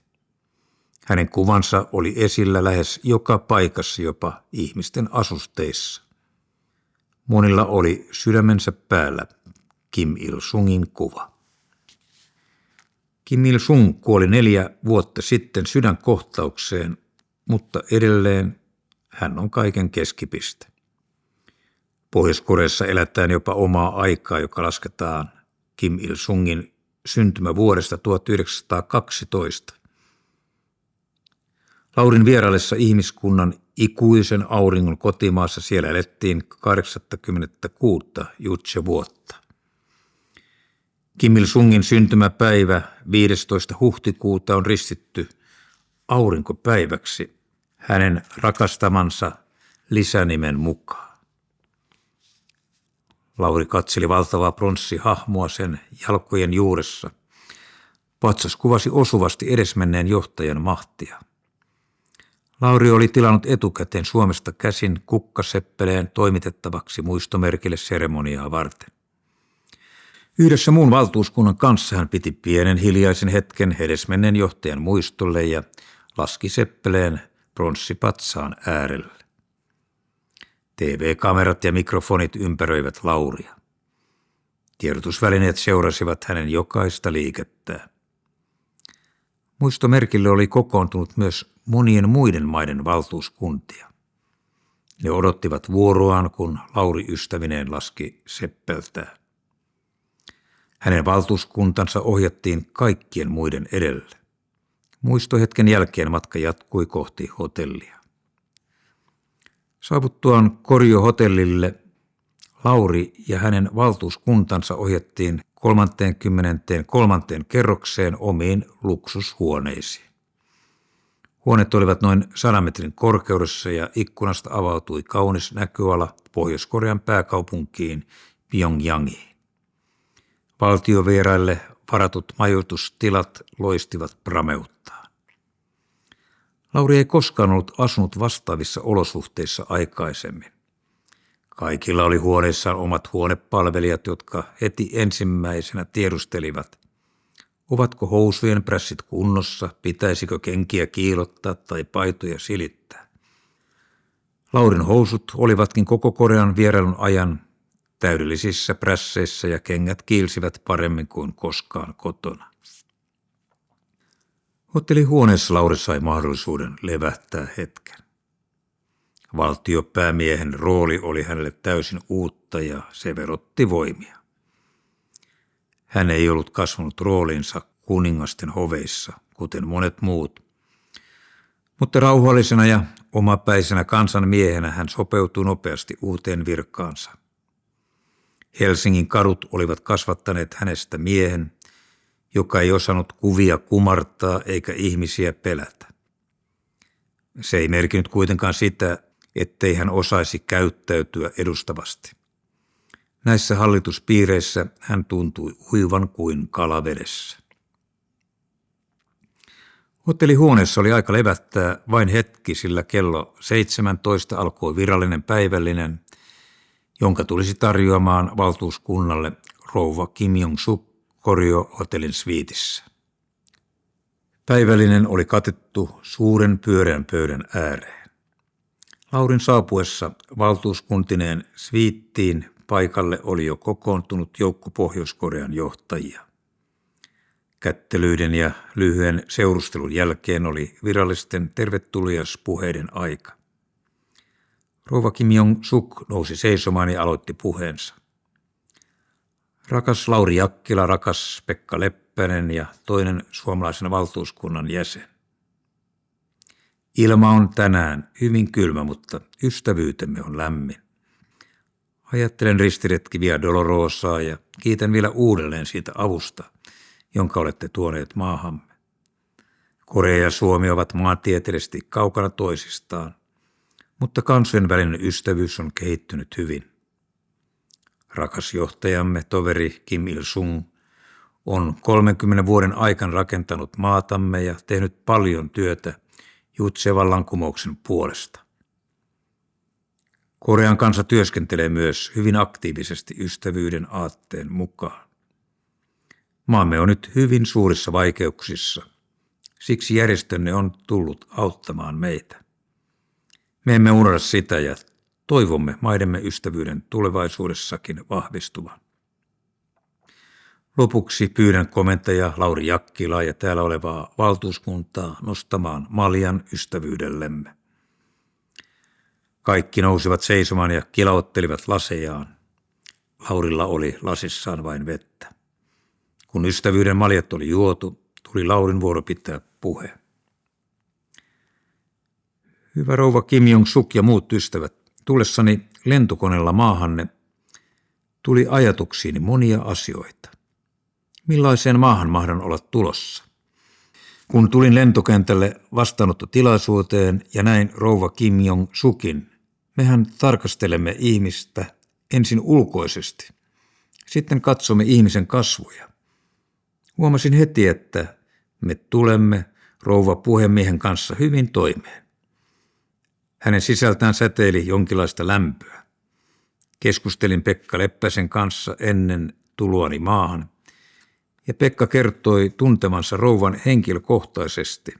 A: Hänen kuvansa oli esillä lähes joka paikassa, jopa ihmisten asusteissa. Monilla oli sydämensä päällä Kim Il-sungin kuva. Kim Il-sung kuoli 4 vuotta sitten sydänkohtaukseen, mutta edelleen hän on kaiken keskipiste. Pohjois-Koreassa eletään jopa omaa aikaa, joka lasketaan Kim Il-sungin syntymävuodesta 1912. Laurin vieraillessa ihmiskunnan ikuisen auringon kotimaassa siellä elettiin 86 Juche-vuotta. Kim Il-sungin syntymäpäivä 15. huhtikuuta on ristitty aurinkopäiväksi hänen rakastamansa lisänimen mukaan. Lauri katseli valtavaa pronssihahmoa sen jalkojen juuressa. Patsas kuvasi osuvasti edesmenneen johtajan mahtia. Lauri oli tilannut etukäteen Suomesta käsin kukkaseppeleen toimitettavaksi muistomerkille seremoniaa varten. Yhdessä muun valtuuskunnan kanssa hän piti pienen hiljaisen hetken edesmenneen johtajan muistolle ja laski seppeleen pronssipatsaan äärelle. TV-kamerat ja mikrofonit ympäröivät Lauria. Tiedotusvälineet seurasivat hänen jokaista liikettään. Muistomerkille oli kokoontunut myös monien muiden maiden valtuuskuntia. Ne odottivat vuoroaan, kun Lauri ystävineen laski seppeltään. Hänen valtuuskuntansa ohjattiin kaikkien muiden edelle. Muistohetken jälkeen matka jatkui kohti hotellia. Saavuttuaan Koryo-hotellille Lauri ja hänen valtuuskuntansa ohjattiin 33. kerrokseen omiin luksushuoneisiin. Huoneet olivat noin 100 metrin korkeudessa ja ikkunasta avautui kaunis näköala Pohjois-Korean pääkaupunkiin Pyongyangiin. Valtiovieraille varatut majoitustilat loistivat prameuttaan. Lauri ei koskaan ollut asunut vastaavissa olosuhteissa aikaisemmin. Kaikilla oli huoneissaan omat huonepalvelijat, jotka heti ensimmäisenä tiedustelivat, ovatko housujen prässit kunnossa, pitäisikö kenkiä kiilottaa tai paitoja silittää. Laurin housut olivatkin koko Korean vierailun ajan täydellisissä prässeissä ja kengät kiilsivät paremmin kuin koskaan kotona. Hotellihuoneessa Lauri sai mahdollisuuden levähtää hetken. Valtiopäämiehen rooli oli hänelle täysin uutta ja se verotti voimia. Hän ei ollut kasvanut rooliinsa kuningasten hoveissa, kuten monet muut, mutta rauhallisena ja omapäisenä kansanmiehenä hän sopeutui nopeasti uuteen virkaansa. Helsingin kadut olivat kasvattaneet hänestä miehen, joka ei osannut kuvia kumartaa eikä ihmisiä pelätä. Se ei merkinnyt kuitenkaan sitä, ettei hän osaisi käyttäytyä edustavasti. Näissä hallituspiireissä hän tuntui uivan kuin kalavedessä. Hotellihuoneessa oli aika levättää vain hetki, sillä kello 17 alkoi virallinen päivällinen, jonka tulisi tarjoamaan valtuuskunnalle rouva Kim Jong-suk Koryo-hotellin sviitissä. Päivällinen oli katettu suuren pyöreän pöydän ääreen. Laurin saapuessa valtuuskuntineen sviittiin paikalle oli jo kokoontunut joukko Pohjois-Korean johtajia. Kättelyiden ja lyhyen seurustelun jälkeen oli virallisten tervetuliaspuheiden aika. Rouva Kim Jong-suk nousi seisomaan ja aloitti puheensa. Rakas Lauri Jakkila, rakas Pekka Leppänen ja toinen suomalaisen valtuuskunnan jäsen. Ilma on tänään hyvin kylmä, mutta ystävyytemme on lämmin. Ajattelen ristiretki Via Dolorosaa ja kiitän vielä uudelleen siitä avusta, jonka olette tuoneet maahamme. Korea ja Suomi ovat maantieteellisesti kaukana toisistaan, mutta kansojen välinen ystävyys on kehittynyt hyvin. Rakas johtajamme, toveri Kim Il-sung, on 30 vuoden aikana rakentanut maatamme ja tehnyt paljon työtä Juche-vallankumouksen puolesta. Korean kansa työskentelee myös hyvin aktiivisesti ystävyyden aatteen mukaan. Maamme on nyt hyvin suurissa vaikeuksissa, siksi järjestönne on tullut auttamaan meitä. Me emme unohda sitä ja toivomme maidemme ystävyyden tulevaisuudessakin vahvistuvan. Lopuksi pyydän komentaja Lauri Jakkilaa ja täällä olevaa valtuuskuntaa nostamaan maljan ystävyydellemme. Kaikki nousivat seisomaan ja kilauttelivat lasejaan. Laurilla oli lasissaan vain vettä. Kun ystävyyden maljat oli juotu, tuli Laurin vuoro pitää puhe. Hyvä rouva Kim Jong-suk ja muut ystävät, tullessani lentokoneella maahanne tuli ajatuksiini monia asioita. Millaiseen maahan mahdan olla tulossa? Kun tulin lentokentälle vastaanottotilaisuuteen ja näin rouva Kim Jong-sukin, mehän tarkastelemme ihmistä ensin ulkoisesti. Sitten katsomme ihmisen kasvoja. Huomasin heti, että me tulemme rouva puhemiehen kanssa hyvin toimeen. Hänen sisältään säteili jonkinlaista lämpöä. Keskustelin Pekka Leppäsen kanssa ennen tuloani maahan, ja Pekka kertoi tuntemansa rouvan henkilökohtaisesti.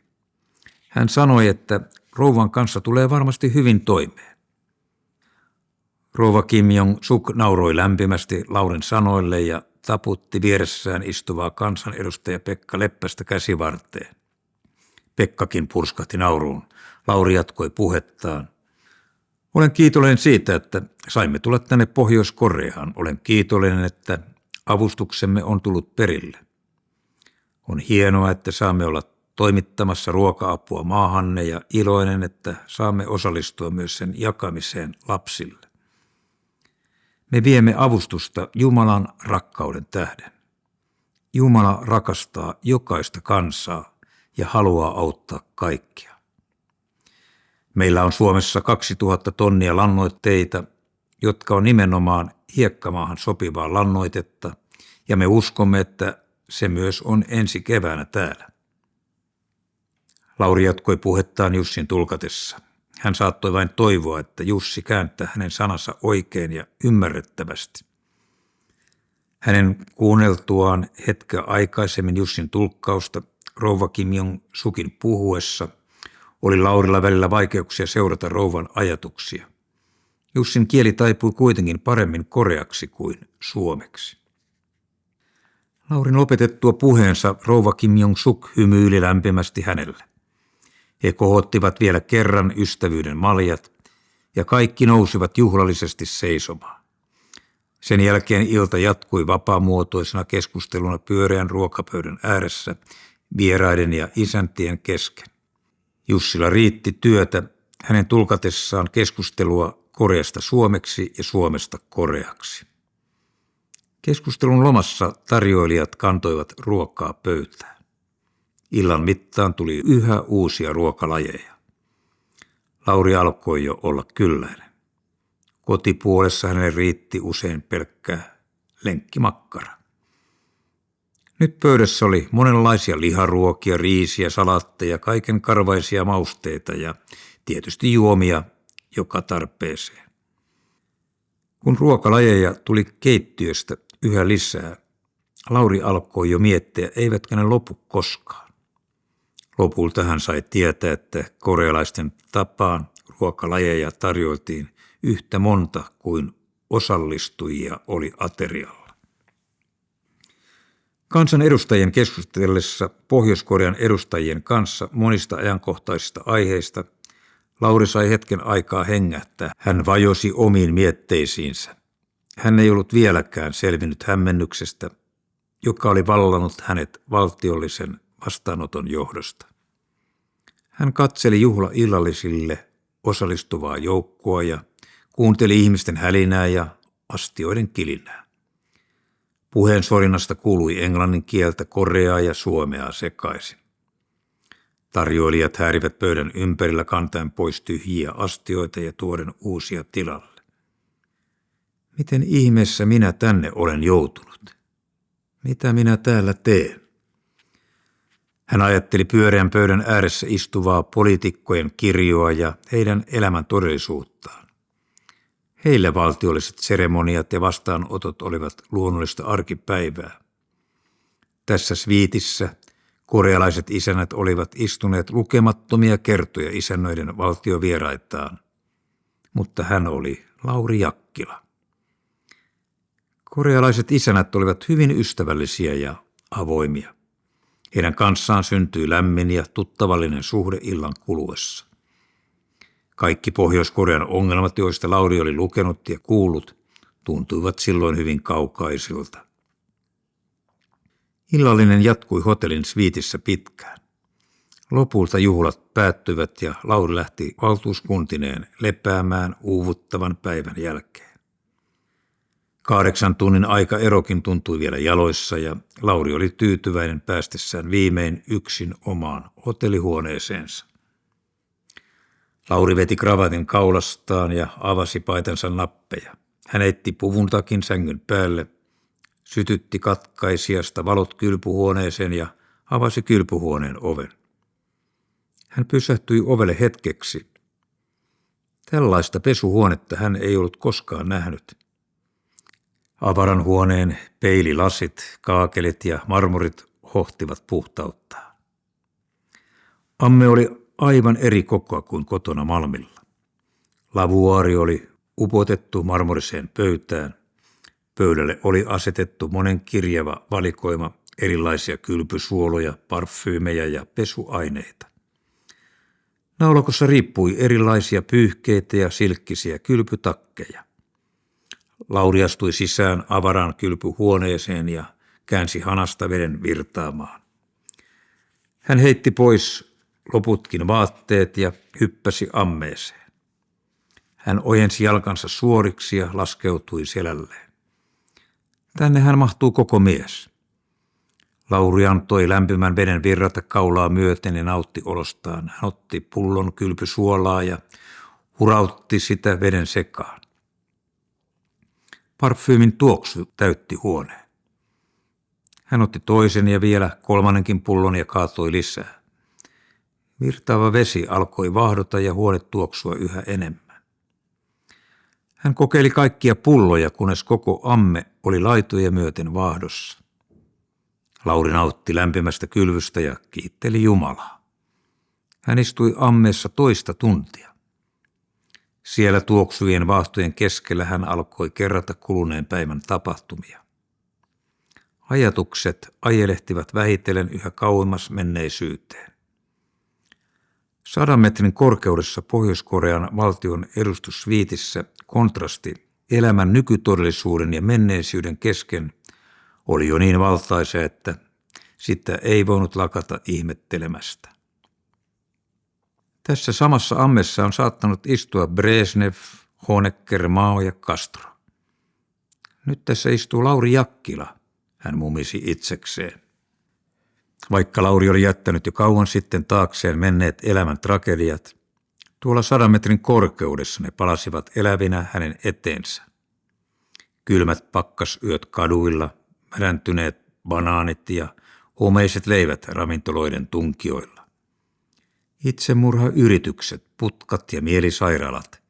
A: Hän sanoi, että rouvan kanssa tulee varmasti hyvin toimeen. Rouva Kim Jong-suk nauroi lämpimästi Laurin sanoille ja taputti vieressään istuvaa kansanedustaja Pekka Leppästä käsivarteen. Pekkakin purskahti nauruun. Lauri jatkoi puhettaan. Olen kiitollinen siitä, että saimme tulla tänne Pohjois-Koreaan. Olen kiitollinen, että avustuksemme on tullut perille. On hienoa, että saamme olla toimittamassa ruoka-apua maahanne ja iloinen, että saamme osallistua myös sen jakamiseen lapsille. Me viemme avustusta Jumalan rakkauden tähden. Jumala rakastaa jokaista kansaa ja haluaa auttaa kaikkia. Meillä on Suomessa 2000 tonnia lannoitteita, jotka on nimenomaan hiekkamaahan sopivaa lannoitetta, ja me uskomme, että se myös on ensi keväänä täällä. Lauri jatkoi puhettaan Jussin tulkatessa. Hän saattoi vain toivoa, että Jussi kääntää hänen sanansa oikein ja ymmärrettävästi. Hänen kuunneltuaan hetkeä aikaisemmin Jussin tulkkausta rouva Kim Jong-sukin puhuessa Oli Laurilla välillä vaikeuksia seurata rouvan ajatuksia. Jussin kieli taipui kuitenkin paremmin koreaksi kuin suomeksi. Laurin lopetettua puheensa rouva Kim Jong-suk hymyili lämpimästi hänelle. He kohottivat vielä kerran ystävyyden maljat ja kaikki nousivat juhlallisesti seisomaan. Sen jälkeen ilta jatkui vapaamuotoisena keskusteluna pyöreän ruokapöydän ääressä vieraiden ja isäntien kesken. Jussilla riitti työtä hänen tulkatessaan keskustelua Koreasta suomeksi ja Suomesta koreaksi. Keskustelun lomassa tarjoilijat kantoivat ruokaa pöytään. Illan mittaan tuli yhä uusia ruokalajeja. Lauri alkoi jo olla kylläinen. Kotipuolessa hänelle riitti usein pelkkää lenkkimakkara. Nyt pöydässä oli monenlaisia liharuokia, riisiä, salaatteja, kaiken karvaisia mausteita ja tietysti juomia joka tarpeeseen. Kun ruokalajeja tuli keittiöstä yhä lisää, Lauri alkoi jo miettiä, eivätkä ne lopu koskaan. Lopulta hän sai tietää, että korealaisten tapaan ruokalajeja tarjoiltiin yhtä monta kuin osallistujia oli aterialla. Kansan edustajien keskustellessa Pohjois-Korean edustajien kanssa monista ajankohtaisista aiheista Lauri sai hetken aikaa hengähtää. Hän vajosi omiin mietteisiinsä. Hän ei ollut vieläkään selvinnyt hämmennyksestä, joka oli vallannut hänet valtiollisen vastaanoton johdosta. Hän katseli juhlaillallisille osallistuvaa joukkoa ja kuunteli ihmisten hälinää ja astioiden kilinää. Puheen sorinnasta kuului englannin kieltä, koreaa ja suomea sekaisin. Tarjoilijat häärivät pöydän ympärillä kantaen pois tyhjiä astioita ja tuoden uusia tilalle. Miten ihmeessä minä tänne olen joutunut? Mitä minä täällä teen? Hän ajatteli pyöreän pöydän ääressä istuvaa poliitikkojen kirjoa ja heidän elämän todellisuuttaan. Heille valtiolliset seremoniat ja vastaanotot olivat luonnollista arkipäivää. Tässä sviitissä korealaiset isännät olivat istuneet lukemattomia kertoja isännöiden valtiovieraitaan, mutta hän oli Lauri Jakkila. Korealaiset isännät olivat hyvin ystävällisiä ja avoimia. Heidän kanssaan syntyi lämmin ja tuttavallinen suhde illan kuluessa. Kaikki Pohjois-Korean ongelmat, joista Lauri oli lukenut ja kuullut, tuntuivat silloin hyvin kaukaisilta. Illallinen jatkui hotellin sviitissä pitkään. Lopulta juhlat päättyivät ja Lauri lähti valtuuskuntineen lepäämään uuvuttavan päivän jälkeen. 8 tunnin aikaerokin tuntui vielä jaloissa ja Lauri oli tyytyväinen päästessään viimein yksin omaan hotellihuoneeseensa. Lauri veti kravatin kaulastaan ja avasi paitansa nappeja. Hän heitti puvun takin sängyn päälle, sytytti katkaisijasta valot kylpyhuoneeseen ja avasi kylpyhuoneen oven. Hän pysähtyi ovelle hetkeksi. Tällaista pesuhuonetta hän ei ollut koskaan nähnyt. Avaran huoneen peililasit, kaakelit ja marmorit hohtivat puhtauttaan. Amme oli aivan eri kokoa kuin kotona Malmilla. Lavuaari oli upotettu marmoriseen pöytään. Pöydälle oli asetettu monen kirjava valikoima erilaisia kylpysuoloja, parfyymejä ja pesuaineita. Naulakossa riippui erilaisia pyyhkeitä ja silkkisiä kylpytakkeja. Lauri astui sisään avaraan kylpyhuoneeseen ja käänsi hanasta veden virtaamaan. Hän heitti pois loputkin vaatteet ja hyppäsi ammeeseen. Hän ojensi jalkansa suoriksi ja laskeutui selälleen. Tänne hän mahtuu koko mies. Lauri antoi lämpimän veden virrata kaulaa myöten ja nautti olostaan. Hän otti pullon kylpysuolaa ja hurautti sitä veden sekaan. Parfyymin tuoksu täytti huoneen. Hän otti toisen ja vielä 3. pullon ja kaatoi lisää. Virtaava vesi alkoi vahdota ja huone tuoksua yhä enemmän. Hän kokeili kaikkia pulloja, kunnes koko amme oli laitoja myöten vaahdossa. Lauri nautti lämpimästä kylvystä ja kiitteli Jumalaa. Hän istui ammeessa toista tuntia. Siellä tuoksuvien vaahtojen keskellä hän alkoi kerrata kuluneen päivän tapahtumia. Ajatukset ajelehtivat vähitellen yhä kauemmas menneisyyteen. 100 metrin korkeudessa Pohjois-Korean valtion edustussviitissä kontrasti elämän nykytodellisuuden ja menneisyyden kesken oli jo niin valtaisa, että sitä ei voinut lakata ihmettelemästä. Tässä samassa ammessa on saattanut istua Brezhnev, Honecker, Mao ja Castro. Nyt tässä istuu Lauri Jakkila, hän mumisi itsekseen. Vaikka Lauri oli jättänyt jo kauan sitten taakseen menneet elämän tragediat, tuolla 100 metrin korkeudessa ne palasivat elävinä hänen eteensä. Kylmät pakkasyöt kaduilla, märäntyneet banaanit ja homeiset leivät ravintoloiden tunkioilla. Itsemurhayritykset, putkat ja mielisairaalat,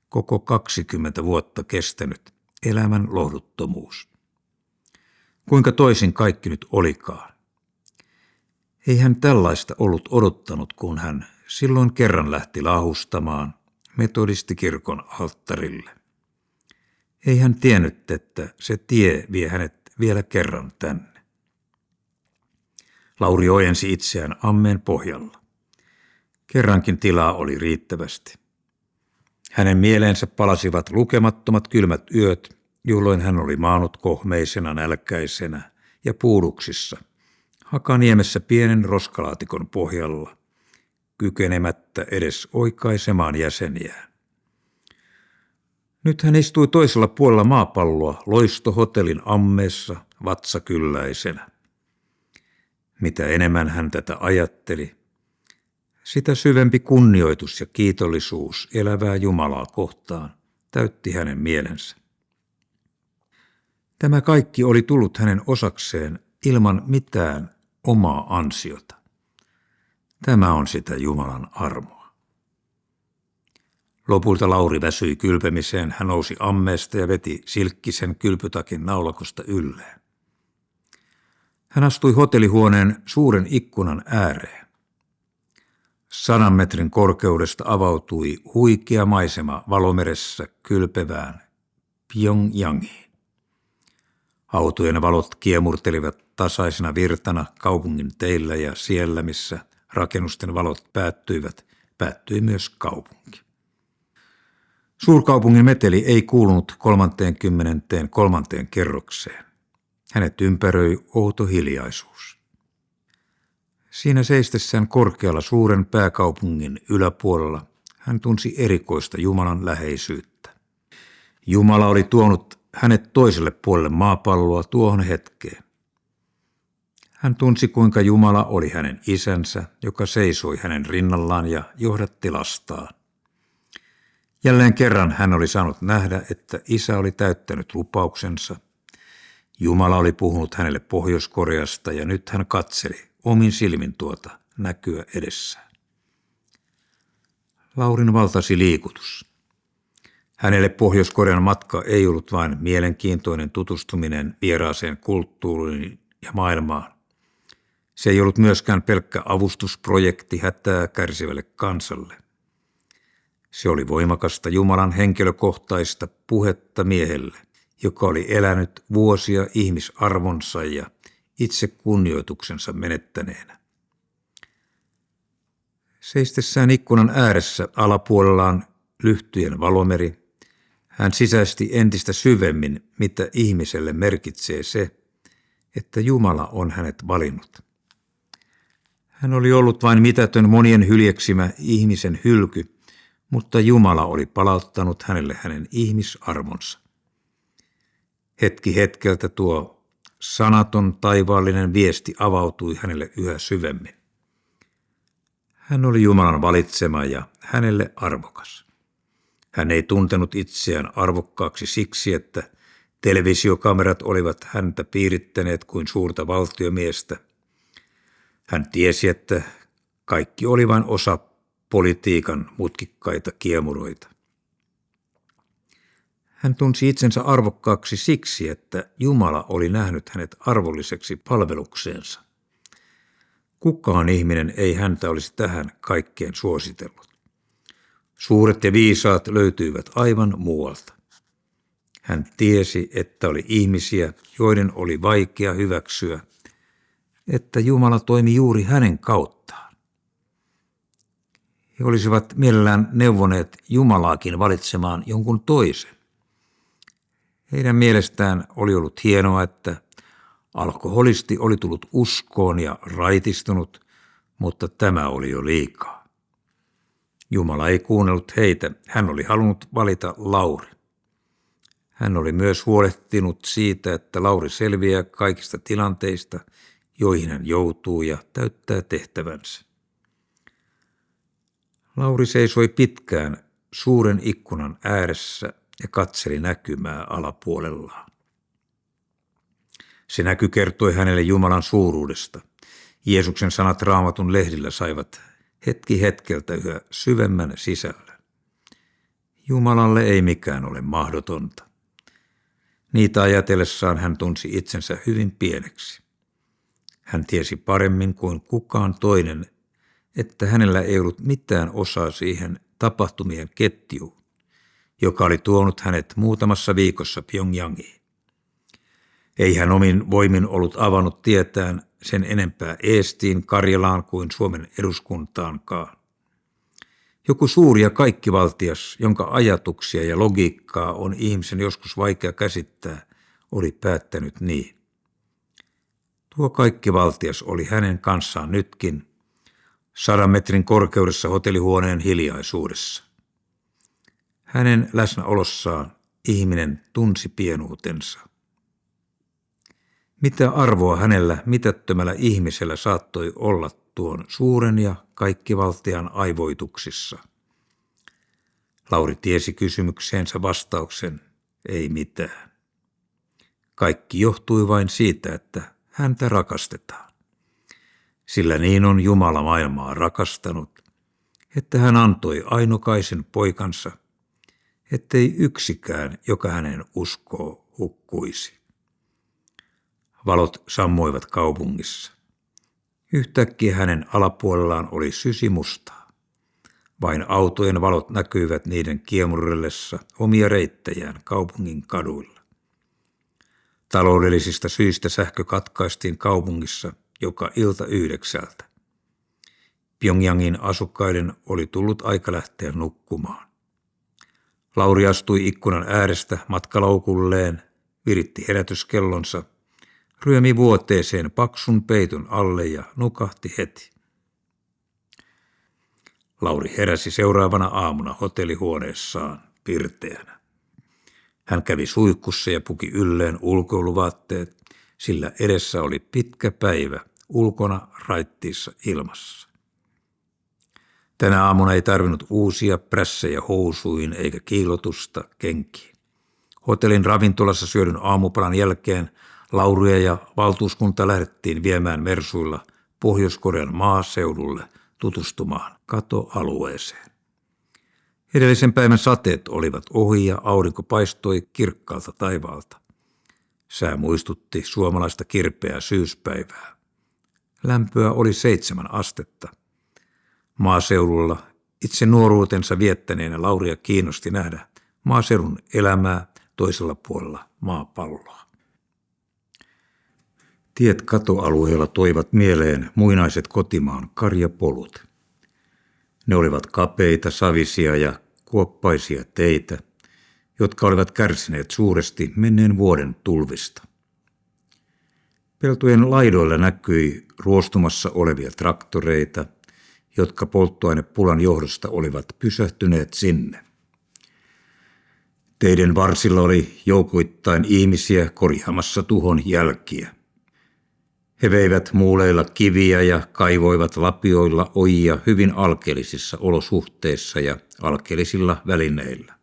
A: koko 20 vuotta kestänyt elämän lohduttomuus. Kuinka toisin kaikki nyt olikaan? Ei hän tällaista ollut odottanut, kun hän silloin kerran lähti lahustamaan metodistikirkon alttarille. Ei hän tiennyt, että se tie vie hänet vielä kerran tänne. Lauri ojensi itseään ammeen pohjalla. Kerrankin tilaa oli riittävästi. Hänen mieleensä palasivat lukemattomat kylmät yöt, jolloin hän oli maannut kohmeisena, nälkäisenä ja puuduksissa Hakaniemessä pienen roskalaatikon pohjalla, kykenemättä edes oikaisemaan jäseniään. Nyt hän istui toisella puolella maapalloa loistohotellin ammeessa vatsakylläisenä. Mitä enemmän hän tätä ajatteli, sitä syvempi kunnioitus ja kiitollisuus elävää Jumalaa kohtaan täytti hänen mielensä. Tämä kaikki oli tullut hänen osakseen ilman mitään omaa ansiota. Tämä on sitä Jumalan armoa. Lopulta Lauri väsyi kylpemiseen, hän nousi ammeesta ja veti silkkisen kylpytakin naulakosta ylleen. Hän astui hotellihuoneen suuren ikkunan ääreen. 100 metrin korkeudesta avautui huikea maisema valomeressä kylpevään Pyongyangiin. Autojen valot kiemurtelivat tasaisena virtana kaupungin teillä ja siellä, missä rakennusten valot päättyi myös kaupunki. Suurkaupungin meteli ei kuulunut 33. kerrokseen. Hänet ympäröi outo hiljaisuus. Siinä seistessään korkealla suuren pääkaupungin yläpuolella hän tunsi erikoista Jumalan läheisyyttä. Jumala oli tuonut hänet toiselle puolelle maapalloa tuohon hetkeen. Hän tunsi, kuinka Jumala oli hänen isänsä, joka seisoi hänen rinnallaan ja johdatti lastaan. Jälleen kerran hän oli saanut nähdä, että isä oli täyttänyt lupauksensa. Jumala oli puhunut hänelle Pohjois-Koreasta ja nyt hän katseli omin silmin tuota näkyä edessään. Laurin valtasi liikutus. Hänelle Pohjois-Korean matka ei ollut vain mielenkiintoinen tutustuminen vieraaseen kulttuuriin ja maailmaan. Se ei ollut myöskään pelkkä avustusprojekti hätää kärsivälle kansalle. Se oli voimakasta Jumalan henkilökohtaista puhetta miehelle, joka oli elänyt vuosia ihmisarvonsa ja itse kunnioituksensa menettäneenä. Seistessään ikkunan ääressä alapuolellaan lyhtyjen valomeri, hän sisäisti entistä syvemmin, mitä ihmiselle merkitsee se, että Jumala on hänet valinnut. Hän oli ollut vain mitätön monien hyljeksimä ihmisen hylky, mutta Jumala oli palauttanut hänelle hänen ihmisarvonsa. Hetki hetkeltä tuo sanaton taivaallinen viesti avautui hänelle yhä syvemmin. Hän oli Jumalan valitsema ja hänelle arvokas. Hän ei tuntenut itseään arvokkaaksi siksi, että televisiokamerat olivat häntä piirittäneet kuin suurta valtiomiestä. Hän tiesi, että kaikki oli vain osa politiikan mutkikkaita kiemuroita. Hän tunsi itsensä arvokkaaksi siksi, että Jumala oli nähnyt hänet arvolliseksi palvelukseensa. Kukaan ihminen ei häntä olisi tähän kaikkeen suositellut. Suuret ja viisaat löytyivät aivan muualta. Hän tiesi, että oli ihmisiä, joiden oli vaikea hyväksyä, että Jumala toimi juuri hänen kauttaan. He olisivat mielellään neuvoneet Jumalaakin valitsemaan jonkun toisen. Heidän mielestään oli ollut hienoa, että alkoholisti oli tullut uskoon ja raitistunut, mutta tämä oli jo liikaa. Jumala ei kuunnellut heitä, hän oli halunnut valita Lauri. Hän oli myös huolehtinut siitä, että Lauri selviää kaikista tilanteista, joihin hän joutuu ja täyttää tehtävänsä. Lauri seisoi pitkään suuren ikkunan ääressä ja katseli näkymää alapuolellaan. Se näky kertoi hänelle Jumalan suuruudesta. Jeesuksen sanat Raamatun lehdillä saivat hetki hetkeltä yhä syvemmän sisällön. Jumalalle ei mikään ole mahdotonta. Niitä ajatellessaan hän tunsi itsensä hyvin pieneksi. Hän tiesi paremmin kuin kukaan toinen, että hänellä ei ollut mitään osaa siihen tapahtumien ketjuun, joka oli tuonut hänet muutamassa viikossa Pyongyangiin. Ei hän omin voimin ollut avannut tietään sen enempää Eestiin, Karjalaan kuin Suomen eduskuntaankaan. Joku suuri ja kaikkivaltias, jonka ajatuksia ja logiikkaa on ihmisen joskus vaikea käsittää, oli päättänyt niin. Tuo kaikkivaltias oli hänen kanssaan nytkin, 100 metrin korkeudessa hotellihuoneen hiljaisuudessa. Hänen läsnäolossaan ihminen tunsi pienuutensa. Mitä arvoa hänellä mitättömällä ihmisellä saattoi olla tuon suuren ja kaikkivaltian aivoituksissa? Lauri tiesi kysymykseensä vastauksen, ei mitään. Kaikki johtui vain siitä, että häntä rakastetaan. Sillä niin on Jumala maailmaa rakastanut, että hän antoi ainokaisen poikansa, ettei yksikään, joka hänen uskoo, hukkuisi. Valot sammuivat kaupungissa. Yhtäkkiä hänen alapuolellaan oli sysimustaa. Vain autojen valot näkyivät niiden kiemurrellessa omia reittejään kaupungin kaduilla. Taloudellisista syistä sähkö katkaistiin kaupungissa joka ilta 9. Pyongyangin asukkaiden oli tullut aika lähteä nukkumaan. Lauri astui ikkunan äärestä matkalaukulleen, viritti herätyskellonsa, ryömi vuoteeseen paksun peiton alle ja nukahti heti. Lauri heräsi seuraavana aamuna hotellihuoneessaan pirteänä. Hän kävi suihkussa ja puki ylleen ulkoiluvaatteet, sillä edessä oli pitkä päivä ulkona raittiissa ilmassa. Tänä aamuna ei tarvinnut uusia prässejä housuihin eikä kiilotusta kenkiin. Hotellin ravintolassa syödyn aamupalan jälkeen Lauria ja valtuuskunta lähdettiin viemään mersuilla Pohjois-Korean maaseudulle tutustumaan katoalueeseen. Edellisen päivän sateet olivat ohi ja aurinko paistoi kirkkaalta taivaalta. Sää muistutti suomalaista kirpeää syyspäivää. Lämpöä oli 7 astetta. Maaseudulla itse nuoruutensa viettäneenä Lauria kiinnosti nähdä maaseudun elämää toisella puolella maapalloa. Tiet katoalueella toivat mieleen muinaiset kotimaan karjapolut. Ne olivat kapeita, savisia ja kuoppaisia teitä, jotka olivat kärsineet suuresti menneen vuoden tulvista. Peltojen laidoilla näkyi ruostumassa olevia traktoreita, jotka polttoainepulan johdosta olivat pysähtyneet sinne. Teiden varsilla oli joukoittain ihmisiä korjaamassa tuhon jälkiä. He veivät muuleilla kiviä ja kaivoivat lapioilla ojia hyvin alkeellisissa olosuhteissa ja alkeellisilla välineillä.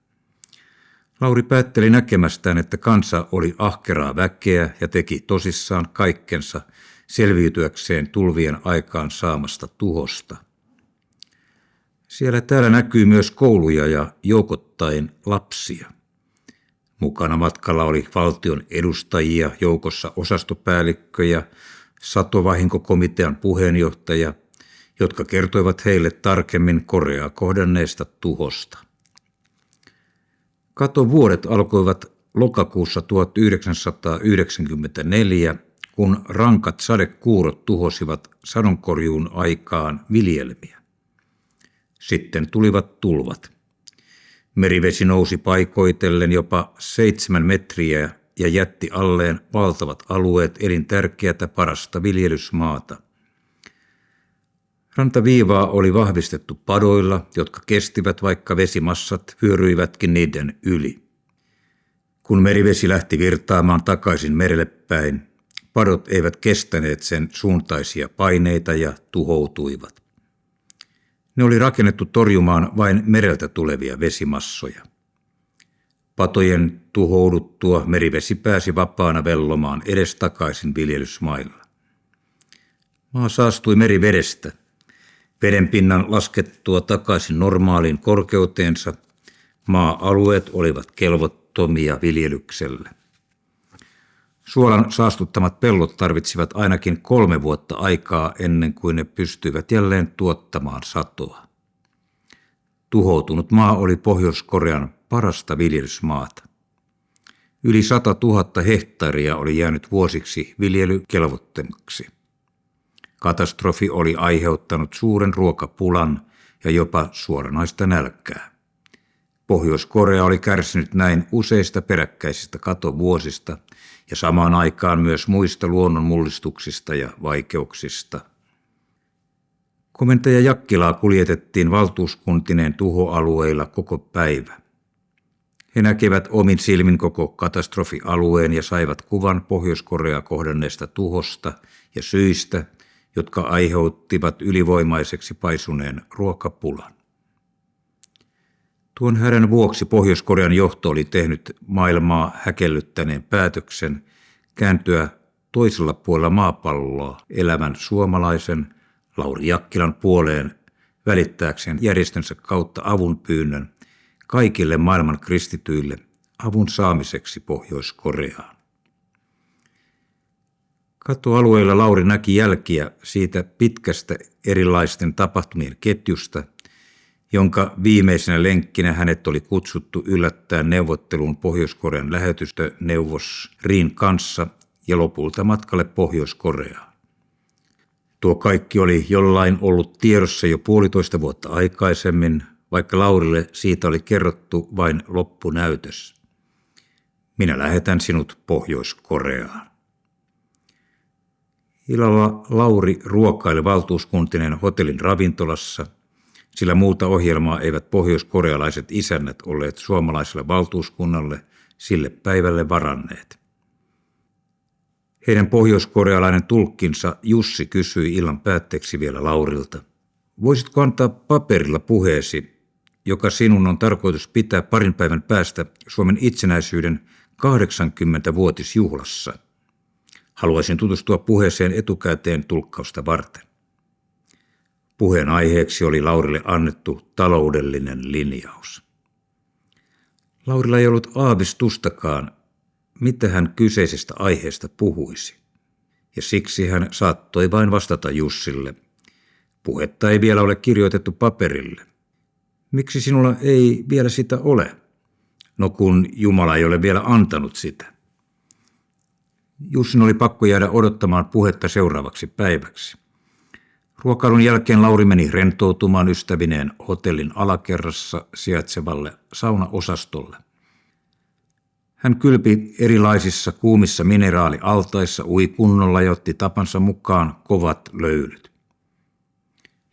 A: Lauri päätteli näkemästään, että kansa oli ahkeraa väkeä ja teki tosissaan kaikkensa selviytyäkseen tulvien aikaan saamasta tuhosta. Siellä täällä näkyy myös kouluja ja joukottain lapsia. Mukana matkalla oli valtion edustajia, joukossa osastopäällikköjä, satovahinkokomitean puheenjohtaja, jotka kertoivat heille tarkemmin Koreaa kohdanneesta tuhosta. Katovuodet alkoivat lokakuussa 1994, kun rankat sadekuurot tuhosivat sadonkorjuun aikaan viljelmiä. Sitten tulivat tulvat. Merivesi nousi paikoitellen jopa 7 metriä ja jätti alleen valtavat alueet elintärkeätä parasta viljelysmaata. Rantaviivaa oli vahvistettu padoilla, jotka kestivät, vaikka vesimassat vyöryivätkin niiden yli. Kun merivesi lähti virtaamaan takaisin merelle päin, padot eivät kestäneet sen suuntaisia paineita ja tuhoutuivat. Ne oli rakennettu torjumaan vain mereltä tulevia vesimassoja. Patojen tuhouduttua merivesi pääsi vapaana vellomaan edestakaisin viljelysmailla. Maa saastui merivedestä. Vedenpinnan laskettua takaisin normaaliin korkeuteensa maa-alueet olivat kelvottomia viljelykselle. Suolan saastuttamat pellot tarvitsivat ainakin 3 vuotta aikaa ennen kuin ne pystyivät jälleen tuottamaan satoa. Tuhoutunut maa oli Pohjois-Korean parasta viljelysmaata. Yli 100 000 hehtaaria oli jäänyt vuosiksi viljelykelvottomaksi. Katastrofi oli aiheuttanut suuren ruokapulan ja jopa suoranaista nälkää. Pohjois-Korea oli kärsinyt näin useista peräkkäisistä katovuosista ja samaan aikaan myös muista luonnonmullistuksista ja vaikeuksista. Komentaja Jakkilaa kuljetettiin valtuuskuntineen tuhoalueilla koko päivä. He näkivät omin silmin koko katastrofialueen ja saivat kuvan Pohjois-Koreaa kohdanneesta tuhosta ja syistä, jotka aiheuttivat ylivoimaiseksi paisuneen ruokapulan. Tuon hädän vuoksi Pohjois-Korean johto oli tehnyt maailmaa häkellyttäneen päätöksen kääntyä toisella puolella maapalloa elävän suomalaisen Lauri Jakkilan puoleen välittääkseen järjestönsä kautta avunpyynnön kaikille maailman kristityille avun saamiseksi Pohjois-Koreaan. Katoalueella Lauri näki jälkiä siitä pitkästä erilaisten tapahtumien ketjusta, jonka viimeisenä lenkkinä hänet oli kutsuttu yllättäen neuvotteluun Pohjois-Korean lähetystöneuvos Rin kanssa ja lopulta matkalle Pohjois-Koreaan. Tuo kaikki oli jollain ollut tiedossa jo 1,5 vuotta aikaisemmin, vaikka Laurille siitä oli kerrottu vain loppunäytös. Minä lähetän sinut Pohjois-Koreaan. Illalla Lauri ruokaili valtuuskuntinen hotellin ravintolassa, sillä muuta ohjelmaa eivät pohjoiskorealaiset isännät olleet suomalaiselle valtuuskunnalle sille päivälle varanneet. Heidän pohjoiskorealainen tulkkinsa Jussi kysyi illan päätteeksi vielä Laurilta: voisitko antaa paperilla puheesi, joka sinun on tarkoitus pitää parin päivän päästä Suomen itsenäisyyden 80-vuotisjuhlassa? Haluaisin tutustua puheeseen etukäteen tulkkausta varten. Puheen aiheeksi oli Laurille annettu taloudellinen linjaus. Laurilla ei ollut aavistustakaan, mitä hän kyseisestä aiheesta puhuisi, ja siksi hän saattoi vain vastata Jussille: puhetta ei vielä ole kirjoitettu paperille. Miksi sinulla ei vielä sitä ole? No kun Jumala ei ole vielä antanut sitä. Jussin oli pakko jäädä odottamaan puhetta seuraavaksi päiväksi. Ruokailun jälkeen Lauri meni rentoutumaan ystävineen hotellin alakerrassa sijaitsevalle saunaosastolle. Hän kylpi erilaisissa kuumissa mineraalialtaissa uikunnolla ja otti tapansa mukaan kovat löylyt.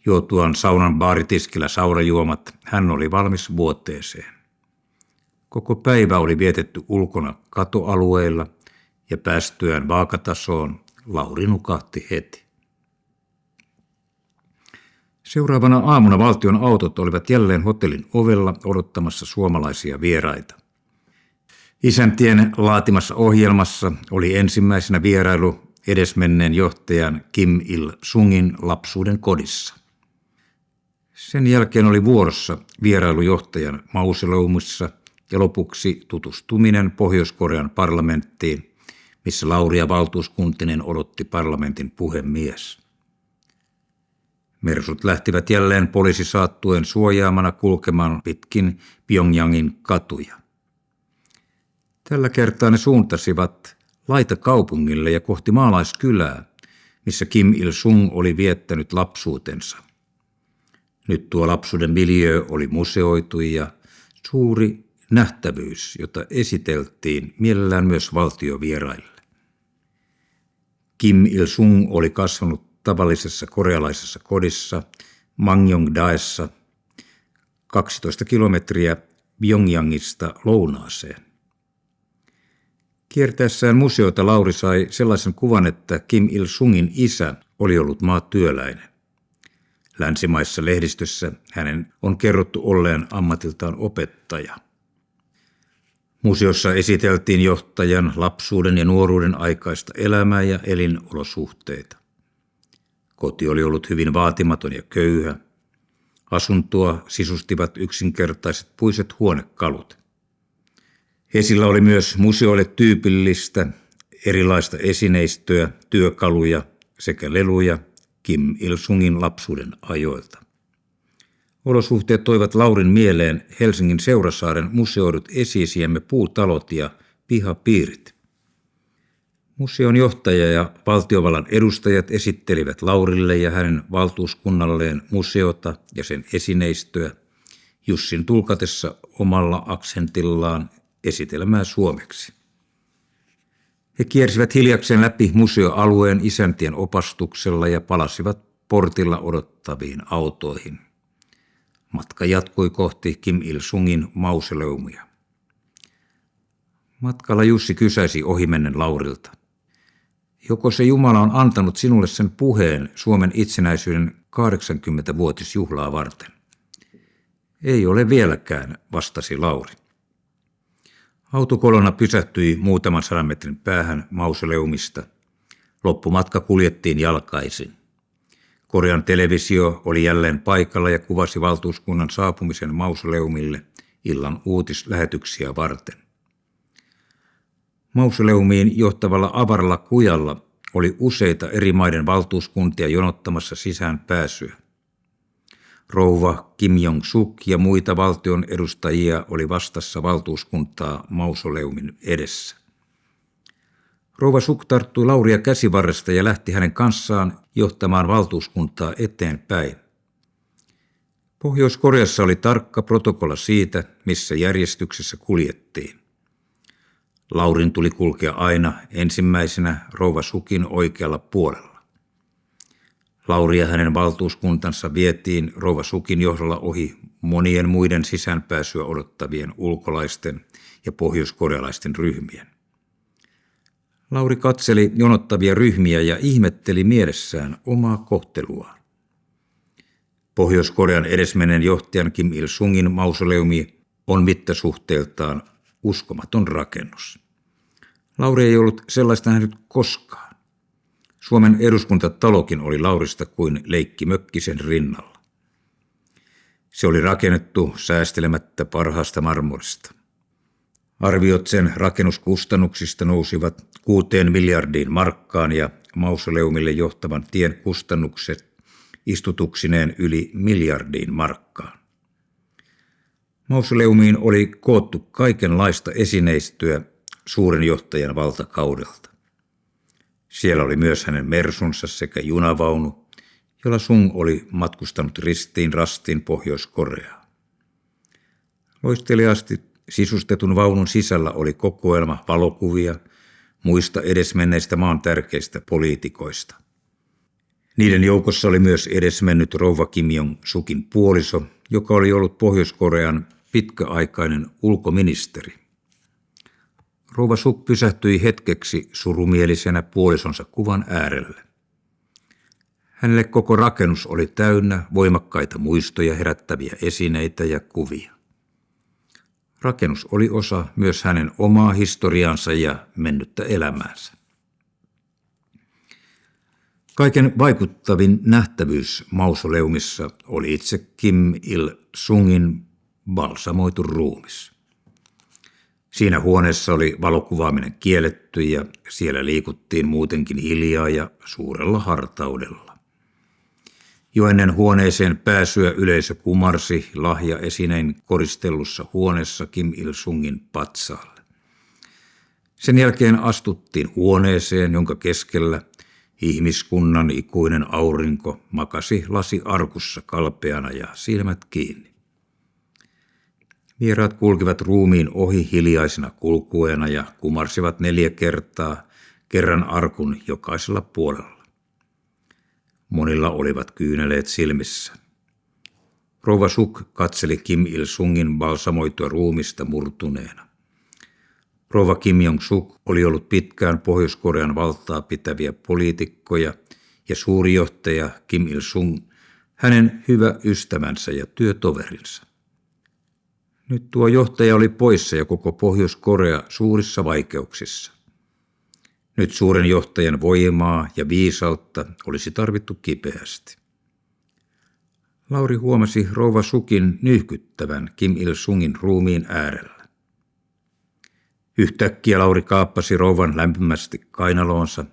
A: Juotuaan saunan baaritiskillä saurajuomat, hän oli valmis vuoteeseen. Koko päivä oli vietetty ulkona katoalueilla ja päästyään vaakatasoon Lauri nukahti heti. Seuraavana aamuna valtion autot olivat jälleen hotellin ovella odottamassa suomalaisia vieraita. Isäntien laatimassa ohjelmassa oli ensimmäisenä vierailu edesmenneen johtajan Kim Il-sungin lapsuuden kodissa. Sen jälkeen oli vuorossa vierailu johtajan mausoleumissa ja lopuksi tutustuminen Pohjois-Korean parlamenttiin, missä Lauria valtuuskuntinen odotti parlamentin puhemies. Mersut lähtivät jälleen poliisisaattueen suojaamana kulkemaan pitkin Pyongyangin katuja. Tällä kertaa ne suuntasivat laitakaupungille ja kohti maalaiskylää, missä Kim Il-sung oli viettänyt lapsuutensa. Nyt tuo lapsuuden miljöö oli museoitu ja suuri nähtävyys, jota esiteltiin mielellään myös valtiovieraille. Kim Il-sung oli kasvanut tavallisessa korealaisessa kodissa Mangyongdaessa 12 kilometriä Pyongyangista lounaaseen. Kiertäessään museota Lauri sai sellaisen kuvan, että Kim Il-sungin isä oli ollut maatyöläinen. Länsimaissa lehdistössä hänen on kerrottu olleen ammatiltaan opettaja. Museossa esiteltiin johtajan lapsuuden ja nuoruuden aikaista elämää ja elinolosuhteita. Koti oli ollut hyvin vaatimaton ja köyhä. Asuntoa sisustivat yksinkertaiset puiset huonekalut. Esillä oli myös museoille tyypillistä erilaista esineistöä, työkaluja sekä leluja Kim Il-sungin lapsuuden ajoilta. Olosuhteet toivat Laurin mieleen Helsingin Seurasaaren museoidut esiisiemme puutalot ja pihapiirit. Museon johtaja ja valtiovallan edustajat esittelivät Laurille ja hänen valtuuskunnalleen museota ja sen esineistöä Jussin tulkatessa omalla aksentillaan esitelmää suomeksi. He kiersivät hiljakseen läpi museoalueen isäntien opastuksella ja palasivat portilla odottaviin autoihin. Matka jatkui kohti Kim Il-sungin mausoleumia. Matkalla Jussi kysäisi ohimennen Laurilta: joko se Jumala on antanut sinulle sen puheen Suomen itsenäisyyden 80-vuotisjuhlaa varten? Ei ole vieläkään, vastasi Lauri. Autokolonna pysähtyi muutaman 100 metrin päähän mausoleumista. Loppumatka kuljettiin jalkaisin. Korean televisio oli jälleen paikalla ja kuvasi valtuuskunnan saapumisen mausoleumille illan uutislähetyksiä varten. Mausoleumiin johtavalla avaralla kujalla oli useita eri maiden valtuuskuntia jonottamassa sisään pääsyä. Rouva Kim Jong-suk ja muita valtion edustajia oli vastassa valtuuskuntaa mausoleumin edessä. Rouva Suk tarttui Lauria käsivarresta ja lähti hänen kanssaan johtamaan valtuuskuntaa eteenpäin. Pohjois-Koreassa oli tarkka protokolla siitä, missä järjestyksessä kuljettiin. Laurin tuli kulkea aina ensimmäisenä rouva Sukin oikealla puolella. Lauri ja hänen valtuuskuntansa vietiin rouva Sukin johdolla ohi monien muiden sisäänpääsyä odottavien ulkolaisten ja pohjoiskorealaisten ryhmien. Lauri katseli jonottavia ryhmiä ja ihmetteli mielessään omaa kohteluaan. Pohjois-Korean edesmenneen johtajan Kim Il-sungin mausoleumi on mittasuhteeltaan uskomaton rakennus. Lauri ei ollut sellaista nähnyt koskaan. Suomen eduskuntatalokin oli Laurista kuin leikkimökki sen rinnalla. Se oli rakennettu säästelemättä parhaasta marmorista. Arviot sen rakennuskustannuksista nousivat 6 miljardiin markkaan ja mausoleumille johtavan tien kustannukset istutuksineen yli miljardiin markkaan. Mausoleumiin oli koottu kaikenlaista esineistöä suuren johtajan valtakaudelta. Siellä oli myös hänen mersunsa sekä junavaunu, jolla Sung oli matkustanut ristiin rastiin Pohjois-Koreaan. Loisteliaasti sisustetun vaunun sisällä oli kokoelma valokuvia muista edesmenneistä maan tärkeistä poliitikoista. Niiden joukossa oli myös edesmennyt rouva Kim Jong-sukin puoliso, joka oli ollut Pohjois-Korean pitkäaikainen ulkoministeri. Rouva Suk pysähtyi hetkeksi surumielisenä puolisonsa kuvan äärelle. Hänelle koko rakennus oli täynnä voimakkaita muistoja herättäviä esineitä ja kuvia. Rakennus oli osa myös hänen omaa historiaansa ja mennyttä elämäänsä. Kaiken vaikuttavin nähtävyys mausoleumissa oli itse Kim Il-sungin balsamoitu ruumis. Siinä huoneessa oli valokuvaaminen kielletty ja siellä liikuttiin muutenkin hiljaa ja suurella hartaudella. Jo ennen huoneeseen pääsyä yleisö kumarsi lahjaesinein koristellussa huoneessa Kim Il-sungin patsaalle. Sen jälkeen astuttiin huoneeseen, jonka keskellä ihmiskunnan ikuinen aurinko makasi lasiarkussa kalpeana ja silmät kiinni. Vieraat kulkivat ruumiin ohi hiljaisena kulkueena ja kumarsivat 4 kertaa, kerran arkun jokaisella puolella. Monilla olivat kyyneleet silmissä. Rouva Suk katseli Kim Il-sungin balsamoitua ruumista murtuneena. Rouva Kim Jong-suk oli ollut pitkään Pohjois-Korean valtaa pitäviä poliitikkoja ja suuri johtaja Kim Il-sung, hänen hyvä ystävänsä ja työtoverinsa. Nyt tuo johtaja oli poissa ja koko Pohjois-Korea suurissa vaikeuksissa. Nyt suuren johtajan voimaa ja viisautta olisi tarvittu kipeästi. Lauri huomasi rouva Sukin nyhkyttävän Kim Il-sungin ruumiin äärellä. Yhtäkkiä Lauri kaappasi rouvan lämpimästi kainaloonsa.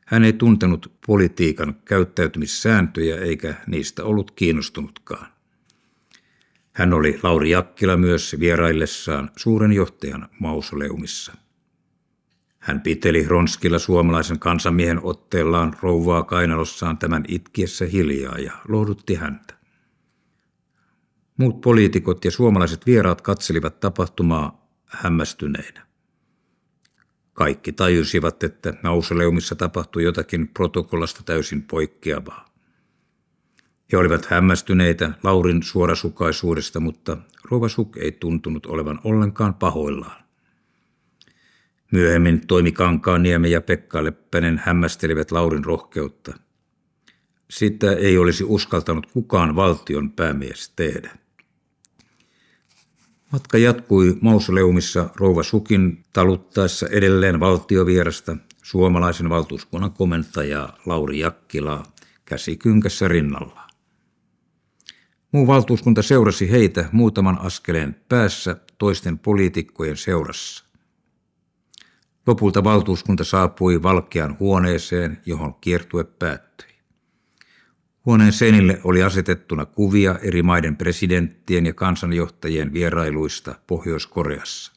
A: Hän ei tuntenut politiikan käyttäytymissääntöjä eikä niistä ollut kiinnostunutkaan. Hän oli Lauri Jakkila myös vieraillessaan suuren johtajan mausoleumissa. Hän piteli ronskilla suomalaisen kansanmiehen otteellaan rouvaa kainalossaan tämän itkiessä hiljaa ja lohdutti häntä. Muut poliitikot ja suomalaiset vieraat katselivat tapahtumaa hämmästyneinä. Kaikki tajusivat, että mausoleumissa tapahtui jotakin protokollasta täysin poikkeavaa. He olivat hämmästyneitä Laurin suorasukaisuudesta, mutta rouva Suk ei tuntunut olevan ollenkaan pahoillaan. Myöhemmin Toimi Kankaanniemi ja Pekka Leppänen hämmästelivät Laurin rohkeutta. Sitä ei olisi uskaltanut kukaan valtion päämies tehdä. Matka jatkui mausoleumissa rouva Sukin taluttaessa edelleen valtiovierasta suomalaisen valtuuskunnan komentajaa Lauri Jakkilaa käsi kynkässä rinnallaan. Muu valtuuskunta seurasi heitä muutaman askeleen päässä toisten poliitikkojen seurassa. Lopulta valtuuskunta saapui valkean huoneeseen, johon kiertue päättyi. Huoneen seinille oli asetettuna kuvia eri maiden presidenttien ja kansanjohtajien vierailuista Pohjois-Koreassa.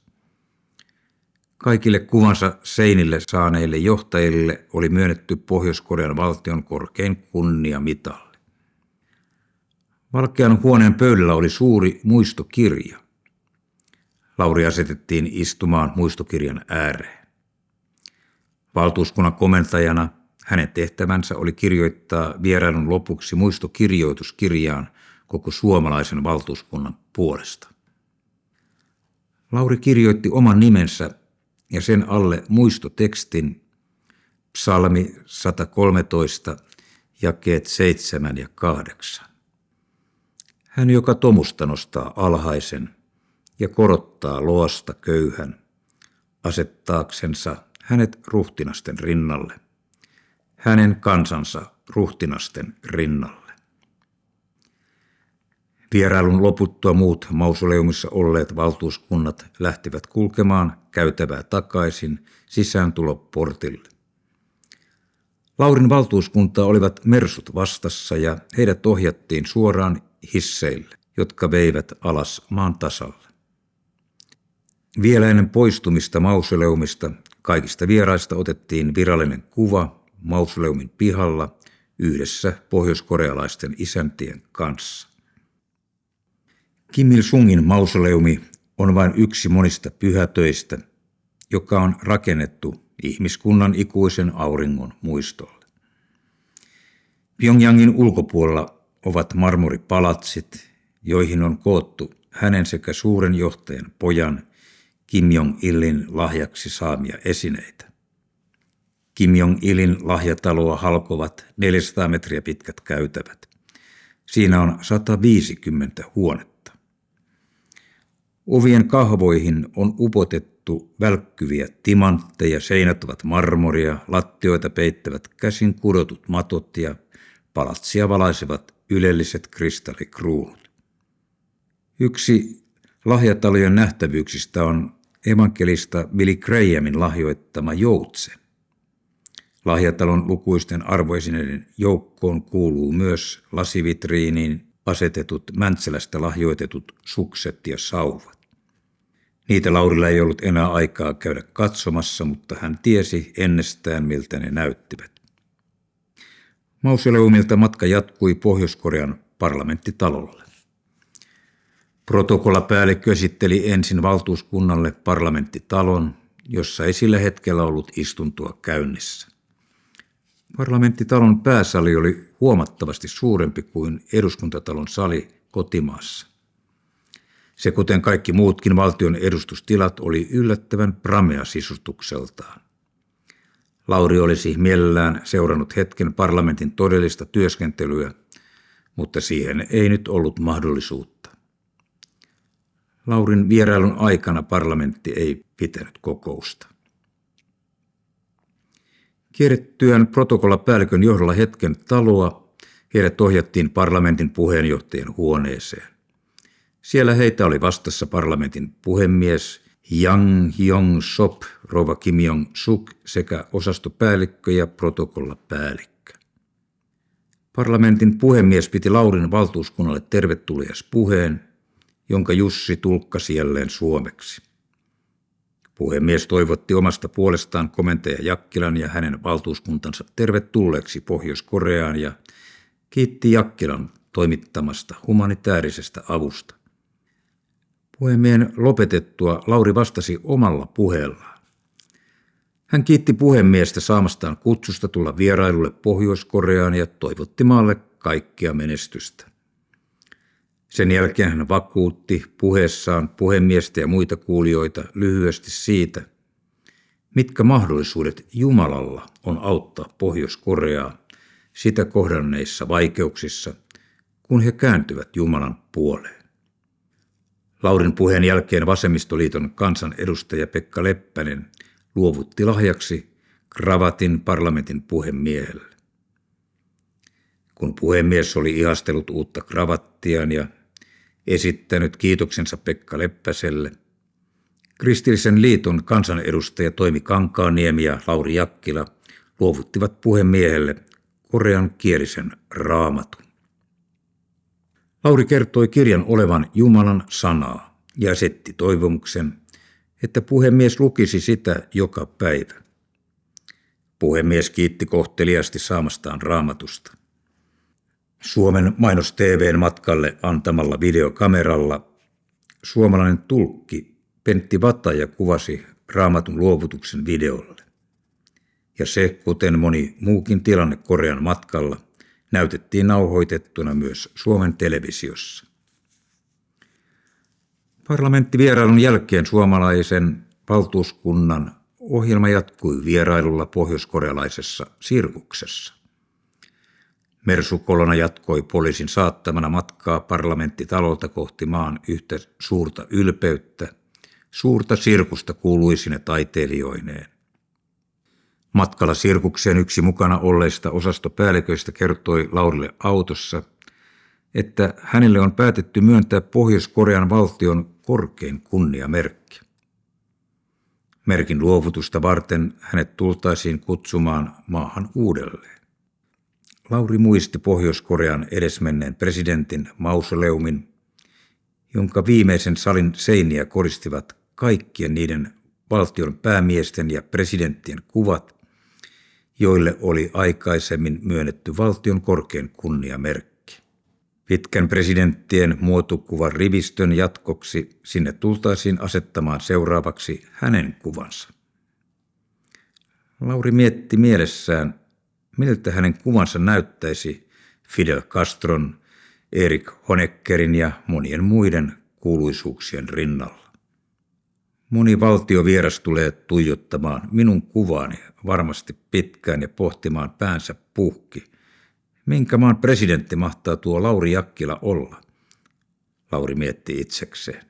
A: Kaikille kuvansa seinille saaneille johtajille oli myönnetty Pohjois-Korean valtion korkein kunniamitali. Valkean huoneen pöydällä oli suuri muistokirja. Lauri asetettiin istumaan muistokirjan ääreen. Valtuuskunnan komentajana hänen tehtävänsä oli kirjoittaa vierailun lopuksi muistokirjoitus kirjaan koko suomalaisen valtuuskunnan puolesta. Lauri kirjoitti oman nimensä ja sen alle muistotekstin psalmi 113, jakeet 7 ja 8. Hän, joka tomusta nostaa alhaisen ja korottaa loasta köyhän, asettaaksensa hänet ruhtinasten rinnalle, hänen kansansa ruhtinasten rinnalle. Vierailun loputtua muut mausoleumissa olleet valtuuskunnat lähtivät kulkemaan käytävää takaisin sisääntuloportille. Laurin valtuuskuntaa olivat mersut vastassa ja heidät ohjattiin suoraan hisseille, jotka veivät alas maan tasalle. Vielä ennen poistumista mausoleumista kaikista vieraista otettiin virallinen kuva mausoleumin pihalla yhdessä pohjoiskorealaisten isäntien kanssa. Kim Il-sungin mausoleumi on vain yksi monista pyhätöistä, joka on rakennettu ihmiskunnan ikuisen auringon muistolle. Pyongyangin ulkopuolella ovat marmoripalatsit, joihin on koottu hänen sekä suuren johtajan pojan Kim Jong-ilin lahjaksi saamia esineitä. Kim Jong-ilin lahjataloa halkovat 400 metriä pitkät käytävät. Siinä on 150 huonetta. Ovien kahvoihin on upotettu välkkyviä timantteja, seinät ovat marmoria, lattioita peittävät käsin kudotut matot ja palatsia valaisevat ylelliset kristallikruunut. Yksi lahjatalojen nähtävyyksistä on evankelista Billy Grahamin lahjoittama joutsen. Lahjatalon lukuisten arvoesineiden joukkoon kuuluu myös lasivitriiniin asetetut Mäntsälästä lahjoitetut sukset ja sauvat. Niitä Laurilla ei ollut enää aikaa käydä katsomassa, mutta hän tiesi ennestään, miltä ne näyttivät. Mausoleumilta matka jatkui Pohjois-Korean parlamenttitalolle. Protokollapäällikkö esitteli ensin valtuuskunnalle parlamenttitalon, jossa ei sillä hetkellä ollut istuntoa käynnissä. Parlamenttitalon pääsali oli huomattavasti suurempi kuin eduskuntatalon sali kotimaassa. Se, kuten kaikki muutkin valtion edustustilat, oli yllättävän pramea sisustukseltaan. Lauri olisi mielellään seurannut hetken parlamentin todellista työskentelyä, mutta siihen ei nyt ollut mahdollisuutta. Laurin vierailun aikana parlamentti ei pitänyt kokousta. Kierrettyään protokollapäällikön johdolla hetken taloa, heidät ohjattiin parlamentin puheenjohtajan huoneeseen. Siellä heitä oli vastassa parlamentin puhemies Jang Hyong-sop, rouva Kim Jong-suk sekä osastopäällikkö ja protokollapäällikkö. Parlamentin puhemies piti Laurin valtuuskunnalle tervetuliaispuheen, jonka Jussi tulkkasi jälleen suomeksi. Puhemies toivotti omasta puolestaan komentaja Jakkilan ja hänen valtuuskuntansa tervetulleeksi Pohjois-Koreaan ja kiitti Jakkilan toimittamasta humanitäärisestä avusta. Puhemiehen lopetettua Lauri vastasi omalla puheellaan. Hän kiitti puhemiestä saamastaan kutsusta tulla vierailulle Pohjois-Koreaan ja toivotti maalle kaikkea menestystä. Sen jälkeen hän vakuutti puheessaan puhemiestä ja muita kuulijoita lyhyesti siitä, mitkä mahdollisuudet Jumalalla on auttaa Pohjois-Koreaa sitä kohdanneissa vaikeuksissa, kun he kääntyvät Jumalan puoleen. Laurin puheen jälkeen Vasemmistoliiton kansanedustaja Pekka Leppänen luovutti lahjaksi kravatin parlamentin puhemiehelle. Kun puhemies oli ihastellut uutta kravattiaan ja esittänyt kiitoksensa Pekka Leppäselle, Kristillisen liiton kansanedustaja Toimi Kankaanniemi ja Lauri Jakkila luovuttivat puhemiehelle koreankielisen raamatun. Lauri kertoi kirjan olevan Jumalan sanaa ja esitti toivomuksen, että puhemies lukisi sitä joka päivä. Puhemies kiitti kohteliasti saamastaan raamatusta. Suomen mainos TV:n matkalle antamalla videokameralla suomalainen tulkki Pentti Vataja kuvasi raamatun luovutuksen videolle. Ja se, kuten moni muukin tilanne Korean matkalla, näytettiin nauhoitettuna myös Suomen televisiossa. Parlamenttivierailun jälkeen suomalaisen valtuuskunnan ohjelma jatkui vierailulla pohjoiskorealaisessa sirkuksessa. Mersukolona jatkoi poliisin saattamana matkaa parlamenttitalolta kohti maan yhtä suurta ylpeyttä, suurta sirkusta kuuluisine taiteilijoineen. Matkalla sirkukseen yksi mukana olleista osastopäälliköistä kertoi Laurille autossa, että hänelle on päätetty myöntää Pohjois-Korean valtion korkein kunniamerkki. Merkin luovutusta varten hänet tultaisiin kutsumaan maahan uudelleen. Lauri muisti Pohjois-Korean edesmenneen presidentin mausoleumin, jonka viimeisen salin seiniä koristivat kaikkien niiden valtion päämiesten ja presidenttien kuvat, joille oli aikaisemmin myönnetty valtion korkein kunniamerkki. Pitkän presidenttien muotokuvan rivistön jatkoksi sinne tultaisiin asettamaan seuraavaksi hänen kuvansa. Lauri mietti mielessään, miltä hänen kuvansa näyttäisi Fidel Castron, Erich Honeckerin ja monien muiden kuuluisuuksien rinnalla. Moni valtiovieras tulee tuijottamaan minun kuvaani varmasti pitkään ja pohtimaan päänsä puhki. Minkä maan presidentti mahtaa tuo Lauri Jakkila olla? Lauri mietti itsekseen.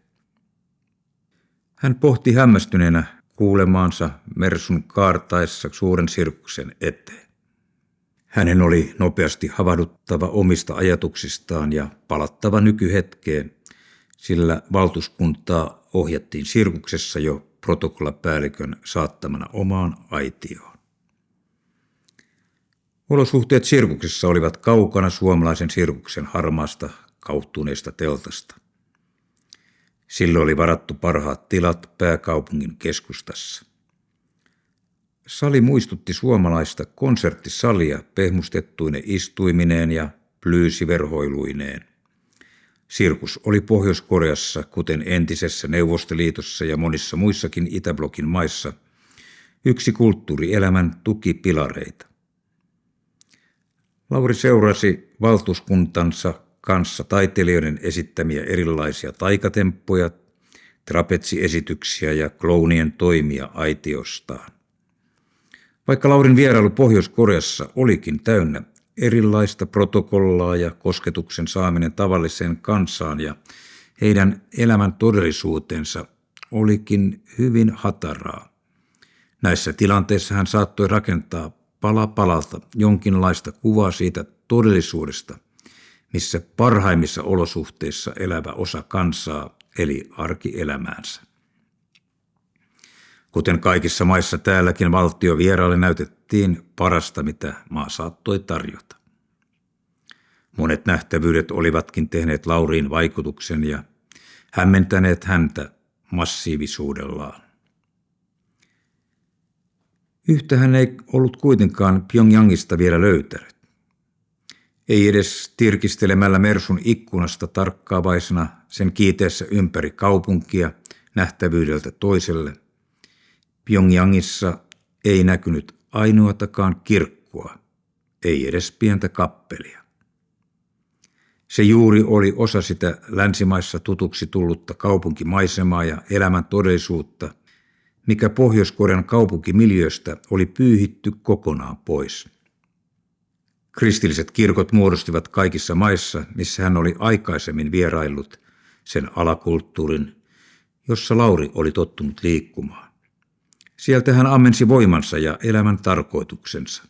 A: Hän pohti hämmästyneenä kuulemaansa Mersun kaartaessa suuren sirkuksen eteen. Hänen oli nopeasti havahduttava omista ajatuksistaan ja palattava nykyhetkeen, sillä valtuuskuntaa ohjattiin sirkuksessa jo protokollapäällikön saattamana omaan aitioon. Olosuhteet sirkuksessa olivat kaukana suomalaisen sirkuksen harmaasta, kauhtuneesta teltasta. Sille oli varattu parhaat tilat pääkaupungin keskustassa. Sali muistutti suomalaista konserttisalia pehmustettuine istuimineen ja plyysiverhoiluineen. Sirkus oli Pohjois-Koreassa, kuten entisessä Neuvostoliitossa ja monissa muissakin Itäblokin maissa, yksi kulttuurielämän tukipilareita. Lauri seurasi valtuuskuntansa kanssa taiteilijoiden esittämiä erilaisia taikatemppuja, trapetsiesityksiä ja klounien toimia aitiostaan. Vaikka Laurin vierailu Pohjois-Koreassa olikin täynnä erilaista protokollaa ja kosketuksen saaminen tavalliseen kansaan ja heidän elämän todellisuutensa olikin hyvin hataraa. Näissä tilanteissa hän saattoi rakentaa pala palalta jonkinlaista kuvaa siitä todellisuudesta, missä parhaimmissa olosuhteissa elävä osa kansaa eli arkielämäänsä. Kuten kaikissa maissa täälläkin valtiovieraille näytettiin parasta, mitä maa saattoi tarjota. Monet nähtävyydet olivatkin tehneet Lauriin vaikutuksen ja hämmentäneet häntä massiivisuudellaan. Yhtä hän ei ollut kuitenkaan Pyongyangista vielä löytänyt. Ei edes tirkistelemällä Mersun ikkunasta tarkkaavaisena sen kiiteessä ympäri kaupunkia nähtävyydeltä toiselle. Pyongyangissa ei näkynyt ainoatakaan kirkkoa, ei edes pientä kappelia. Se juuri oli osa sitä länsimaissa tutuksi tullutta kaupunkimaisemaa ja elämän todellisuutta, mikä Pohjois-Korean kaupunkimiljööstä oli pyyhitty kokonaan pois. Kristilliset kirkot muodostivat kaikissa maissa, missä hän oli aikaisemmin vieraillut, sen alakulttuurin, jossa Lauri oli tottunut liikkumaan. Sieltä hän ammensi voimansa ja elämän tarkoituksensa.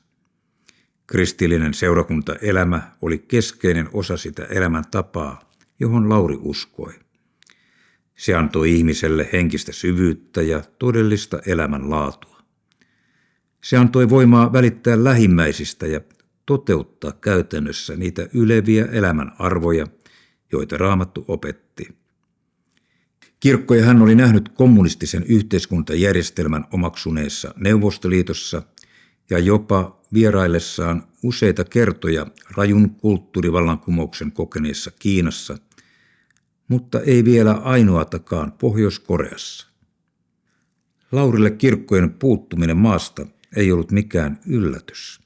A: Kristillinen seurakuntaelämä oli keskeinen osa sitä elämäntapaa, johon Lauri uskoi. Se antoi ihmiselle henkistä syvyyttä ja todellista elämänlaatua. Se antoi voimaa välittää lähimmäisistä ja toteuttaa käytännössä niitä yleviä elämän arvoja, joita Raamattu opetti. Kirkkoja hän oli nähnyt kommunistisen yhteiskuntajärjestelmän omaksuneessa Neuvostoliitossa ja jopa vieraillessaan useita kertoja rajun kulttuurivallankumouksen kokeneessa Kiinassa, mutta ei vielä ainoatakaan Pohjois-Koreassa. Laurille kirkkojen puuttuminen maasta ei ollut mikään yllätys.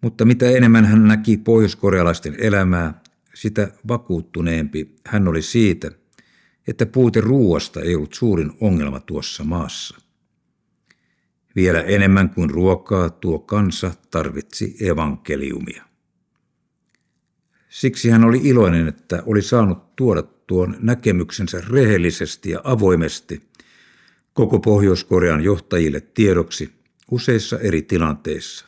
A: Mutta mitä enemmän hän näki pohjoiskorealaisten elämää, sitä vakuuttuneempi hän oli siitä, että puute ruuasta ei ollut suurin ongelma tuossa maassa. Vielä enemmän kuin ruokaa tuo kansa tarvitsi evankeliumia. Siksi hän oli iloinen, että oli saanut tuoda tuon näkemyksensä rehellisesti ja avoimesti koko Pohjois-Korean johtajille tiedoksi useissa eri tilanteissa.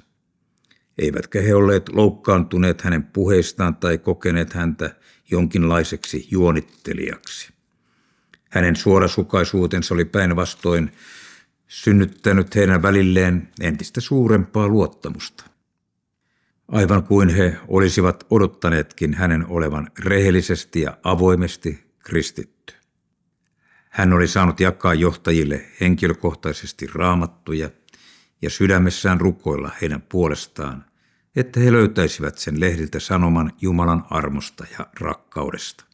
A: Eivätkä he olleet loukkaantuneet hänen puheistaan tai kokeneet häntä jonkinlaiseksi juonittelijaksi. Hänen suorasukaisuutensa oli päinvastoin synnyttänyt heidän välilleen entistä suurempaa luottamusta. Aivan kuin he olisivat odottaneetkin hänen olevan rehellisesti ja avoimesti kristitty. Hän oli saanut jakaa johtajille henkilökohtaisesti raamattuja ja sydämessään rukoilla heidän puolestaan, että he löytäisivät sen lehdiltä sanoman Jumalan armosta ja rakkaudesta.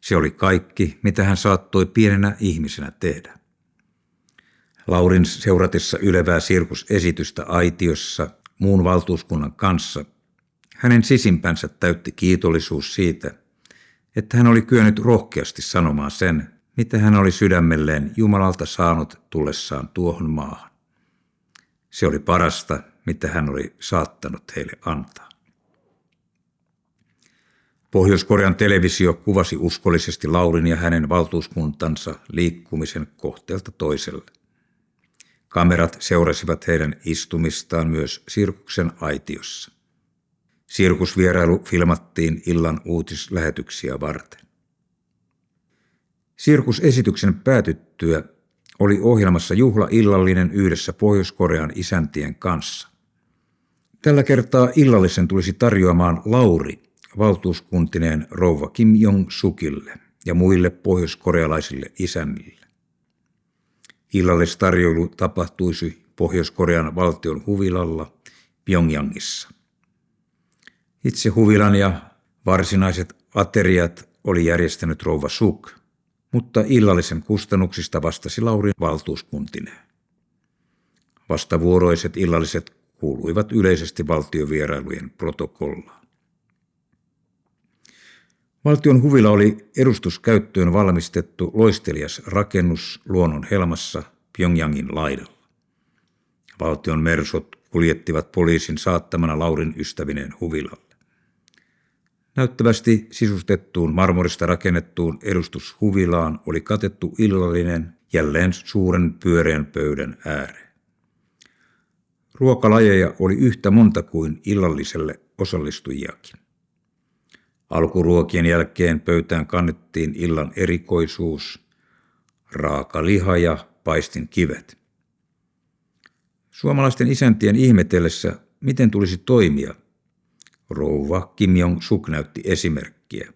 A: Se oli kaikki, mitä hän saattoi pienenä ihmisenä tehdä. Laurin seuratessa ylevää sirkusesitystä aitiossa muun valtuuskunnan kanssa, hänen sisimpänsä täytti kiitollisuus siitä, että hän oli kyennyt rohkeasti sanomaan sen, mitä hän oli sydämelleen Jumalalta saanut tullessaan tuohon maahan. Se oli parasta, mitä hän oli saattanut heille antaa. Pohjois-Korean televisio kuvasi uskollisesti Laurin ja hänen valtuuskuntansa liikkumisen kohteelta toiselle. Kamerat seurasivat heidän istumistaan myös sirkuksen aitiossa. Sirkusvierailu filmattiin illan uutislähetyksiä varten. Sirkusesityksen päätyttyä oli ohjelmassa juhlaillallinen yhdessä Pohjois-Korean isäntien kanssa. Tällä kertaa illallisen tulisi tarjoamaan Lauri valtuuskuntineen rouva Kim Jong-sukille ja muille pohjoiskorealaisille isännille. Illallistarjoilu tapahtuisi Pohjois-Korean valtion huvilalla Pyongyangissa. Itse huvilan ja varsinaiset ateriat oli järjestänyt rouva Suk, mutta illallisen kustannuksista vastasi Laurin valtuuskuntineen. Vastavuoroiset illalliset kuuluivat yleisesti valtiovierailujen protokollaan. Valtion huvila oli edustuskäyttöön valmistettu loistelias rakennus luonnon helmassa Pyongyangin laidalla. Valtion mersot kuljettivat poliisin saattamana Laurin ystävineen huvilalle. Näyttävästi sisustettuun marmorista rakennettuun edustushuvilaan oli katettu illallinen jälleen suuren pyöreän pöydän ääreen. Ruokalajeja oli yhtä monta kuin illalliselle osallistujiakin. Alkuruokien jälkeen pöytään kannettiin illan erikoisuus, raaka liha ja paistinkivet. Suomalaisten isäntien ihmetellessä, miten tulisi toimia, rouva Kim Jong-suk näytti esimerkkiä.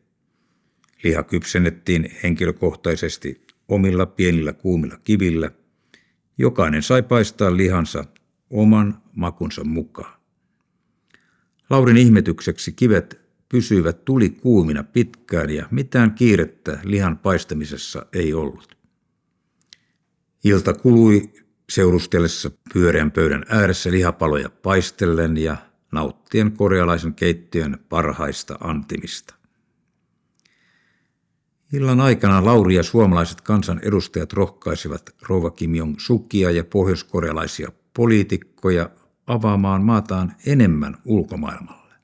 A: Liha kypsennettiin henkilökohtaisesti omilla pienillä kuumilla kivillä. Jokainen sai paistaa lihansa oman makunsa mukaan. Laurin ihmetykseksi kivet pysyivät tulikuumina pitkään ja mitään kiirettä lihan paistamisessa ei ollut. Ilta kului seurustellessa pyöreän pöydän ääressä lihapaloja paistellen ja nauttien korealaisen keittiön parhaista antimista. Illan aikana Lauri ja suomalaiset kansanedustajat rohkaisivat rouva Kim Jong-sukia ja pohjoiskorealaisia poliitikkoja avaamaan maataan enemmän ulkomaailmalle.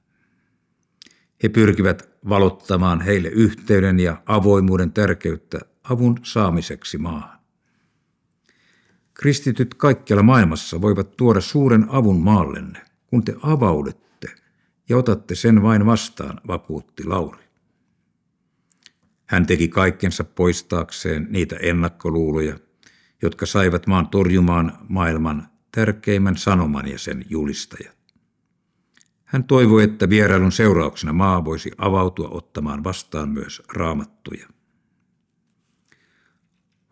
A: He pyrkivät valottamaan heille yhteyden ja avoimuuden tärkeyttä avun saamiseksi maahan. Kristityt kaikkialla maailmassa voivat tuoda suuren avun maallenne, kun te avaudutte ja otatte sen vain vastaan, vakuutti Lauri. Hän teki kaikkensa poistaakseen niitä ennakkoluuloja, jotka saivat maan torjumaan maailman tärkeimmän sanoman ja sen julistajat. Hän toivoi, että vierailun seurauksena maa voisi avautua ottamaan vastaan myös raamattuja.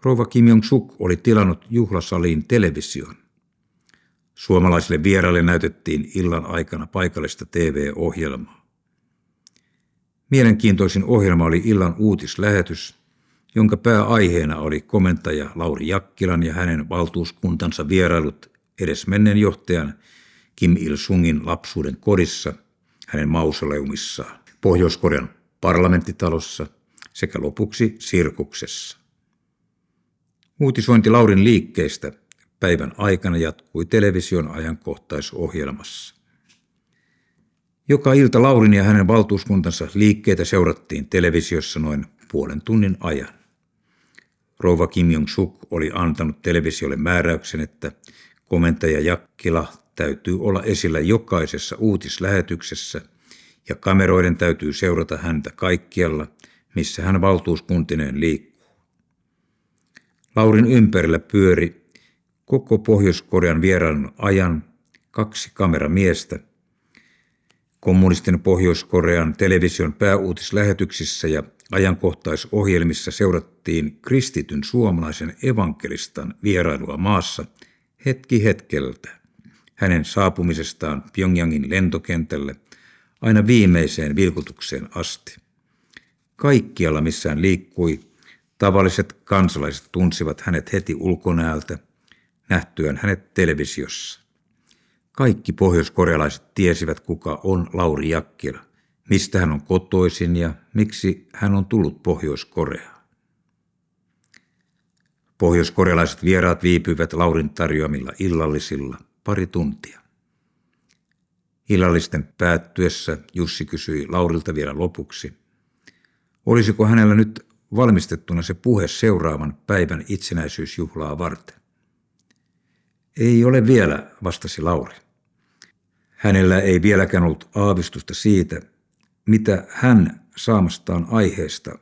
A: Rouva Kim Jong-suk oli tilannut juhlasaliin television. Suomalaisille vieraille näytettiin illan aikana paikallista TV-ohjelmaa. Mielenkiintoisin ohjelma oli illan uutislähetys, jonka pääaiheena oli komentaja Lauri Jakkilan ja hänen valtuuskuntansa vierailut edesmenneen johtajan Kim Il-sungin lapsuuden kodissa, hänen mausoleumissaan, Pohjois-Korean parlamenttitalossa sekä lopuksi sirkuksessa. Uutisointi Laurin liikkeestä päivän aikana jatkui television ajankohtaisohjelmassa. Joka ilta Laurin ja hänen valtuuskuntansa liikkeitä seurattiin televisiossa noin puolen tunnin ajan. Rouva Kim Jong-suk oli antanut televisiolle määräyksen, että komentaja Jakkila täytyy olla esillä jokaisessa uutislähetyksessä ja kameroiden täytyy seurata häntä kaikkialla, missä hän valtuuskuntineen liikkuu. Laurin ympärillä pyöri koko Pohjois-Korean vierailun ajan 2 kameramiestä. Kommunistinen Pohjois-Korean television pääuutislähetyksissä ja ajankohtaisohjelmissa seurattiin kristityn suomalaisen evankelistan vierailua maassa hetki hetkeltä, hänen saapumisestaan Pyongyangin lentokentälle aina viimeiseen vilkutukseen asti. Kaikkialla, missä hän liikkui, tavalliset kansalaiset tunsivat hänet heti ulkonäöltä, nähtyään hänet televisiossa. Kaikki pohjoiskorealaiset tiesivät, kuka on Lauri Jakkila, mistä hän on kotoisin ja miksi hän on tullut Pohjois-Koreaan. Pohjoiskorealaiset vieraat viipyivät Laurin tarjoamilla illallisilla pari tuntia. Illallisten päättyessä Jussi kysyi Laurilta vielä lopuksi, olisiko hänellä nyt valmistettuna se puhe seuraavan päivän itsenäisyysjuhlaa varten. Ei ole vielä, vastasi Lauri. Hänellä ei vieläkään ollut aavistusta siitä, mitä hän saamastaan aiheesta,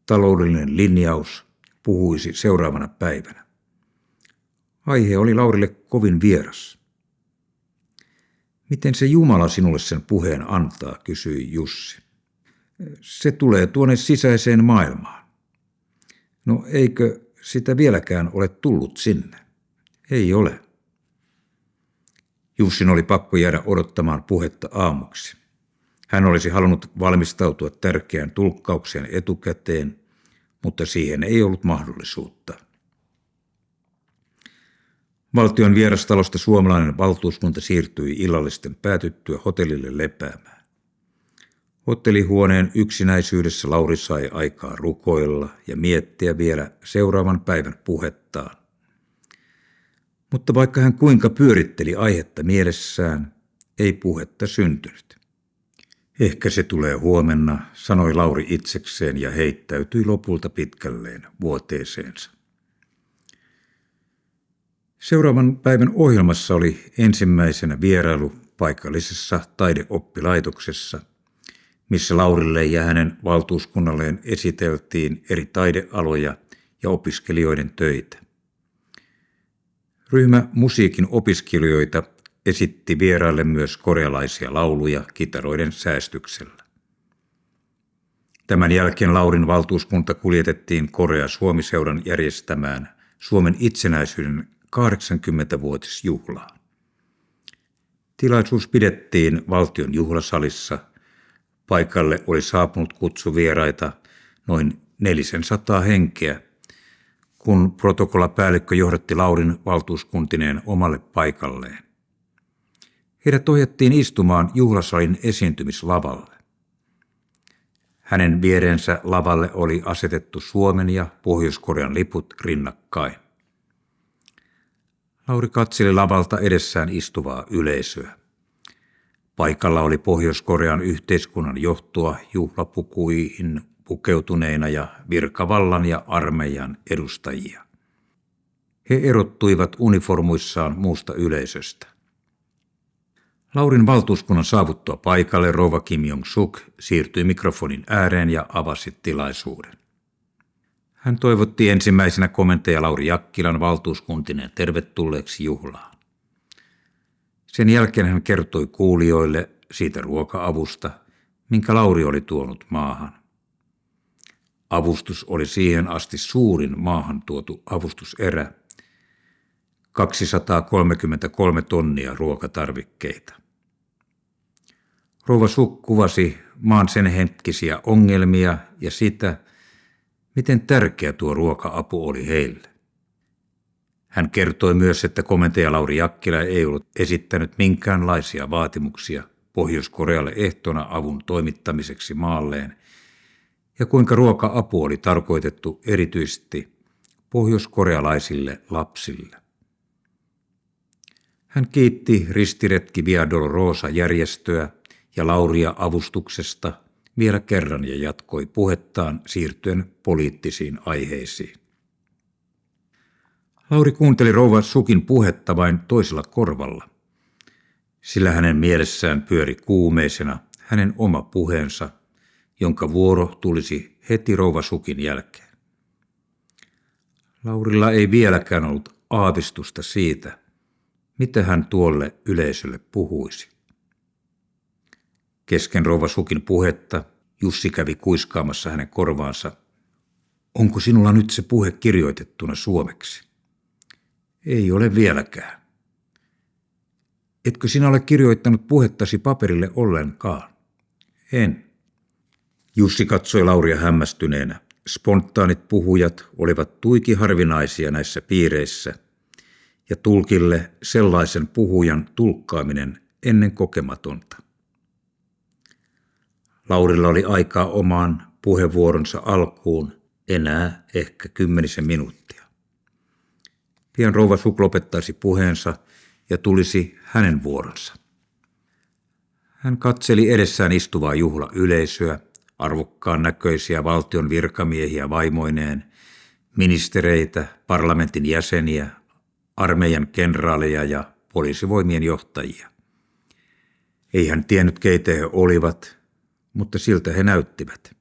A: taloudellinen linjaus, puhuisi seuraavana päivänä. Aihe oli Laurille kovin vieras. Miten se Jumala sinulle sen puheen antaa, kysyi Jussi. Se tulee tuonne sisäiseen maailmaan. No eikö sitä vieläkään ole tullut sinne? Ei ole. Jussin oli pakko jäädä odottamaan puhetta aamuksi. Hän olisi halunnut valmistautua tärkeään tulkkaukseen etukäteen, mutta siihen ei ollut mahdollisuutta. Valtion vierastalosta suomalainen valtuuskunta siirtyi illallisten päätyttyä hotellille lepäämään. Hotellihuoneen yksinäisyydessä Lauri sai aikaa rukoilla ja miettiä vielä seuraavan päivän puhettaan. Mutta vaikka hän kuinka pyöritteli aihetta mielessään, ei puhetta syntynyt. Ehkä se tulee huomenna, sanoi Lauri itsekseen ja heittäytyi lopulta pitkälleen vuoteeseensa. Seuraavan päivän ohjelmassa oli ensimmäisenä vierailu paikallisessa taideoppilaitoksessa, missä Laurille ja hänen valtuuskunnalleen esiteltiin eri taidealoja ja opiskelijoiden töitä. Ryhmä musiikin opiskelijoita esitti vieraille myös korealaisia lauluja kitaroiden säästyksellä. Tämän jälkeen Laurin valtuuskunta kuljetettiin Korea-Suomi-seuran järjestämään Suomen itsenäisyyden 80-vuotisjuhlaan. Tilaisuus pidettiin valtion juhlasalissa. Paikalle oli saapunut kutsuvieraita noin 400 henkeä, kun protokollapäällikkö johdatti Laurin valtuuskuntineen omalle paikalleen. Heidät ohjattiin istumaan juhlasalin esiintymislavalle. Hänen viereensä lavalle oli asetettu Suomen ja Pohjois-Korean liput rinnakkain. Lauri katseli lavalta edessään istuvaa yleisöä. Paikalla oli Pohjois-Korean yhteiskunnan johtoa juhlapukuihin pukeutuneina ja virkavallan ja armeijan edustajia. He erottuivat uniformuissaan muusta yleisöstä. Laurin valtuuskunnan saavuttua paikalle rouva Kim Jong-suk siirtyi mikrofonin ääreen ja avasi tilaisuuden. Hän toivotti ensimmäisenä komentaja Lauri Jakkilan valtuuskuntineen tervetulleeksi juhlaan. Sen jälkeen hän kertoi kuulijoille siitä ruoka-avusta, minkä Lauri oli tuonut maahan. Avustus oli siihen asti suurin maahan tuotu avustuserä, 233 tonnia ruokatarvikkeita. Rouva Suk kuvasi maan sen hetkisiä ongelmia ja sitä, miten tärkeä tuo ruoka-apu oli heille. Hän kertoi myös, että komentaja Lauri Jakkila ei ollut esittänyt minkäänlaisia vaatimuksia Pohjois-Korealle ehtona avun toimittamiseksi maalleen ja kuinka ruoka-apu oli tarkoitettu erityisesti pohjoiskorealaisille lapsille. Hän kiitti Ristiretki Via Dolorosa-järjestöä ja Lauria avustuksesta vielä kerran ja jatkoi puhettaan siirtyen poliittisiin aiheisiin. Lauri kuunteli rouva Sukin puhetta vain toisella korvalla, sillä hänen mielessään pyöri kuumeisena hänen oma puheensa, jonka vuoro tulisi heti rouva Sukin jälkeen. Laurilla ei vieläkään ollut aavistusta siitä, mitä hän tuolle yleisölle puhuisi. Kesken rouva Sukin puhetta Jussi kävi kuiskaamassa hänen korvaansa. Onko sinulla nyt se puhe kirjoitettuna suomeksi? Ei ole vieläkään. Etkö sinä ole kirjoittanut puhettasi paperille ollenkaan? En. Jussi katsoi Lauria hämmästyneenä. Spontaanit puhujat olivat tuiki harvinaisia näissä piireissä, ja tulkille sellaisen puhujan tulkkaaminen ennen kokematonta. Laurilla oli aikaa omaan puheenvuoronsa alkuun enää ehkä 10 minuuttia. Pian rouva Suk lopettaisi puheensa ja tulisi hänen vuoronsa. Hän katseli edessään istuvaa juhlayleisöä, arvokkaan näköisiä valtion virkamiehiä vaimoineen, ministereitä, parlamentin jäseniä, armeijan kenraaleja ja poliisivoimien johtajia. Ei hän tiennyt, keitä he olivat, mutta siltä he näyttivät.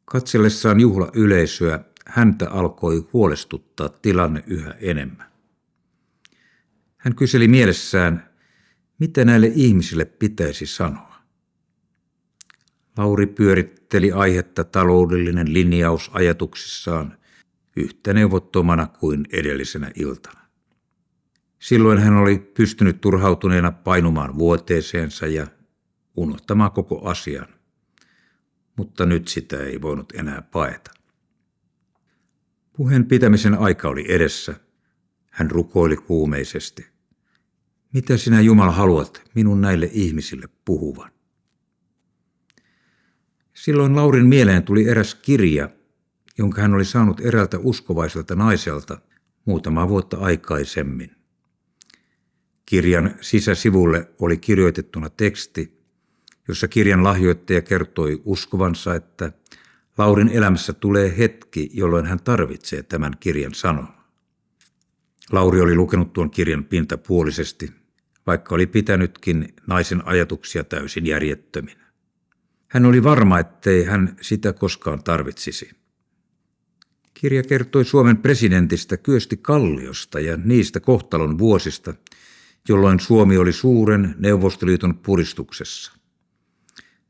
A: Katsellessaan juhlayleisöä häntä alkoi huolestuttaa tilanne yhä enemmän. Hän kyseli mielessään, mitä näille ihmisille pitäisi sanoa. Lauri pyöritteli aihetta taloudellinen linjaus ajatuksissaan yhtä neuvottomana kuin edellisenä iltana. Silloin hän oli pystynyt turhautuneena painumaan vuoteeseensa ja unohtamaan koko asian, mutta nyt sitä ei voinut enää paeta. Puheen pitämisen aika oli edessä. Hän rukoili kuumeisesti. Mitä sinä, Jumala, haluat minun näille ihmisille puhuvan? Silloin Laurin mieleen tuli eräs kirja, jonka hän oli saanut eräältä uskovaiselta naiselta muutama vuotta aikaisemmin. Kirjan sisäsivulle oli kirjoitettuna teksti, jossa kirjan lahjoittaja kertoi uskovansa, että Laurin elämässä tulee hetki, jolloin hän tarvitsee tämän kirjan sanomaa. Lauri oli lukenut tuon kirjan pintapuolisesti, vaikka oli pitänytkin naisen ajatuksia täysin järjettöminä. Hän oli varma, ettei hän sitä koskaan tarvitsisi. Kirja kertoi Suomen presidentistä Kyösti Kalliosta ja niistä kohtalon vuosista, jolloin Suomi oli suuren Neuvostoliiton puristuksessa.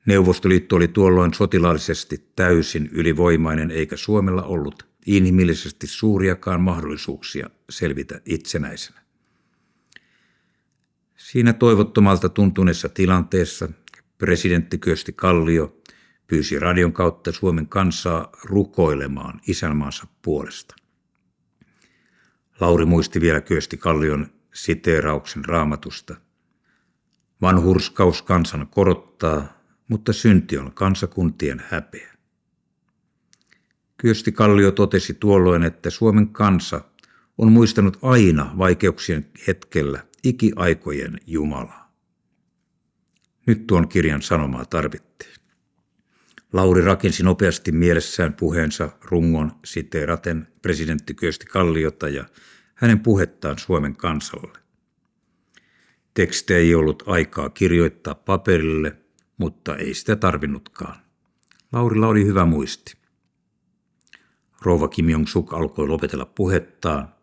A: Neuvostoliitto oli tuolloin sotilaallisesti täysin ylivoimainen, eikä Suomella ollut inhimillisesti suuriakaan mahdollisuuksia selvitä itsenäisenä. Siinä toivottomalta tuntuneessa tilanteessa presidentti Kyösti Kallio pyysi radion kautta Suomen kansaa rukoilemaan isänmaansa puolesta. Lauri muisti vielä Kyösti Kallion siteerauksen Raamatusta. Vanhurskaus kansan korottaa, mutta synti on kansakuntien häpeä. Kyösti Kallio totesi tuolloin, että Suomen kansa on muistanut aina vaikeuksien hetkellä ikiaikojen Jumalaa. Nyt tuon kirjan sanomaa tarvittiin. Lauri rakensi nopeasti mielessään puheensa rungon siteeraten presidentti Kyösti Kalliota ja hänen puhettaan Suomen kansalle. Tekstejä ei ollut aikaa kirjoittaa paperille, mutta ei sitä tarvinnutkaan. Laurilla oli hyvä muisti. Rouva Kim Jong-suk alkoi lopetella puhettaan.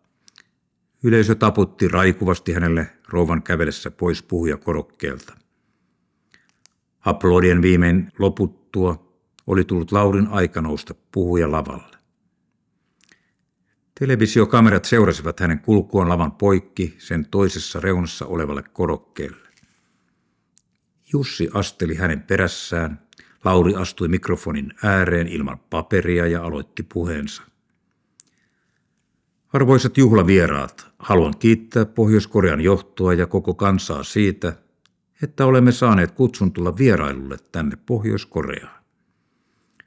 A: Yleisö taputti raikuvasti hänelle rouvan kävelessä pois puhujakorokkeelta. Aplodien viimein loputtua oli tullut Laurin aika nousta puhujalavalle. Televisiokamerat seurasivat hänen kulkuaan lavan poikki sen toisessa reunassa olevalle korokkeelle. Jussi asteli hänen perässään. Lauri astui mikrofonin ääreen ilman paperia ja aloitti puheensa. Arvoisat juhlavieraat, haluan kiittää Pohjois-Korean johtoa ja koko kansaa siitä, että olemme saaneet kutsun tulla vierailulle tänne Pohjois-Koreaan.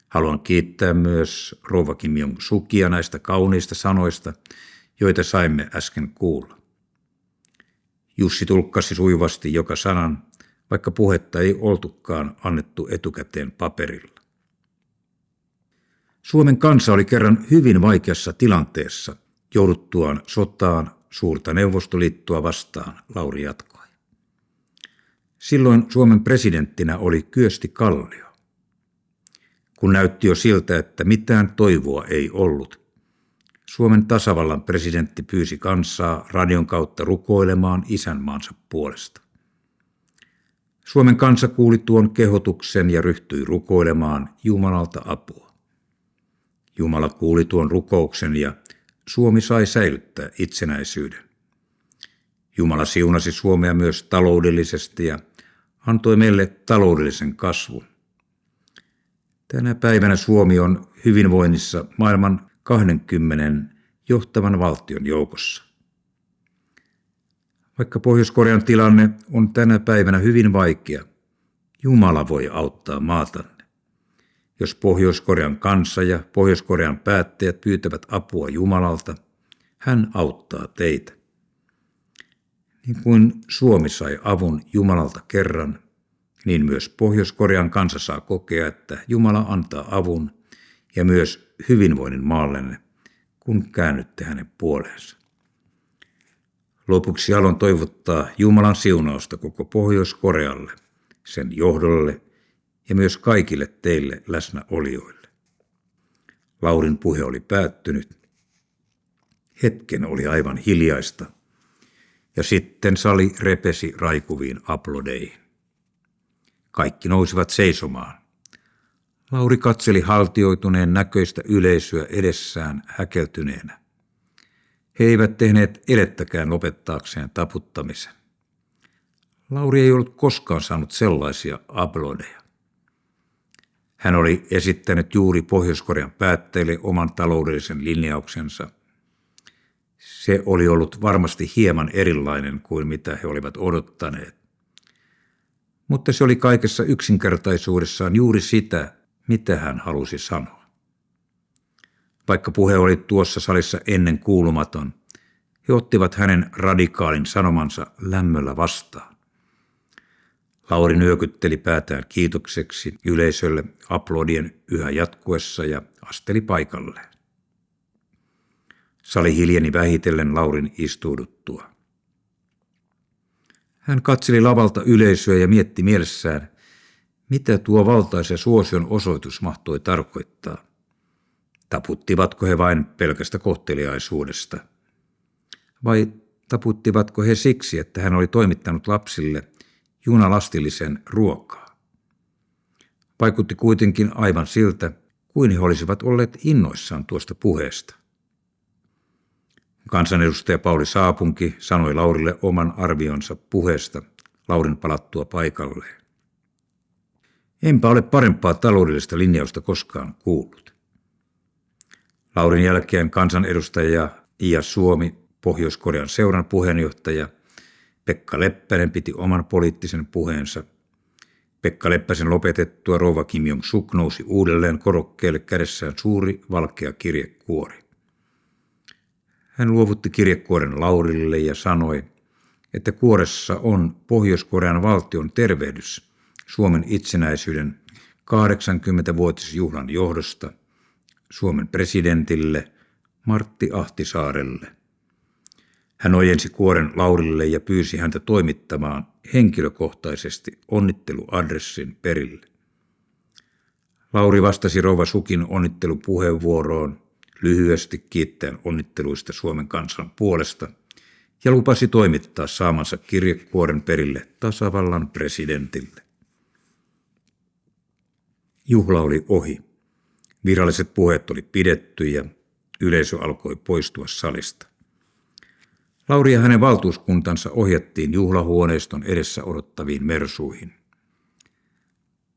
A: Haluan kiittää myös rouva Kim Jong-sukia näistä kauniista sanoista, joita saimme äsken kuulla. Jussi tulkkasi sujuvasti joka sanan, vaikka puhetta ei oltukaan annettu etukäteen paperilla. Suomen kansa oli kerran hyvin vaikeassa tilanteessa jouduttuaan sotaan suurta Neuvostoliittoa vastaan, Lauri jatkoi. Silloin Suomen presidenttinä oli Kyösti Kallio. Kun näytti jo siltä, että mitään toivoa ei ollut, Suomen tasavallan presidentti pyysi kansaa radion kautta rukoilemaan isänmaansa puolesta. Suomen kansa kuuli tuon kehotuksen ja ryhtyi rukoilemaan Jumalalta apua. Jumala kuuli tuon rukouksen ja Suomi sai säilyttää itsenäisyyden. Jumala siunasi Suomea myös taloudellisesti ja antoi meille taloudellisen kasvun. Tänä päivänä Suomi on hyvinvoinnissa maailman 20 johtavan valtion joukossa. Vaikka Pohjois-Korean tilanne on tänä päivänä hyvin vaikea, Jumala voi auttaa maatanne. Jos Pohjois-Korean kansa ja Pohjois-Korean päättäjät pyytävät apua Jumalalta, hän auttaa teitä. Niin kuin Suomi sai avun Jumalalta kerran, niin myös Pohjois-Korean kansa saa kokea, että Jumala antaa avun ja myös hyvinvoinnin maallenne, kun käännytte hänen puoleensa. Lopuksi haluan toivottaa Jumalan siunausta koko Pohjois-Korealle, sen johdolle ja myös kaikille teille läsnäolijoille. Laurin puhe oli päättynyt. Hetken oli aivan hiljaista, ja sitten sali repesi raikuviin aplodeihin. Kaikki nousivat seisomaan. Lauri katseli haltioituneen näköistä yleisöä edessään häkeltyneenä. He eivät tehneet elettäkään lopettaakseen taputtamisen. Lauri ei ollut koskaan saanut sellaisia aplodeja. Hän oli esittänyt juuri Pohjois-Korean päättäjille oman taloudellisen linjauksensa. Se oli ollut varmasti hieman erilainen kuin mitä he olivat odottaneet. Mutta se oli kaikessa yksinkertaisuudessaan juuri sitä, mitä hän halusi sanoa. Vaikka puhe oli tuossa salissa ennen kuulumaton, he ottivat hänen radikaalin sanomansa lämmöllä vastaan. Lauri nyökytteli päätään kiitokseksi yleisölle aplodien yhä jatkuessa ja asteli paikalleen. Sali hiljeni vähitellen Laurin istuuduttua. Hän katseli lavalta yleisöä ja mietti mielessään, mitä tuo valtaisa suosion osoitus mahtoi tarkoittaa. Taputtivatko he vain pelkästä kohteliaisuudesta? Vai taputtivatko he siksi, että hän oli toimittanut lapsille junalastillisen ruokaa? Vaikutti kuitenkin aivan siltä, kuin he olisivat olleet innoissaan tuosta puheesta. Kansanedustaja Pauli Saapunki sanoi Laurille oman arvionsa puheesta Laurin palattua paikalleen. Enpä ole parempaa taloudellista linjausta koskaan kuullut. Laurin jälkeen kansanedustaja Ija Suomi, Pohjois-Korean seuran puheenjohtaja, Pekka Leppänen piti oman poliittisen puheensa. Pekka Leppäsen lopetettua rouva Kim Jong-suk nousi uudelleen korokkeelle kädessään suuri valkea kirjekuori. Hän luovutti kirjekuoren Laurille ja sanoi, että kuoressa on Pohjois-Korean valtion tervehdys Suomen itsenäisyyden 80-vuotisjuhlan johdosta Suomen presidentille Martti Ahtisaarelle. Hän ojensi kuoren Laurille ja pyysi häntä toimittamaan henkilökohtaisesti onnitteluadressin perille. Lauri vastasi rouva Sukin onnittelupuheenvuoroon lyhyesti kiittäen onnitteluista Suomen kansan puolesta ja lupasi toimittaa saamansa kirjekuoren perille tasavallan presidentille. Juhla oli ohi. Viralliset puheet oli pidetty ja yleisö alkoi poistua salista. Lauri ja hänen valtuuskuntansa ohjattiin juhlahuoneiston edessä odottaviin mersuihin.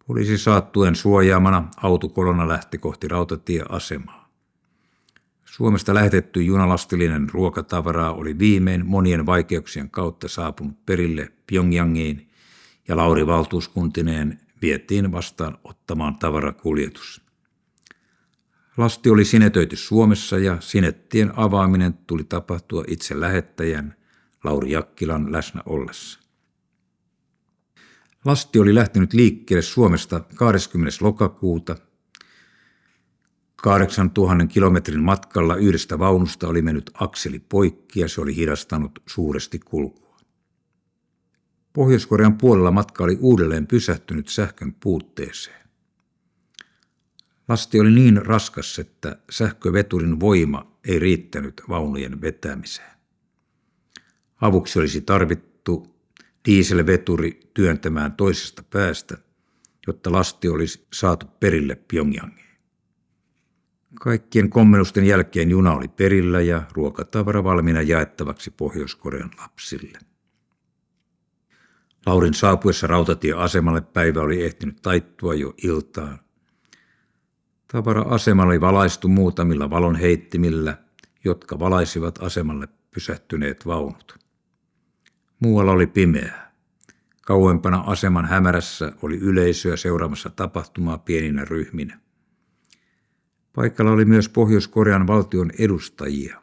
A: Poliisi saattuen suojaamana autokolonna lähti kohti rautatieasemaa. Suomesta lähetetty junalastillinen ruokatavaraa oli viimein monien vaikeuksien kautta saapunut perille Pyongyangiin ja Lauri valtuuskuntineen vietiin vastaan ottamaan tavarakuljetus. Lasti oli sinetöity Suomessa ja sinettien avaaminen tuli tapahtua itse lähettäjän Lauri Jakkilan läsnä ollessa. Lasti oli lähtenyt liikkeelle Suomesta 20. lokakuuta. 8000 kilometrin matkalla yhdestä vaunusta oli mennyt akseli poikki ja se oli hidastanut suuresti kulkua. Pohjois-Korean puolella matka oli uudelleen pysähtynyt sähkön puutteeseen. Lasti oli niin raskas, että sähköveturin voima ei riittänyt vaunujen vetämiseen. Avuksi olisi tarvittu dieselveturi työntämään toisesta päästä, jotta lasti olisi saatu perille Pyongyangiin. Kaikkien kommennusten jälkeen juna oli perillä ja ruokatavara valmiina jaettavaksi Pohjois-Korean lapsille. Laurin saapuessa rautatieasemalle päivä oli ehtinyt taittua jo iltaan. Tavara-asema oli valaistu muutamilla valonheittimillä, jotka valaisivat asemalle pysähtyneet vaunut. Muualla oli pimeää. Kauempana aseman hämärässä oli yleisöä seuraamassa tapahtumaa pieninä ryhminä. Paikalla oli myös Pohjois-Korean valtion edustajia.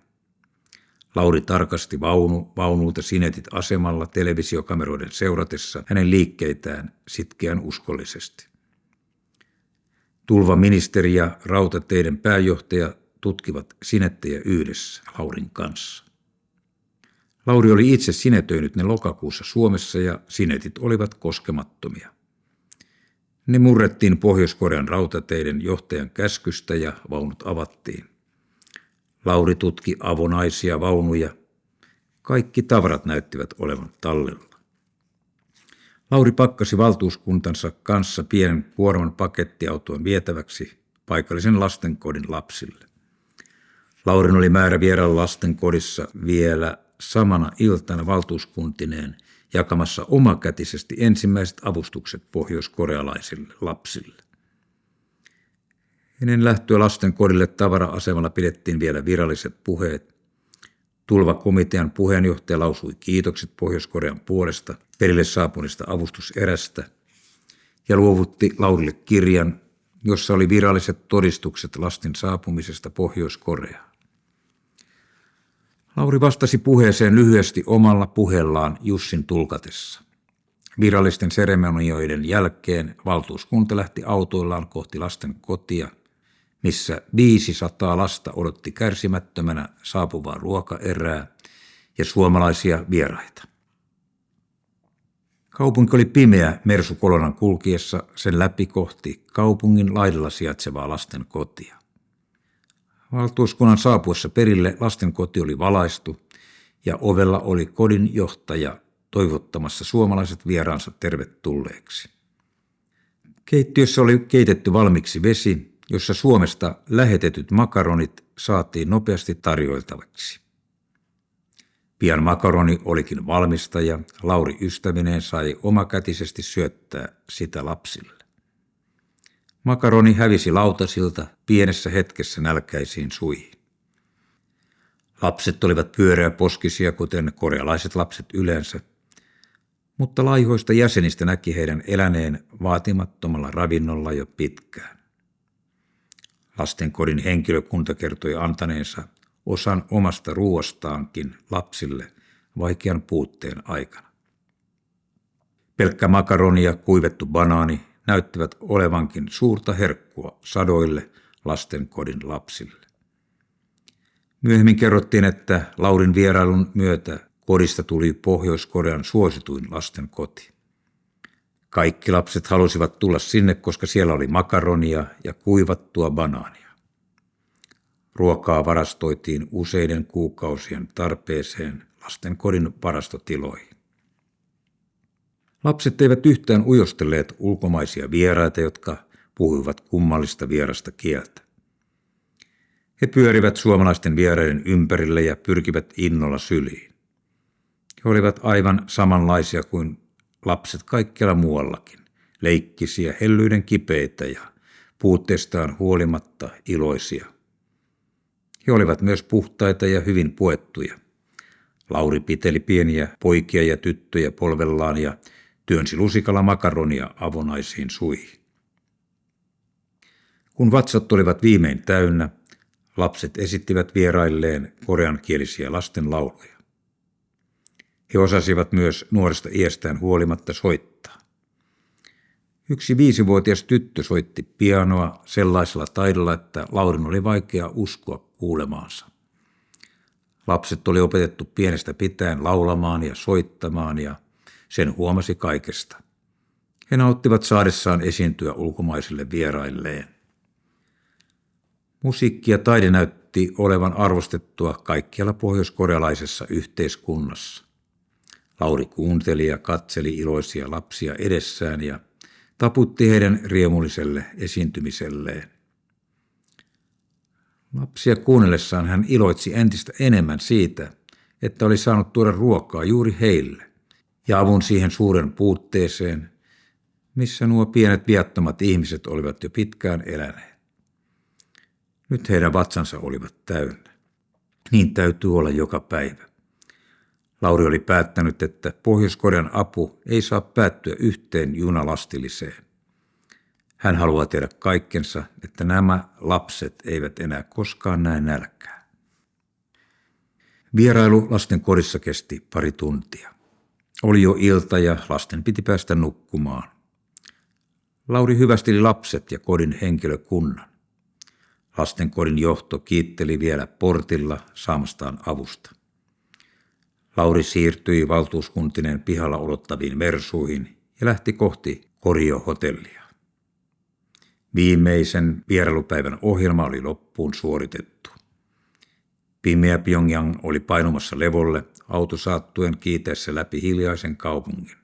A: Lauri tarkasti vaunulta sinetit asemalla televisiokameroiden seuratessa hänen liikkeitään sitkeän uskollisesti. Tulvaministeri ja rautateiden pääjohtaja tutkivat sinettejä yhdessä Laurin kanssa. Lauri oli itse sinetöinyt ne lokakuussa Suomessa ja sinetit olivat koskemattomia. Ne murrettiin Pohjois-Korean rautateiden johtajan käskystä ja vaunut avattiin. Lauri tutki avonaisia vaunuja. Kaikki tavarat näyttivät olevan tallella. Lauri pakkasi valtuuskuntansa kanssa pienen kuorman pakettiautoon vietäväksi paikallisen lastenkodin lapsille. Laurin oli määrä vierailla lastenkodissa vielä samana iltana valtuuskuntineen jakamassa omakätisesti ensimmäiset avustukset pohjoiskorealaisille lapsille. Ennen lähtöä lastenkodille tavara-asemalla pidettiin vielä viralliset puheet. Tulvakomitean puheenjohtaja lausui kiitokset Pohjois-Korean puolesta perille saapuneesta avustuserästä ja luovutti Laurille kirjan, jossa oli viralliset todistukset lasten saapumisesta Pohjois-Koreaan. Lauri vastasi puheeseen lyhyesti omalla puheellaan Jussin tulkatessa. Virallisten seremonioiden jälkeen valtuuskunta lähti autoillaan kohti lasten kotia, missä 500 lasta odotti kärsimättömänä saapuvaa ruokaerää ja suomalaisia vieraita. Kaupunki oli pimeä Mersu-kolonan kulkiessa sen läpi kohti kaupungin laidalla sijaitsevaa lasten kotia. Valtuuskunnan saapuessa perille lasten koti oli valaistu ja ovella oli kodin johtaja toivottamassa suomalaiset vieraansa tervetulleeksi. Keittiössä oli keitetty valmiiksi vesi, jossa Suomesta lähetetyt makaronit saatiin nopeasti tarjoiltavaksi. Pian makaroni olikin valmista ja Lauri ystävineen sai omakätisesti syöttää sitä lapsille. Makaroni hävisi lautasilta pienessä hetkessä nälkäisiin suihin. Lapset olivat pyöreäposkisia, kuten korealaiset lapset yleensä, mutta laihoista jäsenistä näki heidän eläneen vaatimattomalla ravinnolla jo pitkään. Lastenkodin henkilökunta kertoi antaneensa osan omasta ruoastaankin lapsille vaikean puutteen aikana. Pelkkä makaroni ja kuivettu banaani näyttivät olevankin suurta herkkua sadoille lastenkodin lapsille. Myöhemmin kerrottiin, että Laurin vierailun myötä kodista tuli Pohjois-Korean suosituin lastenkoti. Kaikki lapset halusivat tulla sinne, koska siellä oli makaronia ja kuivattua banaania. Ruokaa varastoitiin useiden kuukausien tarpeeseen lastenkodin varastotiloihin. Lapset eivät yhtään ujostelleet ulkomaisia vieraita, jotka puhuivat kummallista vierasta kieltä. He pyörivät suomalaisten vieraiden ympärille ja pyrkivät innolla syliin. He olivat aivan samanlaisia kuin lapset kaikkialla muuallakin, leikkisiä, hellyyden kipeitä ja puutteestaan huolimatta iloisia. He olivat myös puhtaita ja hyvin puettuja. Lauri piteli pieniä poikia ja tyttöjä polvellaan ja työnsi lusikalla makaronia avonaisiin suihin. Kun vatsat olivat viimein täynnä, lapset esittivät vierailleen koreankielisiä lastenlauluja. He osasivat myös nuoresta iästään huolimatta soittaa. Yksi 5-vuotias tyttö soitti pianoa sellaisella taidolla, että Laurin oli vaikea uskoa kuulemaansa. Lapset oli opetettu pienestä pitäen laulamaan ja soittamaan ja sen huomasi kaikesta. He nauttivat saadessaan esiintyä ulkomaisille vierailleen. Musiikki ja taide näytti olevan arvostettua kaikkialla pohjoiskorealaisessa yhteiskunnassa. Lauri kuunteli ja katseli iloisia lapsia edessään ja taputti heidän riemulliselle esiintymiselleen. Lapsia kuunnellessaan hän iloitsi entistä enemmän siitä, että oli saanut tuoda ruokaa juuri heille ja avun siihen suuren puutteeseen, missä nuo pienet viattomat ihmiset olivat jo pitkään eläneet. Nyt heidän vatsansa olivat täynnä. Niin täytyy olla joka päivä. Lauri oli päättänyt, että Pohjois-Korean apu ei saa päättyä yhteen junalastilliseen. Hän haluaa tehdä kaikkensa, että nämä lapset eivät enää koskaan näe nälkää. Vierailu lasten kodissa kesti pari tuntia. Oli jo ilta ja lasten piti päästä nukkumaan. Lauri hyvästeli lapset ja kodin henkilökunnan. Lastenkodin johto kiitteli vielä portilla saamastaan avusta. Lauri siirtyi valtuuskuntineen pihalla odottaviin mersuihin ja lähti kohti Korjo-hotellia. Viimeisen vierailupäivän ohjelma oli loppuun suoritettu. Pimeä Pyongyang oli painumassa levolle auto saattuen kiiteessä läpi hiljaisen kaupungin.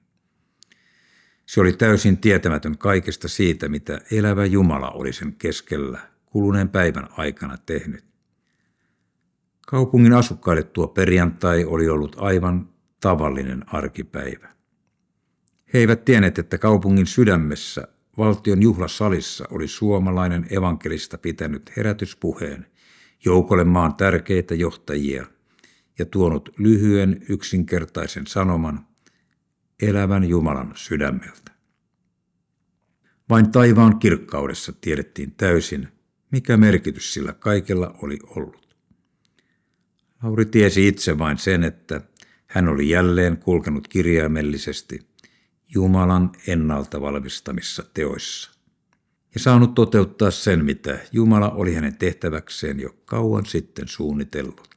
A: Se oli täysin tietämätön kaikesta siitä, mitä elävä Jumala oli sen keskellä kuluneen päivän aikana tehnyt. Kaupungin asukkaille tuo perjantai oli ollut aivan tavallinen arkipäivä. He eivät tienneet, että kaupungin sydämessä valtion juhlasalissa oli suomalainen evankelista pitänyt herätyspuheen joukolle maan tärkeitä johtajia ja tuonut lyhyen yksinkertaisen sanoman elävän Jumalan sydämeltä. Vain taivaan kirkkaudessa tiedettiin täysin, mikä merkitys sillä kaikella oli ollut. Lauri tiesi itse vain sen, että hän oli jälleen kulkenut kirjaimellisesti Jumalan ennalta valmistamissa teoissa ja saanut toteuttaa sen, mitä Jumala oli hänen tehtäväkseen jo kauan sitten suunnitellut.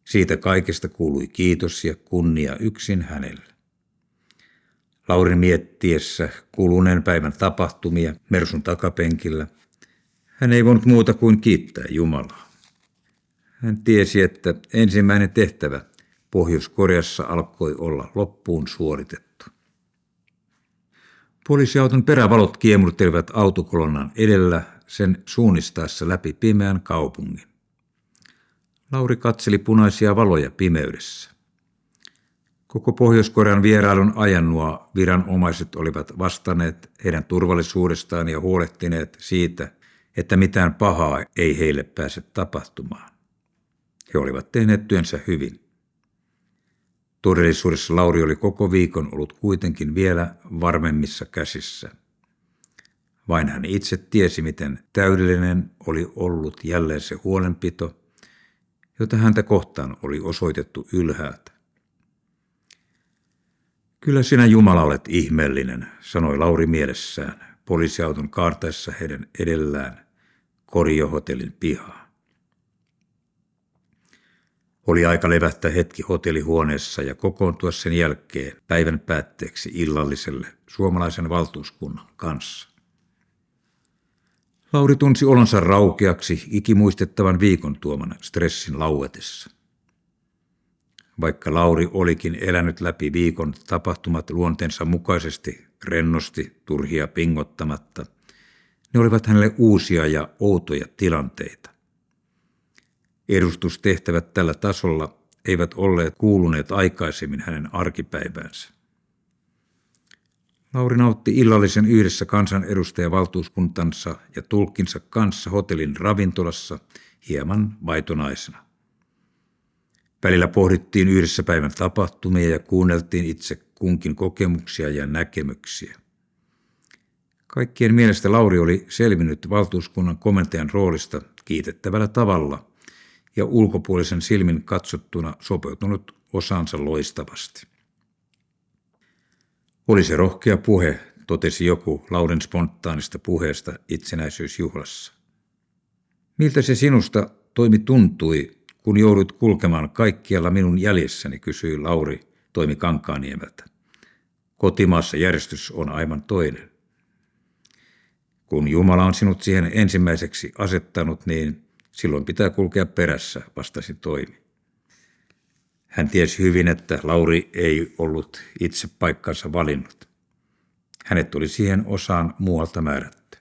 A: Siitä kaikesta kuului kiitos ja kunnia yksin hänelle. Laurin miettiessä kuluneen päivän tapahtumia Mersun takapenkillä hän ei voinut muuta kuin kiittää Jumalaa. Hän tiesi, että ensimmäinen tehtävä Pohjois-Koreassa alkoi olla loppuun suoritettu. Poliisiauton perävalot kiemurtelivat autokolonnan edellä sen suunnistaessa läpi pimeän kaupungin. Lauri katseli punaisia valoja pimeydessä. Koko Pohjois-Korean vierailun ajan nuo viranomaiset olivat vastanneet heidän turvallisuudestaan ja huolehtineet siitä, että mitään pahaa ei heille pääse tapahtumaan. He olivat tehneet työnsä hyvin. Todellisuudessa Lauri oli koko viikon ollut kuitenkin vielä varmemmissa käsissä. Vain hän itse tiesi, miten täydellinen oli ollut jälleen se huolenpito, jota häntä kohtaan oli osoitettu ylhäältä. Kyllä sinä Jumala olet ihmeellinen, sanoi Lauri mielessään poliisiauton kaartaessa heidän edellään Korjo-hotellin pihaa. Oli aika levähtää hetki hotellihuoneessa ja kokoontua sen jälkeen päivän päätteeksi illalliselle suomalaisen valtuuskunnan kanssa. Lauri tunsi olonsa raukeaksi ikimuistettavan viikon tuoman stressin lauetessa. Vaikka Lauri olikin elänyt läpi viikon tapahtumat luonteensa mukaisesti, rennosti, turhia pingottamatta, ne olivat hänelle uusia ja outoja tilanteita. Edustustehtävät tällä tasolla eivät olleet kuuluneet aikaisemmin hänen arkipäiväänsä. Lauri nautti illallisen yhdessä kansanedustajavaltuuskuntansa ja tulkkinsa kanssa hotellin ravintolassa hieman vaitonaisena. Välillä pohdittiin yhdessä päivän tapahtumia ja kuunneltiin itse kunkin kokemuksia ja näkemyksiä. Kaikkien mielestä Lauri oli selvinnyt valtuuskunnan komentajan roolista kiitettävällä tavalla ja ulkopuolisen silmin katsottuna sopeutunut osaansa loistavasti. Oli se rohkea puhe, totesi joku Laurin spontaanista puheesta itsenäisyysjuhlassa. Miltä se sinusta tuntui, kun joudut kulkemaan kaikkialla minun jäljessäni, kysyi Lauri Toimi Kankaanniemeltä. Kotimaassa järjestys on aivan toinen. Kun Jumala on sinut siihen ensimmäiseksi asettanut, niin silloin pitää kulkea perässä, vastasi Toimi. Hän tiesi hyvin, että Lauri ei ollut itse paikkansa valinnut. Hänet oli siihen osaan muualta määrätty.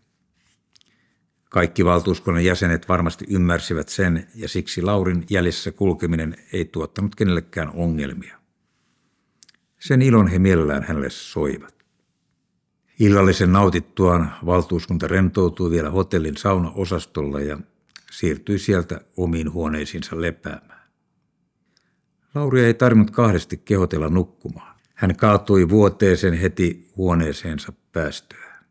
A: Kaikki valtuuskunnan jäsenet varmasti ymmärsivät sen, ja siksi Laurin jäljessä kulkeminen ei tuottanut kenellekään ongelmia. Sen ilon he mielellään hänelle soivat. Illallisen nautittuaan valtuuskunta rentoutui vielä hotellin saunaosastolla ja siirtyi sieltä omiin huoneisiinsa lepäämään. Lauri ei tarvinnut kahdesti kehotella nukkumaan. Hän kaatui vuoteeseen heti huoneeseensa päästyään.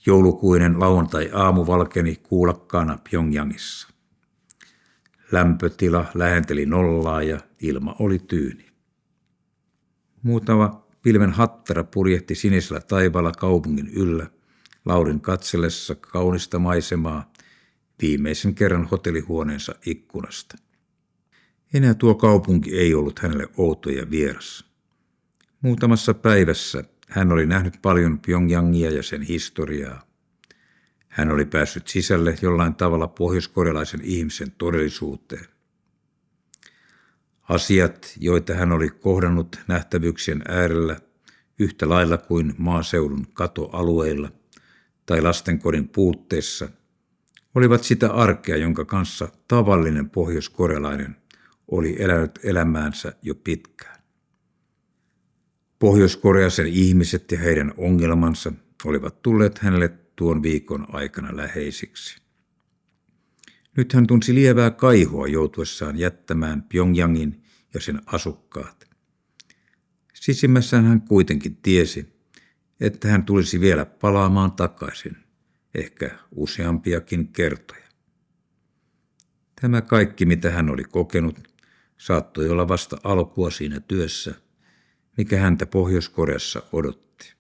A: Joulukuinen lauantai-aamu valkeni kuulakkaana Pyongyangissa. Lämpötila lähenteli nollaa ja ilma oli tyyni. Muutama pilven hattara purjehti sinisellä taivaalla kaupungin yllä, Laurin katsellessa kaunista maisemaa viimeisen kerran hotellihuoneensa ikkunasta. Enää tuo kaupunki ei ollut hänelle outo ja vieras. Muutamassa päivässä Hän oli nähnyt paljon Pyongyangia ja sen historiaa. Hän oli päässyt sisälle jollain tavalla pohjoiskorealaisen ihmisen todellisuuteen. Asiat, joita hän oli kohdannut nähtävyyksien äärellä yhtä lailla kuin maaseudun katoalueilla tai lastenkodin puutteessa, olivat sitä arkea, jonka kanssa tavallinen pohjoiskorealainen oli elänyt elämäänsä jo pitkään. Pohjois-Koreasen ihmiset ja heidän ongelmansa olivat tulleet hänelle tuon viikon aikana läheisiksi. Nyt hän tunsi lievää kaihoa joutuessaan jättämään Pyongyangin ja sen asukkaat. Sisimmässään hän kuitenkin tiesi, että hän tulisi vielä palaamaan takaisin, ehkä useampiakin kertoja. Tämä kaikki, mitä hän oli kokenut, saattoi olla vasta alkua siinä työssä, mikä häntä Pohjois-Koreassa odotti.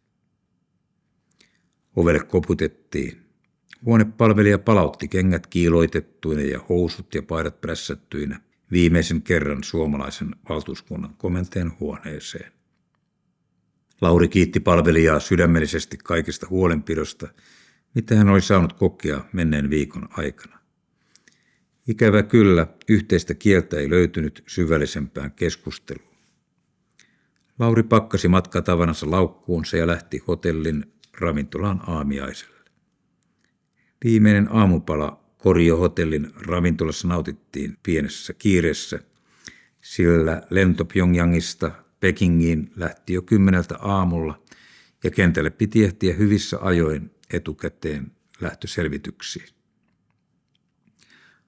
A: Ovelle koputettiin. Huonepalvelija palautti kengät kiiloitettuina ja housut ja paidat prässättyinä viimeisen kerran suomalaisen valtuuskunnan komentajan huoneeseen. Lauri kiitti palvelijaa sydämellisesti kaikesta huolenpidosta, mitä hän oli saanut kokea menneen viikon aikana. Ikävä kyllä, yhteistä kieltä ei löytynyt syvällisempään keskusteluun. Lauri pakkasi matkatavanansa laukkuunsa ja lähti hotellin ravintolaan aamiaiselle. Viimeinen aamupala Korjo-hotellin ravintolassa nautittiin pienessä kiireessä, sillä lento Pyongyangista Pekingiin lähti jo 10 aamulla ja kentälle piti ehtiä hyvissä ajoin etukäteen lähtöselvityksiin.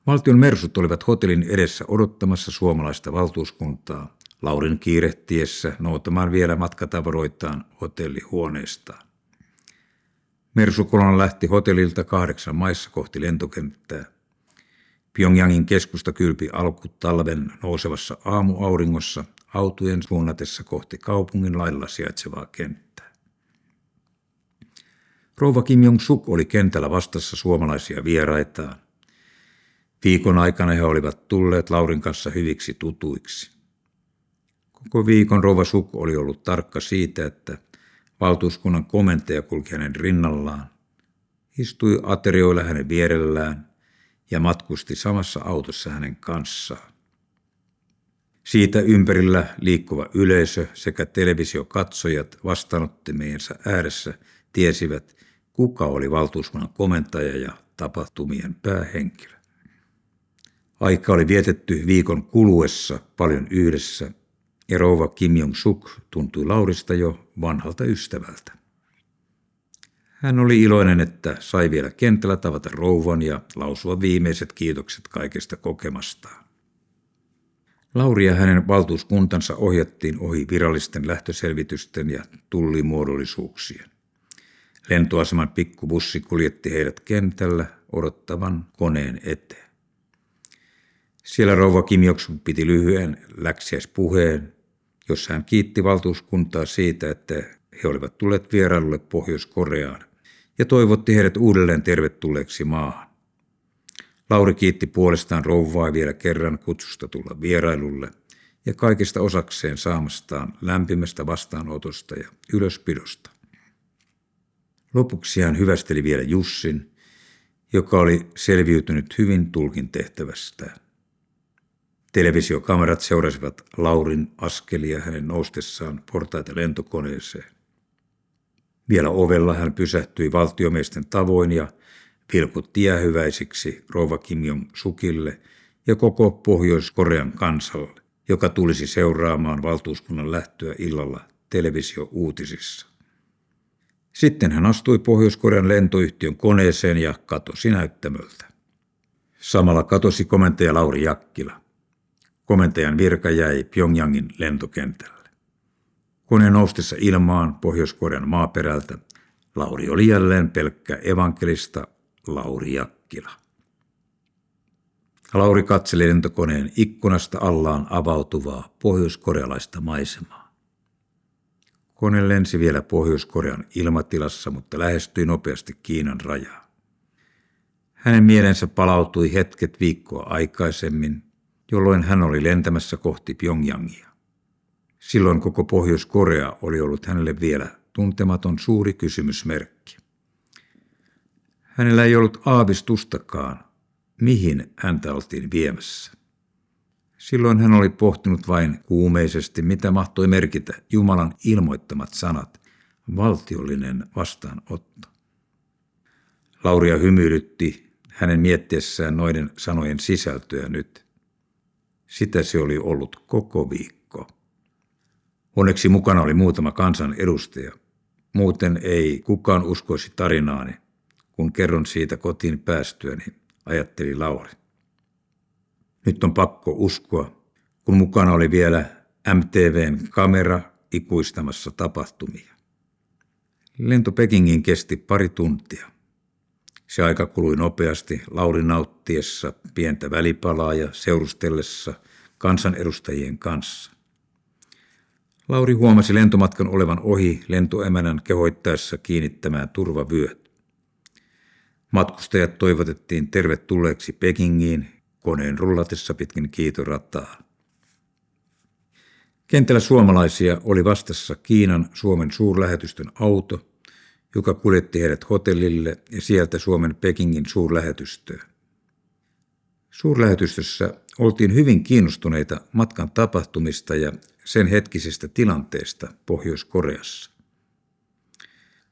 A: Valtion mersut olivat hotellin edessä odottamassa suomalaista valtuuskuntaa Laurin kiirehtiessä noutamaan vielä matkatavaroitaan hotellihuoneestaan. Mersukolonna lähti hotellilta 8 maissa kohti lentokenttää. Pyongyangin keskusta kylpi alkutalven nousevassa aamuauringossa autojen suunnatessa kohti kaupungin lailla sijaitsevaa kenttää. Rouva Kim Jong-suk oli kentällä vastassa suomalaisia vieraitaan. Viikon aikana he olivat tulleet Laurin kanssa hyviksi tutuiksi. Koko viikon rouva Suk oli ollut tarkka siitä, että valtuuskunnan komentaja kulki hänen rinnallaan, istui aterioilla hänen vierellään ja matkusti samassa autossa hänen kanssaan. Siitä ympärillä liikkuva yleisö sekä televisiokatsojat vastaanottimiensa ääressä tiesivät, kuka oli valtuuskunnan komentaja ja tapahtumien päähenkilö. Aika oli vietetty viikon kuluessa paljon yhdessä ja rouva Kim Jong-suk tuntui Laurista jo vanhalta ystävältä. Hän oli iloinen, että sai vielä kentällä tavata rouvan ja lausua viimeiset kiitokset kaikesta kokemastaan. Lauri ja hänen valtuuskuntansa ohjattiin ohi virallisten lähtöselvitysten ja tullimuodollisuuksien. Lentoaseman pikkubussi kuljetti heidät kentällä odottavan koneen eteen. Siellä rouva Kim Jong-suk piti lyhyen läksiäispuheen, jossa hän kiitti valtuuskuntaa siitä, että he olivat tulleet vierailulle Pohjois-Koreaan ja toivotti heidät uudelleen tervetulleeksi maahan. Lauri kiitti puolestaan rouvaa vielä kerran kutsusta tulla vierailulle ja kaikista osakseen saamastaan lämpimästä vastaanotosta ja ylöspidosta. Lopuksi hän hyvästeli vielä Jussin, joka oli selviytynyt hyvin tulkin tehtävästään. Televisiokamerat seurasivat Laurin askelia hänen noustessaan portaita lentokoneeseen. Vielä ovella hän pysähtyi valtiomiesten tavoin ja vilkutti jäähyväisiksi rouva Kim Jong-sukille ja koko Pohjois-Korean kansalle, joka tulisi seuraamaan valtuuskunnan lähtöä illalla televisiouutisissa. Sitten hän astui Pohjois-Korean lentoyhtiön koneeseen ja katosi näyttämöltä. Samalla katosi komentaja Lauri Jakkila. Komentajan virka jäi Pyongyangin lentokentälle. Koneen noustessa ilmaan Pohjois-Korean maaperältä Lauri oli jälleen pelkkä evankelista Lauri Jakkila. Lauri katseli lentokoneen ikkunasta allaan avautuvaa pohjoiskorealaista maisemaa. Kone lensi vielä Pohjois-Korean ilmatilassa, mutta lähestyi nopeasti Kiinan rajaa. Hänen mielensä palautui hetket viikkoa aikaisemmin, jolloin hän oli lentämässä kohti Pyongyangia. Silloin koko Pohjois-Korea oli ollut hänelle vielä tuntematon suuri kysymysmerkki. Hänellä ei ollut aavistustakaan, mihin häntä oltiin viemässä. Silloin hän oli pohtinut vain kuumeisesti, mitä mahtoi merkitä Jumalan ilmoittamat sanat, valtiollinen vastaanotto. Lauria hymyilytti hänen miettiessään noiden sanojen sisältöä nyt. Sitä se oli ollut koko viikko. Onneksi mukana oli muutama kansan edustaja. Muuten ei kukaan uskoisi tarinaani, kun kerron siitä kotiin päästyäni, ajatteli Lauri. Nyt on pakko uskoa, kun mukana oli vielä MTV:n kamera ikuistamassa tapahtumia. Lento Pekingiin kesti 2 tuntia. Se aika kului nopeasti Laurin nauttiessa pientä välipalaa ja seurustellessa kansanedustajien kanssa. Lauri huomasi lentomatkan olevan ohi lentoemänän kehoittaessa kiinnittämään turvavyöt. Matkustajat toivotettiin tervetulleeksi Pekingiin koneen rullatessa pitkin kiitorataa. Kentällä suomalaisia oli vastassa Kiinan Suomen suurlähetystön auto, joka kuljetti heidät hotellille ja sieltä Suomen Pekingin suurlähetystöön. Suurlähetystössä oltiin hyvin kiinnostuneita matkan tapahtumista ja sen hetkisestä tilanteesta Pohjois-Koreassa.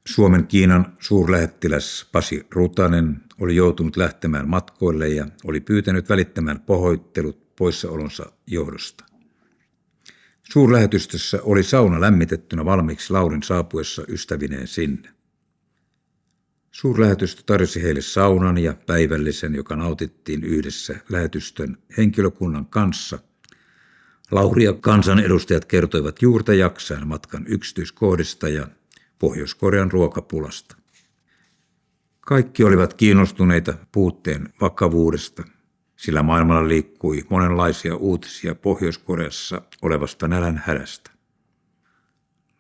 A: Suomen Kiinan suurlähettiläs Pasi Rutanen oli joutunut lähtemään matkoille ja oli pyytänyt välittämään pahoittelut poissaolonsa johdosta. Suurlähetystössä oli sauna lämmitettynä valmiiksi Laurin saapuessa ystävineen sinne. Suurlähetystö tarjosi heille saunan ja päivällisen, joka nautittiin yhdessä lähetystön henkilökunnan kanssa. Lauri ja kansanedustajat kertoivat juurta jaksain matkan yksityiskohdista ja Pohjois-Korean ruokapulasta. Kaikki olivat kiinnostuneita puutteen vakavuudesta, sillä maailmalla liikkui monenlaisia uutisia Pohjois-Koreassa olevasta nälänhädästä.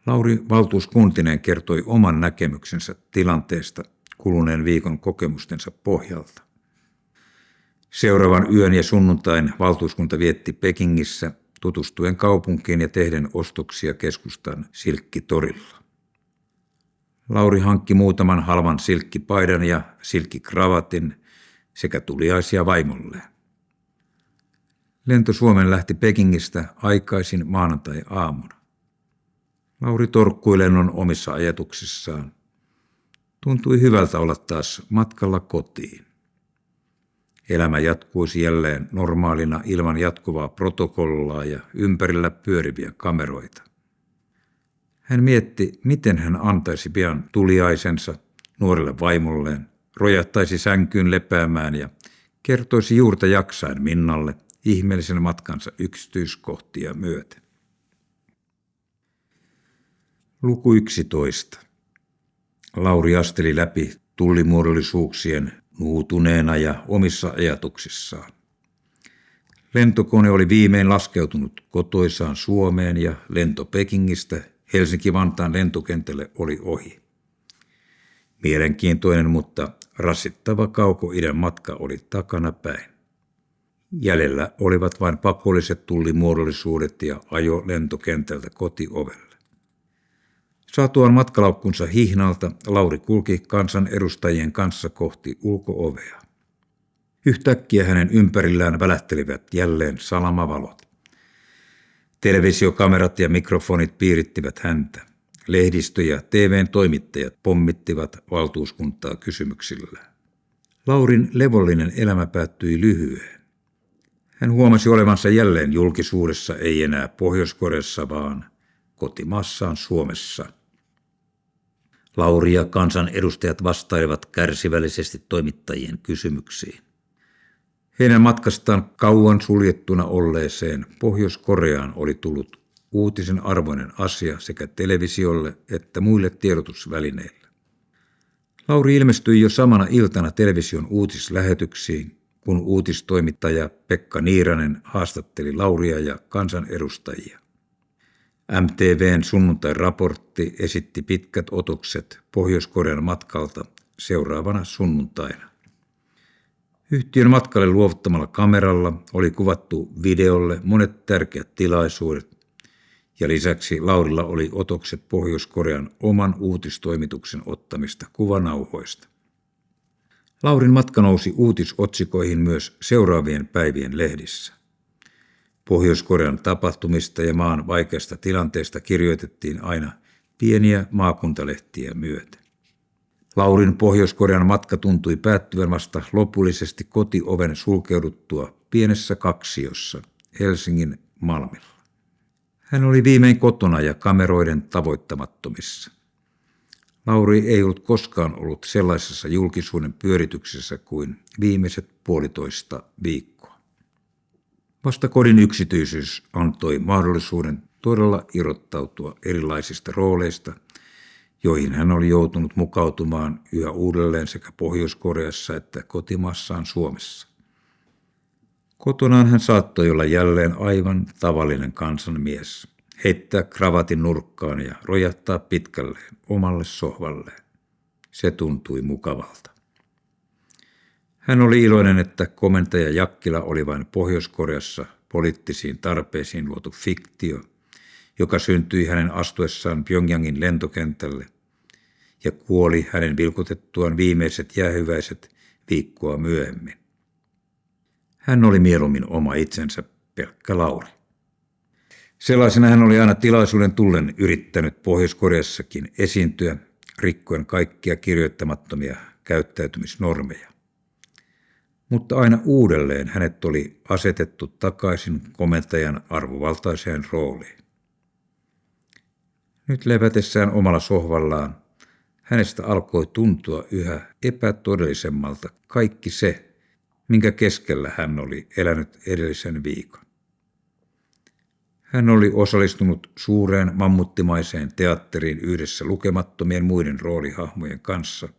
A: Lauri valtuuskuntineen kertoi oman näkemyksensä tilanteesta kuluneen viikon kokemustensa pohjalta. Seuraavan yön ja sunnuntain valtuuskunta vietti Pekingissä tutustuen kaupunkiin ja tehden ostoksia keskustan silkkitorilla. Lauri hankki muutaman halvan silkkipaidan ja silkkikravatin sekä tuliaisia vaimolleen. Lento Suomen lähti Pekingistä aikaisin maanantai-aamuna. Lauri torkkui lennon omissa ajatuksissaan. Tuntui hyvältä olla taas matkalla kotiin. Elämä jatkuisi jälleen normaalina ilman jatkuvaa protokollaa ja ympärillä pyöriviä kameroita. Hän mietti, miten hän antaisi pian tuliaisensa nuorelle vaimolleen, rojattaisi sänkyyn lepäämään ja kertoisi juurta jaksain Minnalle ihmeellisen matkansa yksityiskohtia myöten. Luku 11. Lauri asteli läpi tullimuodollisuuksien nuutuneena ja omissa ajatuksissaan. Lentokone oli viimein laskeutunut kotoisaan Suomeen ja lento Pekingistä Helsinki-Vantaan lentokentälle oli ohi. Mielenkiintoinen, mutta rasittava kaukoidän matka oli takana päin. Jäljellä olivat vain pakolliset tullimuodollisuudet ja ajo lentokentältä kotiovelle. Saatuaan matkalaukkunsa hihnalta, Lauri kulki kansanedustajien kanssa kohti ulko-ovea. Yhtäkkiä hänen ympärillään välähtelivät jälleen salamavalot. Televisiokamerat ja mikrofonit piirittivät häntä. Lehdistö ja TV:n toimittajat pommittivat valtuuskuntaa kysymyksillään. Laurin levollinen elämä päättyi lyhyeen. Hän huomasi olevansa jälleen julkisuudessa ei enää Pohjois-Koreassa, vaan kotimaassaan Suomessa. Lauri ja kansanedustajat vastailivat kärsivällisesti toimittajien kysymyksiin. Heidän matkastaan kauan suljettuna olleeseen Pohjois-Koreaan oli tullut uutisen arvoinen asia sekä televisiolle että muille tiedotusvälineille. Lauri ilmestyi jo samana iltana television uutislähetyksiin, kun uutistoimittaja Pekka Niiranen haastatteli Lauria ja kansanedustajia. MTV:n sunnuntai-raportti esitti pitkät otokset Pohjois-Korean matkalta seuraavana sunnuntaina. Yhtiön matkalle luovuttamalla kameralla oli kuvattu videolle monet tärkeät tilaisuudet ja lisäksi Laurilla oli otokset Pohjois-Korean oman uutistoimituksen ottamista kuvanauhoista. Laurin matka nousi uutisotsikoihin myös seuraavien päivien lehdissä. Pohjois-Korean tapahtumista ja maan vaikeasta tilanteesta kirjoitettiin aina pieniä maakuntalehtiä myöten. Laurin Pohjois-Korean matka tuntui päättyvän vasta lopullisesti kotioven sulkeuduttua pienessä kaksiossa Helsingin Malmilla. Hän oli viimein kotona ja kameroiden tavoittamattomissa. Lauri ei ollut koskaan ollut sellaisessa julkisuuden pyörityksessä kuin viimeiset 1,5 viikkoa. Vasta kodin yksityisyys antoi mahdollisuuden todella irrottautua erilaisista rooleista, joihin hän oli joutunut mukautumaan yhä uudelleen sekä Pohjois-Koreassa että kotimaassaan Suomessa. Kotonaan hän saattoi olla jälleen aivan tavallinen kansanmies, heittää kravatin nurkkaan ja rojahtaa pitkälleen omalle sohvalleen. Se tuntui mukavalta. Hän oli iloinen, että komentaja Jakkila oli vain Pohjois-Koreassa poliittisiin tarpeisiin luotu fiktio, joka syntyi hänen astuessaan Pyongyangin lentokentälle ja kuoli hänen vilkutettuaan viimeiset jäähyväiset viikkoa myöhemmin. Hän oli mieluummin oma itsensä pelkkä Lauri. Sellaisena hän oli aina tilaisuuden tullen yrittänyt Pohjois-Koreassakin esiintyä rikkoen kaikkia kirjoittamattomia käyttäytymisnormeja. Mutta aina uudelleen hänet oli asetettu takaisin komentajan arvovaltaiseen rooliin. Nyt levätessään omalla sohvallaan hänestä alkoi tuntua yhä epätodellisemmalta kaikki se, minkä keskellä hän oli elänyt edellisen viikon. Hän oli osallistunut suureen mammuttimaiseen teatteriin yhdessä lukemattomien muiden roolihahmojen kanssa,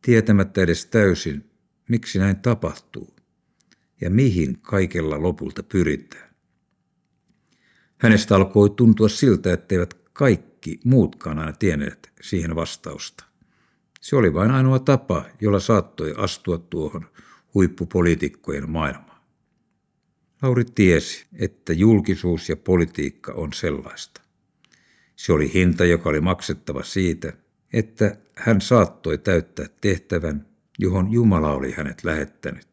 A: tietämättä edes täysin, miksi näin tapahtuu ja mihin kaikella lopulta pyritään. Hänestä alkoi tuntua siltä, etteivät kaikki muutkaan aina tienneet siihen vastausta. Se oli vain ainoa tapa, jolla saattoi astua tuohon huippupoliitikkojen maailmaan. Lauri tiesi, että julkisuus ja politiikka on sellaista. Se oli hinta, joka oli maksettava siitä, että hän saattoi täyttää tehtävän, johon Jumala oli hänet lähettänyt.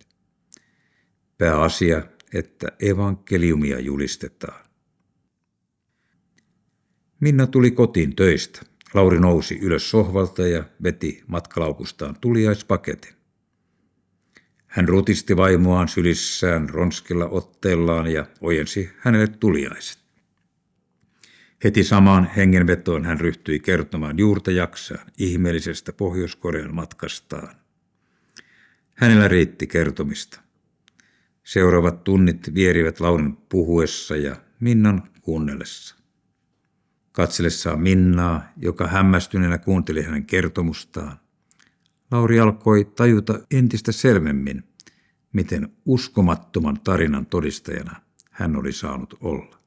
A: Pääasia, että evankeliumia julistetaan. Minna tuli kotiin töistä. Lauri nousi ylös sohvalta ja veti matkalaukustaan tuliaispaketin. Hän rutisti vaimoaan sylissään ronskilla otteellaan ja ojensi hänelle tuliaiset. Heti samaan hengenvetoon hän ryhtyi kertomaan juurta jaksaan ihmeellisestä Pohjois-Korean matkastaan. Hänellä riitti kertomista. Seuraavat tunnit vierivät Laurin puhuessa ja Minnan kuunnellessa. Katsellessaan Minnaa, joka hämmästyneenä kuunteli hänen kertomustaan, Lauri alkoi tajuta entistä selvemmin, miten uskomattoman tarinan todistajana hän oli saanut olla.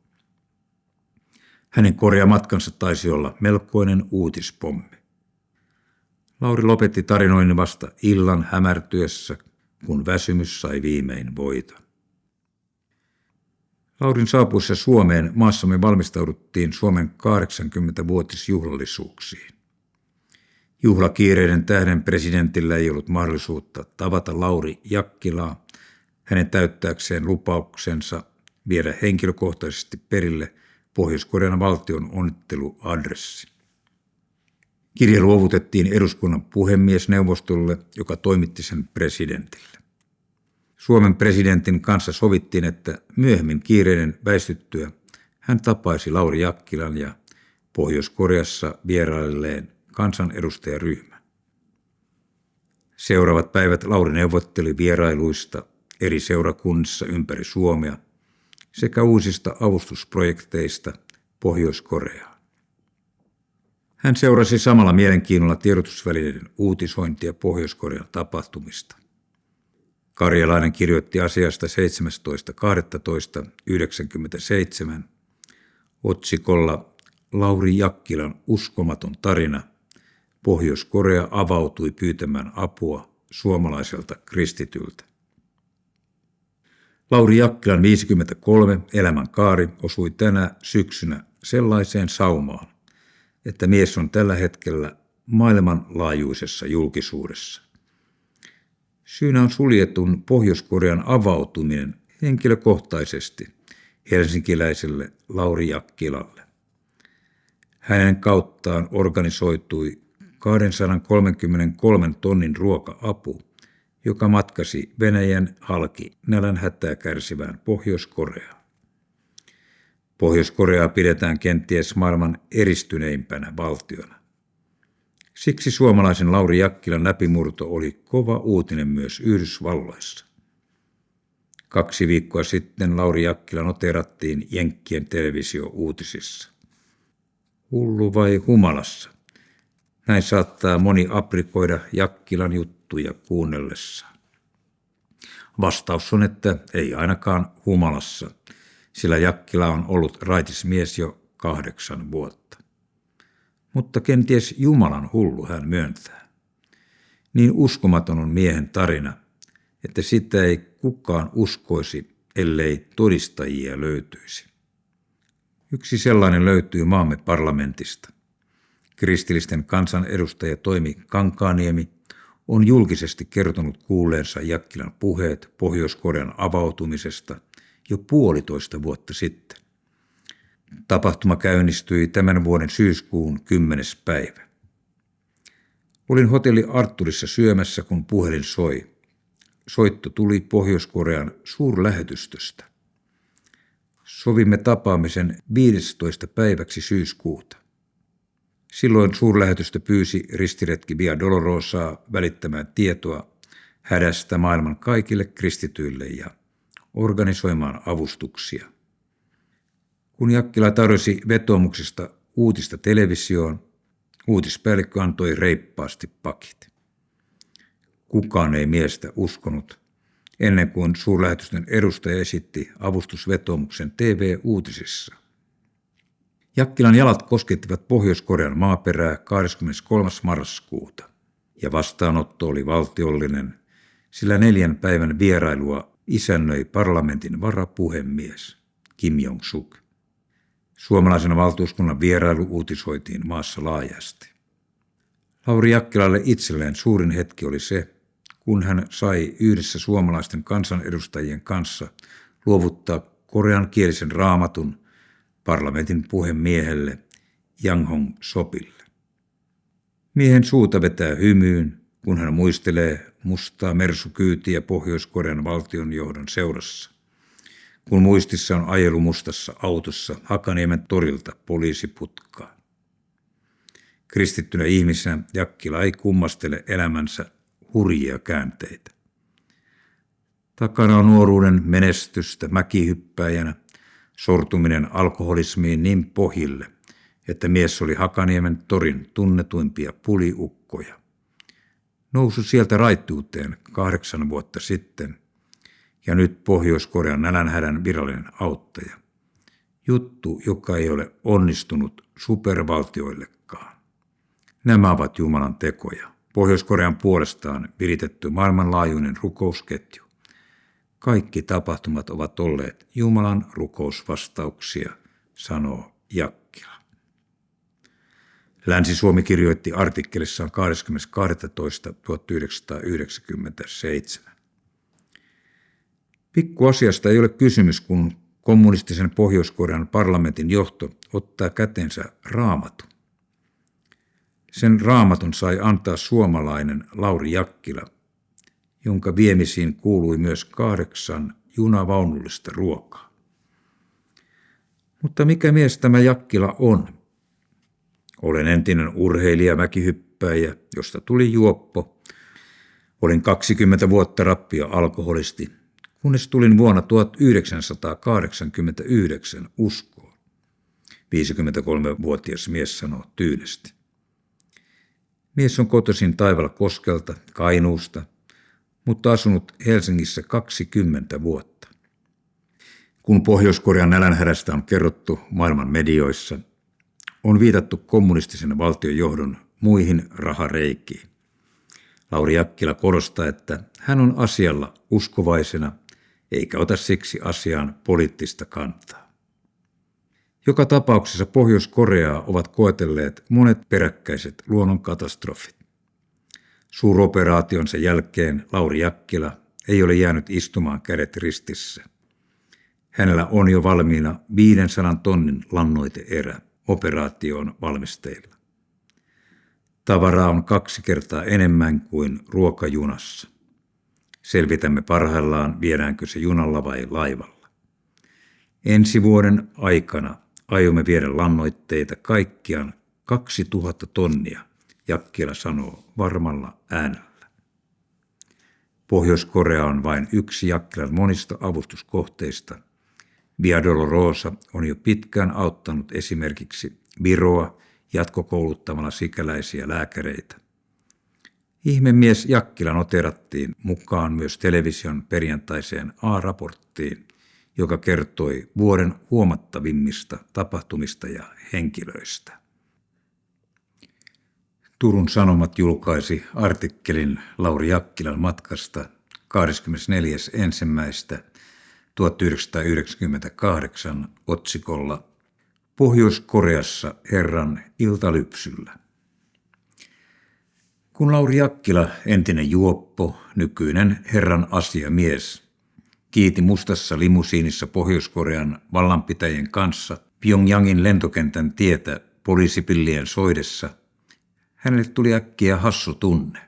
A: Hänen Korea-matkansa taisi olla melkoinen uutispommi. Lauri lopetti tarinoinnin vasta illan hämärtyessä, kun väsymys sai viimein voiton. Laurin saapuessa Suomeen maassamme valmistauduttiin Suomen 80-vuotisjuhlallisuuksiin. Juhlakiireiden tähden presidentillä ei ollut mahdollisuutta tavata Lauri Jakkilaa hänen täyttääkseen lupauksensa viedä henkilökohtaisesti perille Pohjois-Korean valtion onnitteluadressi. Kirje luovutettiin eduskunnan puhemiesneuvostolle, joka toimitti sen presidentille. Suomen presidentin kanssa sovittiin, että myöhemmin kiireiden väistyttyä hän tapaisi Lauri Jakkilan ja Pohjois-Koreassa vierailleen kansanedustajaryhmä. Seuraavat päivät Lauri neuvotteli vierailuista eri seurakunnissa ympäri Suomea sekä uusista avustusprojekteista Pohjois-Koreaan. Hän seurasi samalla mielenkiinnolla tiedotusvälineiden uutisointia Pohjois-Korean tapahtumista. Karjalainen kirjoitti asiasta 17.12.1997 otsikolla Lauri Jakkilan uskomaton tarina. Pohjois-Korea avautui pyytämään apua suomalaiselta kristityltä. Lauri Jakkilan 53 elämänkaari osui tänä syksynä sellaiseen saumaan, että mies on tällä hetkellä maailmanlaajuisessa julkisuudessa. Syynä on suljetun Pohjois-Korean avautuminen henkilökohtaisesti helsinkiläiselle Lauri Jakkilalle. Hänen kauttaan organisoitui 233 tonnin ruoka-apu, joka matkasi Venäjän halki nälänhätää kärsivään Pohjois-Koreaan. Pohjois-Koreaa pidetään kenties maailman eristyneimpänä valtiona. Siksi suomalaisen Lauri Jakkilan läpimurto oli kova uutinen myös Yhdysvalloissa. 2 viikkoa sitten Lauri Jakkila noteerattiin Jenkkien televisio-uutisissa. Hullu vai humalassa? Näin saattaa moni aprikoida Jakkilan juttuja kuunnellessaan. Vastaus on, että ei ainakaan humalassa, sillä Jakkila on ollut raitis mies jo 8 vuotta. Mutta kenties Jumalan hullu hän myöntää. Niin uskomaton on miehen tarina, että sitä ei kukaan uskoisi, ellei todistajia löytyisi. Yksi sellainen löytyy maamme parlamentista. Kristillisten kansanedustaja Toimi Kankaaniemi on julkisesti kertonut kuulleensa Jakkilan puheet Pohjois-Korean avautumisesta jo 1,5 vuotta sitten. Tapahtuma käynnistyi tämän vuoden syyskuun 10. päivä. Olin hotelli Arturissa syömässä, kun puhelin soi. Soitto tuli Pohjois-Korean suurlähetystöstä. Sovimme tapaamisen 15. päiväksi syyskuuta. Silloin suurlähetystö pyysi ristiretki Via Dolorosaa välittämään tietoa hädästä maailman kaikille kristityille ja organisoimaan avustuksia. Kun Jakkila tarjosi vetoomuksesta uutista televisioon, uutispäällikkö antoi reippaasti pakit. Kukaan ei miestä uskonut, ennen kuin suurlähetystön edustaja esitti avustusvetoomuksen TV-uutisissa. Jakkilan jalat koskettivat Pohjois-Korean maaperää 23. marraskuuta, ja vastaanotto oli valtiollinen, sillä 4 päivän vierailua isännöi parlamentin varapuhemies Kim Jong-suk. Suomalaisen valtuuskunnan vierailu uutisoitiin maassa laajasti. Lauri Jakkilalle itselleen suurin hetki oli se, kun hän sai yhdessä suomalaisten kansanedustajien kanssa luovuttaa koreankielisen raamatun parlamentin puhemiehelle Jang Hong-sopille. Miehen suuta vetää hymyyn, kun hän muistelee mustaa mersukyytiä Pohjois-Korean valtionjohdon seurassa, kun muistissa on ajelu mustassa autossa Hakaniemen torilta poliisiputkaan. Kristittynä ihmisenä Jakkila ei kummastele elämänsä hurjia käänteitä. Takana on nuoruuden menestystä mäkihyppäjänä, sortuminen alkoholismiin niin pohjille, että mies oli Hakaniemen torin tunnetuimpia puliukkoja. Nousu sieltä raittuuteen 8 vuotta sitten ja nyt Pohjois-Korean nälänhädän virallinen auttaja. Juttu, joka ei ole onnistunut supervaltioillekaan. Nämä ovat Jumalan tekoja. Pohjois-Korean puolestaan viritetty maailmanlaajuinen rukousketju. Kaikki tapahtumat ovat olleet Jumalan rukousvastauksia, sanoo Jakkila. Länsi-Suomi kirjoitti artikkelissaan 20.12.1997. Pikkuasiasta ei ole kysymys, kun kommunistisen Pohjois-Korean parlamentin johto ottaa kätensä raamatun. Sen raamatun sai antaa suomalainen Lauri Jakkila, jonka viemisiin kuului myös 8 junavaunullista ruokaa. Mutta mikä mies tämä Jakkila on? Olen entinen urheilija mäkihyppäjä, josta tuli juoppo. Olin 20 vuotta rappia alkoholisti, kunnes tulin vuonna 1989 uskoon. 53-vuotias mies sanoo tyynesti. Mies on kotoisin Taivalkoskelta, Kainuusta, mutta asunut Helsingissä 20 vuotta. Kun Pohjois-Korean nälänhädästä on kerrottu maailman medioissa, on viitattu kommunistisen valtionjohdon muihin rahareikiin. Lauri Jakkila korostaa, että hän on asialla uskovaisena, eikä ota siksi asiaan poliittista kantaa. Joka tapauksessa Pohjois-Koreaa ovat koetelleet monet peräkkäiset luonnonkatastrofit. Suuroperaationsa jälkeen Lauri Jakkila ei ole jäänyt istumaan kädet ristissä. Hänellä on jo valmiina 500 tonnin lannoiteerä operaatioon valmisteilla. Tavaraa on 2 kertaa enemmän kuin ruokajunassa. Selvitämme parhaillaan, viedäänkö se junalla vai laivalla. Ensi vuoden aikana aiomme viedä lannoitteita kaikkiaan 2000 tonnia, Jakkila sanoo varmalla äänellä. Pohjois-Korea on vain yksi Jakkilan monista avustuskohteista. Via Dolorosa on jo pitkään auttanut esimerkiksi Viroa jatkokouluttamalla sikäläisiä lääkäreitä. Ihmemies Jakkila noterattiin mukaan myös television perjantaiseen A-raporttiin, joka kertoi vuoden huomattavimmista tapahtumista ja henkilöistä. Turun Sanomat julkaisi artikkelin Lauri Jakkilan matkasta 24.1.1998 otsikolla Pohjois-Koreassa herran iltalypsyllä. Kun Lauri Jakkila, entinen juoppo, nykyinen herran asiamies, kiiti mustassa limusiinissa Pohjois-Korean vallanpitäjien kanssa Pyongyangin lentokentän tietä poliisipillien soidessa, hänelle tuli äkkiä hassu tunne.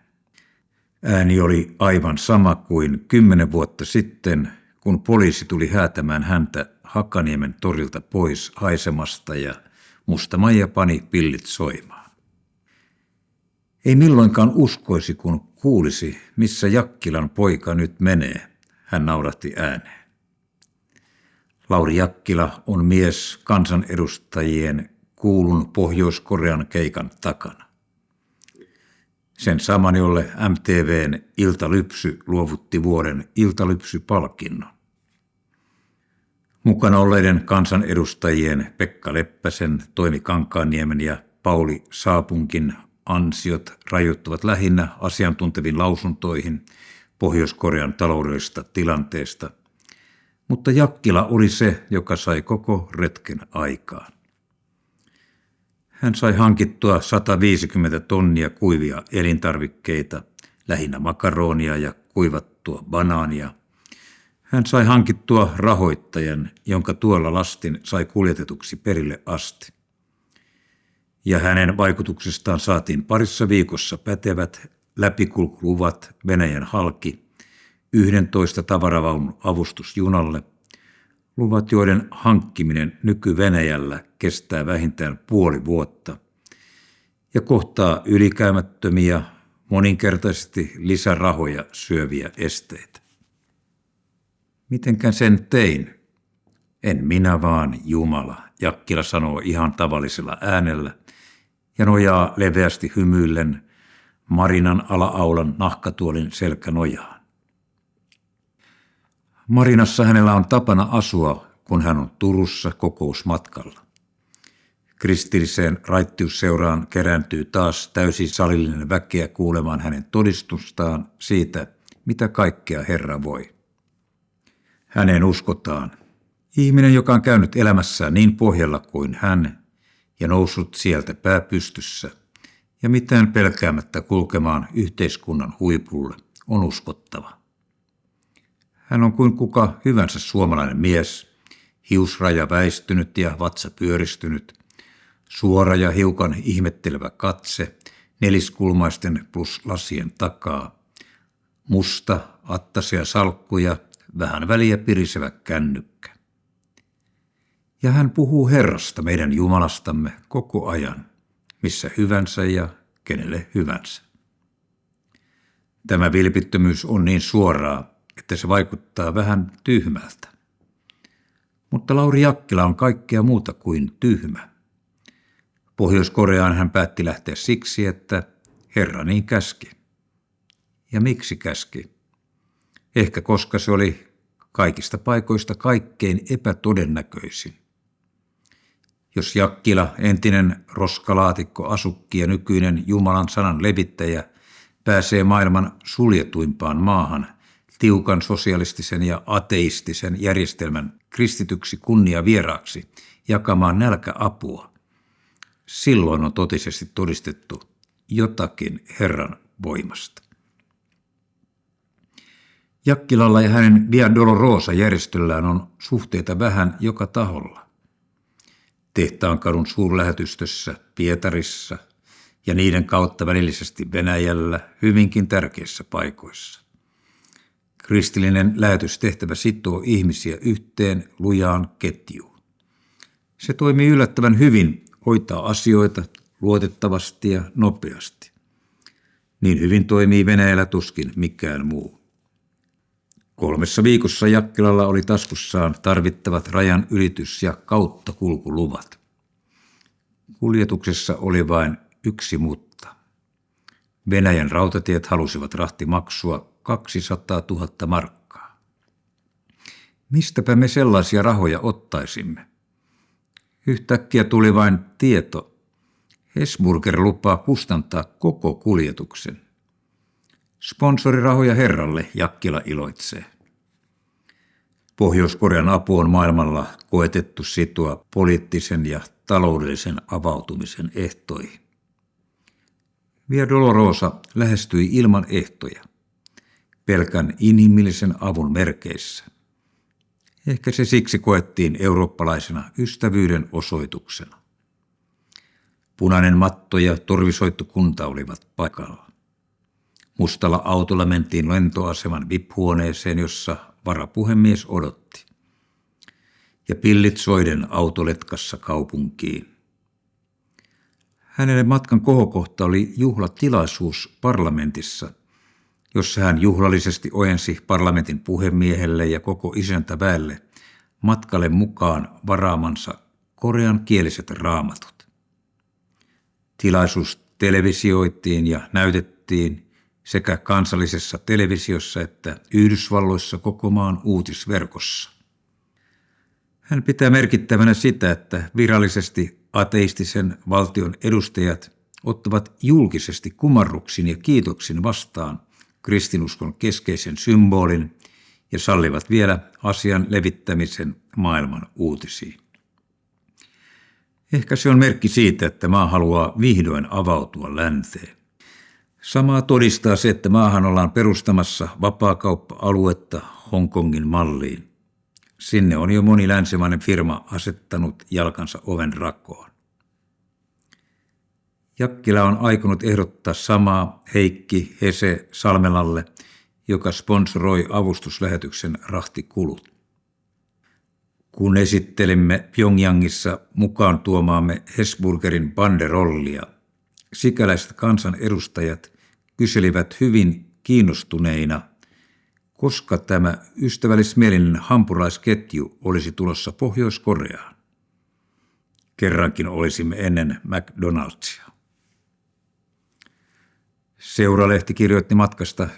A: Ääni oli aivan sama kuin 10 vuotta sitten, kun poliisi tuli häätämään häntä Hakaniemen torilta pois haisemasta ja musta Maija pani pillit soimaan. Ei milloinkaan uskoisi, kun kuulisi, missä Jakkilan poika nyt menee, hän naurahti ääneen. Lauri Jakkila on mies kansanedustajien kuulun Pohjois-Korean keikan takana. Sen saman, jolle MTV:n Iltalypsy luovutti vuoden iltalypsypalkinnon. Mukana olleiden kansanedustajien Pekka Leppäsen, Toimi Kankaanniemen ja Pauli Saapunkin ansiot rajoittuvat lähinnä asiantunteviin lausuntoihin Pohjois-Korean taloudellisesta tilanteesta, mutta Jakkila oli se, joka sai koko retken aikaan. Hän sai hankittua 150 tonnia kuivia elintarvikkeita, lähinnä makaronia ja kuivattua banaania. Hän sai hankittua rahoittajan, jonka tuolla lastin sai kuljetetuksi perille asti. Ja hänen vaikutuksestaan saatiin parissa viikossa pätevät läpikulkuluvat Venäjän halki, 11 tavaravaunun avustusjunalle, luvat, joiden hankkiminen nyky-Venäjällä kestää vähintään puoli vuotta ja kohtaa ylikäymättömiä, moninkertaisesti lisärahoja syöviä esteitä. Mitenkään sen tein? En minä vaan, Jumala, Jakkila sanoo ihan tavallisella äänellä ja nojaa leveästi hymyillen Marinan ala-aulan nahkatuolin selkänojaan. Marinassa hänellä on tapana asua, kun hän on Turussa kokousmatkalla. Kristilliseen raittiusseuraan kerääntyy taas täysin salillinen väkeä kuulemaan hänen todistustaan siitä, mitä kaikkea Herra voi. Häneen uskotaan. Ihminen, joka on käynyt elämässään niin pohjalla kuin hän ja noussut sieltä pääpystyssä ja mitään pelkäämättä kulkemaan yhteiskunnan huipulle, on uskottava. Hän on kuin kuka hyvänsä suomalainen mies, hiusraja väistynyt ja vatsa pyöristynyt, suora ja hiukan ihmettelevä katse neliskulmaisten plus lasien takaa, musta, attasia salkkuja, vähän väliä pirisevä kännykkä. Ja hän puhuu Herrasta, meidän Jumalastamme, koko ajan, missä hyvänsä ja kenelle hyvänsä. Tämä vilpittömyys on niin suoraa, että se vaikuttaa vähän tyhmältä. Mutta Lauri Jakkila on kaikkea muuta kuin tyhmä. Pohjois-Koreaan hän päätti lähteä siksi, että Herra niin käski. Ja miksi käski? Ehkä koska se oli kaikista paikoista kaikkein epätodennäköisin. Jos Jakkila, entinen roskalaatikkoasukki ja nykyinen Jumalan sanan levittäjä, pääsee maailman suljetuimpaan maahan, tiukan sosialistisen ja ateistisen järjestelmän kristityksi kunniavieraaksi jakamaan nälkäapua, silloin on totisesti todistettu jotakin Herran voimasta. Jakkilalla ja hänen Via Dolorosa-järjestöllään on suhteita vähän joka taholla. Tehtaankadun suurlähetystössä Pietarissa ja niiden kautta välillisesti Venäjällä hyvinkin tärkeissä paikoissa. Kristillinen lähetystehtävä sitoo ihmisiä yhteen lujaan ketjuun. Se toimii yllättävän hyvin, hoitaa asioita luotettavasti ja nopeasti. Niin hyvin toimii Venäjällä tuskin mikään muu. 3 viikossa Jakkilalla oli taskussaan tarvittavat rajan ylitys- ja kauttakulkuluvat. Kuljetuksessa oli vain yksi mutta. Venäjän rautatiet halusivat rahtimaksua 200 000 markkaa. Mistäpä me sellaisia rahoja ottaisimme? Yhtäkkiä tuli vain tieto. Hesburger lupaa kustantaa koko kuljetuksen. Sponsorirahoja Herralle, Jakkila iloitsee. Pohjois-Korean apu on maailmalla koetettu sitoa poliittisen ja taloudellisen avautumisen ehtoihin. Via Dolorosa lähestyi ilman ehtoja, pelkän inhimillisen avun merkeissä. Ehkä se siksi koettiin eurooppalaisena ystävyyden osoituksena. Punainen matto ja torvisoittokunta olivat paikalla. Mustalla autolla mentiin lentoaseman VIP-huoneeseen, jossa varapuhemies odotti. Ja pillit soiden autoletkassa kaupunkiin. Hänelle matkan kohokohta oli juhlatilaisuus parlamentissa, jossa hän juhlallisesti ojensi parlamentin puhemiehelle ja koko isäntäväelle matkalle mukaan varaamansa koreankieliset raamatut. Tilaisuus televisioitiin ja näytettiin sekä kansallisessa televisiossa että Yhdysvalloissa koko maan uutisverkossa. Hän pitää merkittävänä sitä, että virallisesti ateistisen valtion edustajat ottavat julkisesti kumarruksin ja kiitoksin vastaan kristinuskon keskeisen symbolin ja sallivat vielä asian levittämisen maailman uutisiin. Ehkä se on merkki siitä, että maa haluaa vihdoin avautua länteen. Samaa todistaa se, että maahan ollaan perustamassa vapaakauppa-aluetta Hongkongin malliin. Sinne on jo moni länsimainen firma asettanut jalkansa oven rakoon. Jakkila on aikonut ehdottaa samaa Heikki Hese Salmelalle, joka sponsoroi avustuslähetyksen rahtikulut. Kun esittelimme Pyongyangissa mukaan tuomaamme Hesburgerin banderollia, sikäläiset kansanedustajat kyselivät hyvin kiinnostuneina, koska tämä ystävällismielinen hampuraisketju olisi tulossa Pohjois-Koreaan. Kerrankin olisimme ennen McDonald'sia. Seuralehti kirjoitti matkasta 19.12.1997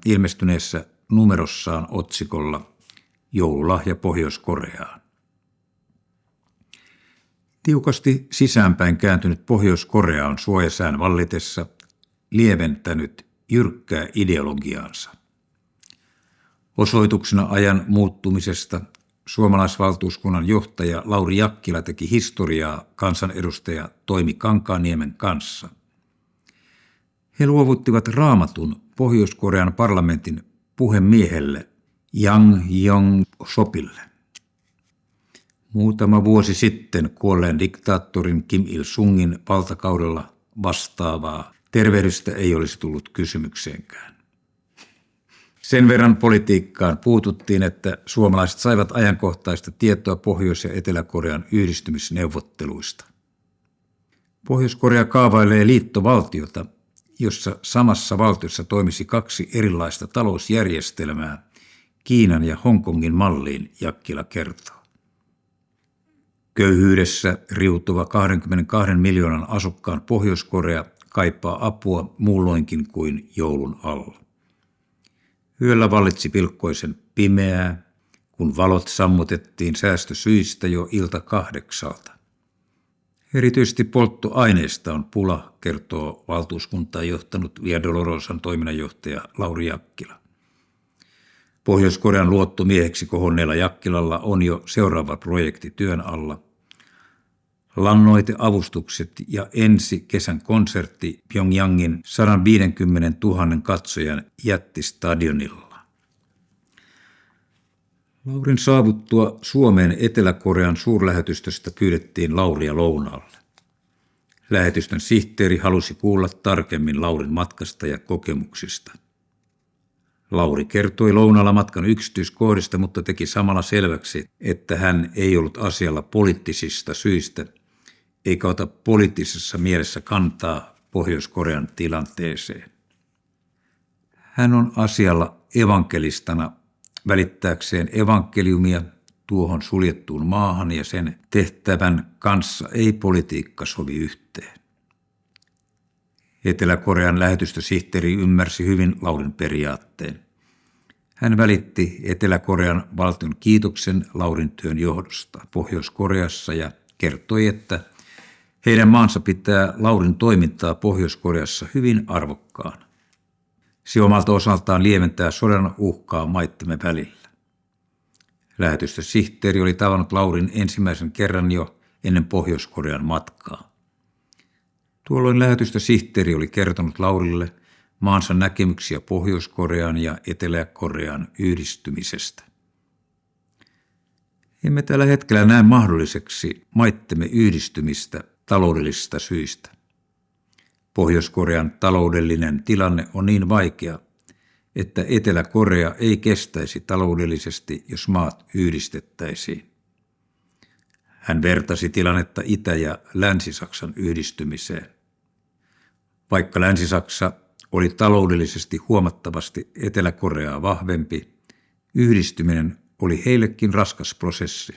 A: ilmestyneessä numerossaan otsikolla Joululahja Pohjois-Koreaan. Tiukasti sisäänpäin kääntynyt Pohjois-Korea on suojasään vallitessa lieventänyt jyrkkää ideologiaansa. Osoituksena ajan muuttumisesta suomalaisvaltuuskunnan johtaja Lauri Jakkila teki historiaa kansanedustaja Toimi Kankaanniemen kanssa. He luovuttivat raamatun Pohjois-Korean parlamentin puhemiehelle Jang Yong-sopille. Muutama vuosi sitten kuolleen diktaattorin Kim Il-sungin valtakaudella vastaavaa tervehdystä ei olisi tullut kysymykseenkään. Sen verran politiikkaan puututtiin, että suomalaiset saivat ajankohtaista tietoa Pohjois- ja Etelä-Korean yhdistymisneuvotteluista. Pohjois-Korea kaavailee liittovaltiota, jossa samassa valtiossa toimisi 2 erilaista talousjärjestelmää Kiinan ja Hongkongin malliin, Jakkila kertoo. Köyhyydessä riutuva 22 miljoonan asukkaan Pohjois-Korea kaipaa apua muulloinkin kuin joulun alla. Yöllä vallitsi pilkkoisen pimeää, kun valot sammutettiin säästösyistä jo ilta 8. Erityisesti polttoaineista on pula, kertoo valtuuskuntaa johtanut Via Dolorosan toiminnanjohtaja Lauri Jakkila. Pohjois-Korean luottomieheksi kohonneella Jakkilalla on jo seuraava projekti työn alla. Lannoiteavustukset ja ensi kesän konsertti Pyongyangin 150 000 katsojan jättistadionilla. Laurin saavuttua Suomeen Etelä-Korean suurlähetystöstä pyydettiin Lauria lounaalle. Lähetystön sihteeri halusi kuulla tarkemmin Laurin matkasta ja kokemuksista. Lauri kertoi lounaalla matkan yksityiskohdista, mutta teki samalla selväksi, että hän ei ollut asialla poliittisista syistä, eikä ota poliittisessa mielessä kantaa Pohjois-Korean tilanteeseen. Hän on asialla evankelistana välittääkseen evankeliumia tuohon suljettuun maahan, ja sen tehtävän kanssa ei politiikka sovi yhteen. Etelä-Korean lähetystösihteeri ymmärsi hyvin Laurin periaatteen. Hän välitti Etelä-Korean valtion kiitoksen Laurin työn johdosta Pohjois-Koreassa ja kertoi, että heidän maansa pitää Laurin toimintaa Pohjois-Koreassa hyvin arvokkaana. Se omalta osaltaan lieventää sodan uhkaa maittemme välillä. Lähetystösihteeri oli tavannut Laurin ensimmäisen kerran jo ennen Pohjois-Korean matkaa. Tuolloin lähetystösihteeri oli kertonut Laurille maansa näkemyksiä Pohjois-Korean ja Etelä-Korean yhdistymisestä. Emme tällä hetkellä näe mahdolliseksi maittemme yhdistymistä taloudellisista syistä. Pohjois-Korean taloudellinen tilanne on niin vaikea, että Etelä-Korea ei kestäisi taloudellisesti, jos maat yhdistettäisiin. Hän vertasi tilannetta Itä- ja Länsi-Saksan yhdistymiseen. Vaikka Länsi-Saksa oli taloudellisesti huomattavasti Etelä-Koreaa vahvempi, yhdistyminen oli heillekin raskas prosessi.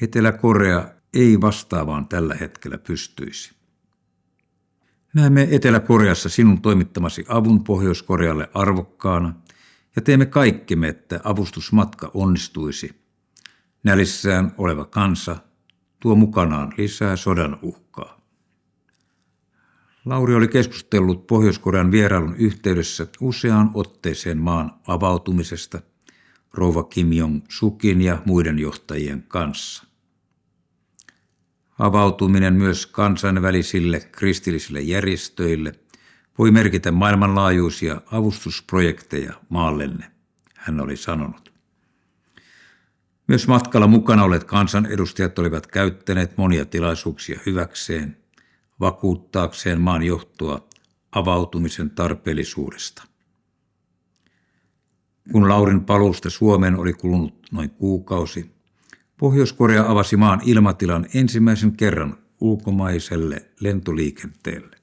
A: Etelä-Korea ei vastaavaan tällä hetkellä pystyisi. Näemme Etelä-Koreassa sinun toimittamasi avun Pohjois-Korealle arvokkaana ja teemme kaikkemme, että avustusmatka onnistuisi. Nälissään oleva kansa tuo mukanaan lisää sodan uhkaa. Lauri oli keskustellut Pohjois-Korean vierailun yhteydessä useaan otteeseen maan avautumisesta rouva Kim Jong-sukin ja muiden johtajien kanssa. Avautuminen myös kansainvälisille kristillisille järjestöille voi merkitä maailmanlaajuisia avustusprojekteja maallenne, hän oli sanonut. Myös matkalla mukana olleet kansanedustajat olivat käyttäneet monia tilaisuuksia hyväkseen, vakuuttaakseen maan johtoa avautumisen tarpeellisuudesta. Kun Laurin paluusta Suomeen oli kulunut noin kuukausi, Pohjois-Korea avasi maan ilmatilan ensimmäisen kerran ulkomaiselle lentoliikenteelle.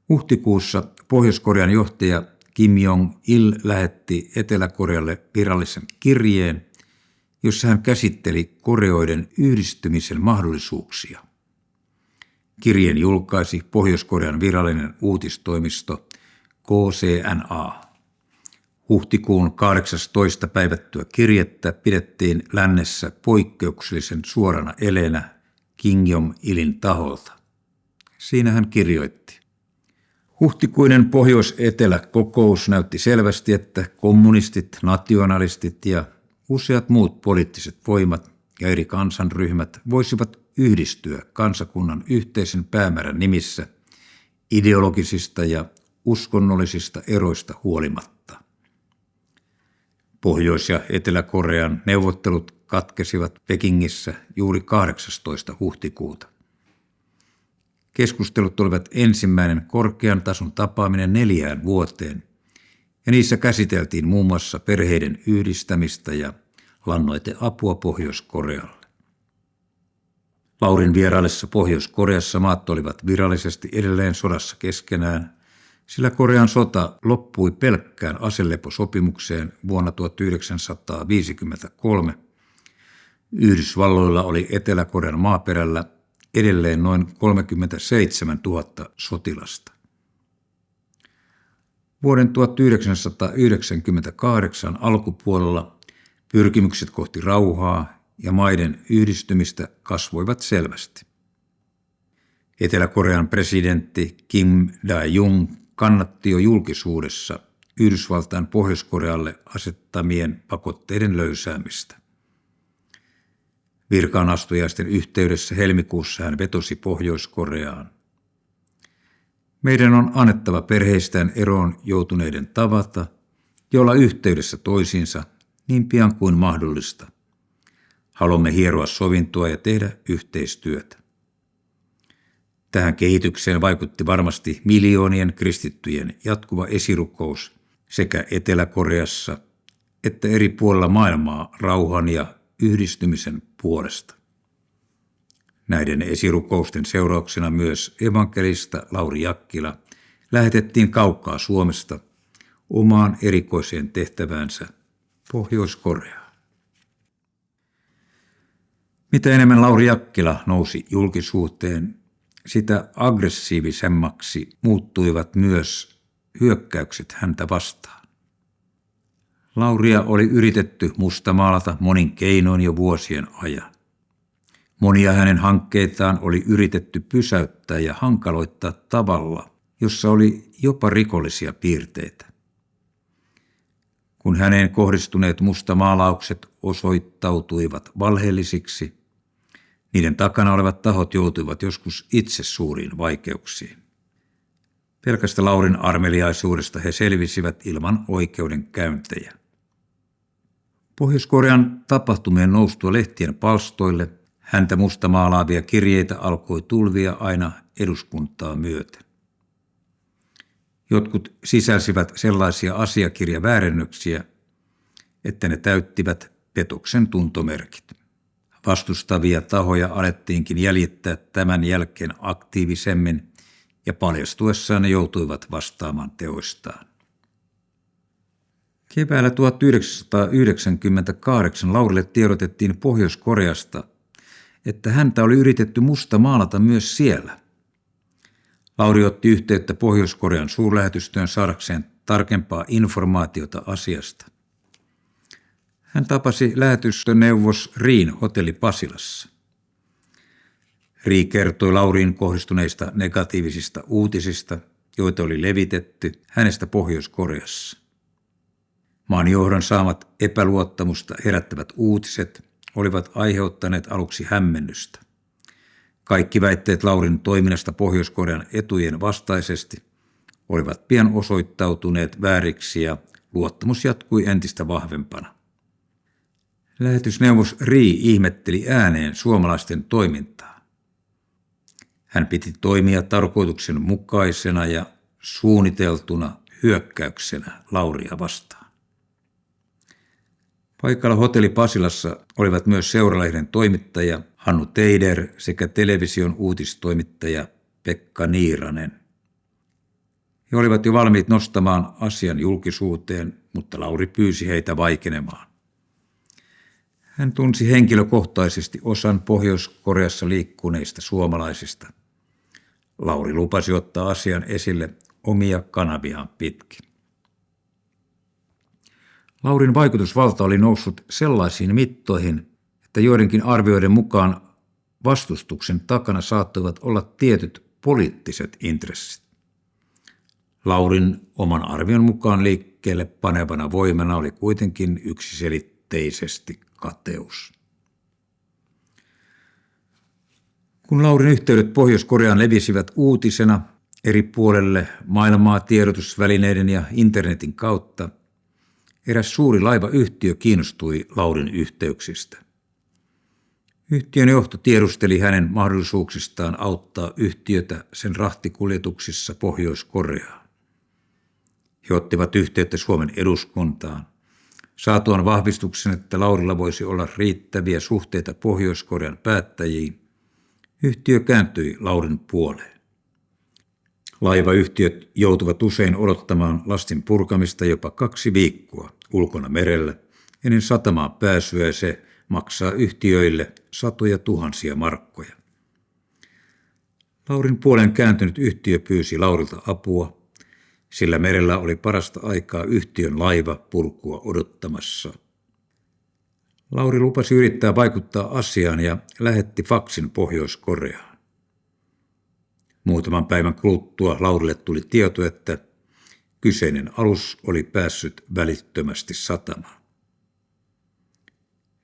A: Huhtikuussa Pohjois-Korean johtaja Kim Jong-il lähetti Etelä-Korealle virallisen kirjeen, jossa hän käsitteli Koreoiden yhdistymisen mahdollisuuksia. Kirjeen julkaisi Pohjois-Korean virallinen uutistoimisto KCNA. Huhtikuun 18. päivättyä kirjettä pidettiin lännessä poikkeuksellisen suorana eleenä Kim Jong-ilin taholta. Siinä hän kirjoitti: huhtikuinen Pohjois-Etelä-kokous näytti selvästi, että kommunistit, nationalistit ja useat muut poliittiset voimat ja eri kansanryhmät voisivat yhdistyä kansakunnan yhteisen päämäärän nimissä ideologisista ja uskonnollisista eroista huolimatta. Pohjois- ja Etelä-Korean neuvottelut katkesivat Pekingissä juuri 18. huhtikuuta. Keskustelut olivat ensimmäinen korkean tason tapaaminen 4 vuoteen, ja niissä käsiteltiin muun muassa perheiden yhdistämistä ja lannoiteapua Pohjois-Korealle. Laurin vieraillessa Pohjois-Koreassa maat olivat virallisesti edelleen sodassa keskenään, sillä Korean sota loppui pelkkään aseleposopimukseen vuonna 1953. Yhdysvalloilla oli Etelä-Korean maaperällä edelleen noin 37 000 sotilasta. Vuoden 1998 alkupuolella pyrkimykset kohti rauhaa ja maiden yhdistymistä kasvoivat selvästi. Etelä-Korean presidentti Kim Dae-jung kannatti jo julkisuudessa Yhdysvaltain Pohjois-Korealle asettamien pakotteiden löysäämistä. Virkaanastujaisten yhteydessä helmikuussa hän vetosi Pohjois-Koreaan. Meidän on annettava perheistään eroon joutuneiden tavata ja olla yhteydessä toisiinsa niin pian kuin mahdollista. Haluamme hieroa sovintoa ja tehdä yhteistyötä. Tähän kehitykseen vaikutti varmasti miljoonien kristittyjen jatkuva esirukous sekä Etelä-Koreassa että eri puolilla maailmaa rauhan ja yhdistymisen puolesta. Näiden esirukousten seurauksena myös evankelista Lauri Jakkila lähetettiin kaukaa Suomesta omaan erikoiseen tehtäväänsä Pohjois-Koreaan. Mitä enemmän Lauri Jakkila nousi julkisuuteen, sitä aggressiivisemmaksi muuttuivat myös hyökkäykset häntä vastaan. Lauria oli yritetty mustamaalata monin keinoin jo vuosien ajan. Monia hänen hankkeitaan oli yritetty pysäyttää ja hankaloittaa tavalla, jossa oli jopa rikollisia piirteitä. Kun häneen kohdistuneet mustamaalaukset osoittautuivat valheellisiksi, niiden takana olevat tahot joutuivat joskus itse suuriin vaikeuksiin. Pelkästä Laurin armeliaisuudesta he selvisivät ilman oikeudenkäyntejä. Pohjois-Korean tapahtumien noustua lehtien palstoille häntä mustamaalaavia kirjeitä alkoi tulvia aina eduskuntaa myöten. Jotkut sisälsivät sellaisia asiakirjaväärennöksiä, että ne täyttivät petoksen tuntomerkit. Vastustavia tahoja alettiinkin jäljittää tämän jälkeen aktiivisemmin ja paljastuessaan ne joutuivat vastaamaan teoistaan. Keväällä 1998 Laurille tiedotettiin Pohjois-Koreasta, että häntä oli yritetty mustamaalata myös siellä. Lauri otti yhteyttä Pohjois-Korean suurlähetystöön saadakseen tarkempaa informaatiota asiasta. Hän tapasi lähetystöneuvos Riin hotelli Pasilassa. Rii kertoi Lauriin kohdistuneista negatiivisista uutisista, joita oli levitetty hänestä Pohjois-Koreassa. Maan johdon saamat epäluottamusta herättävät uutiset olivat aiheuttaneet aluksi hämmennystä. Kaikki väitteet Laurin toiminnasta Pohjois-Korean etujen vastaisesti olivat pian osoittautuneet vääriksi ja luottamus jatkui entistä vahvempana. Lähetysneuvos Rii ihmetteli ääneen suomalaisten toimintaa. Hän piti toimia tarkoituksenmukaisena ja suunniteltuna hyökkäyksenä Lauria vastaan. Paikalla hotelli Pasilassa olivat myös Seuralehden toimittaja Hannu Teider sekä television uutistoimittaja Pekka Niiranen. He olivat jo valmiit nostamaan asian julkisuuteen, mutta Lauri pyysi heitä vaikenemaan. Hän tunsi henkilökohtaisesti osan Pohjois-Koreassa liikkuneista suomalaisista. Lauri lupasi ottaa asian esille omia kanaviaan pitkin. Laurin vaikutusvalta oli noussut sellaisiin mittoihin, että joidenkin arvioiden mukaan vastustuksen takana saattoivat olla tietyt poliittiset intressit. Laurin oman arvion mukaan liikkeelle panevana voimana oli kuitenkin yksiselitteisesti kateus. Kun Laurin yhteydet Pohjois-Koreaan levisivät uutisena eri puolelle maailmaa tiedotusvälineiden ja internetin kautta, eräs suuri laivayhtiö kiinnostui Laurin yhteyksistä. Yhtiön johto tiedusteli hänen mahdollisuuksistaan auttaa yhtiötä sen rahtikuljetuksissa Pohjois-Koreaan. He ottivat yhteyttä Suomen eduskuntaan. Saatuaan vahvistuksen, että Laurilla voisi olla riittäviä suhteita Pohjois-Korean päättäjiin, yhtiö kääntyi Laurin puoleen. Laivayhtiöt joutuvat usein odottamaan lastin purkamista jopa 2 viikkoa ulkona merellä ennen satamaan pääsyä, ja se maksaa yhtiöille satoja tuhansia markkoja. Laurin puoleen kääntynyt yhtiö pyysi Laurilta apua, sillä merellä oli parasta aikaa yhtiön laiva purkua odottamassa. Lauri lupasi yrittää vaikuttaa asiaan ja lähetti faksin Pohjois-Koreaan. Muutaman päivän kuluttua Laurille tuli tieto, että kyseinen alus oli päässyt välittömästi satamaan.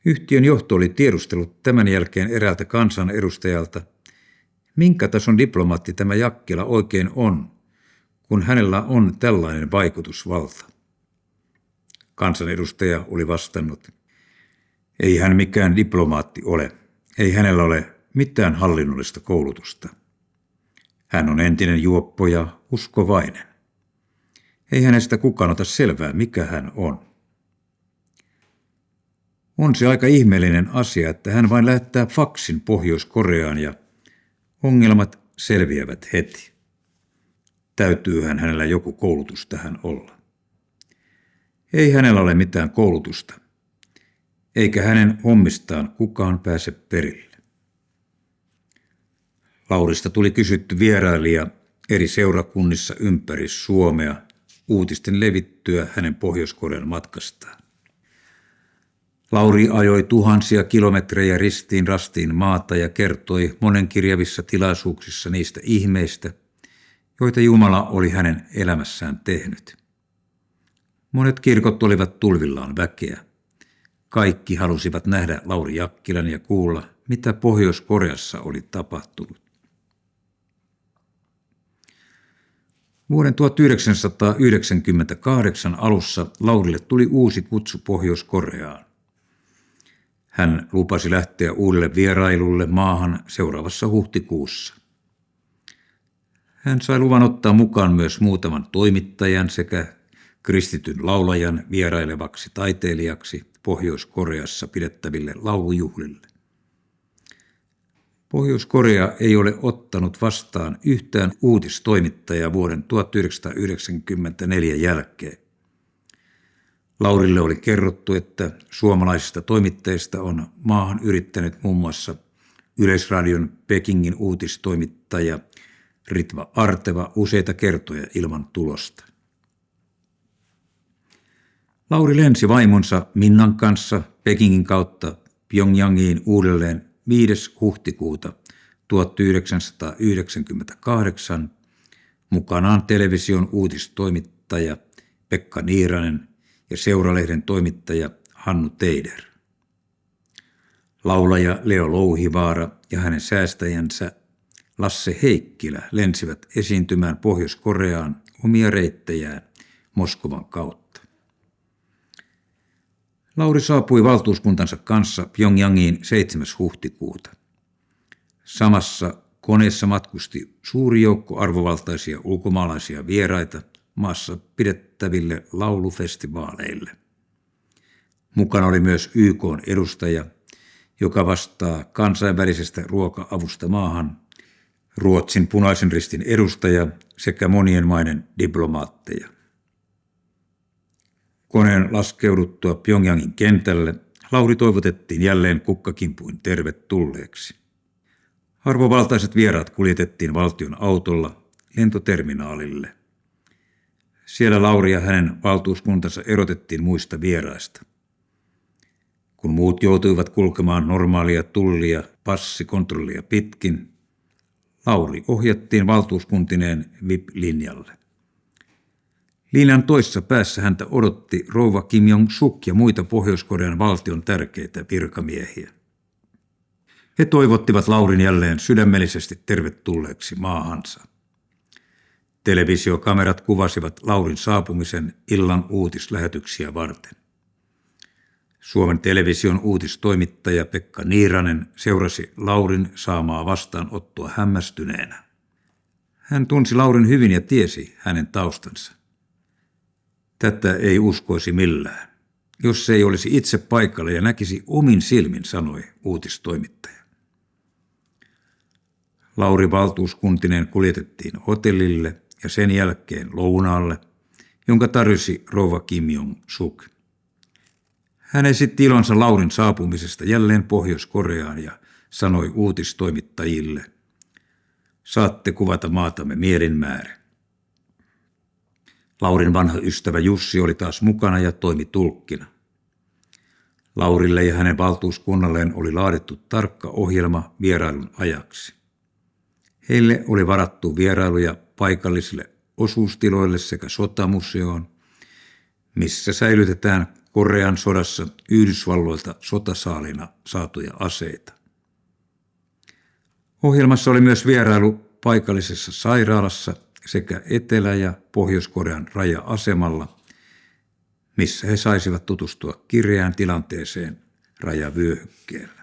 A: Yhtiön johto oli tiedustellut tämän jälkeen eräältä kansanedustajalta, minkä tason diplomaatti tämä Jakkila oikein on, kun hänellä on tällainen vaikutusvalta. Kansanedustaja oli vastannut, ei hän mikään diplomaatti ole, ei hänellä ole mitään hallinnollista koulutusta. Hän on entinen juoppo ja uskovainen. Ei hänestä kukaan ota selvää, mikä hän on. On se aika ihmeellinen asia, että hän vain lähettää faksin Pohjois-Koreaan ja ongelmat selviävät heti. Täytyyhän hänellä joku koulutus tähän olla. Ei hänellä ole mitään koulutusta, eikä hänen hommistaan kukaan pääse perille. Laurista tuli kysytty vierailija eri seurakunnissa ympäri Suomea uutisten levittyä hänen Pohjois-Korean matkastaan. Lauri ajoi tuhansia kilometrejä ristiin rastiin maata ja kertoi monenkirjavissa tilaisuuksissa niistä ihmeistä, joita Jumala oli hänen elämässään tehnyt. Monet kirkot olivat tulvillaan väkeä. Kaikki halusivat nähdä Lauri Jakkilan ja kuulla, mitä Pohjois-Koreassa oli tapahtunut. Vuoden 1998 alussa Laurille tuli uusi kutsu Pohjois-Koreaan. Hän lupasi lähteä uudelle vierailulle maahan seuraavassa huhtikuussa. Hän sai luvan ottaa mukaan myös muutaman toimittajan sekä kristityn laulajan vierailevaksi taiteilijaksi Pohjois-Koreassa pidettäville laulujuhlille. Pohjois-Korea ei ole ottanut vastaan yhtään uutistoimittajaa vuoden 1994 jälkeen. Laurille oli kerrottu, että suomalaisista toimittajista on maahan yrittänyt muun muassa Yleisradion Pekingin uutistoimittaja Ritva Arteva useita kertoja ilman tulosta. Lauri lensi vaimonsa Minnan kanssa Pekingin kautta Pyongyangiin uudelleen 5. huhtikuuta 1998, mukanaan television uutistoimittaja Pekka Niiranen ja Seuralehden toimittaja Hannu Teider. Laulaja Leo Louhivaara ja hänen säästäjänsä Lasse Heikkilä lensivät esiintymään Pohjois-Koreaan omia reittejään Moskovan kautta. Lauri saapui valtuuskuntansa kanssa Pyongyangiin 7. huhtikuuta. Samassa koneessa matkusti suuri joukko arvovaltaisia ulkomaalaisia vieraita maassa pidettäville laulufestivaaleille. Mukana oli myös YK:n edustaja, joka vastaa kansainvälisestä ruoka-avusta maahan, Ruotsin Punaisen Ristin edustaja sekä monien maiden diplomaatteja. Koneen laskeuduttua Pyongyangin kentälle Lauri toivotettiin jälleen kukkakimpuin tervetulleeksi. Arvovaltaiset vieraat kuljetettiin valtion autolla lentoterminaalille. Siellä Lauri ja hänen valtuuskuntansa erotettiin muista vieraista. Kun muut joutuivat kulkemaan normaalia tullia passikontrollia pitkin, Lauri ohjattiin valtuuskuntineen VIP-linjalle. Linjan toisessa päässä häntä odotti rouva Kim Jong-suk ja muita Pohjois-Korean valtion tärkeitä virkamiehiä. He toivottivat Laurin jälleen sydämellisesti tervetulleeksi maahansa. Televisiokamerat kuvasivat Laurin saapumisen illan uutislähetyksiä varten. Suomen television uutistoimittaja Pekka Niiranen seurasi Laurin saamaa vastaanottoa hämmästyneenä. Hän tunsi Laurin hyvin ja tiesi hänen taustansa. Tätä ei uskoisi millään, jos se ei olisi itse paikalla ja näkisi omin silmin, sanoi uutistoimittaja. Lauri valtuuskuntineen kuljetettiin hotellille ja sen jälkeen lounaalle, jonka tarjosi rouva Kim Jong-suk. Hän esitti ilonsa Laurin saapumisesta jälleen Pohjois-Koreaan ja sanoi uutistoimittajille, saatte kuvata maatamme mielin määrin. Laurin vanha ystävä Jussi oli taas mukana ja toimi tulkkina. Laurille ja hänen valtuuskunnalleen oli laadittu tarkka ohjelma vierailun ajaksi. Heille oli varattu vierailuja paikallisille osuustiloille sekä sotamuseoon, missä säilytetään Korean sodassa Yhdysvalloilta sotasaalina saatuja aseita. Ohjelmassa oli myös vierailu paikallisessa sairaalassa sekä Etelä- ja Pohjois-Korean raja-asemalla, missä he saisivat tutustua kireään tilanteeseen rajavyöhykkeellä.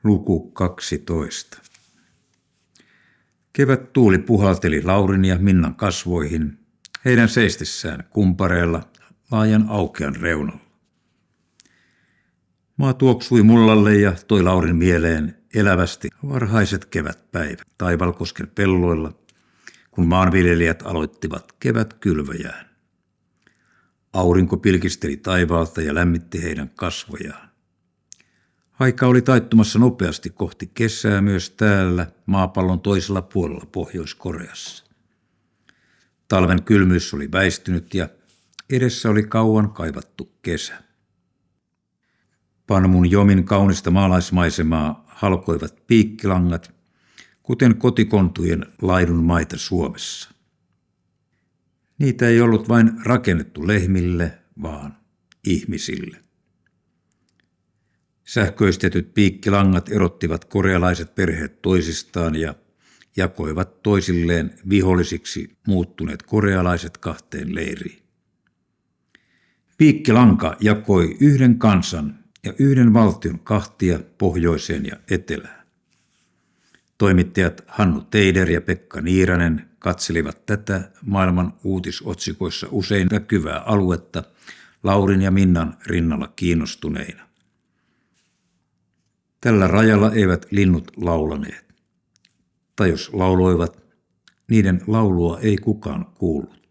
A: Luku 12. Kevättuuli puhalteli Laurin ja Minnan kasvoihin, heidän seistessään kumpareella laajan aukean reunalla. Maa tuoksui mullalle ja toi Laurin mieleen elävästi varhaiset kevätpäivät Taivalkosken pelloilla, kun maanviljelijät aloittivat kevätkylvöjään. Aurinko pilkisteli taivaalta ja lämmitti heidän kasvojaan. Aika oli taittumassa nopeasti kohti kesää myös täällä maapallon toisella puolella Pohjois-Koreassa. Talven kylmyys oli väistynyt ja edessä oli kauan kaivattu kesä. Panmunjomin kaunista maalaismaisemaa halkoivat piikkilangat, kuten kotikontujen laidunmaita Suomessa. Niitä ei ollut vain rakennettu lehmille, vaan ihmisille. Sähköistetyt piikkilangat erottivat korealaiset perheet toisistaan ja jakoivat toisilleen vihollisiksi muuttuneet korealaiset kahteen leiriin. Piikkilanka jakoi yhden kansan ja yhden valtion kahtia pohjoiseen ja etelään. Toimittajat Hannu Teider ja Pekka Niiranen katselivat tätä maailman uutisotsikoissa usein näkyvää aluetta Laurin ja Minnan rinnalla kiinnostuneina. Tällä rajalla eivät linnut laulaneet. Tai jos lauloivat, niiden laulua ei kukaan kuullut.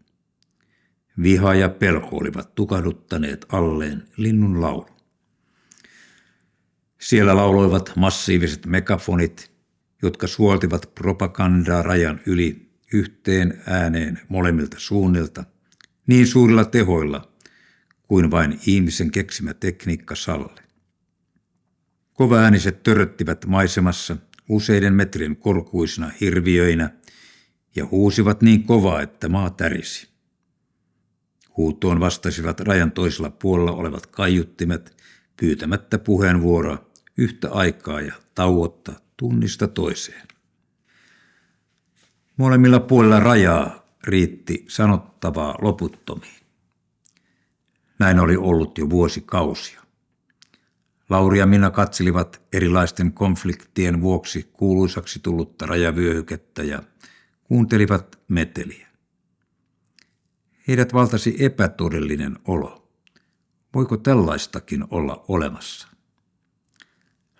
A: Viha ja pelko olivat tukahduttaneet alleen linnun laulun. Siellä lauloivat massiiviset megafonit, jotka suoltivat propagandaa rajan yli yhteen ääneen molemmilta suunnilta, niin suurilla tehoilla kuin vain ihmisen keksimä tekniikka salli. Kovaääniset törröttivät maisemassa useiden metrien korkuisina hirviöinä ja huusivat niin kovaa, että maa tärisi. Huutoon vastasivat rajan toisella puolella olevat kaiuttimet pyytämättä puheenvuoroa yhtä aikaa ja tauotta tunnista toiseen. Molemmilla puolilla rajaa riitti sanottavaa loputtomiin. Näin oli ollut jo vuosikausia. Lauri ja Minna katselivat erilaisten konfliktien vuoksi kuuluisaksi tullutta rajavyöhykettä ja kuuntelivat meteliä. Heidät valtasi epätodellinen olo. Voiko tällaistakin olla olemassa?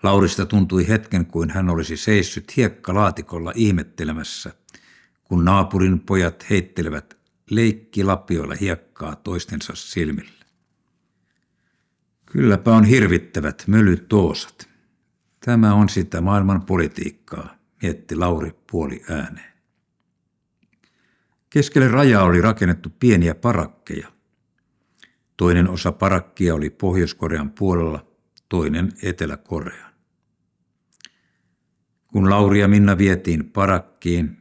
A: Laurista tuntui hetken, kuin hän olisi seissyt hiekkalaatikolla ihmettelemässä, kun naapurin pojat heittelevät leikkilapioilla hiekkaa toistensa silmille. Kylläpä on hirvittävät mölytoosat. Tämä on sitä maailman politiikkaa, mietti Lauri puoli ääneen. Keskelle rajaa oli rakennettu pieniä parakkeja. Toinen osa parakkia oli Pohjois-Korean puolella, toinen Etelä-Korean. Kun Lauri ja Minna vietiin parakkiin,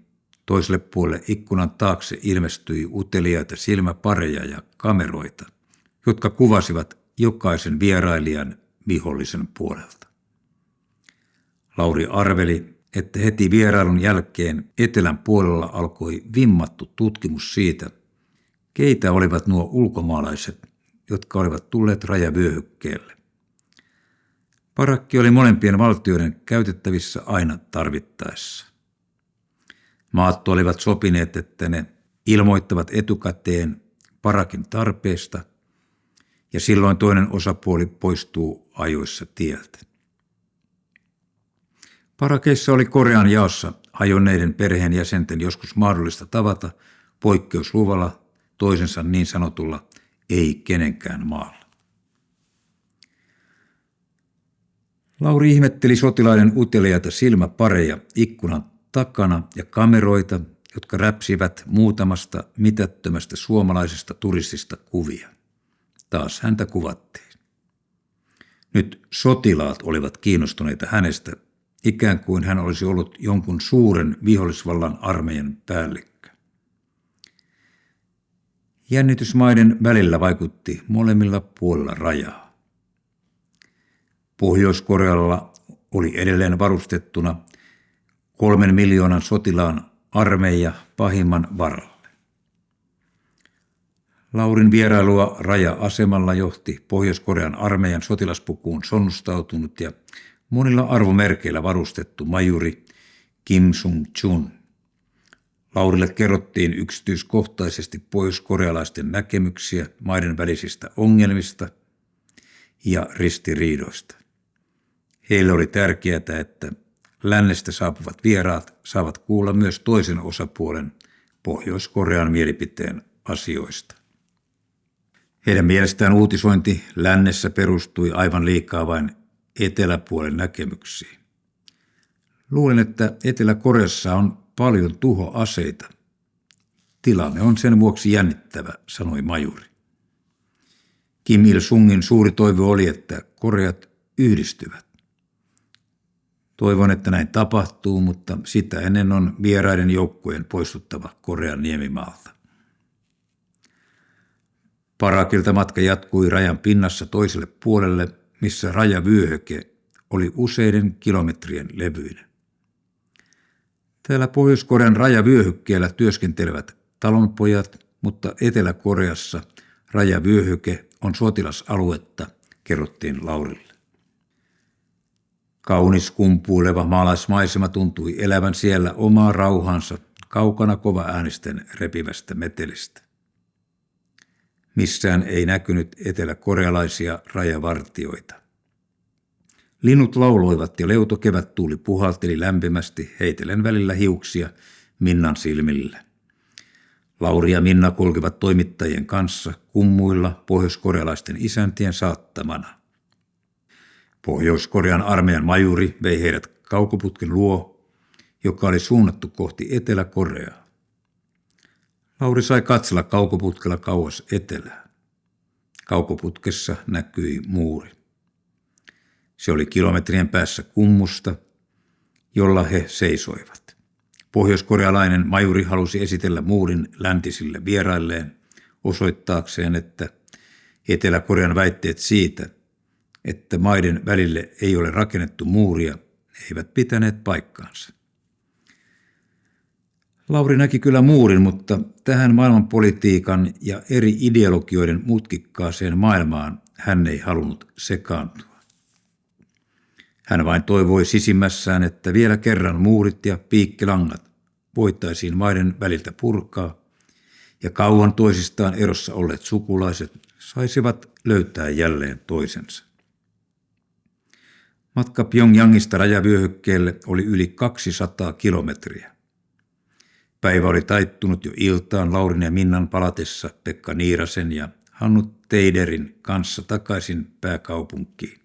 A: toiselle puolelle ikkunan taakse ilmestyi uteliaita silmäpareja ja kameroita, jotka kuvasivat jokaisen vierailijan vihollisen puolelta. Lauri arveli, että heti vierailun jälkeen etelän puolella alkoi vimmattu tutkimus siitä, keitä olivat nuo ulkomaalaiset, jotka olivat tulleet rajavyöhykkeelle. Parakki oli molempien valtioiden käytettävissä aina tarvittaessa. Maat olivat sopineet, että ne ilmoittavat etukäteen parakin tarpeesta, ja silloin toinen osapuoli poistuu ajoissa tieltä. Parakeissa oli Korean jaossa hajonneiden perheenjäsenten joskus mahdollista tavata poikkeusluvalla toisensa niin sanotulla ei kenenkään maalla. Lauri ihmetteli sotilaiden uteliaita silmäpareja ikkunan takana ja kameroita, jotka räpsivät muutamasta mitättömästä suomalaisesta turistista kuvia. Taas häntä kuvattiin. Nyt sotilaat olivat kiinnostuneita hänestä, ikään kuin hän olisi ollut jonkun suuren vihollisvallan armeijan päällikkö. Jännitys maiden välillä vaikutti molemmilla puolilla rajaa. Pohjois-Korealla oli edelleen varustettuna 3 miljoonan sotilaan armeija pahimman varalle. Laurin vierailua raja-asemalla johti Pohjois-Korean armeijan sotilaspukuun sonnustautunut ja monilla arvomerkeillä varustettu majuri Kim Sung-chun. Laurille kerrottiin yksityiskohtaisesti pohjois-korealaisten näkemyksiä maiden välisistä ongelmista ja ristiriidoista. Heille oli tärkeää, että lännestä saapuvat vieraat saavat kuulla myös toisen osapuolen Pohjois-Korean mielipiteen asioista. Heidän mielestään uutisointi lännessä perustui aivan liikaa vain eteläpuolen näkemyksiin. Luulen, että Etelä-Koreassa on paljon tuhoaseita. Tilanne on sen vuoksi jännittävä, sanoi majuri. Kim Il-sungin suuri toive oli, että Koreat yhdistyvät. Toivon, että näin tapahtuu, mutta sitä ennen on vieraiden joukkojen poistuttava Korean niemimaalta. Parakilta matka jatkui rajan pinnassa toiselle puolelle, missä rajavyöhyke oli useiden kilometrien levyinen. Täällä Pohjois-Korean rajavyöhykkeellä työskentelevät talonpojat, mutta Etelä-Koreassa rajavyöhyke on sotilasaluetta, kerrottiin Laurille. Kaunis kumpuileva maalaismaisema tuntui elävän siellä omaa rauhansa kaukana kovaäänisten repivästä metelistä. Missään ei näkynyt eteläkorealaisia rajavartioita. Linnut lauloivat ja leuto kevättuuli puhalteli lämpimästi heitellen välillä hiuksia Minnan silmillä. Lauri ja Minna kulkivat toimittajien kanssa kummuilla pohjoiskorealaisten isäntien saattamana. Pohjois-Korean armeijan majuri vei heidät kaukoputken luo, joka oli suunnattu kohti Etelä-Koreaa. Lauri sai katsella kaukoputkella kauas etelää. Kaukoputkessa näkyi muuri. Se oli kilometrien päässä kummusta, jolla he seisoivat. Pohjois-korealainen majuri halusi esitellä muurin läntisille vierailleen osoittaakseen, että Etelä-Korean väitteet siitä, että maiden välille ei ole rakennettu muuria, eivät pitäneet paikkaansa. Lauri näki kyllä muurin, mutta tähän maailmanpolitiikan ja eri ideologioiden mutkikkaaseen maailmaan hän ei halunnut sekaantua. Hän vain toivoi sisimmässään, että vielä kerran muurit ja piikkilangat voitaisiin maiden väliltä purkaa ja kauan toisistaan erossa olleet sukulaiset saisivat löytää jälleen toisensa. Matka Pyongyangista rajavyöhykkeelle oli yli 200 kilometriä. Päivä oli taittunut jo iltaan Laurin ja Minnan palatessa Pekka Niirasen ja Hannu Teiderin kanssa takaisin pääkaupunkiin.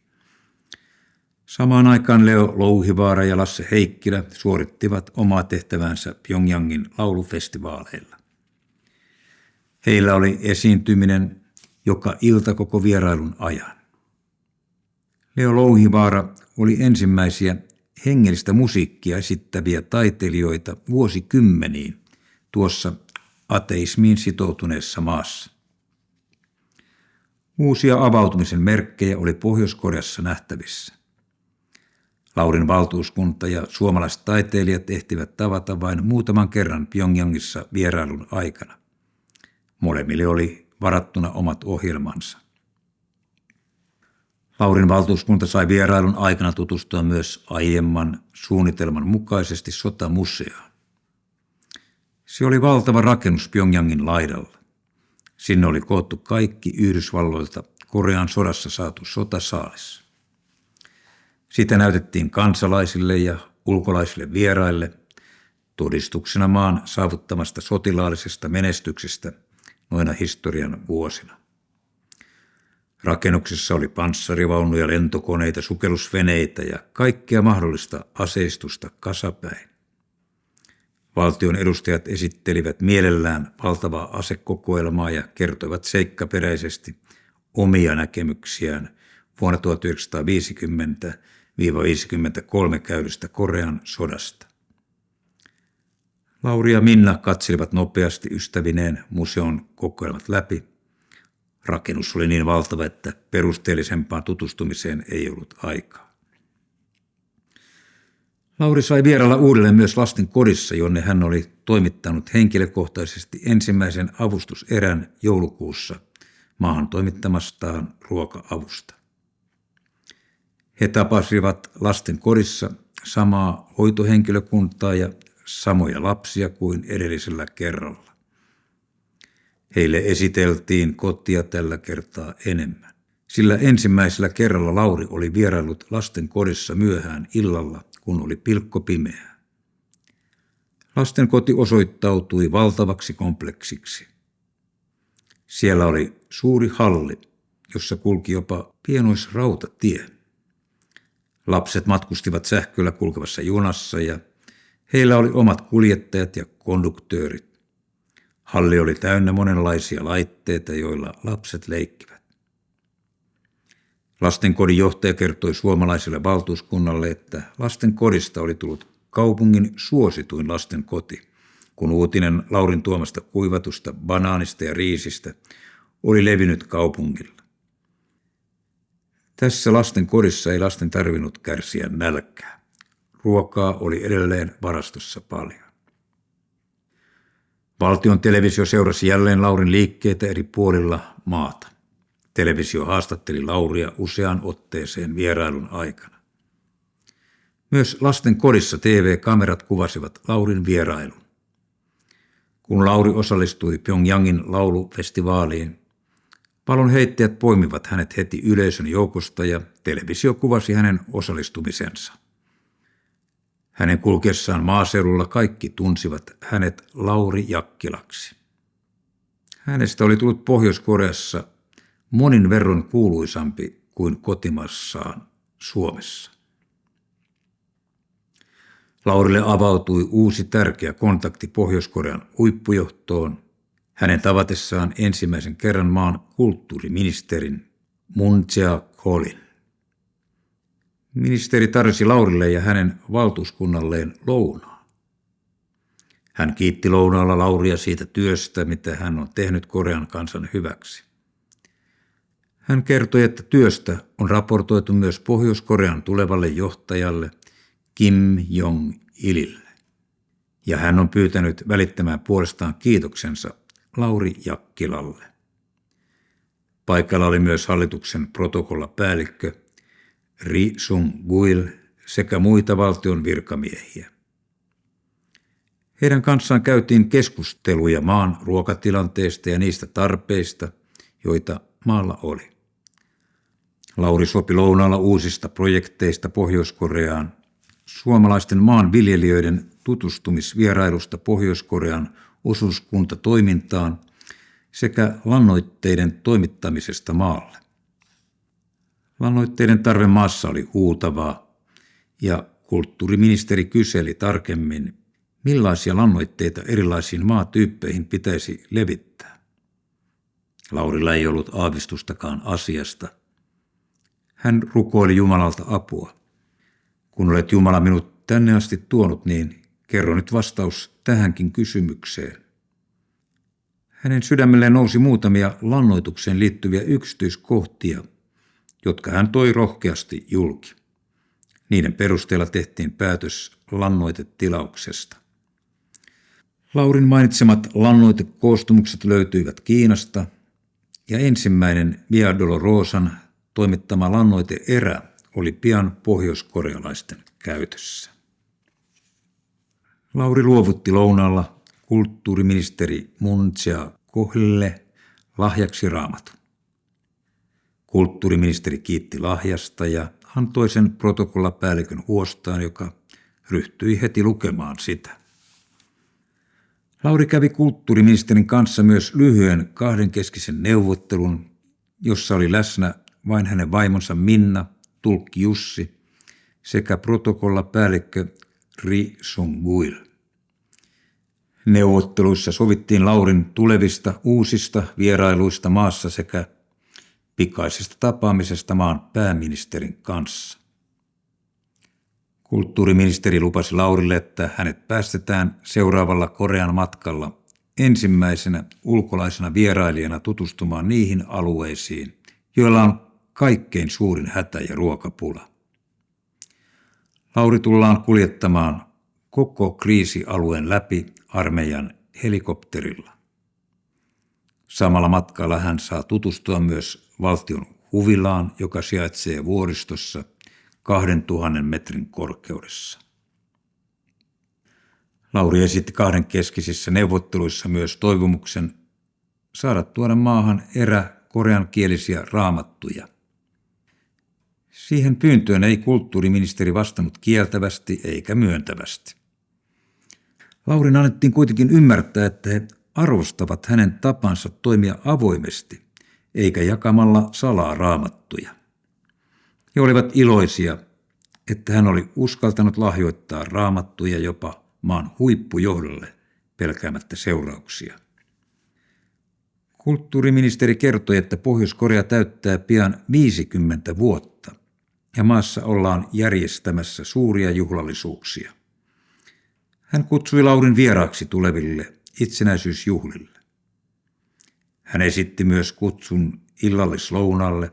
A: Samaan aikaan Leo Louhivaara ja Lasse Heikkilä suorittivat omaa tehtävänsä Pyongyangin laulufestivaaleilla. Heillä oli esiintyminen joka ilta koko vierailun ajan. Leo Louhivaara oli ensimmäisiä hengellistä musiikkia esittäviä taiteilijoita vuosikymmeniin tuossa ateismiin sitoutuneessa maassa. Uusia avautumisen merkkejä oli Pohjois-Koreassa nähtävissä. Laurin valtuuskunta ja suomalaiset taiteilijat ehtivät tavata vain muutaman kerran Pyongyangissa vierailun aikana. Molemmille oli varattuna omat ohjelmansa. Laurin valtuuskunta sai vierailun aikana tutustua myös aiemman suunnitelman mukaisesti sotamuseoon. Se oli valtava rakennus Pyongyangin laidalla. Sinne oli koottu kaikki Yhdysvalloilta Korean sodassa saatu sotasaalis. Sitä näytettiin kansalaisille ja ulkolaisille vieraille todistuksena maan saavuttamasta sotilaallisesta menestyksestä noina historian vuosina. Rakennuksessa oli panssarivaunuja, lentokoneita, sukellusveneitä ja kaikkea mahdollista aseistusta kasapäin. Valtion edustajat esittelivät mielellään valtavaa asekokoelmaa ja kertoivat seikkaperäisesti omia näkemyksiään vuonna 1950–53 käydystä Korean sodasta. Lauri ja Minna katselivat nopeasti ystävineen museon kokoelmat läpi. Rakennus oli niin valtava, että perusteellisempaan tutustumiseen ei ollut aikaa. Lauri sai vierailla uudelleen myös lasten kodissa, jonne hän oli toimittanut henkilökohtaisesti ensimmäisen avustuserän joulukuussa maahan toimittamastaan ruoka-avusta. He tapasivat lasten kodissa samaa hoitohenkilökuntaa ja samoja lapsia kuin edellisellä kerralla. Heille esiteltiin kotia tällä kertaa enemmän, sillä ensimmäisellä kerralla Lauri oli vierailut lasten kodissa myöhään illalla, kun oli pilkkopimeää. Lasten koti osoittautui valtavaksi kompleksiksi. Siellä oli suuri halli, jossa kulki jopa pienoisrautatie. Lapset matkustivat sähköllä kulkevassa junassa ja heillä oli omat kuljettajat ja konduktöörit. Halli oli täynnä monenlaisia laitteita, joilla lapset leikkivät. Lastenkodin johtaja kertoi suomalaiselle valtuuskunnalle, että lasten kodista oli tullut kaupungin suosituin lasten koti, kun uutinen Laurin tuomasta kuivatusta banaanista ja riisistä oli levinnyt kaupungilla. Tässä lasten kodissa ei lasten tarvinnut kärsiä nälkää. Ruokaa oli edelleen varastossa paljon. Valtion televisio seurasi jälleen Laurin liikkeitä eri puolilla maata. Televisio haastatteli Lauria useaan otteeseen vierailun aikana. Myös lasten kodissa TV-kamerat kuvasivat Laurin vierailun. Kun Lauri osallistui Pyongyangin laulufestivaaliin, valonheittäjät poimivat hänet heti yleisön joukosta ja televisio kuvasi hänen osallistumisensa. Hänen kulkeessaan maaseudulla kaikki tunsivat hänet Lauri Jakkilaksi. Hänestä oli tullut Pohjois-Koreassa monin verroin kuuluisampi kuin kotimaassaan Suomessa. Laurille avautui uusi tärkeä kontakti Pohjois-Korean huippujohtoon hänen tavatessaan ensimmäisen kerran maan kulttuuriministerin Moon Jae-kolin. Ministeri tarjosi Laurille ja hänen valtuuskunnalleen lounaa. Hän kiitti lounaalla Lauria siitä työstä, mitä hän on tehnyt Korean kansan hyväksi. Hän kertoi, että työstä on raportoitu myös Pohjois-Korean tulevalle johtajalle Kim Jong-ilille, ja hän on pyytänyt välittämään puolestaan kiitoksensa Lauri Jakkilalle. Paikalla oli myös hallituksen protokollapäällikkö Ri Sung-guil sekä muita valtion virkamiehiä. Heidän kanssaan käytiin keskusteluja maan ruokatilanteesta ja niistä tarpeista, joita maalla oli. Lauri sopi lounaalla uusista projekteista Pohjois-Koreaan, suomalaisten maanviljelijöiden tutustumisvierailusta Pohjois-Korean osuuskuntatoimintaan sekä lannoitteiden toimittamisesta maalle. Lannoitteiden tarve maassa oli huutavaa ja kulttuuriministeri kyseli tarkemmin, millaisia lannoitteita erilaisiin maatyyppeihin pitäisi levittää. Laurilla ei ollut aavistustakaan asiasta. Hän rukoili Jumalalta apua. Kun olet Jumala minut tänne asti tuonut, niin kerro nyt vastaus tähänkin kysymykseen. Hänen sydämelleen nousi muutamia lannoitukseen liittyviä yksityiskohtia, jotka hän toi rohkeasti julki. Niiden perusteella tehtiin päätös lannoitetilauksesta. Laurin mainitsemat lannoitekoostumukset löytyivät Kiinasta ja ensimmäinen Via Dolorosan toimittama lannoiteerä oli pian pohjoiskorealaisten käytössä. Lauri luovutti lounaalla kulttuuriministeri Moon Jae-kolille lahjaksi Raamatun. Kulttuuriministeri kiitti lahjasta ja antoi sen protokollapäällikön huostaan, joka ryhtyi heti lukemaan sitä. Lauri kävi kulttuuriministerin kanssa myös lyhyen kahdenkeskisen neuvottelun, jossa oli läsnä vain hänen vaimonsa Minna, tulkki Jussi sekä protokollapäällikkö Ri Sung-guil. Neuvotteluissa sovittiin Laurin tulevista uusista vierailuista maassa sekä pikaisesta tapaamisesta maan pääministerin kanssa. Kulttuuriministeri lupasi Laurille, että hänet päästetään seuraavalla Korean matkalla ensimmäisenä ulkolaisena vierailijana tutustumaan niihin alueisiin, joilla on kaikkein suurin hätä ja ruokapula. Lauri tullaan kuljettamaan koko kriisialueen läpi armeijan helikopterilla. Samalla matkalla hän saa tutustua myös valtion huvilaan, joka sijaitsee vuoristossa 2000 metrin korkeudessa. Lauri esitti kahdenkeskisissä neuvotteluissa myös toivomuksen saada tuoda maahan koreankielisiä raamattuja. Siihen pyyntöön ei kulttuuriministeri vastannut kieltävästi eikä myöntävästi. Laurin annettiin kuitenkin ymmärtää, että he arvostavat hänen tapansa toimia avoimesti, eikä jakamalla salaa raamattuja. He olivat iloisia, että hän oli uskaltanut lahjoittaa raamattuja jopa maan huippujohdolle pelkäämättä seurauksia. Kulttuuriministeri kertoi, että Pohjois-Korea täyttää pian 50 vuotta ja maassa ollaan järjestämässä suuria juhlallisuuksia. Hän kutsui Laurin vieraaksi tuleville itsenäisyysjuhlille. Hän esitti myös kutsun illallislounalle,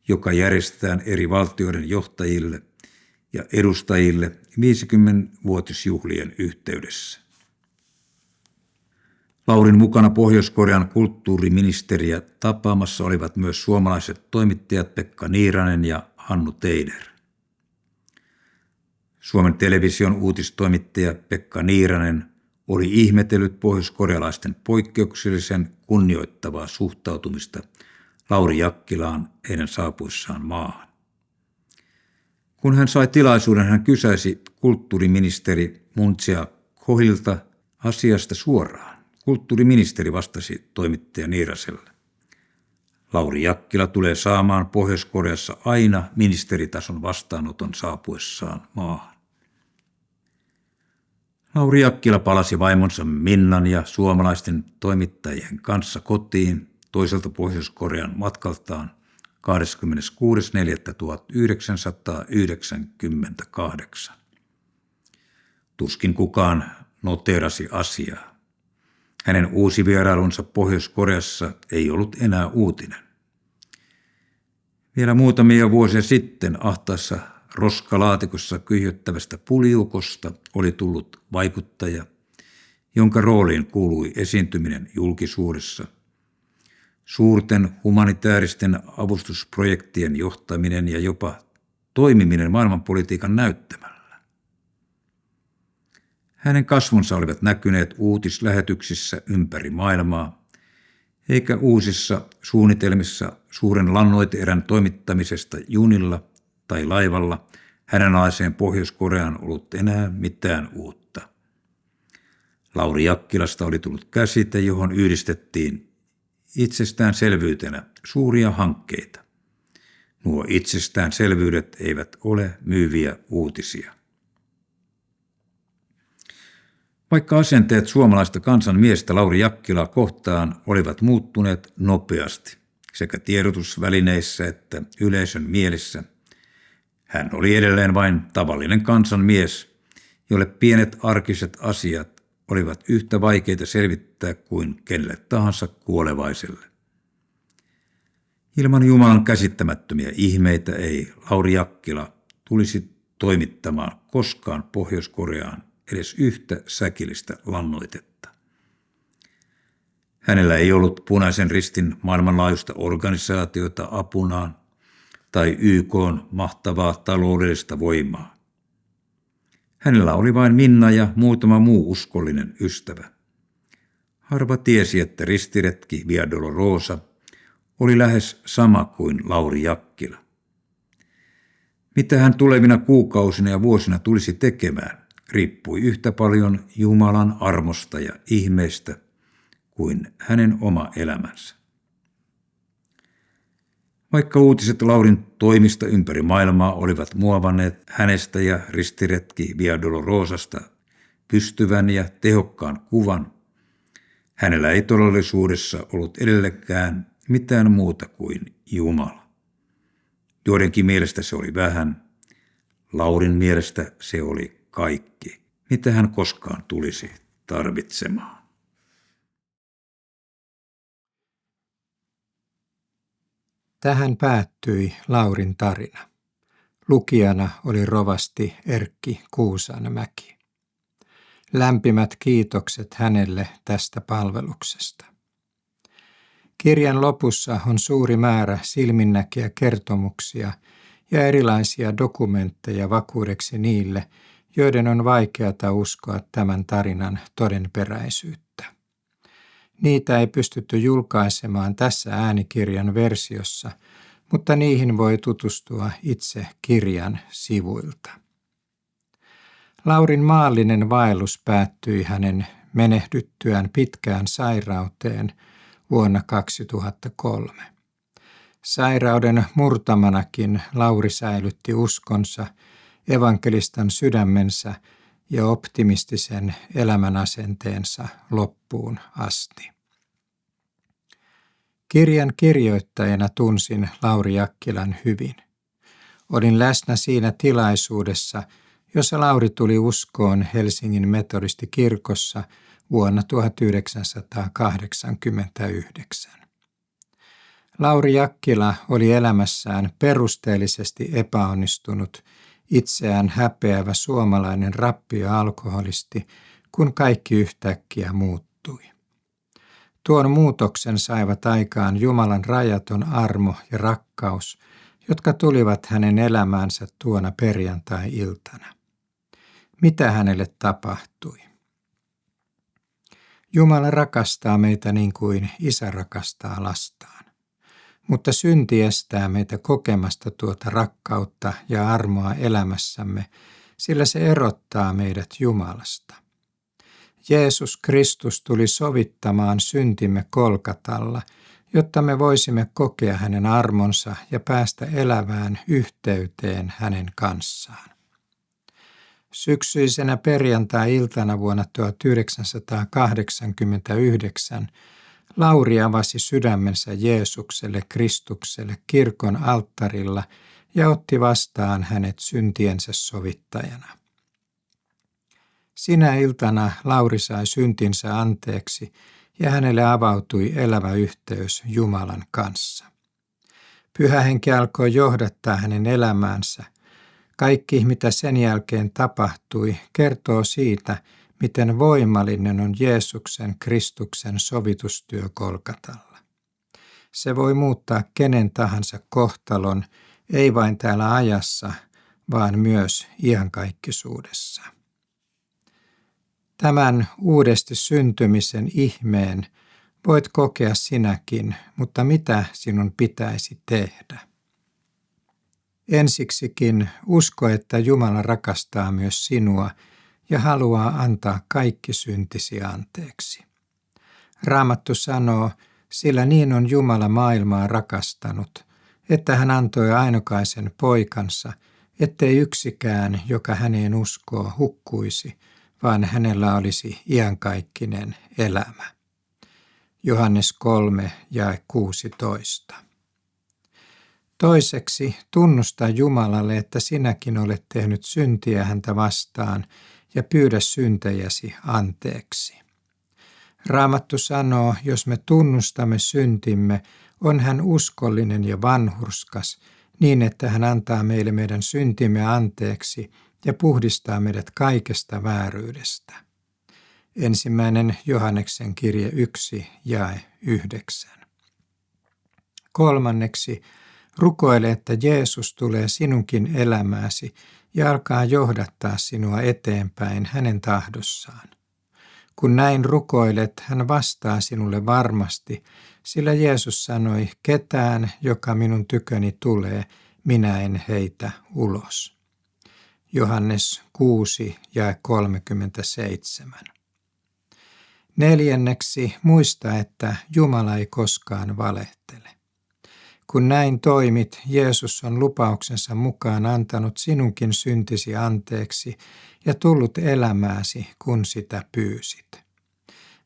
A: joka järjestetään eri valtioiden johtajille ja edustajille 50-vuotisjuhlien yhteydessä. Laurin mukana Pohjois-Korean kulttuuriministeriä tapaamassa olivat myös suomalaiset toimittajat Pekka Niiranen ja Hannu Teider. Suomen television uutistoimittaja Pekka Niiranen oli ihmetellyt pohjoiskorealaisten poikkeuksellisen kunnioittavaa suhtautumista Lauri Jakkilaan heidän saapuissaan maahan. Kun hän sai tilaisuuden, hän kysäisi kulttuuriministeri Moon Jae-Kohilta asiasta suoraan. Kulttuuriministeri vastasi toimittaja Niiraselle. Lauri Jakkila tulee saamaan Pohjois-Koreassa aina ministeritason vastaanoton saapuessaan maahan. Lauri Jakkila palasi vaimonsa Minnan ja suomalaisten toimittajien kanssa kotiin toiselta Pohjois-Korean matkaltaan 26.4.1998. Tuskin kukaan noteerasi asiaa. Hänen uusi vierailunsa Pohjois-Koreassa ei ollut enää uutinen. Vielä muutamia vuosia sitten ahtaassa roskalaatikossa kyhjöttävästä puljukosta oli tullut vaikuttaja, jonka rooliin kuului esiintyminen julkisuudessa, suurten humanitaaristen avustusprojektien johtaminen ja jopa toimiminen maailmanpolitiikan näyttämällä. Hänen kasvonsa olivat näkyneet uutislähetyksissä ympäri maailmaa, eikä uusissa suunnitelmissa suuren lannoiteerän toimittamisesta junilla tai laivalla hänen alaiseen Pohjois-Koreaan ollut enää mitään uutta. Lauri Jakkilasta oli tullut käsite, johon yhdistettiin itsestäänselvyytenä suuria hankkeita. Nuo itsestäänselvyydet eivät ole myyviä uutisia. Vaikka asenteet suomalaista kansanmiestä Lauri Jakkilaa kohtaan olivat muuttuneet nopeasti sekä tiedotusvälineissä että yleisön mielissä, hän oli edelleen vain tavallinen kansanmies, jolle pienet arkiset asiat olivat yhtä vaikeita selvittää kuin kenelle tahansa kuolevaiselle. Ilman Jumalan käsittämättömiä ihmeitä ei Lauri Jakkila tulisi toimittamaan koskaan Pohjois-Koreaan edes yhtä säkillistä lannoitetta. Hänellä ei ollut Punaisen Ristin maailmanlaajuista organisaatiota apunaan tai YK:n mahtavaa taloudellista voimaa. Hänellä oli vain Minna ja muutama muu uskollinen ystävä. Harva tiesi, että ristiretki Via Dolorosa oli lähes sama kuin Lauri Jakkila. Mitä hän tulevina kuukausina ja vuosina tulisi tekemään, riippui yhtä paljon Jumalan armosta ja ihmeestä kuin hänen oma elämänsä. Vaikka uutiset Laurin toimista ympäri maailmaa olivat muovanneet hänestä ja ristiretki Via Dolorosasta pystyvän ja tehokkaan kuvan, hänellä ei todellisuudessa ollut edelleenkään mitään muuta kuin Jumala. Joidenkin mielestä se oli vähän, Laurin mielestä se oli kaikki, mitä hän koskaan tulisi tarvitsemaan.
B: Tähän päättyi Laurin tarina. Lukijana oli rovasti Erkki Kuusanmäki. Lämpimät kiitokset hänelle tästä palveluksesta. Kirjan lopussa on suuri määrä silminnäkiä kertomuksia ja erilaisia dokumentteja vakuudeksi niille, joiden on vaikeata uskoa tämän tarinan todenperäisyyttä. Niitä ei pystytty julkaisemaan tässä äänikirjan versiossa, mutta niihin voi tutustua itse kirjan sivuilta. Laurin maallinen vaellus päättyi hänen menehdyttyään pitkään sairauteen vuonna 2003. Sairauden murtamanakin Lauri säilytti uskonsa, evankelistan sydämensä ja optimistisen elämänasenteensa loppuun asti. Kirjan kirjoittajana tunsin Lauri Jakkilan hyvin. Olin läsnä siinä tilaisuudessa, jossa Lauri tuli uskoon Helsingin metodistikirkossa vuonna 1989. Lauri Jakkila oli elämässään perusteellisesti epäonnistunut, itseään häpeävä suomalainen rappio-alkoholisti, kun kaikki yhtäkkiä muuttui. Tuon muutoksen saivat aikaan Jumalan rajaton armo ja rakkaus, jotka tulivat hänen elämäänsä tuona perjantai-iltana. Mitä hänelle tapahtui? Jumala rakastaa meitä niin kuin isä rakastaa lastaan. Mutta synti estää meitä kokemasta tuota rakkautta ja armoa elämässämme, sillä se erottaa meidät Jumalasta. Jeesus Kristus tuli sovittamaan syntimme Kolkatalla, jotta me voisimme kokea hänen armonsa ja päästä elävään yhteyteen hänen kanssaan. Syksyisenä perjantai-iltana vuonna 1989 Lauri avasi sydämensä Jeesukselle Kristukselle kirkon alttarilla ja otti vastaan hänet syntiensä sovittajana. Sinä iltana Lauri sai syntinsä anteeksi ja hänelle avautui elävä yhteys Jumalan kanssa. Pyhä Henki alkoi johdattaa hänen elämäänsä. Kaikki, mitä sen jälkeen tapahtui, kertoo siitä, miten voimallinen on Jeesuksen Kristuksen sovitustyö Kolkatalla. Se voi muuttaa kenen tahansa kohtalon, ei vain täällä ajassa, vaan myös iankaikkisuudessa. Tämän uudesti syntymisen ihmeen voit kokea sinäkin, mutta mitä sinun pitäisi tehdä? Ensiksikin usko, että Jumala rakastaa myös sinua ja haluaa antaa kaikki syntisi anteeksi. Raamattu sanoo, sillä niin on Jumala maailmaa rakastanut, että hän antoi ainokaisen poikansa, ettei yksikään, joka häneen uskoo, hukkuisi, vaan hänellä olisi iankaikkinen elämä. Johannes 3, jae 16. Toiseksi tunnusta Jumalalle, että sinäkin olet tehnyt syntiä häntä vastaan ja pyydä syntejäsi anteeksi. Raamattu sanoo, jos me tunnustamme syntimme, on hän uskollinen ja vanhurskas, niin että hän antaa meille meidän syntimme anteeksi ja puhdistaa meidät kaikesta vääryydestä. 1. Johanneksen kirje 1, jae 9. Kolmanneksi, rukoile, että Jeesus tulee sinunkin elämääsi ja alkaa johdattaa sinua eteenpäin hänen tahdossaan. Kun näin rukoilet, hän vastaa sinulle varmasti, sillä Jeesus sanoi, ketään, joka minun tyköni tulee, minä en heitä ulos. Johannes 6, jae 37. Neljänneksi, muista, että Jumala ei koskaan valehtele. Kun näin toimit, Jeesus on lupauksensa mukaan antanut sinunkin syntisi anteeksi ja tullut elämääsi, kun sitä pyysit.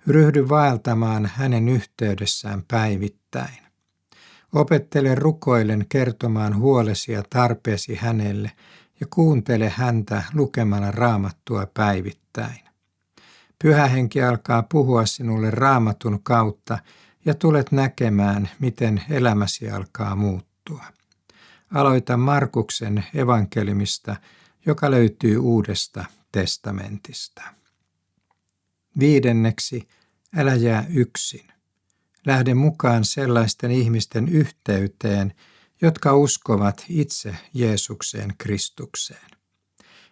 B: Ryhdy vaeltamaan hänen yhteydessään päivittäin. Opettele rukoillen kertomaan huolesi ja tarpeesi hänelle ja kuuntele häntä lukemalla Raamattua päivittäin. Pyhä Henki alkaa puhua sinulle Raamatun kautta ja tulet näkemään, miten elämäsi alkaa muuttua. Aloita Markuksen evankeliumista, joka löytyy Uudesta testamentista. 5. Älä jää yksin. Lähde mukaan sellaisten ihmisten yhteyteen, jotka uskovat itse Jeesukseen Kristukseen.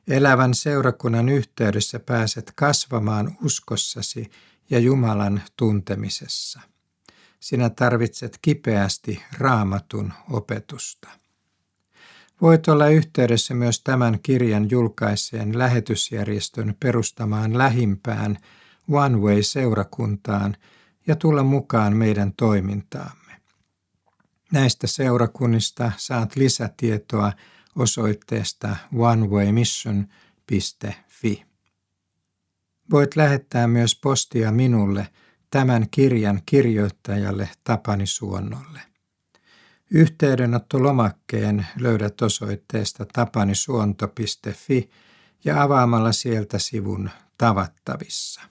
B: Elävän seurakunnan yhteydessä pääset kasvamaan uskossasi ja Jumalan tuntemisessa. Sinä tarvitset kipeästi Raamatun opetusta. Voit olla yhteydessä myös tämän kirjan julkaiseen lähetysjärjestön perustamaan lähimpään One Way-seurakuntaan ja tulla mukaan meidän toimintaamme. Näistä seurakunnista saat lisätietoa osoitteesta onewaymission.fi. Voit lähettää myös postia minulle, tämän kirjan kirjoittajalle Tapani Suonnolle. Yhteydenottolomakkeen löydät osoitteesta tapanisuonto.fi ja avaamalla sieltä sivun Tavattavissa.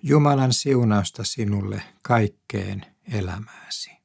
B: Jumalan siunausta sinulle kaikkeen elämääsi.